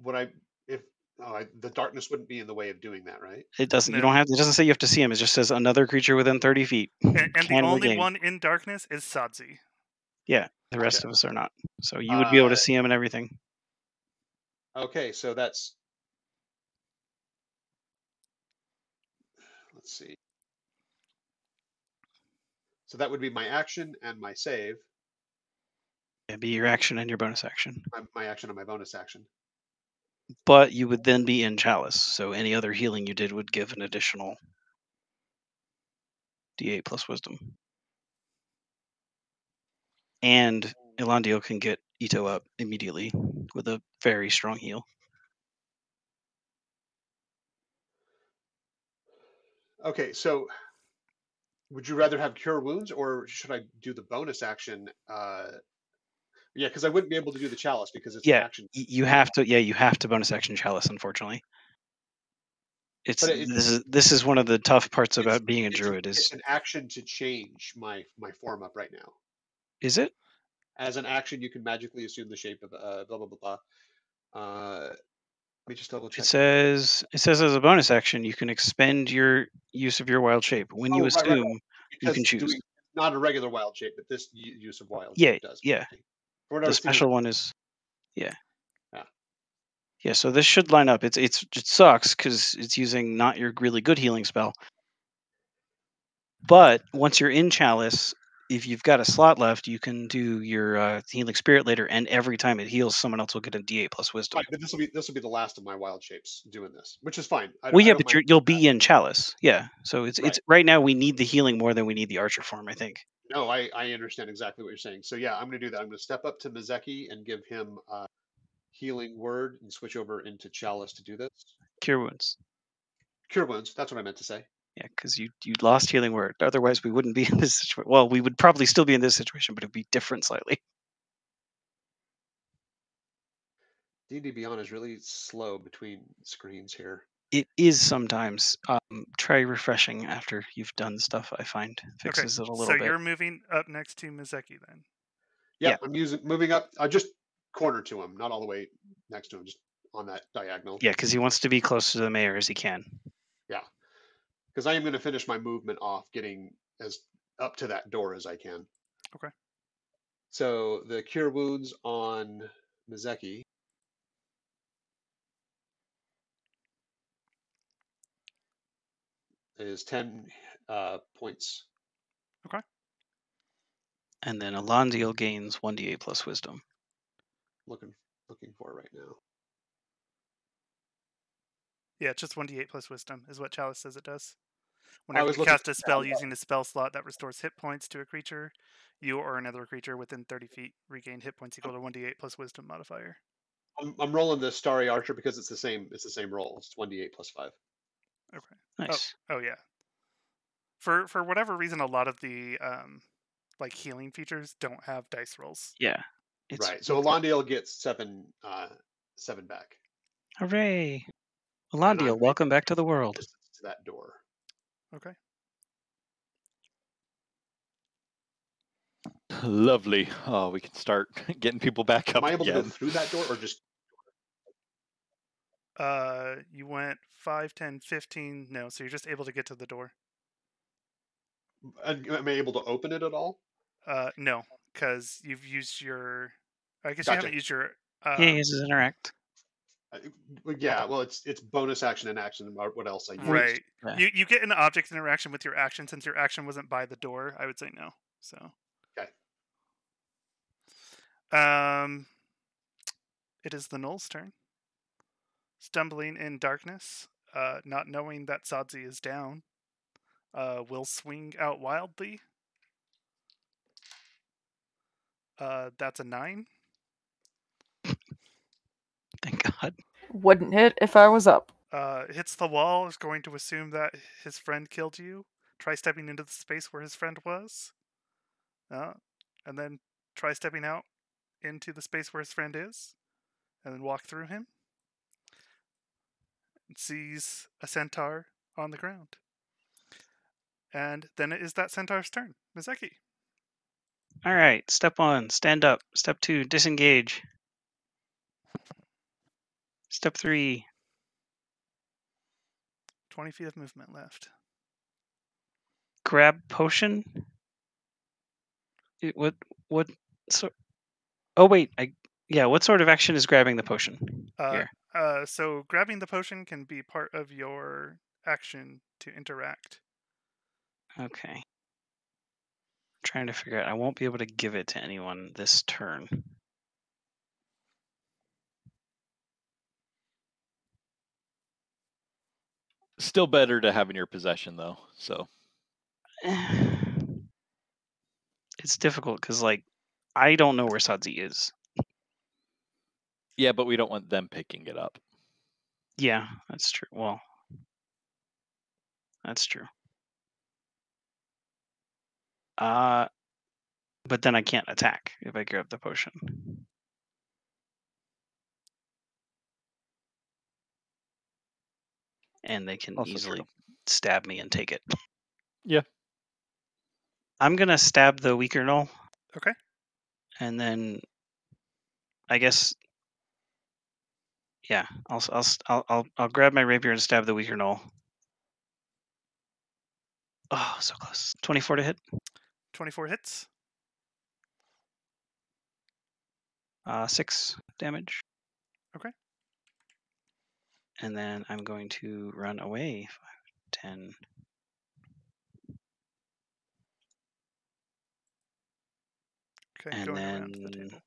Speaker 3: Would I? If the darkness wouldn't be in the way of doing that, right?
Speaker 2: It doesn't. You
Speaker 1: No.
Speaker 2: don't have. It doesn't say you have to see him. It just says another creature within 30 feet.
Speaker 1: And the
Speaker 2: can
Speaker 1: only
Speaker 2: regain.
Speaker 1: one in darkness is Sadzi.
Speaker 2: Yeah, the rest
Speaker 3: Gotcha.
Speaker 2: of us are not. So you would be able to
Speaker 3: Uh,
Speaker 2: see him and everything.
Speaker 3: Okay, so that's. Let's see. So that would be my action and my save.
Speaker 2: It'd be your action and your bonus action.
Speaker 3: My action and my bonus action.
Speaker 2: But you would then be in chalice. So any other healing you did would give an additional D8 plus wisdom. And Ilandiel can get Ito up immediately with a very strong heal.
Speaker 3: Okay, so would you rather have cure wounds, or should I do the bonus action? Yeah, because I wouldn't be able to do the chalice because it's an action.
Speaker 2: You have to. Yeah, you have to bonus action chalice. Unfortunately, this is one of the tough parts about being a druid.
Speaker 3: It's an action to change my form up right now.
Speaker 2: Is it?
Speaker 3: As an action, you can magically assume the shape of blah blah blah blah. Let me just double check.
Speaker 2: It says as a bonus action, you can expend your use of your wild shape. When you assume, you can choose.
Speaker 3: Not a regular wild shape, but this use of wild
Speaker 2: Yeah,
Speaker 3: shape does.
Speaker 2: yeah.
Speaker 3: The
Speaker 2: special one is, yeah.
Speaker 3: Yeah.
Speaker 2: Yeah, so this should line up. It sucks because it's using not your really good healing spell. But once you're in chalice, if you've got a slot left, you can do your healing spirit later, and every time it heals, someone else will get a D8 plus wisdom.
Speaker 3: Right, but this will be the last of my wild shapes doing this, which is fine. I
Speaker 2: Well, yeah,
Speaker 3: don't
Speaker 2: but
Speaker 3: mind
Speaker 2: you'll
Speaker 3: doing
Speaker 2: be in chalice. Yeah, so it's
Speaker 3: Right.
Speaker 2: right now we need the healing more than we need the archer form, I think.
Speaker 3: that. No, I understand exactly what you're saying. So yeah, I'm going to do that. I'm going to step up to Mazeki and give him healing word and switch over into chalice to do this.
Speaker 2: Cure wounds.
Speaker 3: Cure wounds. That's what I meant to say.
Speaker 2: Yeah, because you lost healing word. Otherwise, we wouldn't be in this situation. Well, we would probably still be in this situation, but it'd be different slightly.
Speaker 3: D&D Beyond is really slow between screens here.
Speaker 2: It is sometimes. Try refreshing after you've done stuff. I find fixes it a little
Speaker 1: so
Speaker 2: bit.
Speaker 1: you're moving up next to Mizeki then.
Speaker 3: Yeah, I'm moving up. Just corner to him, not all the way next to him, just on that diagonal.
Speaker 2: Yeah, because he wants to be close to the mayor as he can.
Speaker 3: Yeah, because I am going to finish my movement off, getting as up to that door as I can.
Speaker 1: Okay.
Speaker 3: So the cure wounds on Mizeki is 10 points.
Speaker 1: Okay.
Speaker 2: And then Alondiel gains 1d8 plus wisdom.
Speaker 3: Looking for it right now.
Speaker 1: Yeah, it's just 1d8 plus wisdom is what Chalice says it does.
Speaker 3: I
Speaker 1: Whenever
Speaker 3: was
Speaker 1: you
Speaker 3: looking
Speaker 1: cast a spell using a spell slot that restores hit points to a creature, you or another creature within 30 feet regain hit points equal to 1d8 plus wisdom modifier.
Speaker 3: I'm rolling the Starry Archer because it's the same roll. It's 1d8 plus 5.
Speaker 1: Okay.
Speaker 2: Nice.
Speaker 1: Oh yeah. For whatever reason, a lot of the like healing features don't have dice rolls.
Speaker 2: Yeah.
Speaker 3: Right. So Alondiel gets 7 back.
Speaker 2: Hooray!
Speaker 3: And I'm
Speaker 2: Alondiel, welcome back to the world.
Speaker 3: distance to that door.
Speaker 1: Okay.
Speaker 6: Lovely. Oh, we can start getting people back
Speaker 3: Am
Speaker 6: up
Speaker 3: I able to go
Speaker 6: again.
Speaker 3: through that door or just?
Speaker 1: You went 5, 10, 15. No, so you're just able to get to the door.
Speaker 3: Am I able to open it at all?
Speaker 1: No, because you've used your. I guess
Speaker 3: Gotcha.
Speaker 1: you haven't used your.
Speaker 2: Yeah, he uses interact.
Speaker 3: Yeah, well, it's bonus action and action. What else I use?
Speaker 1: Right.
Speaker 2: Yeah.
Speaker 1: You get an object interaction with your action. Since your action wasn't by the door, I would say no. So.
Speaker 3: Okay.
Speaker 1: It is the gnoll's turn. Stumbling in darkness, not knowing that Sadzi is down, will swing out wildly. That's a 9.
Speaker 2: Thank God.
Speaker 5: Wouldn't hit if I was up.
Speaker 1: Hits the wall, is going to assume that his friend killed you. Try stepping into the space where his friend was. And then try stepping out into the space where his friend is. And then walk through him. And sees a centaur on the ground. And then it is that centaur's turn. Mizeki.
Speaker 2: All right. Step 1, stand up. Step 2, disengage. Step 3,
Speaker 1: 20 feet of movement left.
Speaker 2: grab potion. What? So, oh wait, what sort of action is grabbing the potion here?
Speaker 1: So grabbing the potion can be part of your action to interact.
Speaker 2: Okay. Trying to figure out. I won't be able to give it to anyone this turn.
Speaker 6: Still better to have in your possession, though. So
Speaker 2: It's difficult because, like, I don't know where Sadzi is.
Speaker 6: yeah, but we don't want them picking it up.
Speaker 2: Yeah, that's true. Well, that's true. But then I can't attack if I grab the potion. And they can
Speaker 6: Also
Speaker 2: easily
Speaker 6: true.
Speaker 2: stab me and take it.
Speaker 6: Yeah.
Speaker 2: I'm gonna stab the weaker gnoll.
Speaker 1: Okay.
Speaker 2: And then, I guess, yeah, I'll grab my rapier and stab the weaker gnoll. Oh, so close. 24 to hit.
Speaker 1: 24 hits.
Speaker 2: 6 damage.
Speaker 1: Okay.
Speaker 2: And then I'm going to run away. 5, 10.
Speaker 1: Okay,
Speaker 2: And
Speaker 1: going around the
Speaker 2: then,
Speaker 1: table.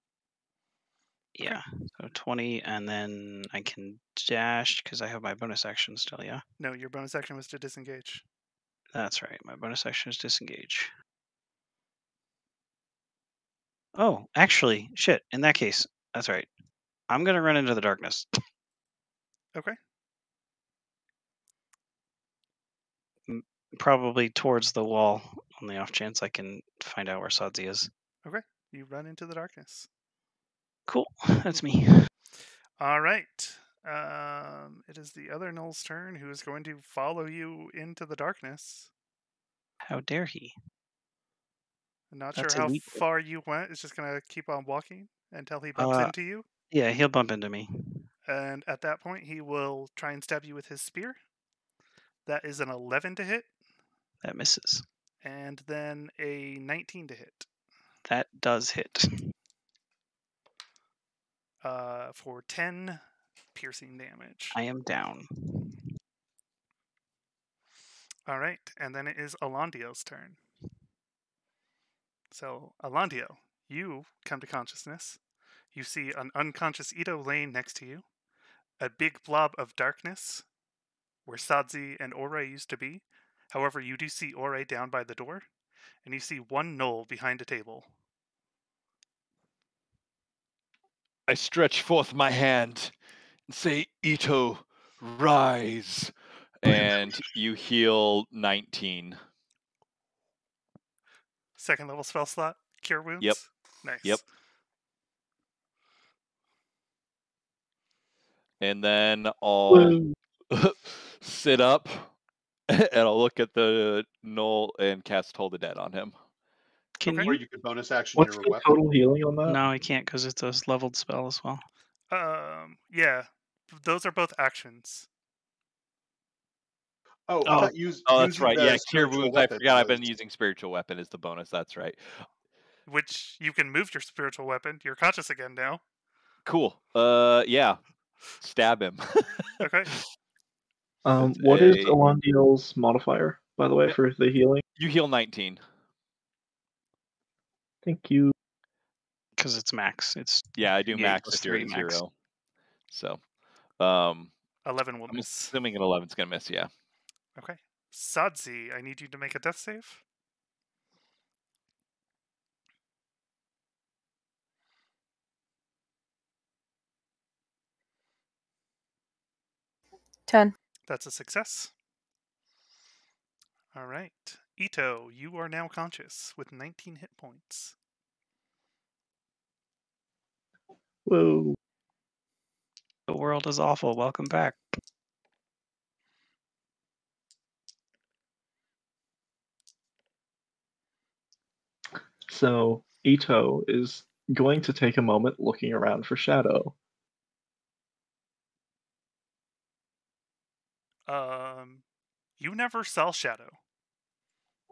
Speaker 2: yeah, so 20, and then I can dash because I have my bonus action still, yeah?
Speaker 1: No, your bonus action was to disengage.
Speaker 2: That's right, my bonus action is disengage. Oh, actually, shit, in that case, that's right. I'm going to run into the darkness.
Speaker 1: Okay.
Speaker 2: Probably towards the wall on the off chance I can find out where Sadzi is.
Speaker 1: Okay. You run into the darkness.
Speaker 2: Cool, that's me.
Speaker 1: All right. It is the other Null's turn, who is going to follow you into the darkness.
Speaker 2: How dare he?
Speaker 1: I'm not
Speaker 2: That's
Speaker 1: sure how
Speaker 2: illegal.
Speaker 1: far you went. It's just going to keep on walking until he bumps into you.
Speaker 2: Yeah, he'll bump into me.
Speaker 1: And at that point, he will try and stab you with his spear. That is an 11 to hit.
Speaker 2: That misses.
Speaker 1: And then a 19 to hit.
Speaker 2: That does hit.
Speaker 1: For 10 piercing damage.
Speaker 2: I am down.
Speaker 1: All right, and then it is Alondio's turn. So, Alondio, you come to consciousness. You see an unconscious Ito laying next to you, a big blob of darkness where Sadzi and Ore used to be. However, you do see Ore down by the door, and you see one gnoll behind a table.
Speaker 6: I stretch forth my hand and say, Ito, rise. And you heal 19.
Speaker 1: Second level spell slot, cure wounds.
Speaker 6: Yep.
Speaker 1: Nice.
Speaker 6: Yep. And then I'll sit up and I'll look at the gnoll and cast Toll the Dead on him.
Speaker 2: Can
Speaker 1: Okay.
Speaker 3: Or
Speaker 2: you?
Speaker 3: you could bonus action
Speaker 4: What's
Speaker 3: your
Speaker 4: the
Speaker 3: weapon.
Speaker 4: total healing on that?
Speaker 2: No, I can't because it's a leveled spell as well.
Speaker 1: Yeah, those are both actions.
Speaker 3: Oh, I
Speaker 2: Oh.
Speaker 3: thought
Speaker 6: That's right. Yeah, cure
Speaker 3: spiritual
Speaker 6: wounds. I
Speaker 3: weapon
Speaker 6: forgot I've been
Speaker 3: was-
Speaker 6: using spiritual weapon as the bonus. That's right.
Speaker 1: Which you can move your spiritual weapon. You're conscious again now.
Speaker 6: Cool. Yeah. Stab him.
Speaker 1: Okay.
Speaker 6: It's
Speaker 4: What is
Speaker 6: a-
Speaker 4: Alondio's modifier, by the way, for the healing?
Speaker 6: You heal 19.
Speaker 4: Thank you.
Speaker 2: Because it's max. It's
Speaker 6: Yeah, I do
Speaker 2: 2d8
Speaker 6: max
Speaker 2: plus
Speaker 6: if you're
Speaker 2: 3
Speaker 6: at
Speaker 2: max.
Speaker 6: 0. So,
Speaker 1: 11 will
Speaker 6: I'm
Speaker 1: miss.
Speaker 6: assuming an 11's gonna miss. Yeah.
Speaker 1: Okay. Sadzi, I need you to make a death save.
Speaker 5: Ten.
Speaker 1: That's a success. All right. Ito, you are now conscious with 19 hit points.
Speaker 4: Whoa.
Speaker 2: The world is awful. Welcome back.
Speaker 4: So Ito is going to take a moment looking around for Shadow.
Speaker 1: You never saw Shadow.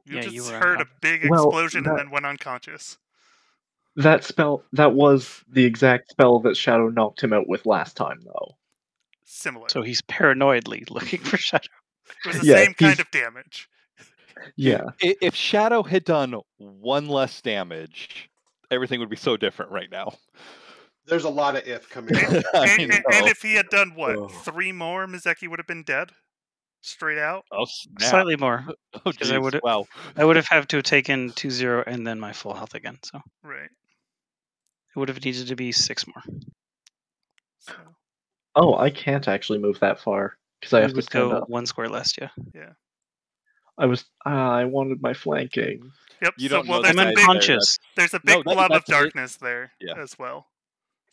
Speaker 1: You
Speaker 2: Yeah,
Speaker 1: just
Speaker 2: you were
Speaker 1: heard a big
Speaker 4: Well,
Speaker 1: explosion and
Speaker 4: that-
Speaker 1: then went unconscious.
Speaker 4: That spell, that was the exact spell that Shadow knocked him out with last time, though.
Speaker 1: Similar.
Speaker 2: So he's paranoidly looking for Shadow.
Speaker 1: It was the
Speaker 4: Yeah,
Speaker 1: same kind
Speaker 4: he's-
Speaker 1: of damage.
Speaker 4: Yeah.
Speaker 6: If Shadow had done one less damage, everything would be so different right now.
Speaker 3: There's a lot of if coming up.
Speaker 1: And if he had done what?
Speaker 6: Oh.
Speaker 1: 3 more, Mizeki would have been dead? Straight out?
Speaker 6: Oh, snap.
Speaker 2: Slightly more.
Speaker 6: Oh,
Speaker 2: Because I
Speaker 6: jeez.
Speaker 2: would
Speaker 6: Wow.
Speaker 2: I would have had to have taken 2-0 and then my full health again. So
Speaker 1: Right.
Speaker 2: it would have needed to be 6 more.
Speaker 1: So,
Speaker 4: Oh, I can't actually move that far because I
Speaker 2: You
Speaker 4: have to
Speaker 2: would
Speaker 4: stand
Speaker 2: go
Speaker 4: up.
Speaker 2: 1 square less, yeah.
Speaker 1: yeah.
Speaker 4: I wanted my flanking.
Speaker 1: Yep.
Speaker 6: You
Speaker 1: So,
Speaker 6: don't
Speaker 1: well,
Speaker 6: know
Speaker 1: there's
Speaker 6: the
Speaker 1: a
Speaker 6: guys
Speaker 1: big,
Speaker 6: there.
Speaker 2: Unconscious.
Speaker 1: there's a
Speaker 6: No,
Speaker 1: big blob of
Speaker 6: that's it.
Speaker 1: darkness there
Speaker 6: Yeah.
Speaker 1: as well.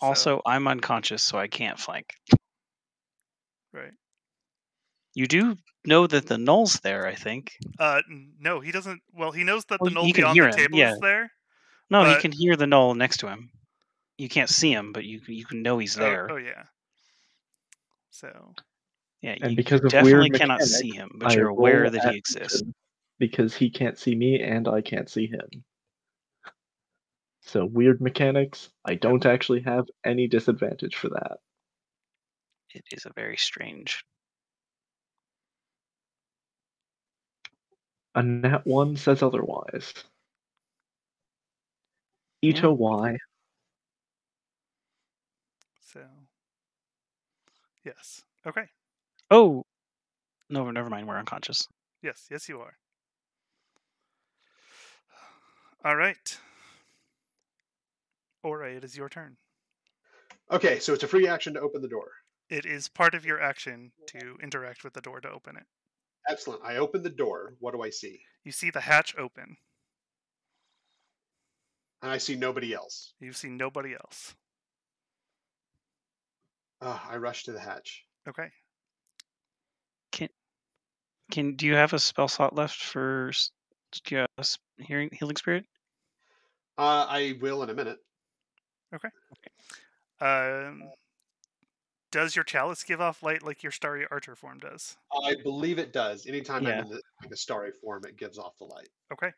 Speaker 1: So,
Speaker 2: Also, I'm unconscious, so I can't flank.
Speaker 1: right.
Speaker 2: You do know that the gnolls there, I think.
Speaker 1: No, he doesn't. Well, he knows that
Speaker 2: Well,
Speaker 1: the gnoll
Speaker 2: he can
Speaker 1: beyond
Speaker 2: hear
Speaker 1: the
Speaker 2: him,
Speaker 1: table
Speaker 2: yeah.
Speaker 1: is there.
Speaker 2: No, he
Speaker 1: But-
Speaker 2: can hear the gnoll next to him. You can't see him, but you can know he's there.
Speaker 1: Oh yeah. So,
Speaker 2: Yeah,
Speaker 4: And
Speaker 2: you
Speaker 4: because of
Speaker 2: definitely
Speaker 4: weird
Speaker 2: cannot
Speaker 4: mechanics,
Speaker 2: see him, but
Speaker 4: I
Speaker 2: you're aware
Speaker 4: roll
Speaker 2: that he
Speaker 4: at
Speaker 2: exists.
Speaker 4: Ethan because he can't see me and I can't see him. So weird mechanics, I don't actually have any disadvantage for that.
Speaker 2: It is a very strange.
Speaker 4: A nat 1 says otherwise. Ito Y.
Speaker 1: So, yes. Okay.
Speaker 2: Oh, no, never mind. We're unconscious.
Speaker 1: Yes, you are. All right. Ore, it is your turn.
Speaker 3: Okay, so it's a free action to open the door.
Speaker 1: It is part of your action to interact with the door to open it.
Speaker 3: Excellent. I open the door. What do I see?
Speaker 1: You see the hatch open.
Speaker 3: And I see nobody else.
Speaker 1: You see nobody else.
Speaker 3: I rush to the hatch.
Speaker 1: Okay.
Speaker 2: Do you have a spell slot left for healing spirit?
Speaker 3: I will in a minute.
Speaker 1: Okay. Does your chalice give off light like your starry archer form does?
Speaker 3: I believe it does. Anytime I'm
Speaker 2: Yeah.
Speaker 3: in the starry form, it gives off the light.
Speaker 1: Okay.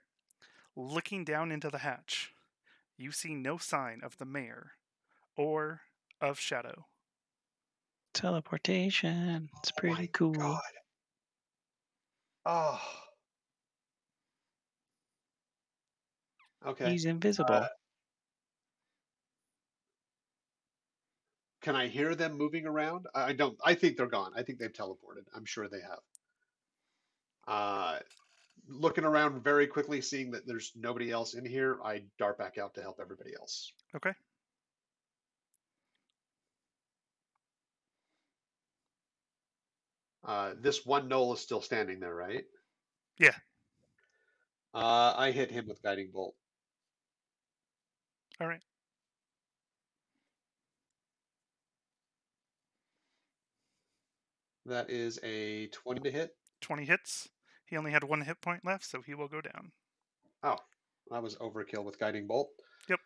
Speaker 1: Looking down into the hatch, you see no sign of the mayor or of Shadow.
Speaker 2: Teleportation. It's pretty
Speaker 3: my
Speaker 2: cool.
Speaker 3: God. Oh. Okay.
Speaker 2: He's invisible.
Speaker 3: Can I hear them moving around? I don't. I think they're gone. I think they've teleported. I'm sure they have. Looking around very quickly, seeing that there's nobody else in here, I dart back out to help everybody else.
Speaker 1: Okay.
Speaker 3: This one gnoll is still standing there, right?
Speaker 1: Yeah.
Speaker 3: I hit him with guiding bolt.
Speaker 1: All right.
Speaker 3: That is a 20 to hit.
Speaker 1: 20 hits. He only had 1 hit point left, so he will go down.
Speaker 3: Oh, that was overkill with guiding bolt.
Speaker 1: Yep.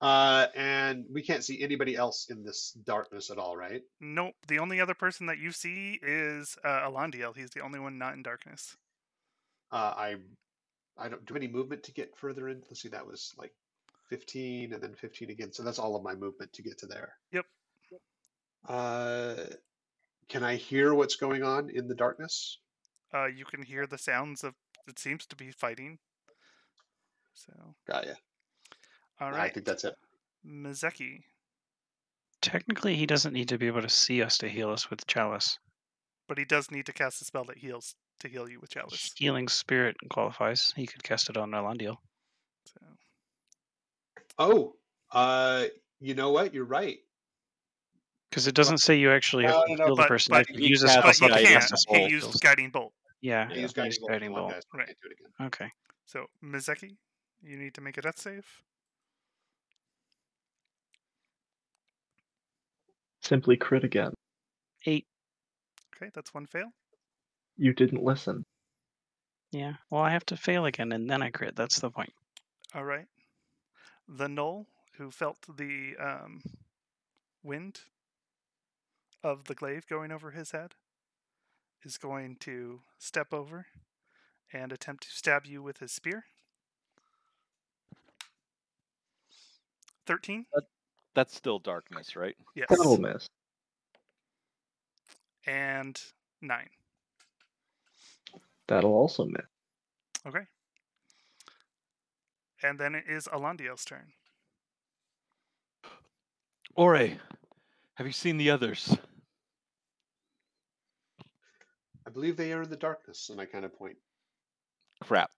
Speaker 3: And we can't see anybody else in this darkness at all, right?
Speaker 1: Nope. The only other person that you see is Alandiel. He's the only one not in darkness.
Speaker 3: I don't do any movement to get further in. Let's see, that was like 15 and then 15 again. So that's all of my movement to get to there.
Speaker 1: Yep.
Speaker 3: Can I hear what's going on in the darkness?
Speaker 1: You can hear the sounds of, it seems to be fighting. So.
Speaker 3: Got ya.
Speaker 1: All right.
Speaker 3: I think that's it.
Speaker 1: Mizeki.
Speaker 2: Technically, he doesn't need to be able to see us to heal us with chalice.
Speaker 1: But he does need to cast a spell that heals to heal you with chalice.
Speaker 2: Healing spirit qualifies. He could cast it on Arlandiel.
Speaker 3: So. Oh, you know what? You're right.
Speaker 2: Because it doesn't say you actually have to heal the person.
Speaker 1: But
Speaker 2: you use a
Speaker 1: but
Speaker 2: spell
Speaker 1: you
Speaker 2: to
Speaker 1: can't.
Speaker 2: cast a
Speaker 1: He
Speaker 2: spell.
Speaker 1: used guiding bolt.
Speaker 2: Yeah,
Speaker 3: he used guiding bolt.
Speaker 1: Right.
Speaker 3: Do it again.
Speaker 2: Okay.
Speaker 1: So Mizeki, you need to make a death save.
Speaker 4: Simply crit again.
Speaker 2: 8.
Speaker 1: Okay, that's 1 fail.
Speaker 4: You didn't listen.
Speaker 2: Yeah. Well, I have to fail again, and then I crit. That's the point.
Speaker 1: All right. The gnoll who felt the wind of the glaive going over his head is going to step over and attempt to stab you with his spear. 13?
Speaker 6: That's still darkness, right?
Speaker 1: Yes.
Speaker 4: That'll miss.
Speaker 1: And 9.
Speaker 4: That'll also miss.
Speaker 1: Okay. And then it is Alandiel's turn.
Speaker 6: Ore, have you seen the others?
Speaker 3: I believe they are in the darkness, and I kind of point.
Speaker 6: Crap.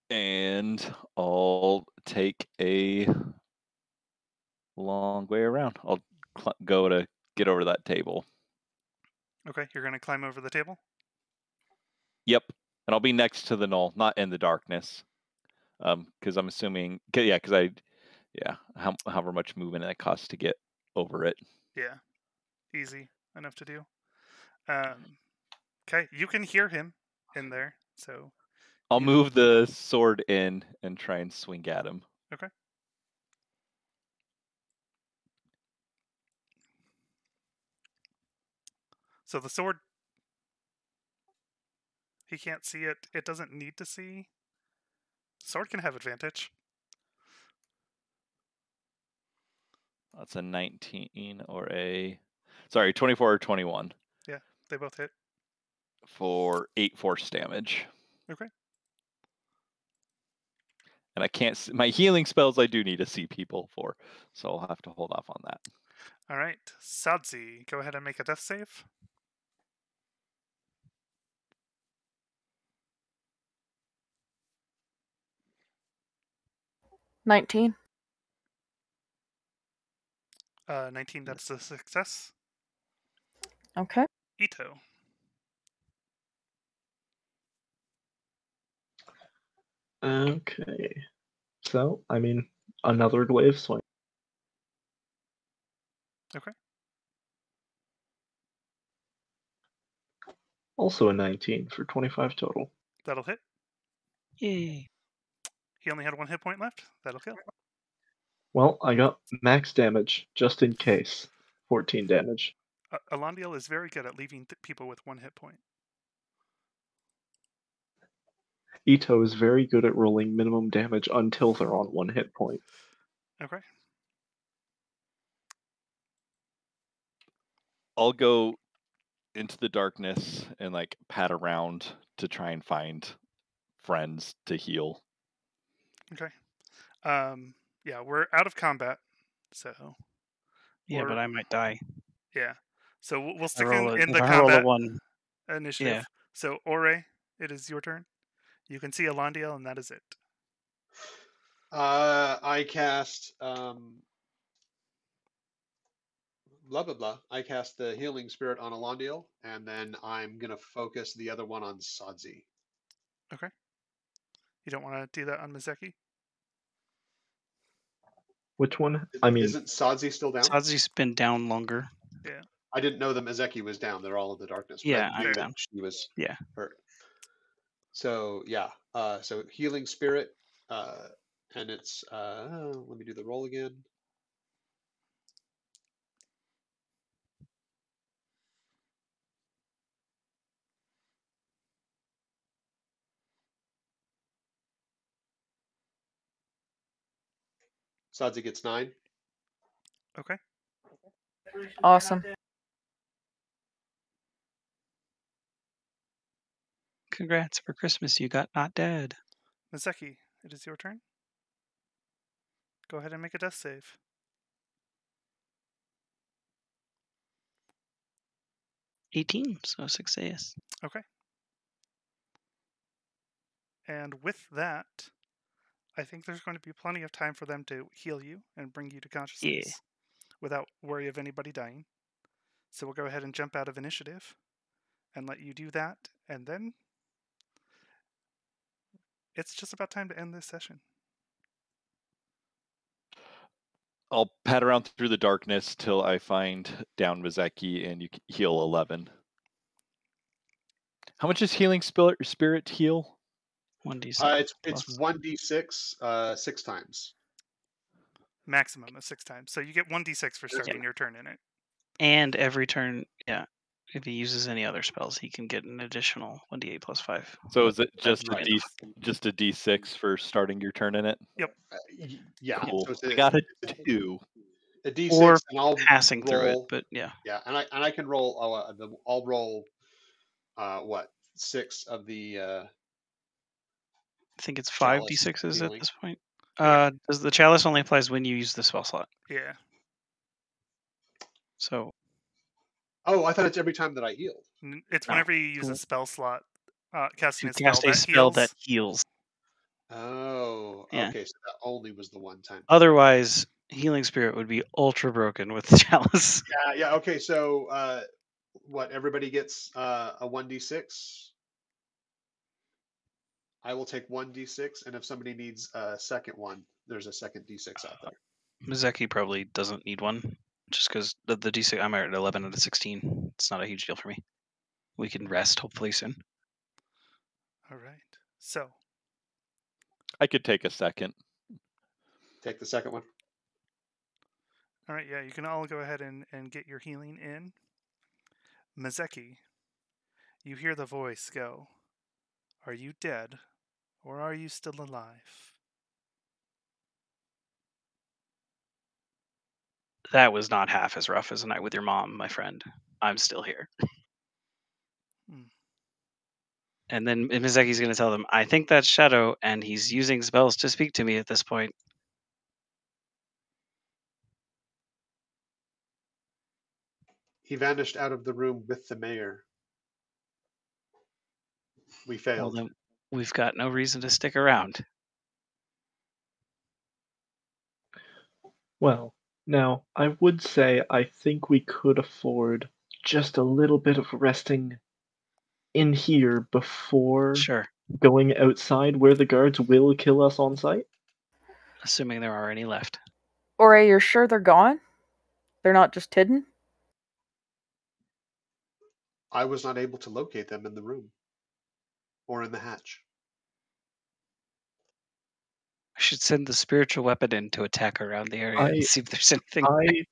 Speaker 6: And I'll take a long way around. I'll go to get over that table.
Speaker 1: Okay, you're going to climb over the table?
Speaker 6: Yep. And I'll be next to the gnoll, not in the darkness. Because I'm assuming, however much movement it costs to get over it.
Speaker 1: Yeah, easy enough to do. Okay, you can hear him in there, so...
Speaker 6: I'll move the sword in and try and swing at him.
Speaker 1: Okay. So the sword, he can't see it. It doesn't need to see. Sword can have advantage.
Speaker 6: That's a 19 or 24 or 21.
Speaker 1: Yeah, they both hit.
Speaker 6: For 8 force damage.
Speaker 1: Okay.
Speaker 6: And I can't. My healing spells I do need to see people for, so I'll have to hold off on that.
Speaker 1: All right, Sadzi, go ahead and make a death save.
Speaker 5: $19.
Speaker 1: 19, that's a success.
Speaker 5: Okay.
Speaker 1: Ito.
Speaker 4: Okay. So, I mean, another glaive swing.
Speaker 1: Okay.
Speaker 4: Also a 19 for 25 total.
Speaker 1: That'll hit.
Speaker 2: Yay.
Speaker 1: He only had 1 hit point left. That'll kill.
Speaker 4: Well, I got max damage just in case. 14 damage.
Speaker 1: Alondiel is very good at leaving people with 1 hit point.
Speaker 4: Ito is very good at rolling minimum damage until they're on 1 hit point.
Speaker 1: Okay.
Speaker 6: I'll go into the darkness and like pat around to try and find friends to heal.
Speaker 1: Okay. Yeah, we're out of combat, so.
Speaker 2: Yeah, but I might die.
Speaker 1: Yeah. So we'll
Speaker 2: If
Speaker 1: stick
Speaker 2: I roll a,
Speaker 1: in the
Speaker 2: if I roll a
Speaker 1: combat
Speaker 2: 1,
Speaker 1: initiative.
Speaker 2: yeah.
Speaker 1: So Ore, it is your turn. You can see Alondiel, and that is it.
Speaker 3: I cast blah blah blah. I cast the healing spirit on Alondiel, and then I'm gonna focus the other one on Sadzi.
Speaker 1: Okay. You don't want to do that on Mizeki?
Speaker 4: Which one? I mean,
Speaker 3: Isn't Sadzi still down?
Speaker 2: Sadzi's been down longer.
Speaker 1: Yeah.
Speaker 3: I didn't know that Mizeki was down. They're all in the darkness. But
Speaker 2: Yeah,
Speaker 3: I
Speaker 2: I'm
Speaker 3: knew
Speaker 2: down.
Speaker 3: that she was
Speaker 2: Yeah.
Speaker 3: hurt. So yeah. So healing spirit, and it's let me do the roll again. Sadzi gets 9.
Speaker 1: Okay.
Speaker 5: Awesome.
Speaker 2: Congrats, for Christmas you got not dead.
Speaker 1: Mizeki, it is your turn. Go ahead and make a death save.
Speaker 2: 18, so success.
Speaker 1: Okay. And with that, I think there's going to be plenty of time for them to heal you and bring you to consciousness without worry of anybody dying. So we'll go ahead and jump out of initiative and let you do that, and then it's just about time to end this session.
Speaker 6: I'll pat around through the darkness till I find down Mizeki, and you heal 11. How much is healing spirit heal?
Speaker 2: 1d6.
Speaker 3: It's 1d6 6 times.
Speaker 1: Maximum of 6 times. So you get 1d6 for starting your turn in it.
Speaker 2: And every turn, yeah. If he uses any other spells, he can get an additional 1d8 plus 5.
Speaker 6: So is it just
Speaker 2: right.
Speaker 6: just a d6 for starting your turn in it?
Speaker 1: Yep.
Speaker 3: Yeah.
Speaker 6: Cool.
Speaker 3: So it's
Speaker 6: I got a 2.
Speaker 3: A d6,
Speaker 2: Or
Speaker 3: and I'll
Speaker 2: passing through it,
Speaker 3: roll.
Speaker 2: but yeah.
Speaker 3: Yeah, and I can roll. I'll roll. What 6 of the
Speaker 2: I think it's
Speaker 3: chalice
Speaker 2: 5d6s at
Speaker 3: healing.
Speaker 2: this point.
Speaker 1: Yeah.
Speaker 2: Does the chalice only applies when you use the spell slot?
Speaker 1: Yeah.
Speaker 2: So
Speaker 3: Oh, I thought it's every time that I healed.
Speaker 1: It's
Speaker 2: No.
Speaker 1: whenever you use a spell slot, casting
Speaker 2: to
Speaker 1: a spell
Speaker 2: cast a
Speaker 1: that
Speaker 2: spell
Speaker 1: heals.
Speaker 2: that heals.
Speaker 3: Oh,
Speaker 2: Yeah.
Speaker 3: okay. So that only was the one time.
Speaker 2: Otherwise, healing spirit would be ultra broken with the chalice.
Speaker 3: Yeah. Okay. So, what? Everybody gets a 1d6. I will take 1d6, and if somebody needs a second one, there's a second d6 out there.
Speaker 2: Mizeki probably doesn't need one, just because the d6. I'm at 11 out of 16. It's not a huge deal for me. We can rest hopefully soon.
Speaker 1: All right. So
Speaker 6: I could take a second.
Speaker 3: Take the second one.
Speaker 1: all right, yeah, you can all go ahead and get your healing in. Mizeki, you hear the voice go, "Are you dead, or are you still alive?"
Speaker 2: That was not half as rough as a night with your mom, my friend. I'm still here. And then Mizaki's going to tell them, I think that's Shadow, and he's using spells to speak to me at this point.
Speaker 3: He vanished out of the room with the mayor. We
Speaker 2: Well,
Speaker 3: failed.
Speaker 2: then we've got no reason to stick around.
Speaker 4: Well, now, I would say I think we could afford just a little bit of resting in here before
Speaker 2: Sure,
Speaker 4: going outside where the guards will kill us on sight.
Speaker 2: assuming there are any left.
Speaker 5: Or you're sure they're gone? They're not just hidden?
Speaker 3: I was not able to locate them in the room or in the hatch.
Speaker 2: I should send the spiritual weapon in to attack around the area and see if there's anything.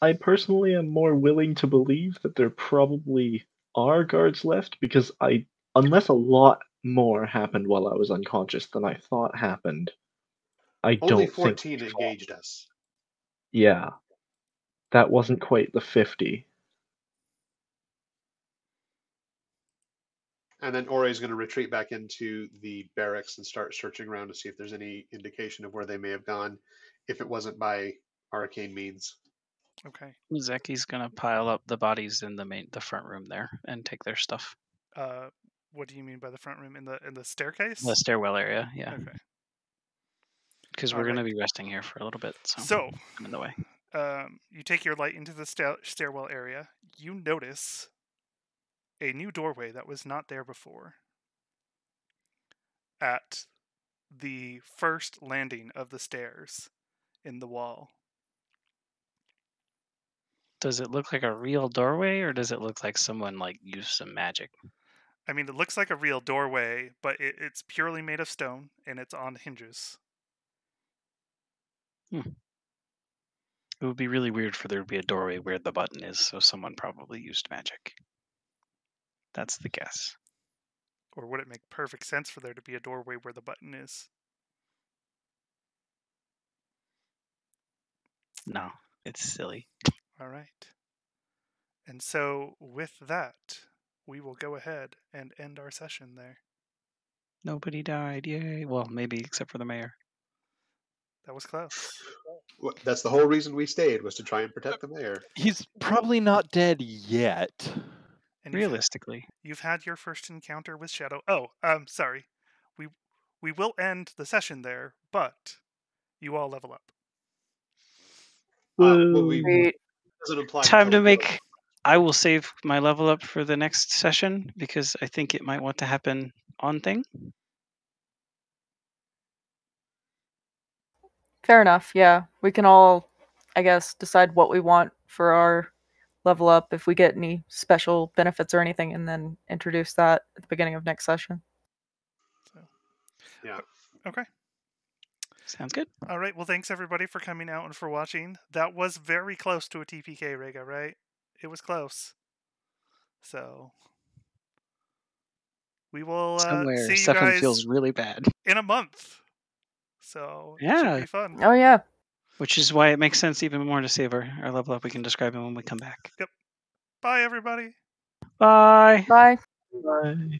Speaker 4: I personally am more willing to believe that there probably are guards left because unless a lot more happened while I was unconscious than I thought happened, I
Speaker 3: Only
Speaker 4: don't think
Speaker 3: 14 engaged us.
Speaker 4: Yeah. That wasn't quite the 50.
Speaker 3: And then Ore is going to retreat back into the barracks and start searching around to see if there's any indication of where they may have gone, if it wasn't by arcane means.
Speaker 1: Okay.
Speaker 2: Mizaki's going to pile up the bodies in the front room there and take their stuff.
Speaker 1: What do you mean by the front room? In the staircase?
Speaker 2: The stairwell area, yeah.
Speaker 1: Okay.
Speaker 2: Because we're going to be resting here for a little bit, so I'm in the way.
Speaker 1: You take your light into the stairwell area. You notice a new doorway that was not there before at the first landing of the stairs in the wall.
Speaker 2: Does it look like a real doorway, or does it look like someone used some magic?
Speaker 1: I mean, it looks like a real doorway, but it's purely made of stone and it's on hinges.
Speaker 2: It would be really weird for there to be a doorway where the button is, so someone probably used magic. That's the guess.
Speaker 1: Or would it make perfect sense for there to be a doorway where the button is?
Speaker 2: No, it's silly.
Speaker 1: All right. And so, with that, we will go ahead and end our session there.
Speaker 2: Nobody died, yay. Well, maybe except for the mayor.
Speaker 1: That was close.
Speaker 3: That's the whole reason we stayed, was to try and protect the mayor.
Speaker 6: He's probably not dead yet.
Speaker 1: And
Speaker 2: Realistically.
Speaker 1: you've had your first encounter with Shadow. Oh, sorry. We will end the session there, but you all level up.
Speaker 3: Doesn't imply
Speaker 2: Time to make... I will save my level up for the next session, because I think it might want to happen on thing.
Speaker 5: Fair enough, yeah. We can all, I guess, decide what we want for our level up, if we get any special benefits or anything, and then introduce that at the beginning of next session.
Speaker 1: So,
Speaker 3: yeah.
Speaker 1: Okay.
Speaker 2: Sounds good.
Speaker 1: All right. Well, thanks everybody for coming out and for watching. That was very close to a TPK, Rega, right? It was close. So we will
Speaker 2: Somewhere
Speaker 1: see you
Speaker 2: Stefan
Speaker 1: guys
Speaker 2: feels really bad.
Speaker 1: in a month. So it
Speaker 2: Yeah.
Speaker 1: should be fun.
Speaker 5: Oh, yeah.
Speaker 2: Which is why it makes sense even more to save our level up. We can describe it when we come back.
Speaker 1: Yep. Bye, everybody.
Speaker 2: Bye.
Speaker 5: Bye.
Speaker 4: Bye.